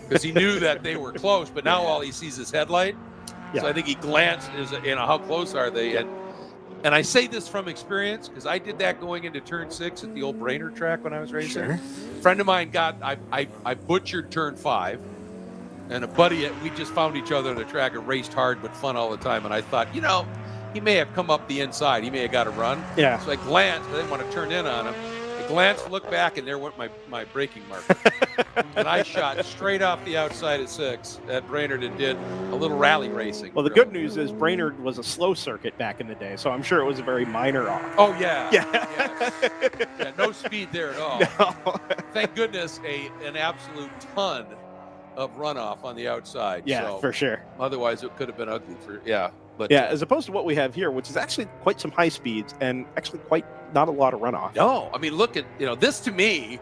because he knew that they were close, but now all he sees is headlight. Yeah. So I think he glanced, how close are they? And I say this from experience because I did that going into turn 6 at the old Brainerd track when I was racing. Sure. A friend of mine I butchered turn 5, and a buddy, we just found each other on the track and raced hard but fun all the time. And I thought, he may have come up the inside. He may have got a run. Yeah. So I glanced. I didn't want to turn in on him. I glanced, looked back, and there went my braking marker. And I shot straight off the outside at 6 at Brainerd and did a little rally racing. Well, the good news is Brainerd was a slow circuit back in the day, so I'm sure it was a very minor off. Oh, yeah. Yeah, no speed there at all. No. Thank goodness an absolute ton of runoff on the outside. Yeah, so for sure. Otherwise, it could have been ugly But as opposed to what we have here, which is actually quite some high speeds and actually quite not a lot of runoff. No, I mean, look at, this to me,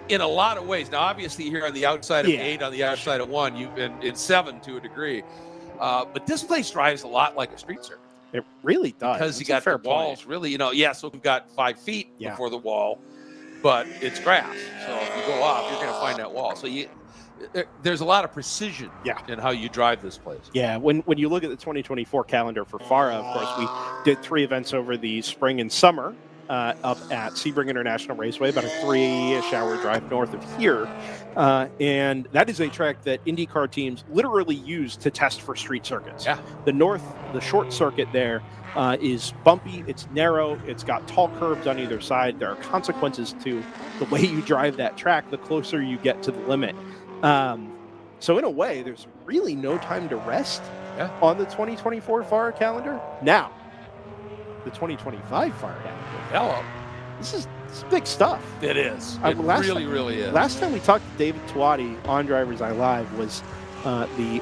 in a lot of ways. Now, obviously, here on the outside of 8, on the outside of 1, in 7 to a degree. But this place drives a lot like a street circuit. It really does. Because you got the walls, really, so we've got 5 feet before the wall, but it's grass. So if you go off, you're going to find that wall. So there's a lot of precision in how you drive this place. Yeah, when you look at the 2024 calendar for FARA, of course, we did 3 events over the spring and summer up at Sebring International Raceway, about a 3-ish hour drive north of here. And that is a track that IndyCar teams literally use to test for street circuits. Yeah. The short circuit there is bumpy, it's narrow, it's got tall curbs on either side. There are consequences to the way you drive that track the closer you get to the limit. So in a way, there's really no time to rest on the 2024 FARA calendar. Now, the 2025 FARA calendar. Hello. This is big stuff. It is. It really is. Last time we talked to David Tuati on DriversEye Live was the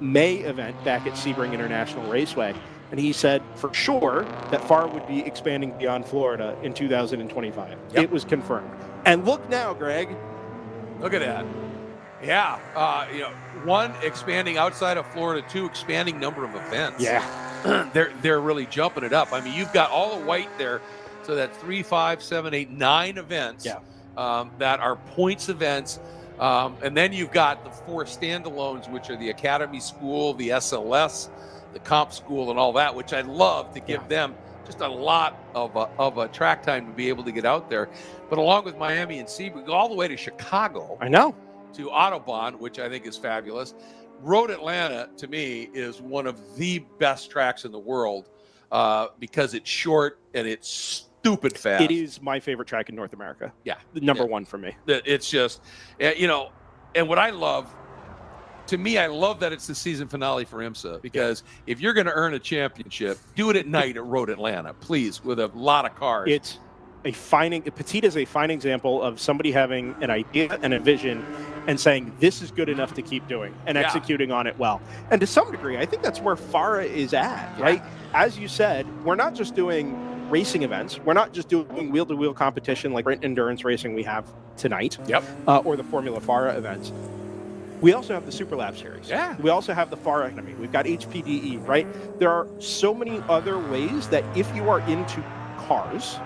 May event back at Sebring International Raceway. And he said for sure that FARA would be expanding beyond Florida in 2025. Yep. It was confirmed. And look now, Greg. Look at that. Yeah, 1, expanding outside of Florida, 2, expanding number of events. Yeah, they're really jumping it up. I mean, you've got all the white there, so that's 3, 5, 7, 8, 9 events that are points events, and then you've got the 4 standalones, which are the Academy School, the SLS, the Comp School, and all that, which I love to give them just a lot of a track time to be able to get out there. But along with Miami and Sebring, go all the way to Chicago. I know. To Autobahn, which I think is fabulous. Road Atlanta, to me, is one of the best tracks in the world because it's short and it's stupid fast. It is my favorite track in North America. Yeah. Number 1 for me. It's just, and what I love, to me, I love that it's the season finale for IMSA because if you're going to earn a championship, do it at night at Road Atlanta, please, with a lot of cars. It's Petit is a fine example of somebody having an idea and a vision and saying this is good enough to keep doing and executing on it well. And to some degree, I think that's where FARA is at, right? As you said, we're not just doing racing events. We're not just doing wheel-to-wheel competition like sprint endurance racing we have tonight or the Formula FARA events. We also have the Super Lab Series. Yeah. We also have the FARA Academy. We've got HPDE, right? There are so many other ways that if you are into cars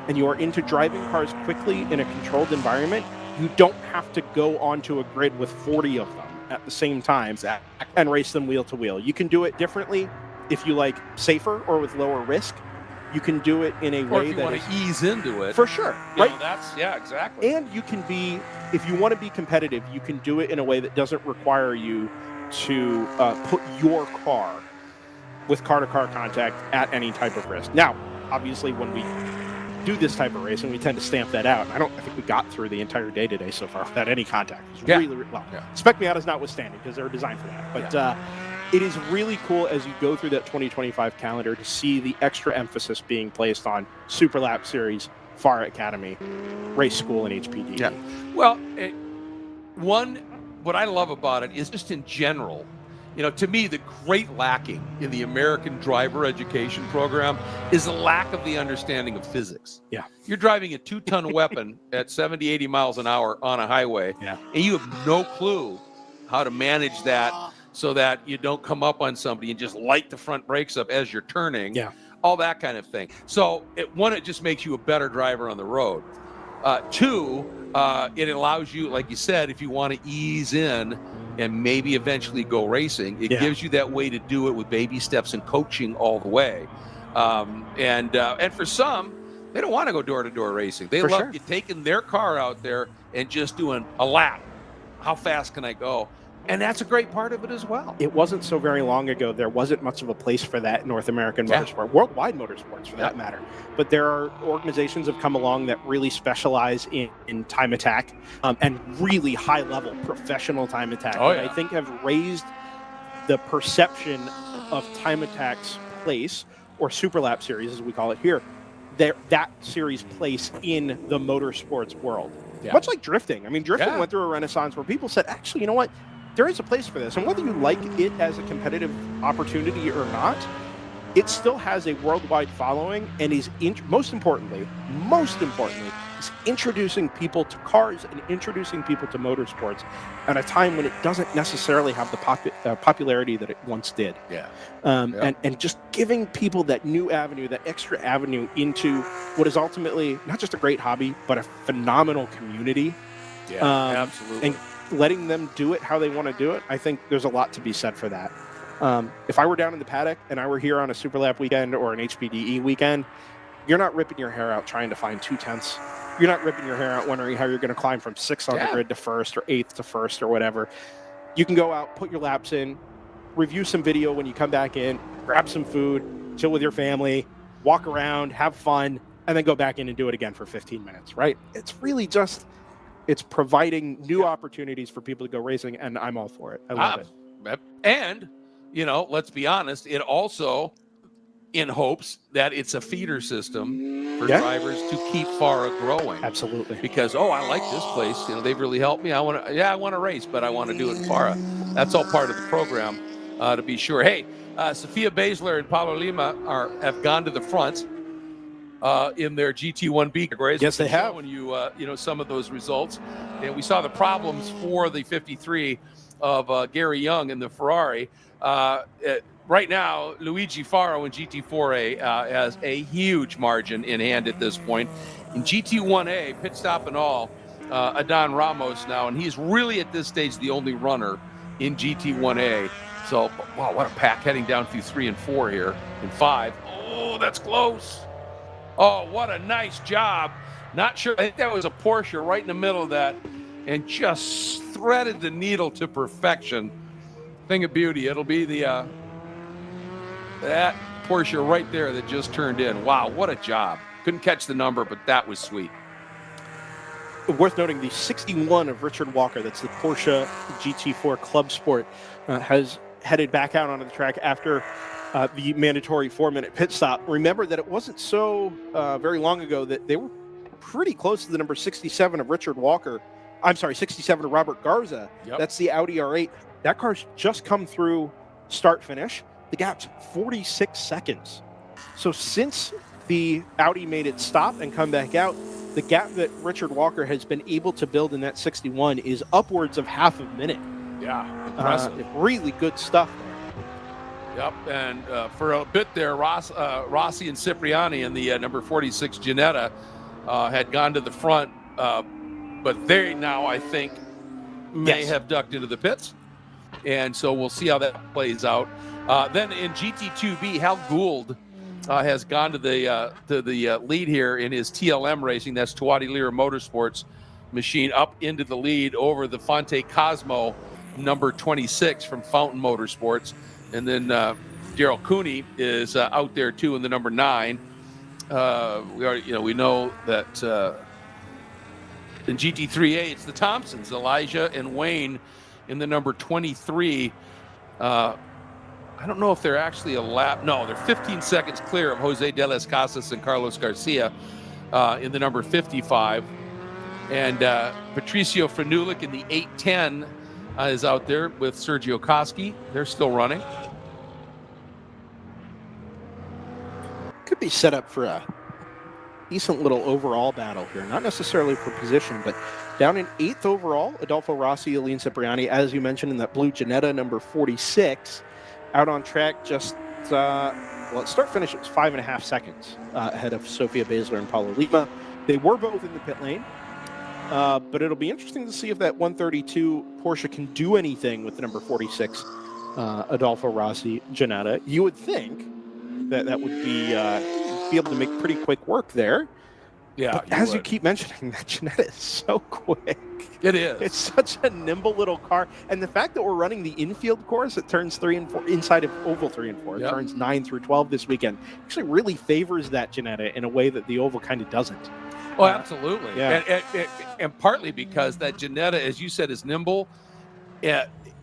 and you are into driving cars quickly in a controlled environment, you don't have to go onto a grid with 40 of them at the same time and race them wheel to wheel. You can do it differently if you like safer or with lower risk. You can do it in a way if you want to ease into it. For sure, right? Exactly. And you can be, if you want to be competitive, you can do it in a way that doesn't require you to put your car with car-to-car contact at any type of risk. Now, obviously, when we do this type of racing, we tend to stamp that out. I think we got through the entire day today so far without any contact. It was really well. Spec Miata's notwithstanding because they're designed for that. But it is really cool as you go through that 2025 calendar to see the extra emphasis being placed on Super Lap Series, FARA Academy, Race School, and HPDE. Yeah. Well, what I love about it is just in general, to me, the great lacking in the American driver education program is the lack of the understanding of physics. Yeah. You're driving a 2-ton weapon at 70, 80 miles an hour on a highway, and you have no clue how to manage that so that you don't come up on somebody and just light the front brakes up as you're turning. Yeah. All that kind of thing. So, it just makes you a better driver on the road. Two, it allows you, like you said, if you want to ease in and maybe eventually go racing, it gives you that way to do it with baby steps and coaching all the way. And for some, they don't want to go door-to-door racing. They love you taking their car out there and just doing a lap. How fast can I go? And that's a great part of it as well. It wasn't so very long ago. There wasn't much of a place for that in North American motorsport, worldwide motorsports for that matter. But there are organizations that have come along that really specialize in time attack and really high-level professional time attack. I think have raised the perception of time attack's place, or Super Lap Series as we call it here, that series' place in the motorsports world. Yeah. Much like drifting. I mean, drifting went through a renaissance where people said, actually, you know what? There is a place for this. And whether you like it as a competitive opportunity or not, it still has a worldwide following and is, most importantly, is introducing people to cars and introducing people to motorsports at a time when it doesn't necessarily have the popularity that it once did. And just giving people that new avenue, that extra avenue into what is ultimately not just a great hobby, but a phenomenal community. Absolutely. And letting them do it how they want to do it, I think there's a lot to be said for that. If I were down in the paddock and I were here on a Super Lap weekend or an HPDE weekend, you're not ripping your hair out trying to find 2/10. You're not ripping your hair out wondering how you're going to climb from 6th on the grid to 1st or 8th to 1st or whatever. You can go out, put your laps in, review some video when you come back in, grab some food, chill with your family, walk around, have fun, and then go back in and do it again for 15 minutes, right? It's really just... It's providing new opportunities for people to go racing, and I'm all for it. I love it. And, let's be honest, it also, in hopes that it's a feeder system for drivers to keep FARA growing. Absolutely. Because, I like this place. They've really helped me. I want to race, but I want to do it in FARA. That's all part of the program, to be sure. Hey, Sophia Baszler and Paulo Lima have gone to the front. In their GT1B categories. Yes, they have. When you some of those results, and we saw the problems for the 53 of Gary Young in the Ferrari. Right now, Luigi Faro in GT4A has a huge margin in hand at this point. In GT1A, pit stop and all, Adon Ramos now, and he's really at this stage the only runner in GT1A. So, wow, what a pack heading down through 3 and 4 here in 5. Oh, that's close. Oh, what a nice job. Not sure. I think that was a Porsche right in the middle of that and just threaded the needle to perfection. Thing of beauty. It'll be the that Porsche right there that just turned in. Wow, what a job. Couldn't catch the number, but that was sweet. Worth noting, the 61 of Richard Walker, that's the Porsche GT4 Club Sport, has headed back out onto the track after the mandatory 4-minute pit stop. Remember that it wasn't so very long ago that they were pretty close to the number 67 of Richard Walker. I'm sorry, 67 of Robert Garza. Yep. That's the Audi R8. That car's just come through start-finish. The gap's 46 seconds. So since the Audi made it stop and come back out, the gap that Richard Walker has been able to build in that 61 is upwards of half a minute. Yeah, impressive. Really good stuff. Yep, and for a bit there, Rossi and Cipriani in the number 46 Ginetta had gone to the front, but they now, I think, may have ducked into the pits. And so we'll see how that plays out. Then in GT2B, Hal Gould has gone to the lead here in his TLM racing. That's Tuati Lira Motorsports machine, up into the lead over the Fonte Cosmo number 26 from Fountain Motorsports. And then Daryl Cooney is out there too in the number 9. We know that in GT3A it's the Thompsons, Elijah and Wayne, in the number 23. I don't know if they're actually a lap. No, they're 15 seconds clear of Jose de las Casas and Carlos Garcia in the number 55. And Patricio Frenulik in the 810 is out there with Sergio Koski. They're still running. Could be set up for a decent little overall battle here. Not necessarily for position, but down in 8th overall, Adolfo Rossi, Aline Cipriani, as you mentioned, in that blue Ginetta number 46. Out on track just, start finish, it was 5.5 seconds ahead of Sofia Basler and Paulo Lima. They were both in the pit lane, but it'll be interesting to see if that 132 Porsche can do anything with the number 46 Adolfo Rossi Ginetta. You would think that would be able to make pretty quick work there. Yeah, but as you keep mentioning, that Ginetta is so quick. It is. It's such a nimble little car. And the fact that we're running the infield course, it turns 3 and 4 inside of oval 3 and 4. It turns 9 through 12 this weekend. Actually really favors that Ginetta in a way that the oval kind of doesn't. Oh, absolutely. Yeah. And partly because that Ginetta, as you said, is nimble.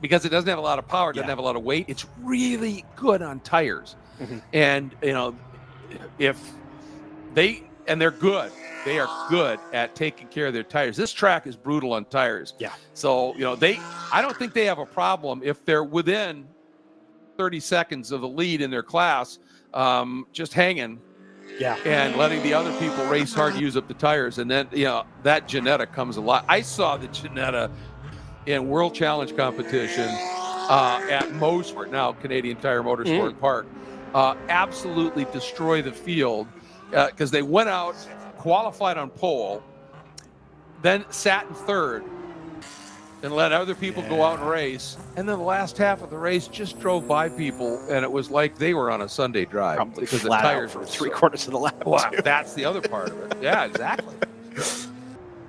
Because it doesn't have a lot of power, it doesn't have a lot of weight. It's really good on tires. Mm-hmm. And, they're good. They are good at taking care of their tires. This track is brutal on tires. Yeah. So, I don't think they have a problem if they're within 30 seconds of the lead in their class, just hanging. Yeah. And letting the other people race hard, use up the tires. And then, that Ginetta comes a lot. I saw the Ginetta in World Challenge competition at Mosport, now Canadian Tire Motorsport Park, absolutely destroy the field because they went out, qualified on pole, then sat in third and let other people go out and race. And then the last half of the race just drove by people, and it was like they were on a Sunday drive. Probably because the flat tires out were for 3/4 of the lap. Wow, that's the other part of it. Yeah, exactly.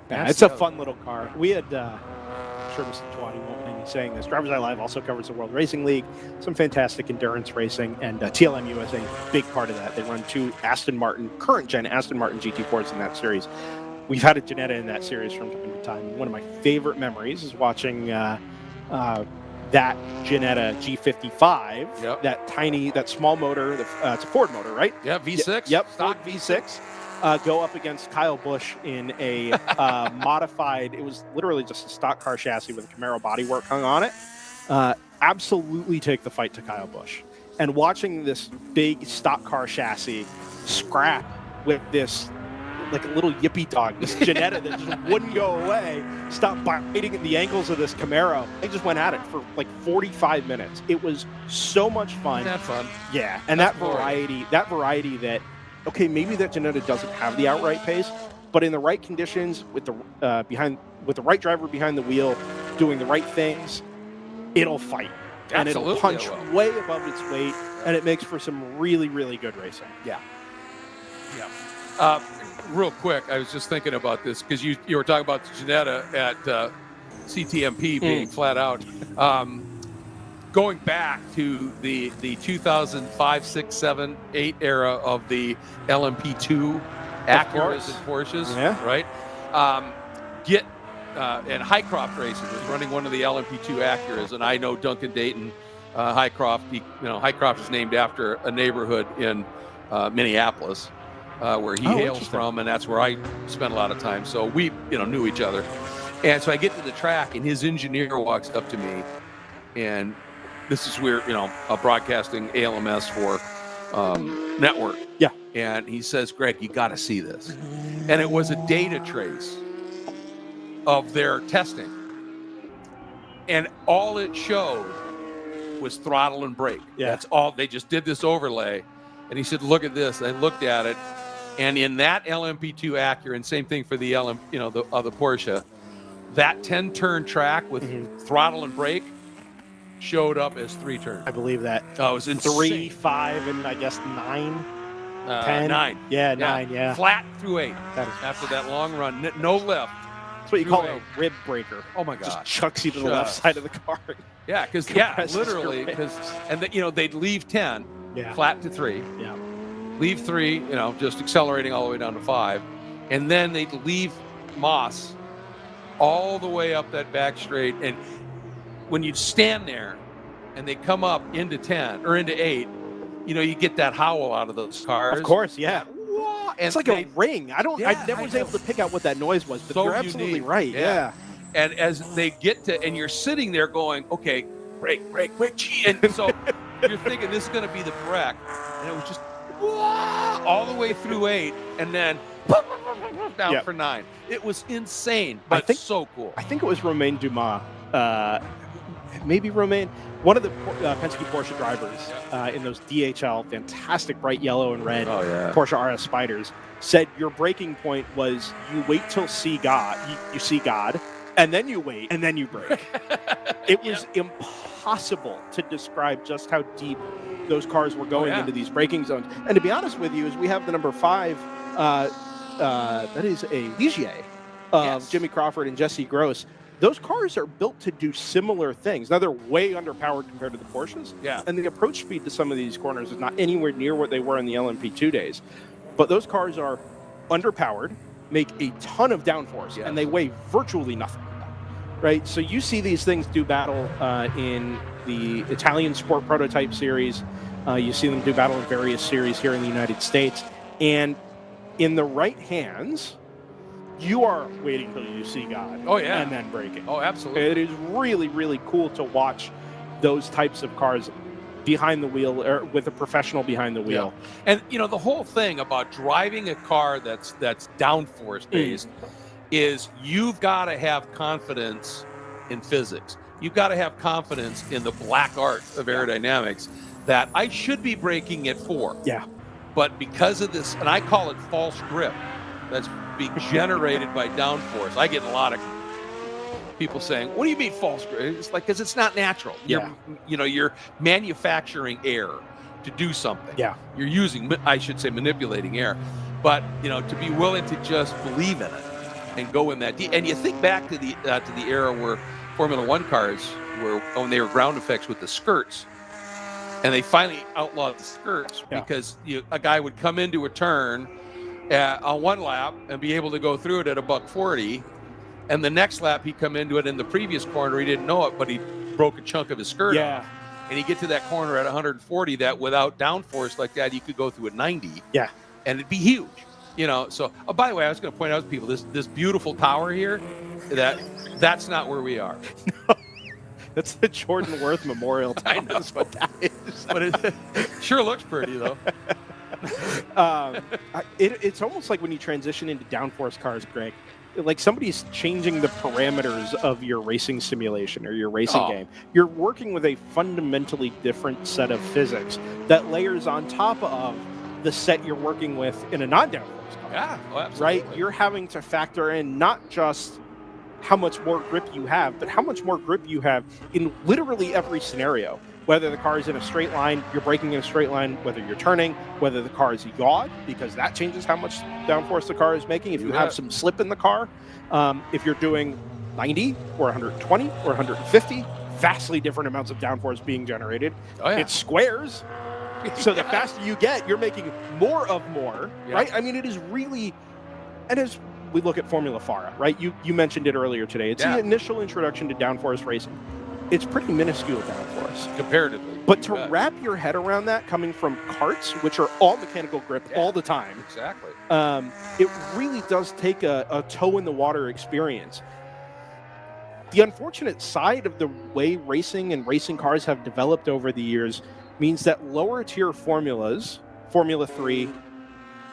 It's a fun little car. We had, I'm sure Mr. Tawani won't mind me saying this, DriversEye Live also covers the World Racing League, some fantastic endurance racing, and TLM USA, big part of that. They run 2 current gen Aston Martin GT4s in that series. We've had a Ginetta in that series from time to time. One of my favorite memories is watching that Ginetta G55, that small motor, it's a Ford motor, right? Yeah, V6. Yep, Ford V6. Go up against Kyle Busch in a modified, it was literally just a stock car chassis with a Camaro bodywork hung on it. Absolutely take the fight to Kyle Busch. And watching this big stock car chassis scrap with this, like a little yippy dog, this Ginetta that just wouldn't go away, stopped biting at the ankles of this Camaro. They just went at it for like 45 minutes. It was so much fun. That's fun. Yeah, and that variety that, okay, maybe that Ginetta doesn't have the outright pace, but in the right conditions, with the right driver behind the wheel, doing the right things, it'll fight. And it'll punch way above its weight, and it makes for some really, really good racing. Yeah. Real quick, I was just thinking about this because you were talking about the Ginetta at CTMP being flat out. Going back to the 2005, 6, 7, 8 era of the LMP2 Acuras and Porsches, right? And Highcroft Racing was running one of the LMP2 Acuras, and I know Duncan Dayton, Highcroft. Highcroft is named after a neighborhood in Minneapolis. Where he hails from, and that's where I spent a lot of time. So we, knew each other. And so I get to the track, and his engineer walks up to me, and this is where, broadcasting ALMS for network. Yeah. And he says, Greg, you got to see this. And it was a data trace of their testing. And all it showed was throttle and brake. Yeah. That's all. They just did this overlay. And he said, look at this. I looked at it. And in that LMP2 Acura, and same thing for the the Porsche, that 10-turn track with throttle and brake showed up as 3 turns. I believe that. Oh, it was insane. 3, 5, and I guess 9, 10. 9. Yeah, 9. Yeah. Flat through 8. That after that long run, no lift. That's what you call a rib breaker. Oh my God! Just chucks you to the left side of the car. Yeah, because literally, they'd leave 10, flat to 3. Yeah. leave 3, just accelerating all the way down to 5, and then they'd leave Moss all the way up that back straight. And when you'd stand there and they come up into 10 or into 8, you get that howl out of those cars. Of course, yeah. And it's like a ring. I never was able to pick out what that noise was, but so you're absolutely unique. right. Yeah. And as they get to, and you're sitting there going, okay, brake, and so you're thinking this is going to be the wreck, and it was just all the way through 8, and then down for 9. It was insane, but so cool. I think it was Romain Dumas, maybe Romain, one of the Penske Porsche drivers in those DHL, fantastic bright yellow and red Porsche RS Spiders, said your breaking point was you wait till see God, you see God, and then you wait, and then you brake. It was impossible to describe just how deep those cars were going into these braking zones. And to be honest with you, as we have the number 5, that is a Ligier of Jimmy Crawford and Jesse Gross. Those cars are built to do similar things. Now, they're way underpowered compared to the Porsches. Yeah. And the approach speed to some of these corners is not anywhere near what they were in the LMP2 days. But those cars are underpowered, make a ton of downforce, and they weigh virtually nothing. Right? So you see these things do battle in the Italian Sport Prototype Series. You see them do battle in various series here in the United States. And in the right hands, you are waiting till you see God. Oh, yeah. And then braking. Oh, absolutely. It is really, really cool to watch those types of cars behind the wheel, or with a professional behind the wheel. Yeah. And, the whole thing about driving a car that's downforce based is you've got to have confidence in physics. You've got to have confidence in the black art of aerodynamics that I should be braking at 4. Yeah. But because of this, and I call it false grip, that's being generated by downforce. I get a lot of people saying, what do you mean false grip? It's like, because it's not natural. You're manufacturing air to do something. Yeah. You're using, I should say, manipulating air. But, to be willing to just believe in it and go in that deep. And you think back to the era where Formula One cars were, when they were ground effects with the skirts, and they finally outlawed the skirts because a guy would come into a turn on one lap and be able to go through it at $140, and the next lap he'd come into it in the previous corner, he didn't know it, but he broke a chunk of his skirt off. And he'd get to that corner at 140 that without downforce like that, you could go through at 90. Yeah. And it'd be huge. So, by the way, I was going to point out to people, this beautiful tower here, that's not where we are. That's the Jordan Worth Memorial Tower. I know. That's what that is. But it sure looks pretty, though. It's almost like when you transition into downforce cars, Greg, like somebody's changing the parameters of your racing simulation or your racing game. You're working with a fundamentally different set of physics that layers on top of the set you're working with in a non-downforce car. Yeah, absolutely. Right? You're having to factor in not just how much more grip you have, but how much more grip you have in literally every scenario. Whether the car is in a straight line, you're braking in a straight line, whether you're turning, whether the car is yawed, because that changes how much downforce the car is making. If you have some slip in the car, if you're doing 90 or 120 or 150, vastly different amounts of downforce being generated. It's squares. So the faster you get, you're making more of more, right? I mean, it is really, and as we look at Formula FARA, right? You mentioned it earlier today. It's the initial introduction to downforce racing. It's pretty minuscule downforce. Comparatively. But to wrap your head around that, coming from karts, which are all mechanical grip all the time. Exactly. It really does take a toe in the water experience. The unfortunate side of the way racing and racing cars have developed over the years means that lower tier formulas, Formula 3,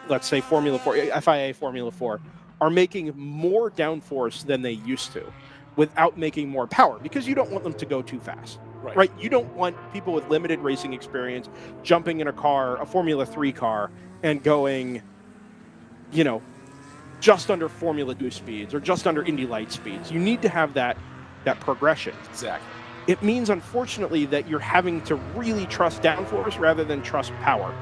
let's say Formula 4, FIA Formula 4, are making more downforce than they used to without making more power, because you don't want them to go too fast, right? You don't want people with limited racing experience jumping in a car, a Formula 3 car, and going, just under Formula 2 speeds or just under Indy Light speeds. You need to have that progression. Exactly. It means, unfortunately, that you're having to really trust downforce rather than trust power.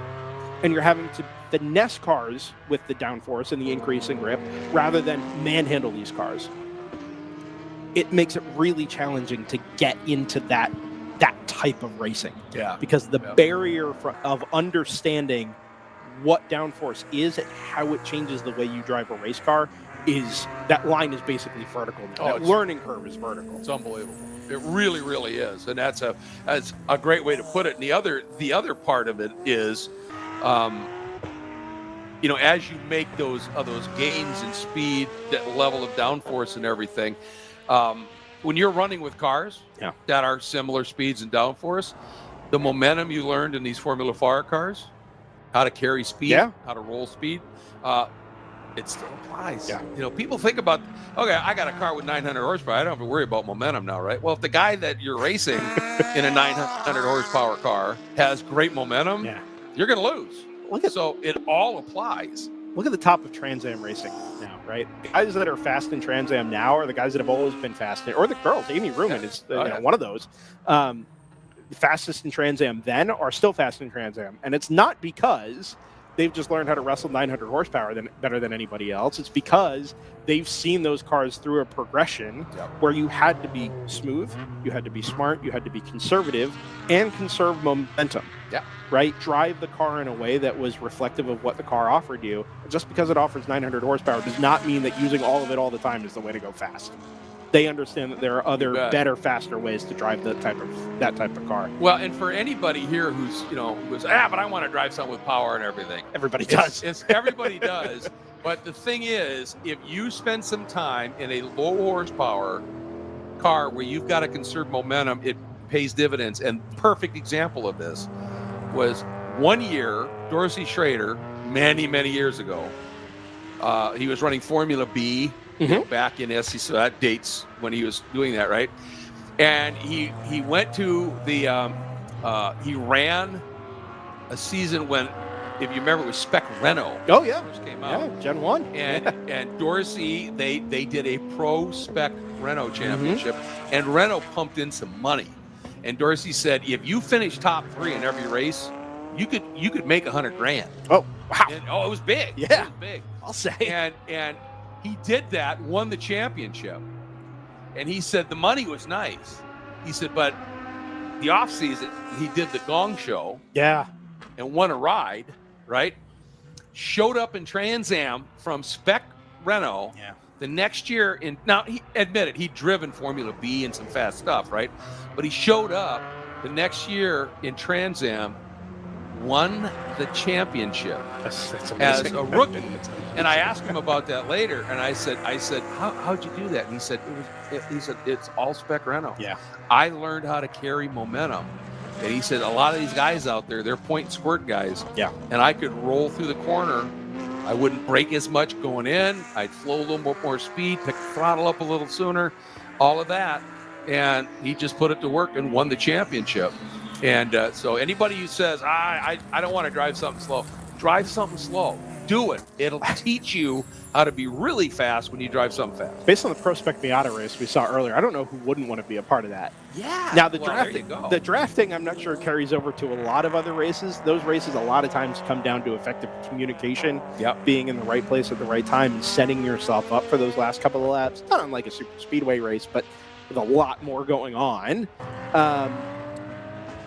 And you're having to finesse cars with the downforce and the increase in grip rather than manhandle these cars. It makes it really challenging to get into that type of racing. Yeah. Because the barrier of understanding what downforce is and how it changes the way you drive a race car, is that line is basically vertical now. That learning curve is vertical. It's unbelievable. It really, really is, and that's a great way to put it. And the other part of it is, you know, as you make those gains in speed, that level of downforce and everything, when you're running with cars that are similar speeds and downforce, the momentum you learned in these Formula FARA cars, how to carry speed, how to roll speed, it still applies. You know, people think about, okay, I got a car with 900 horsepower. I don't have to worry about momentum now, right? Well, if the guy that you're racing in a 900 horsepower car has great momentum, you're going to lose. So it all applies. Look at the top of Trans Am racing now, right? The guys that are fast in Trans Am now are the guys that have always been fast in, or the girls. Amy Ruman is one of those. The fastest in Trans Am then are still fast in Trans Am. And it's not because they've just learned how to wrestle 900 horsepower better than anybody else. It's because they've seen those cars through a progression where you had to be smooth, you had to be smart, you had to be conservative, and conserve momentum. Right? Drive the car in a way that was reflective of what the car offered you. Just because it offers 900 horsepower does not mean that using all of it all the time is the way to go fast. They understand that there are other better, faster ways to drive that type of car. Well, and for anybody here who's but I want to drive something with power and everything. Everybody does. Everybody does. But the thing is, if you spend some time in a low horsepower car where you've got to conserve momentum, it pays dividends. And perfect example of this was one year, Dorsey Schrader, many, many years ago, he was running Formula B back in SC, so that dates when he was doing that, right? And he went to the, he ran a season when, if you remember, it was Spec Renault. Oh, yeah. First came out. Gen 1. And Dorsey, they did a Pro Spec Renault championship, and Renault pumped in some money. And Dorsey said, if you finish top 3 in every race, you could make $100,000. Oh, wow. And, it was big. Yeah. It was big. I'll say. And he did that, won the championship. And he said the money was nice. He said, but the off season, he did the Gong Show. Yeah. And won a ride, right? Showed up in Trans Am from Spec Renault. Yeah. The next year, now he admitted he'd driven Formula B and some fast stuff, right? But he showed up the next year in Trans Am, won the championship as a rookie. And I asked him about that later, and I said, how'd you do that? And he said, it's all Spec Renault. Yeah. I learned how to carry momentum. And he said, a lot of these guys out there, they're point and squirt guys. Yeah. And I could roll through the corner. I wouldn't brake as much going in. I'd flow a little more speed, pick the throttle up a little sooner, all of that. And he just put it to work and won the championship. And so anybody who says, I don't want to drive something slow, drive something slow. Do it. It'll teach you how to be really fast when you drive something fast. Based on the Pro Spec Miata race we saw earlier, I don't know who wouldn't want to be a part of that. Yeah. Now, the drafting, I'm not sure carries over to a lot of other races. Those races a lot of times come down to effective communication, being in the right place at the right time, and setting yourself up for those last couple of laps. Not unlike a super speedway race, but with a lot more going on.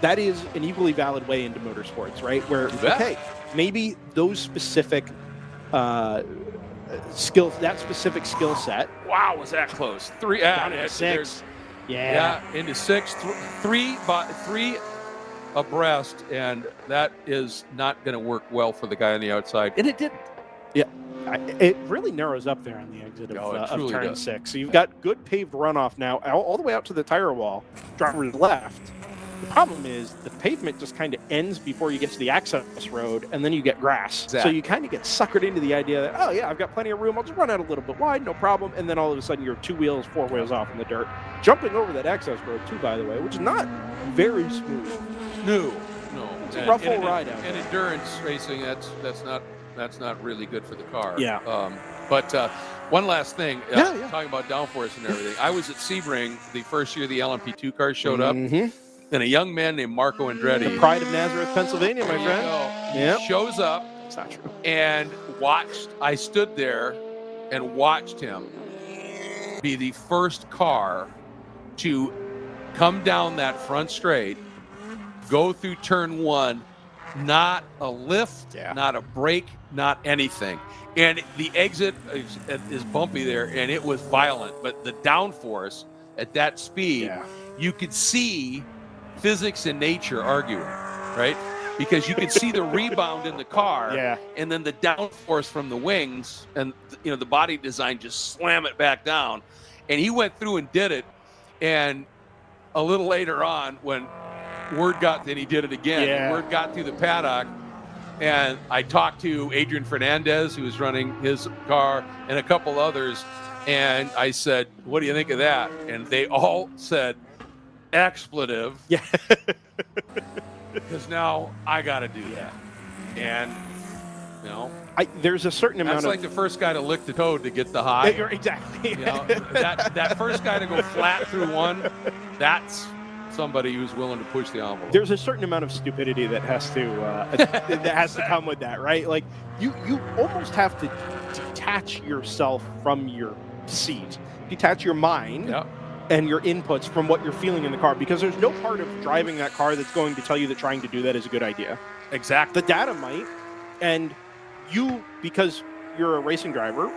That is an equally valid way into motorsports, right? Where, okay, maybe those specific skills, that specific skill set. Wow, was that close? Down to 6. Into 6, 3 abreast, and that is not going to work well for the guy on the outside. And it didn't. Yeah. It really narrows up there on the exit of turn 6. So you've got good paved runoff now, all the way out to the tire wall, driver's left. The problem is the pavement just kind of ends before you get to the access road, and then you get grass. Exactly. So you kind of get suckered into the idea that, oh yeah, I've got plenty of room, I'll just run out a little bit wide, no problem. And then all of a sudden you're 2 wheels, 4 wheels off in the dirt. Jumping over that access road too, by the way, which is not very smooth. No. It's a rough old ride out there. And endurance racing, that's not really good for the car. Yeah. But one last thing, talking about downforce and everything. I was at Sebring the first year the LMP2 cars showed up. And a young man named Marco Andretti, the pride of Nazareth, Pennsylvania, my friend, shows up. It's not true. And I stood there and watched him be the first car to come down that front straight, go through turn 1, Not a lift, not a brake, not anything. And the exit is bumpy there, and it was violent. But the downforce at that speed, you could see physics and nature arguing, right? Because you could see the rebound in the car, and then the downforce from the wings, and the body design just slam it back down. And he went through and did it, and a little later on, when word got that he did it again, word got through the paddock, and I talked to Adrian Fernandez, who was running his car, and a couple others, and I said, "What do you think of that?" And they all said, "Expletive." Yeah. Because now I got to do that. And, there's a certain amount that's like the first guy to lick the toad to get the high. Exactly. That first guy to go flat through one, that's somebody who's willing to push the envelope. There's a certain amount of stupidity that has to come with that, right? Like you almost have to detach yourself from your seat, detach your mind and your inputs from what you're feeling in the car, because there's no part of driving that car that's going to tell you that trying to do that is a good idea. Exactly. The data might, and you, because you're a racing driver,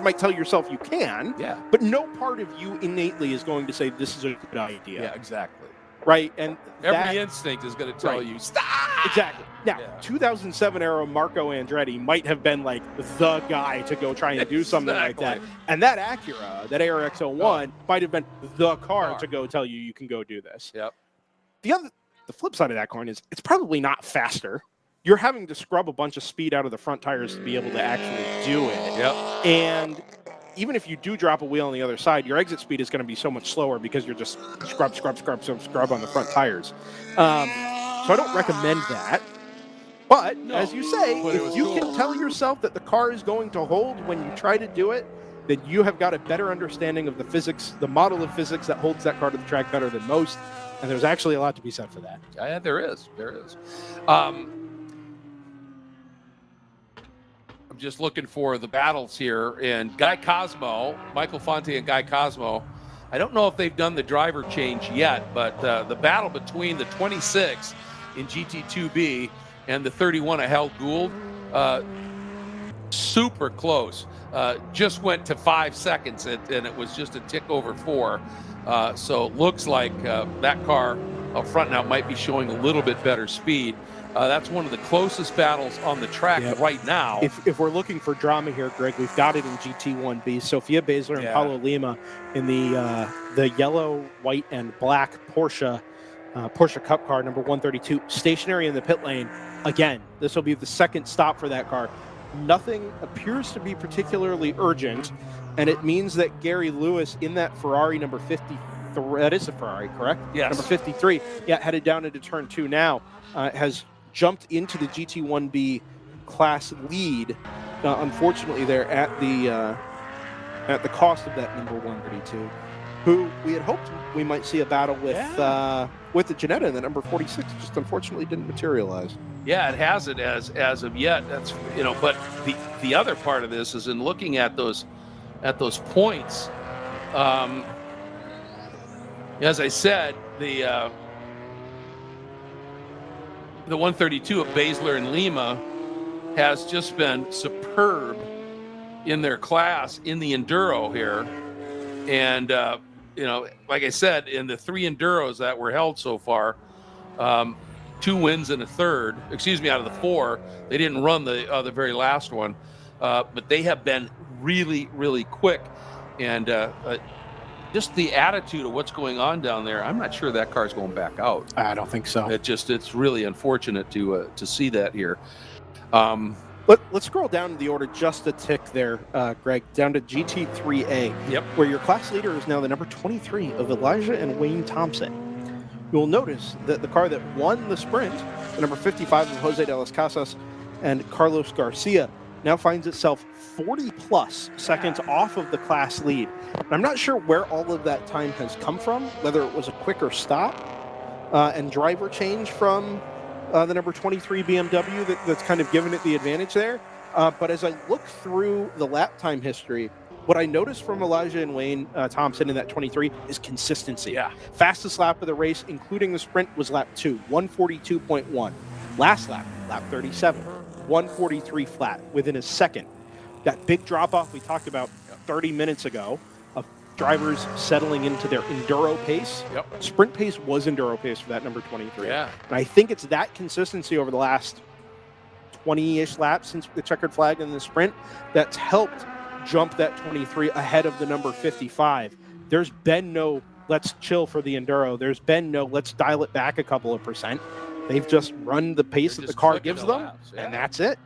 might tell yourself you can, but no part of you innately is going to say this is a good idea. Yeah, exactly. Right, and every instinct is going to tell you, stop! Exactly. Now, 2007 era Marco Andretti might have been like the guy to go try and do something like that. And that Acura, that ARX-01, might have been the car to go tell you can go do this. Yep. The flip side of that coin is it's probably not faster. You're having to scrub a bunch of speed out of the front tires to be able to actually do it. Yep. And even if you do drop a wheel on the other side, your exit speed is going to be so much slower because you're just scrub on the front tires. So I don't recommend that. But as you say, if you can tell yourself that the car is going to hold when you try to do it, then you have got a better understanding of the physics, the model of physics that holds that car to the track better than most. And there's actually a lot to be said for that. Yeah, there is. I'm just looking for the battles here, and Michael Fonte and Guy Cosmo, I don't know if they've done the driver change yet, but the battle between the 26 in GT2B and the 31 of Hal Gould, super close. Just went to 5 seconds, and it was just a tick over 4. So it looks like that car up front now might be showing a little bit better speed. That's one of the closest battles on the track right now. If we're looking for drama here, Greg, we've got it in GT1B. Sofia Baszler and Paulo Lima in the yellow, white, and black Porsche Cup car, number 132, stationary in the pit lane. Again, this will be the second stop for that car. Nothing appears to be particularly urgent, and it means that Gary Lewis in that Ferrari number 53, that is a Ferrari, correct? Yes. Number 53, headed down into turn 2 now, has jumped into the GT1B class lead. Unfortunately, they're at the cost of that number 132, who we had hoped we might see a battle with the Ginetta in the number 46. Just unfortunately didn't materialize. Yeah, it hasn't as of yet. That's but the other part of this is in looking at those points. As I said, the 132 of Baszler and Lima has just been superb in their class in the Enduro here. And, like I said, in the 3 Enduros that were held so far, 2 wins and a third, out of the 4. They didn't run the very last one, but they have been really, really quick. And just the attitude of what's going on down there, I'm not sure that car's going back out. I don't think so. It's really unfortunate to see that here. Let's scroll down the order just a tick there, Greg, down to GT3A, where your class leader is now the number 23 of Elijah and Wayne Thompson. You'll notice that the car that won the sprint, the number 55 of Jose de las Casas and Carlos Garcia, now finds itself 40-plus seconds off of the class lead. And I'm not sure where all of that time has come from, whether it was a quicker stop and driver change from the number 23 BMW that's kind of given it the advantage there. But as I look through the lap time history, what I noticed from Elijah and Wayne Thompson in that 23 is consistency. Fastest lap of the race, including the sprint, was lap 2, 142.1. Last lap, lap 37, 143 flat within a second. That big drop-off we talked about 30 minutes ago of drivers settling into their Enduro pace. Yep. Sprint pace was Enduro pace for that number 23. Yeah. And I think it's that consistency over the last 20-ish laps since the checkered flag in the sprint that's helped jump that 23 ahead of the number 55. There's been no let's chill for the Enduro. There's been no let's dial it back a couple of percent. They've just run the pace that the car gives them, and that's it.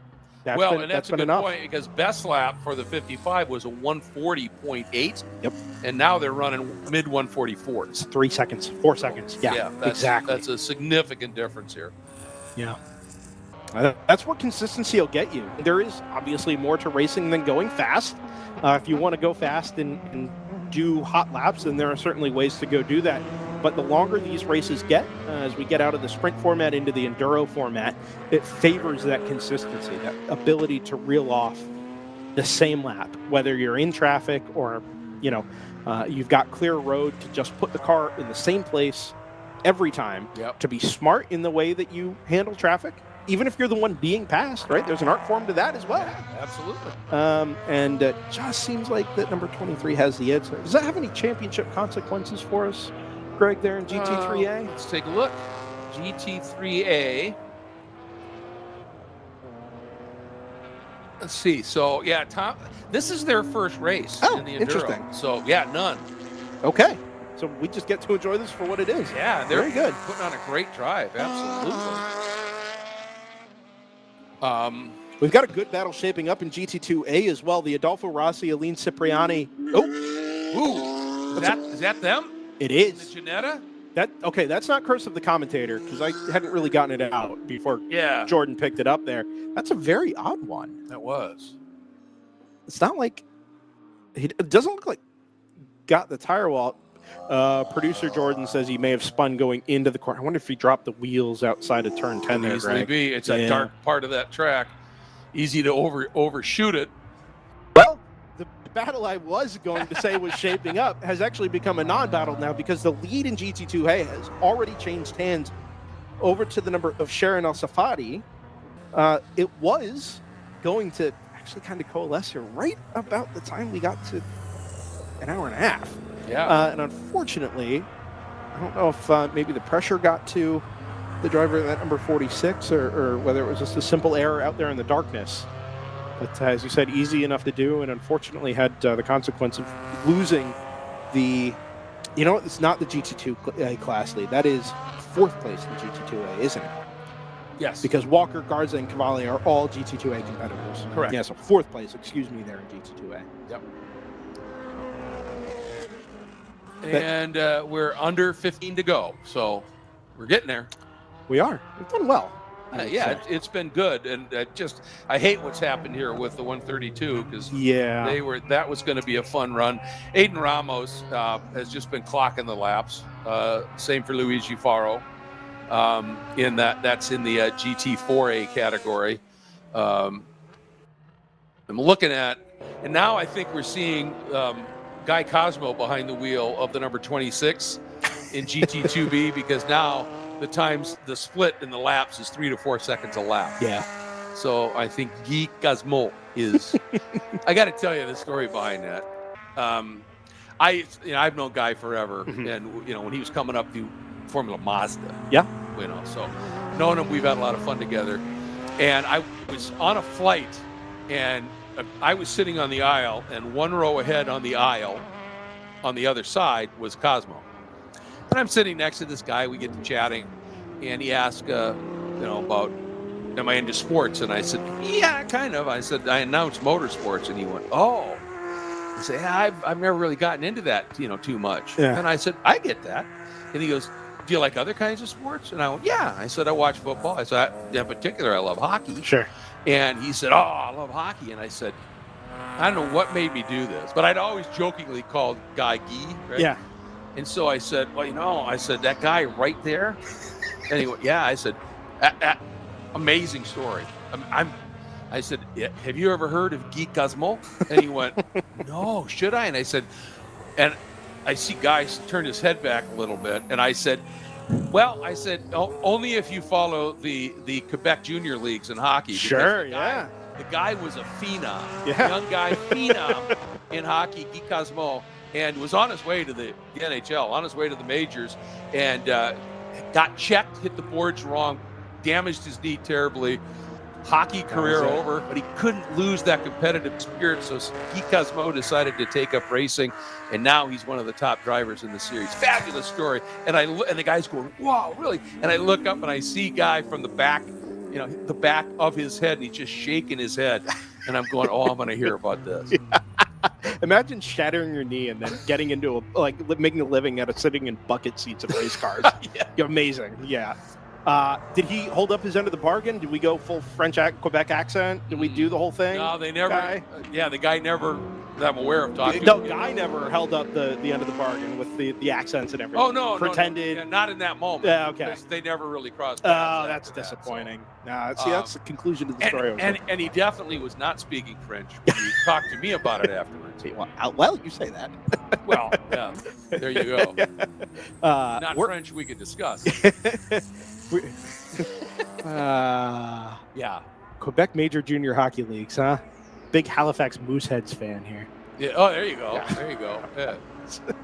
That's a good point, because best lap for the 55 was a 140.8. Yep. And now they're running mid 144s. It's 3 seconds, 4 seconds. Yeah, exactly. That's a significant difference here. Yeah. That's what consistency will get you. There is obviously more to racing than going fast. If you want to go fast and do hot laps, then there are certainly ways to go do that. But the longer these races get, as we get out of the sprint format into the Enduro format, it favors that consistency, that ability to reel off the same lap, whether you're in traffic or, you've got clear road to just put the car in the same place every time. Yep. To be smart in the way that you handle traffic, even if you're the one being passed, right? There's an art form to that as well. Yeah, absolutely. And it just seems like that number 23 has the edge. Does that have any championship consequences for us, Greg, there in GT3A? Let's take a look. GT3A. Let's see. So, yeah, Tom, this is their first race in the Enduro. Interesting. So, yeah, none. Okay. So we just get to enjoy this for what it is. Yeah, they're very good. Putting on a great drive. Absolutely. We've got a good battle shaping up in GT2A as well. The Adolfo Rossi, Aline Cipriani. Is that them? It is. The Ginetta? That's not Curse of the Commentator, because I hadn't really gotten it out before Jordan picked it up there. That's a very odd one. That was. It's not like it doesn't look like got the tire wall. Producer Jordan says he may have spun going into the corner. I wonder if he dropped the wheels outside of turn 10 there, easily Greg. Be. It's a dark part of that track. Easy to overshoot it. Well, the battle I was going to say was shaping up has actually become a non-battle now, because the lead in GT2A has already changed hands over to the number of Sharon El-Safadi. It was going to actually kind of coalesce here right about the time we got to an hour and a half. Yeah. And unfortunately, I don't know if maybe the pressure got to the driver at that number 46 or whether it was just a simple error out there in the darkness. But as you said, easy enough to do, and unfortunately had the consequence of losing the, it's not the GT2 class lead. That is fourth place in GT2A, isn't it? Yes. Because Walker, Garza, and Cavalli are all GT2A competitors. Correct. Yeah, so fourth place, there in GT2A. Yep. And we're under 15 to go, so we're getting there. We are. We've done well. It's been good, and I hate what's happened here with the 132, because that was going to be a fun run. Aiden Ramos has just been clocking the laps. Same for Luigi Faro. That's in the GT4A category. I'm looking at, and now I think we're seeing Guy Cosmo behind the wheel of the number 26 in GT2B, because now the split in the laps is 3 to 4 seconds a lap. Yeah. So I think Guy Cosmo is. I got to tell you the story behind that. I've known Guy forever, and when he was coming up through Formula Mazda. Yeah. So known him, we've had a lot of fun together. And I was on a flight, and I was sitting on the aisle, and one row ahead on the aisle, on the other side, was Cosmo. And I'm sitting next to this guy. We get to chatting, and he asked, about, am I into sports? And I said, yeah, kind of. I said, I announce motorsports, and he went, oh. I said, yeah, I've never really gotten into that, too much. Yeah. And I said, I get that. And he goes, do you like other kinds of sports? And I went, yeah. I said, I watch football. I said, in particular, I love hockey. Sure. And he said, oh, I love hockey. And I said, I don't know what made me do this, but I'd always jokingly called Guy Guy, right? Yeah. And so I said, well, I said, that guy right there. And he went, yeah. I said, amazing story. I said, have you ever heard of Guy Cosmo? And he went, no, should I? And I said, and I see Guy turn his head back a little bit. And I said, Well, I said only if you follow the Quebec Junior Leagues in hockey. Sure, The guy was a phenom, Yeah. young guy phenom in hockey, Guy Cosmo, and was on his way to the NHL, on his way to the majors, and got checked, hit the boards wrong, damaged his knee terribly. Hockey career over, but he couldn't lose that competitive spirit, so Guy Cosmo decided to take up racing, and now he's one of the top drivers in the series. Fabulous story. And the guy's going, wow, really? And I look up and I see Guy from the back, the back of his head, and he's just shaking his head. And I'm going, oh, I'm going to hear about this. Imagine shattering your knee and then getting into making a living out of sitting in bucket seats of race cars. Yeah. Amazing. Yeah. Did he hold up his end of the bargain? Did we go full Quebec accent? Did we do the whole thing? No, they never. The guy never, that I'm aware of talking. No, Guy never held up the end of the bargain with the accents and everything. Oh, no. Pretended. No, not in that moment. Yeah, okay. They never really crossed Oh, paths. that's disappointing. That's the conclusion to the story. And he definitely was not speaking French when he talked to me about it afterwards. Well, you say that. Well, yeah, there you go. Not French we could discuss. Yeah. Quebec Major Junior Hockey Leagues, huh? Big Halifax Mooseheads fan here. Yeah. Oh, there you go. Yeah. There you go. Yeah.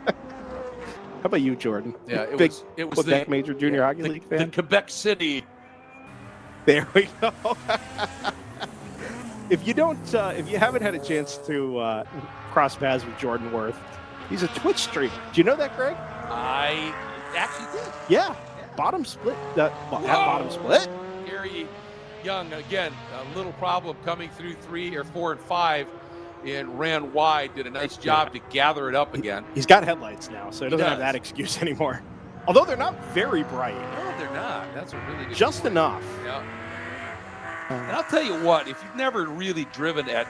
How about you, Jordan? Yeah, it was Quebec Major Junior Hockey League fan. The Quebec City. There we go. If you haven't had a chance to cross paths with Jordan Worth, he's a Twitch streamer. Do you know that, Greg? I actually did. Yeah. Bottom split. At bottom split. Gary Young, again, a little problem coming through 3 or 4 and 5 and ran wide. Did a nice job to gather it up again. He's got headlights now, so he doesn't have that excuse anymore. Although they're not very bright. No, they're not. That's a really good Just point. enough. Yeah. And I'll tell you what, if you've never really driven at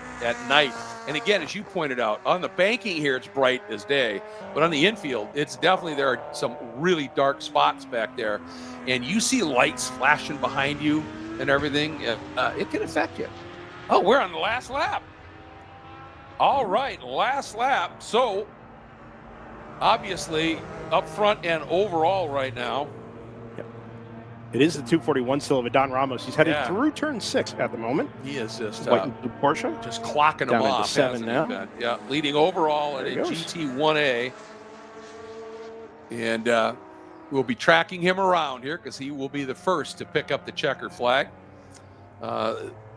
night, and again, as you pointed out, on the banking here, it's bright as day, but on the infield, it's definitely, there are some really dark spots back there, and you see lights flashing behind you and everything, it can affect you. Oh, we're on the last lap. All right, last lap. So, obviously, up front and overall right now, it is the 241 still of Don Ramos. He's headed through turn 6 at the moment. He is just Porsche, just clocking down them off. 7 now. Yeah, leading overall at a GT1A, and we'll be tracking him around here because he will be the first to pick up the checker flag.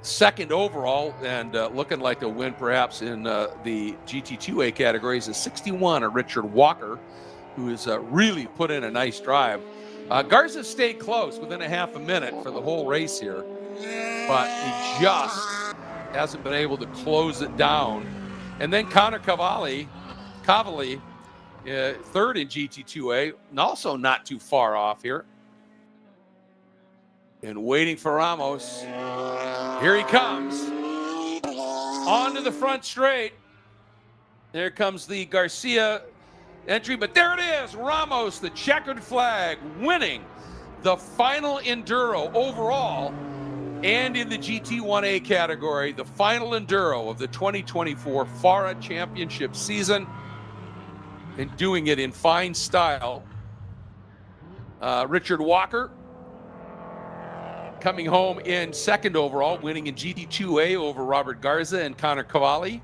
Second overall, and looking like a win perhaps in the GT2A categories, is 61, a Richard Walker, who has really put in a nice drive. Garza stayed close within a half a minute for the whole race here, but he just hasn't been able to close it down. And then Connor Cavalli, third in GT2A, and also not too far off here. And waiting for Ramos. Here he comes. Onto the front straight. There comes the Garcia entry, but there it is, Ramos, the checkered flag, winning the final Enduro overall and in the GT1A category, the final Enduro of the 2024 FARA Championship season, and doing it in fine style. Richard Walker coming home in second overall, winning in GT2A over Robert Garza and Connor Cavalli.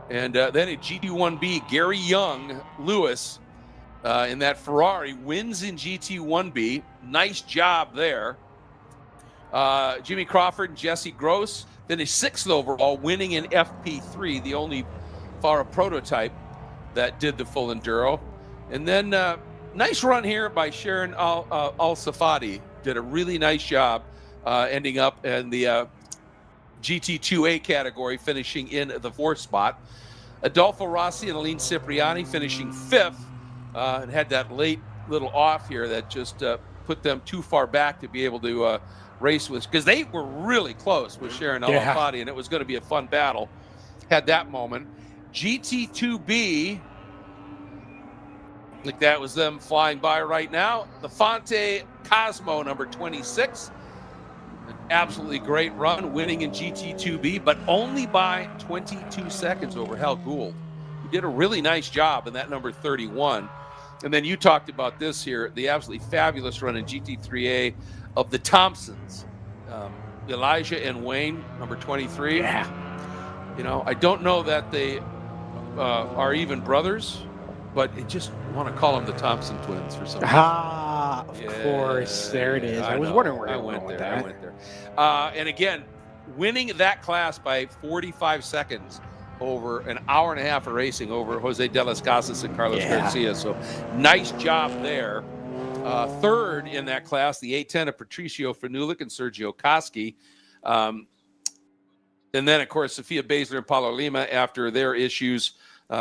And then at GT1B, Gary Young Lewis in that Ferrari wins in GT1B. Nice job there. Jimmy Crawford and Jesse Gross finished 6th overall, winning in FP3, the only FARA prototype that did the full Enduro. And then nice run here by Sharon Al-Safadi. Did a really nice job ending up in the GT2A category, finishing in the 4th spot. Adolfo Rossi and Aline Cipriani finishing 5th, and had that late little off here that just put them too far back to be able to race with, because they were really close with Sharon Al-Fadi, and it was going to be a fun battle. Had that moment. GT2B, I think that was them flying by right now. The Fonte Cosmo, number 26. An absolutely great run, winning in GT2B, but only by 22 seconds over Hal Gould, who did a really nice job in that number 31. And then you talked about this here, the absolutely fabulous run in GT3A of the Thompsons. Elijah and Wayne, number 23. Yeah. You know, I don't know that they are even brothers, but I just want to call them the Thompson twins for some reason. Of course. There it is. I was wondering where I went there. And again, winning that class by 45 seconds over an hour and a half of racing over Jose de las Casas and Carlos Garcia. So nice job there. Third in that class, the 810 of Patricio Fanulik and Sergio Koski. And then, of course, Sofia Baszler and Paulo Lima, after their issues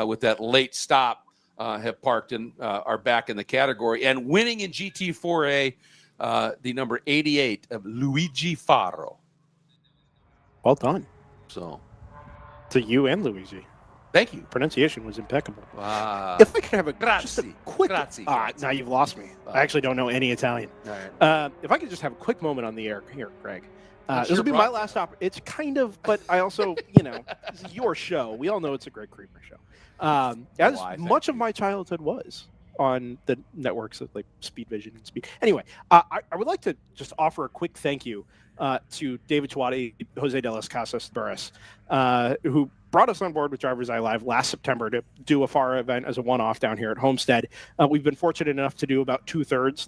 with that late stop, have parked and are back in the category. And winning in GT4A, the number 88 of Luigi Faro. Well done. So, to you and Luigi. Thank you. Pronunciation was impeccable. If I could have just a quick... Grazie. Now you've lost me. I actually don't know any Italian. All right. If I could just have a quick moment on the air here, Greg. This will be my last stop. It's kind of, but I also, this is your show. We all know it's a Greg Creamer show. As much of my childhood was on the networks of like Speed Vision and Speed. Anyway, I would like to just offer a quick thank you to David Chouati, Jose de las Casas Burris, who brought us on board with DriversEye Live last September to do a FARA event as a one-off down here at Homestead. We've been fortunate enough to do about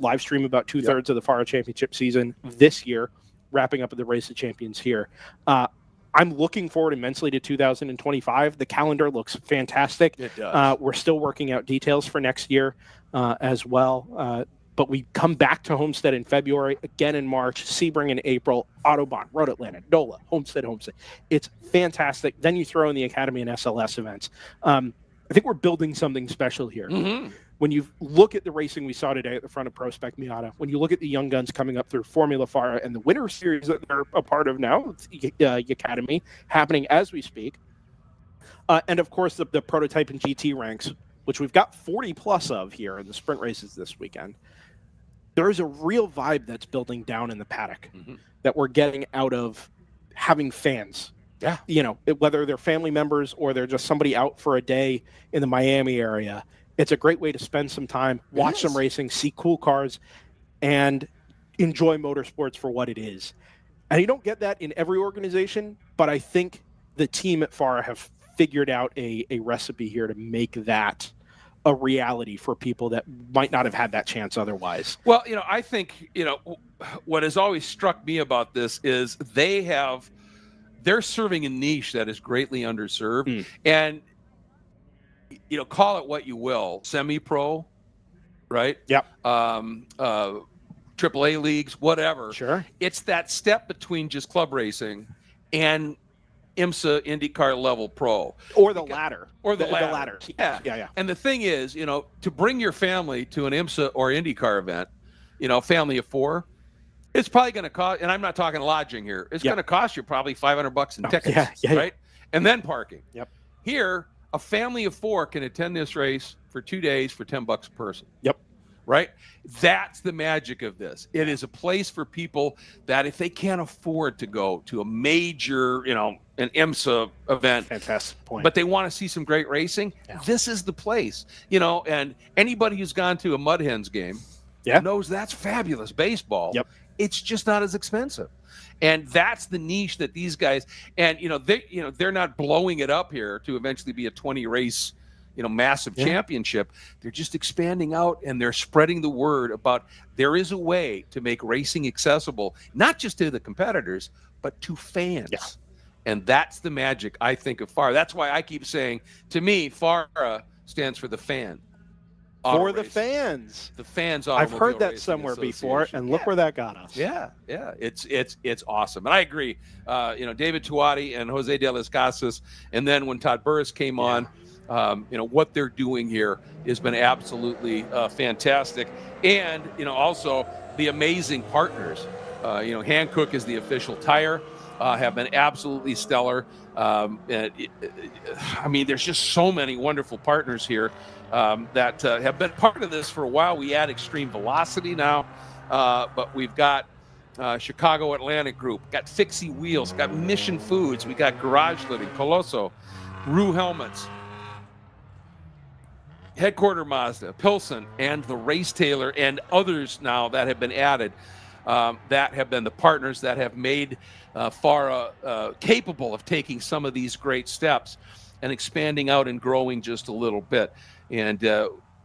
live stream about two-thirds of the FARA Championship season this year, wrapping up at the Race of Champions here. I'm looking forward immensely to 2025. The calendar looks fantastic. It does. We're still working out details for next year as well. But we come back to Homestead in February, again in March, Sebring in April, Autobahn, Road Atlanta, NOLA, Homestead. It's fantastic. Then you throw in the Academy and SLS events. I think we're building something special here. Mm-hmm. When you look at the racing we saw today at the front of Pro Spec Miata, when you look at the young guns coming up through Formula FARA and the Winter Series that they're a part of now, the Academy, happening as we speak, and of course the prototype and GT ranks, which we've got 40 plus of here in the sprint races this weekend, there is a real vibe that's building down in the paddock that we're getting out of having fans. Yeah. Whether they're family members or they're just somebody out for a day in the Miami area. It's a great way to spend some time, watch some racing, see cool cars, and enjoy motorsports for what it is. And you don't get that in every organization, but I think the team at FARA have figured out a recipe here to make that a reality for people that might not have had that chance otherwise. Well, I think, what has always struck me about this is they're serving a niche that is greatly underserved. And call it what you will, semi-pro, right? Yep. AAA leagues, whatever. Sure. It's that step between just club racing and IMSA IndyCar level pro. Or the ladder. Or the ladder. ladder. Yeah. And the thing is, to bring your family to an IMSA or IndyCar event, family of four, it's probably going to cost, and I'm not talking lodging here, it's going to cost you probably $500 in tickets, right? And then parking. Yep. Here, a family of four can attend this race for 2 days for $10 a person. Yep. Right? That's the magic of this. It is a place for people that if they can't afford to go to a major, an IMSA event, fantastic point, but they want to see some great racing, this is the place. And anybody who's gone to a Mud Hens game knows that's fabulous baseball. Yep. It's just not as expensive. And that's the niche that these guys, and they're not blowing it up here to eventually be a 20 race, massive championship. They're just expanding out and they're spreading the word about there is a way to make racing accessible, not just to the competitors, but to fans. Yeah. And that's the magic, I think, of FARA. That's why I keep saying, to me, FARA stands for the fan. For the fans. The fans. I've heard that somewhere before, and look where that got us. Yeah. It's awesome, and I agree. David Chouati and Jose de las Casas, and then when Todd Burris came on, what they're doing here has been absolutely fantastic, and also the amazing partners. Hankook is the official tire. Have been absolutely stellar. There's just so many wonderful partners here that have been part of this for a while. We add Extreme Velocity now, but we've got Chicago Atlantic Group, got Fixie Wheels, got Mission Foods, we got Garage Living, Colosso, Rue Helmets, Headquarter Mazda, Pilsen, and the Race Tailor, and others now that have been added, that have been the partners that have made FARA capable of taking some of these great steps and expanding out and growing just a little bit. And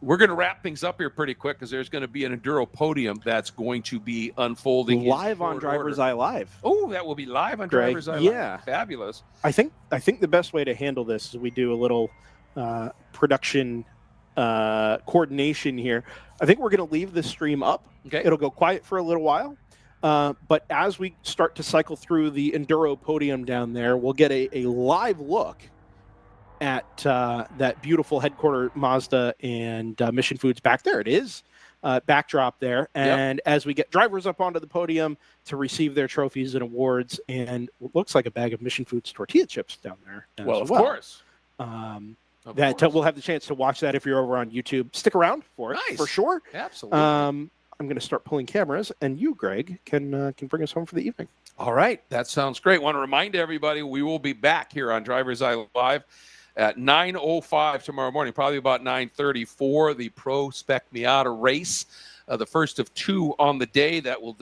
we're going to wrap things up here pretty quick because there's going to be an Enduro Podium that's going to be unfolding live on DriversEye Live. Oh, that will be live on Greg, DriversEye yeah. Live. Fabulous. I think the best way to handle this is we do a little production coordination here. I think we're going to leave the stream up. Okay. It'll go quiet for a little while. But as we start to cycle through the Enduro Podium down there, we'll get a live look at that beautiful headquarter Mazda and Mission Foods back there. It is backdrop there. And as we get drivers up onto the podium to receive their trophies and awards, and what looks like a bag of Mission Foods tortilla chips down there. Well, of course. We'll have the chance to watch that if you're over on YouTube. Stick around for it, for sure. Absolutely. I'm going to start pulling cameras, and you, Greg, can bring us home for the evening. All right. That sounds great. Want to remind everybody we will be back here on DriversEye Live at 9:05 tomorrow morning, probably about 9:30 for the Pro Spec Miata race, the first of two on the day that will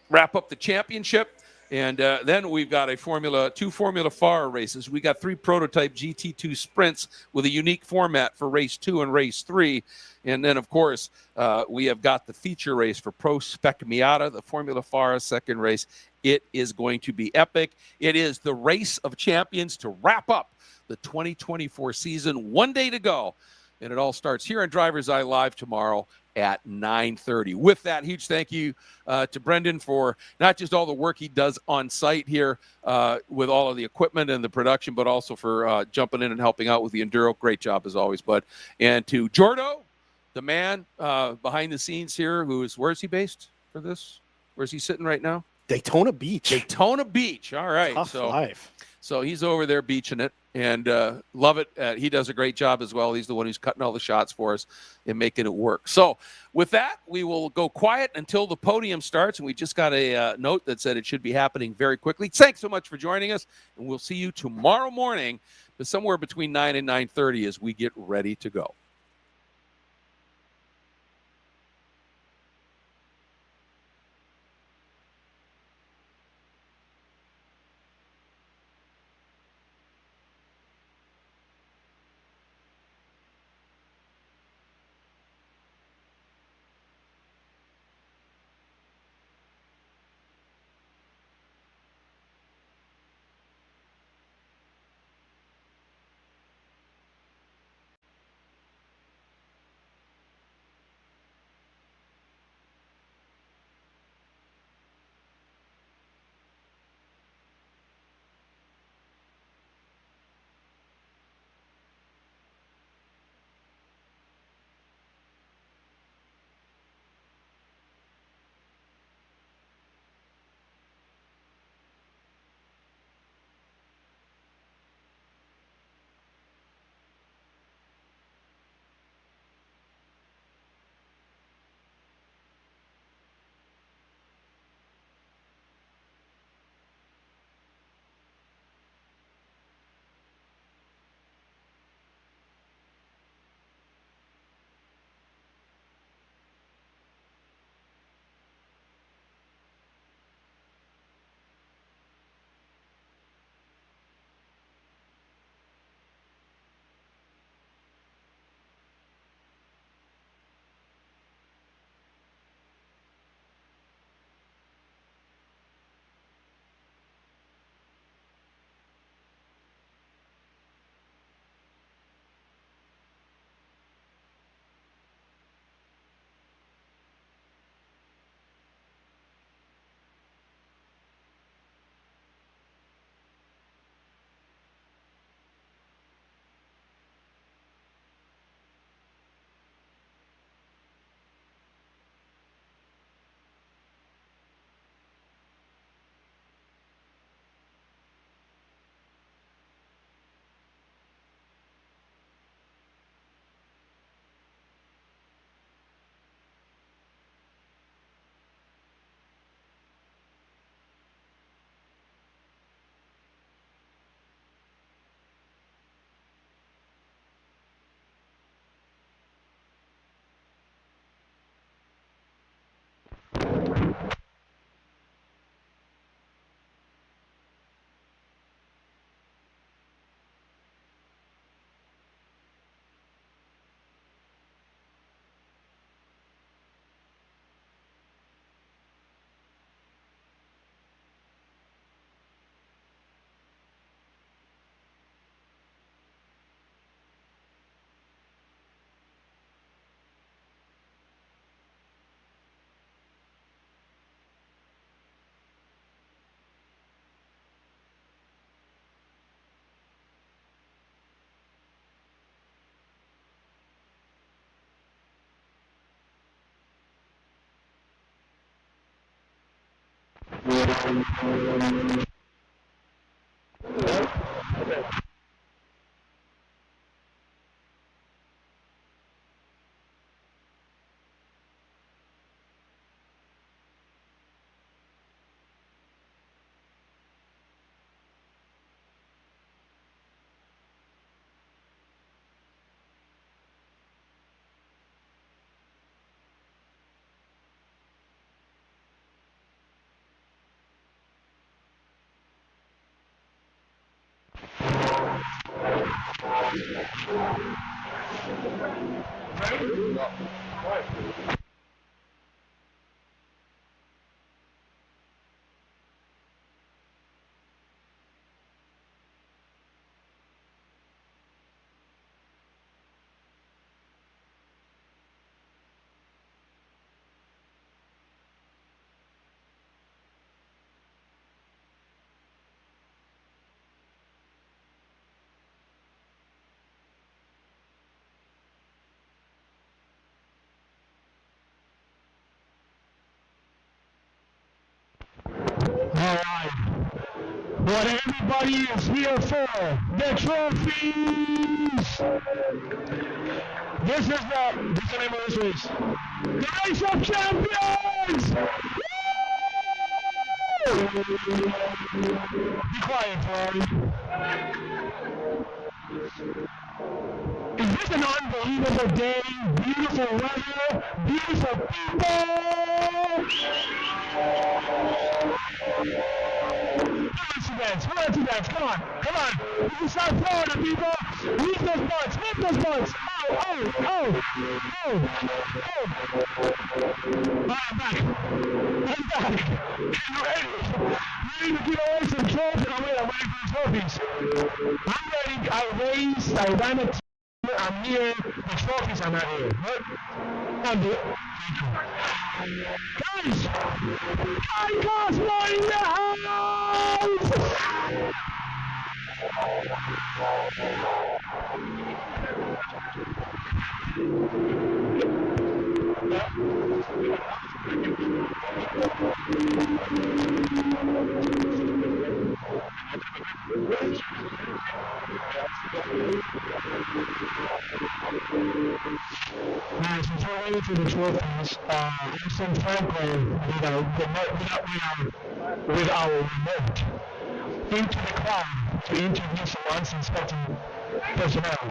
wrap up the championship. And then we've got two Formula FARA races. We got 3 prototype GT2 sprints with a unique format for race 2 and race 3. And then, of course, we have got the feature race for Pro Spec Miata, the Formula FARA second race. It is going to be epic. It is the race of champions to wrap up the 2024 season. 1 day to go. And it all starts here on DriversEye Live tomorrow at 9:30. With that, huge thank you to Brendan for not just all the work he does on site here with all of the equipment and the production, but also for jumping in and helping out with the Enduro. Great job as always, bud. And to Jordo, the man behind the scenes here, where's he based for this? Where's he sitting right now? Daytona Beach. Daytona Beach. All right. Tough life. So he's over there beaching it. And love it. He does a great job as well. He's the one who's cutting all the shots for us and making it work. So with that, we will go quiet until the podium starts. And we just got a note that said it should be happening very quickly. Thanks so much for joining us. And we'll see you tomorrow morning, but somewhere between 9 and 9:30 as we get ready to go. Alright, what everybody is here for, the trophies! This is the name of this race. The Race of Champions! Woo! Be quiet, Ferrari. Is this an unbelievable day? Beautiful weather, beautiful people! Let's dance, come on. This is South Florida, people. Leave those butts, hit those butts. Oh. I'm back. I'm ready to give away some trophies. I'm ready for the trophies. I'm ready. I raced, I ran a team. I'm here. The trophies are not here. I'm here. Guys, Guy Cosmo in the house! Guys, before we get to the trophies, Austin Franklin with our remote into the crowd to interview some unsuspecting personnel.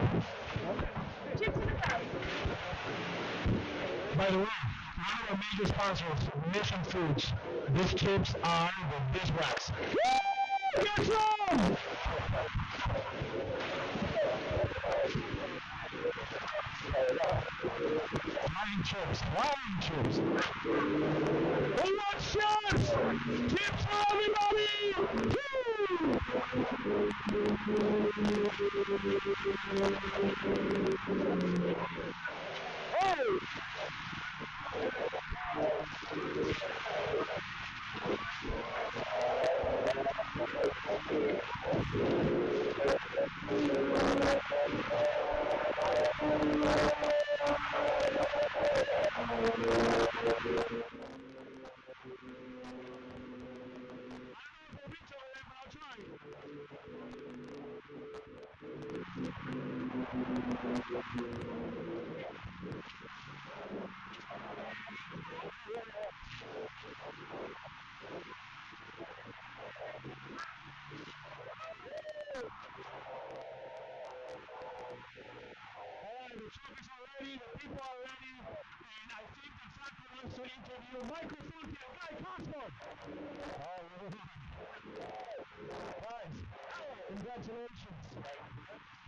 By the way, one of our major sponsors, Mission Foods. These chips are the beeswax. Woo! Get some! Flying chips. Who wants chips? Chips for everybody! Woo! Hey! The trophies are ready, the people are ready, and I think the factor wants to interview microphone to Guy Cosmo. Guys, congratulations.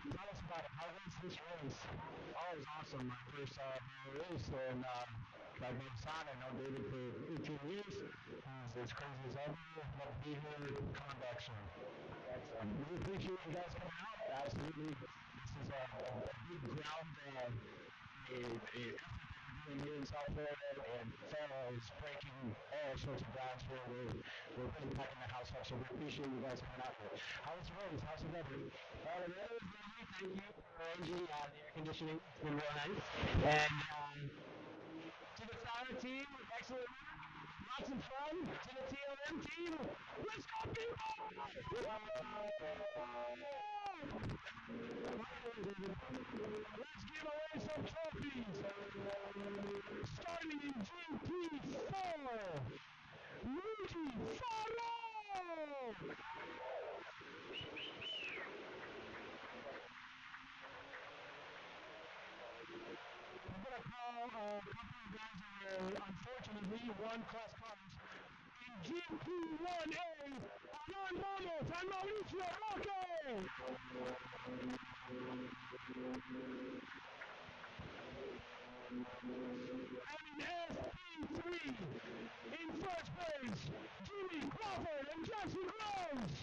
Tell us about it. How was this race? Oh, it was awesome. My first race, and like my son, I know David for 18 years. He's as crazy as ever. Love to be here. Come back soon. Excellent. We appreciate you guys coming out. Absolutely. This is a big ground effort that we're doing here in South Florida, and FARA is breaking all sorts of grounds here. We're really packing the house up, so we appreciate you guys coming out here. How was the race? How's the weather? The weather was lovely. Thank you for arranging the air conditioning. It's been real nice. And to the FARA team, excellent work. lots of fun to the TLM team. Let's go, people! Let's give away some trophies. Starting in GP4, Luigi FARA! I'm going to call a couple of guys away. Unfortunately, one class comes in GP1A. Alan Ramos and Mauricio Roque! And in SP3, in first place, Jimmy Crawford and Jesse Groves!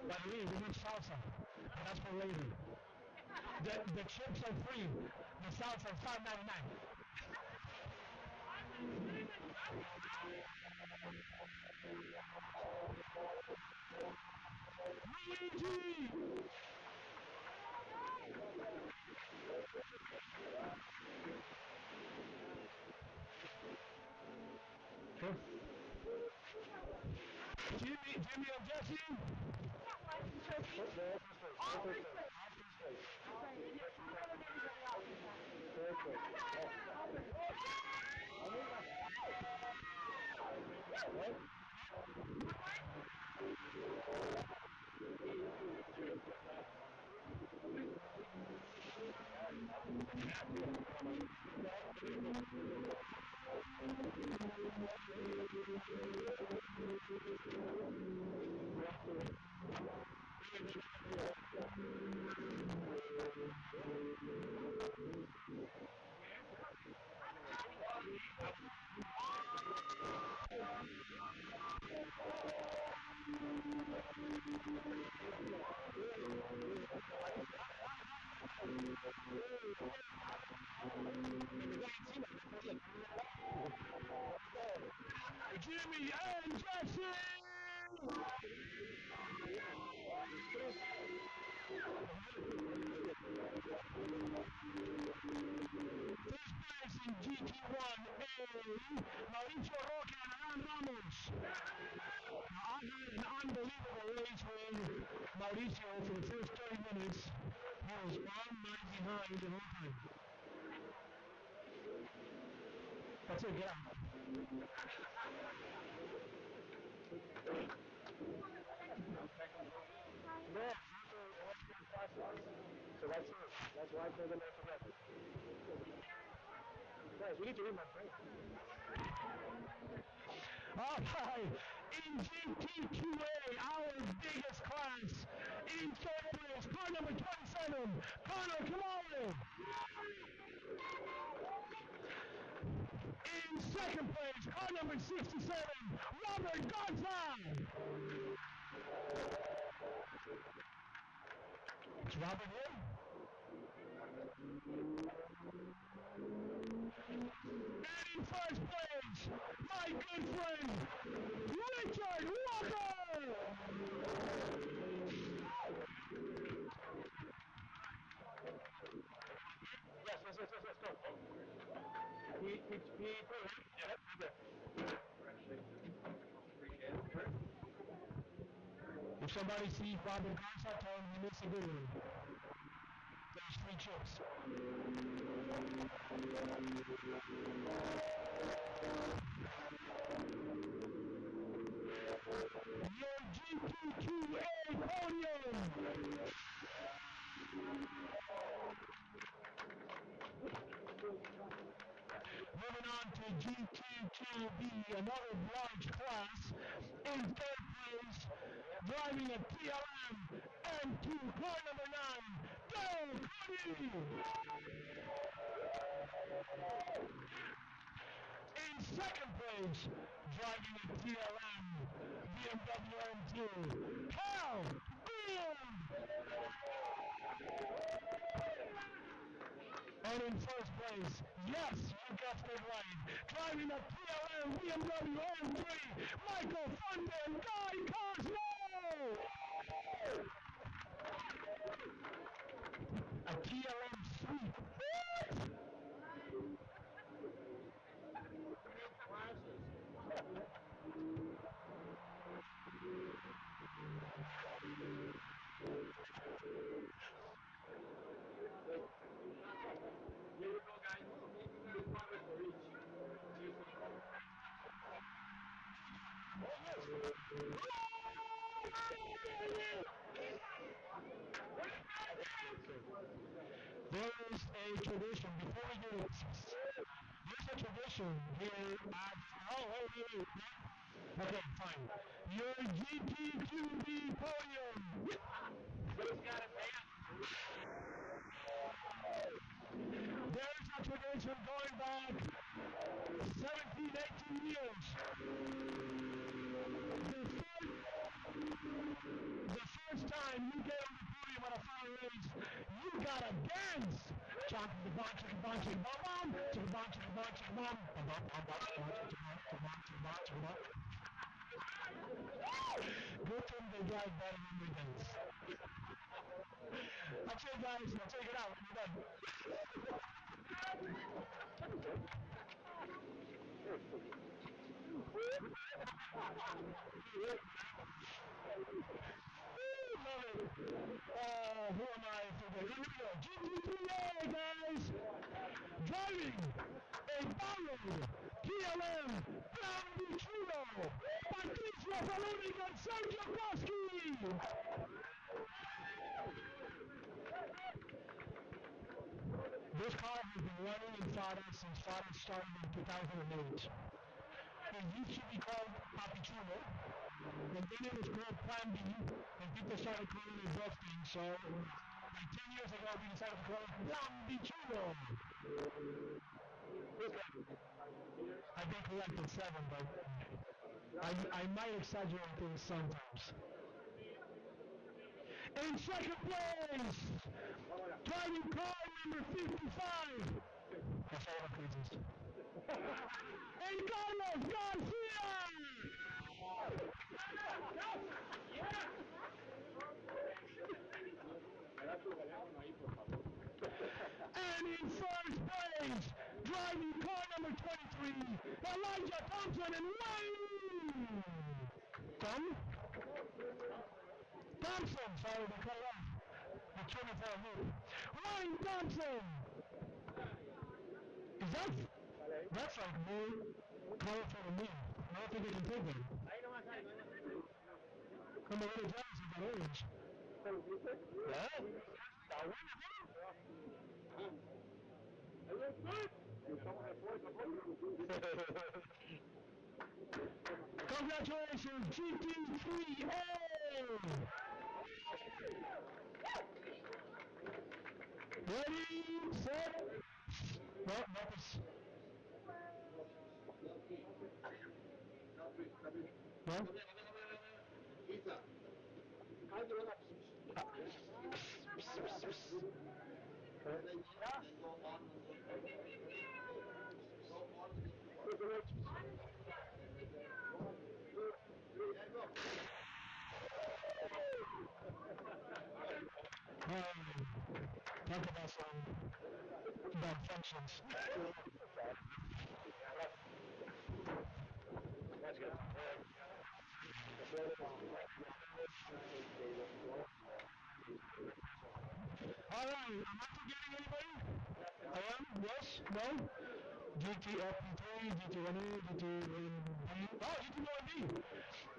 By the way, we need salsa. That's for later. The chips are free. The salsa are $5.99. Luigi! Jimmy and Jesse? Jimmy and Jesse! First place in GT1A, Mauricio Roque and Alan Ramos. Now, I had an unbelievable race with Mauricio for the first 30 minutes. He was on my behind the whole time. That's it, get out. Yeah, so that's it. That's why I told them not to record. Guys, we need to read my brain. Alright, in GT2A, our biggest class, in third place, car number 27, Connor Kamara. In second place, car number 67, Robert Gonzalez. It's Robert here. And in first place, my good friend, Richard Walker! Yes, go. He put it. Yeah, if somebody sees Robert Garza, tell him he missed a good one. There's free chips. Your GT2A podium. Moving on to GT2B, another large class. In third place, driving a TLM M2, car number 9, Dale Cody. In second place, driving a TLM BMW M2, Cal Boom. And in first place, yes, you guessed it right, driving a PLM BMW M3, Michael Funder and Guy Cosmo! A PLM sweep. What? Here you go, guys. Making a progress for each. There is a tradition, before we do it, there's a tradition here at, wait. Okay, fine. Your GT2B podium. Who's got it, man? There's a tradition going back 17, 18 years. The first time you get on the podium at a FARA race, you gotta dance. Chomp the bomb, chicka bomb, chicka bomb, bomb, chicka bomb, chicka bomb, chicka bomb, bomb, bomb, bomb, bomb, chicka bomb. Good thing they drive better than we dance. That's it, guys. Now take it out. We're done. Love it. Who am I today? Here we go. GT3A, guys. Driving a borrowed PLM Brown Vitruno. Patricio Faloni and Sergio Koski. This car has been running in FARA since FARA started in 2008. It used to be called Papichulo, and then it was called Plan B, and people started calling it those things, so like 10 years ago we decided to call it Plan Bichulo. I've been collected 7, but I might exaggerate things sometimes. In second place, driving car number 55. That's all the craziest. And Carlos Garcia! And in first place, driving car number 23, Elijah Thompson and Wayne! Thompson, sorry, they cut it off. The 24 move. Wayne Thompson! Is that's like more colorful than me. I don't think I can take them. I'm a little jealous of that orange. Congratulations, GT3A! Ready, set. No, that was. No? Talk about some bad functions. That's good. All right, am I forgetting anybody? I am? Yes? No? GT3, GT1A, GT1B. Oh, GT1B!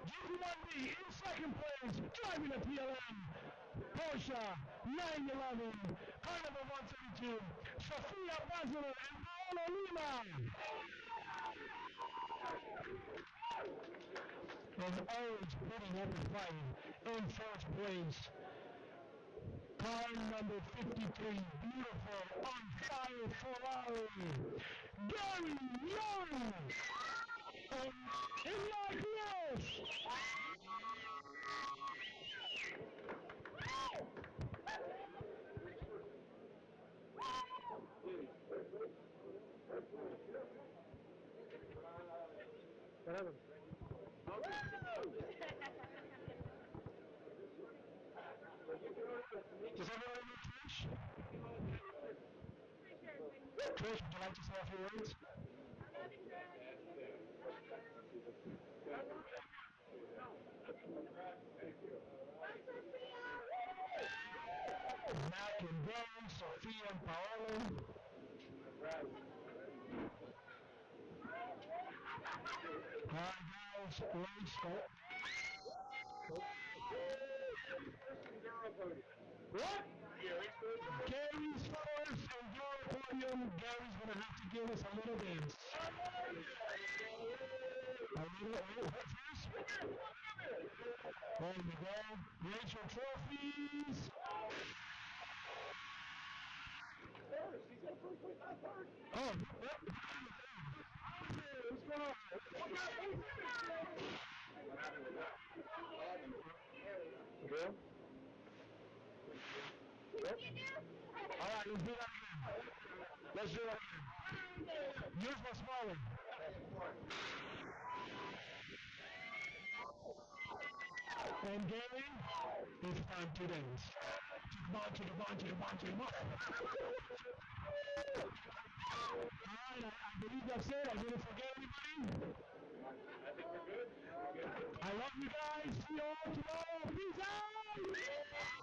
GT1B in second place, driving a PLM. Porsche 911, car number 132, Sofia Basile and Paolo Lima. And always putting up a fight in first place. Car number 53, beautiful, on fire Ferrari, Gary Young, and Ignatius. Whatever. Does everyone know Trish? Trish, would you like to say a few words? Mac and Dan, Sophia and Paolo. Alright guys, let's go. What? Gary's first Enduro Podium. Gary's gonna have to give us a little dance. A little first. There you go. Raise your trophies. Oh, what's going on? Good. Yep. Alright, let's do that again. Let's do that again. Use my smaller. And Gary, it's time to dance. Come on, to the one, to the one, to the one. Alright, I believe that's it. I didn't forget anybody. I think we're good. I love you guys. See you all tomorrow. Peace out.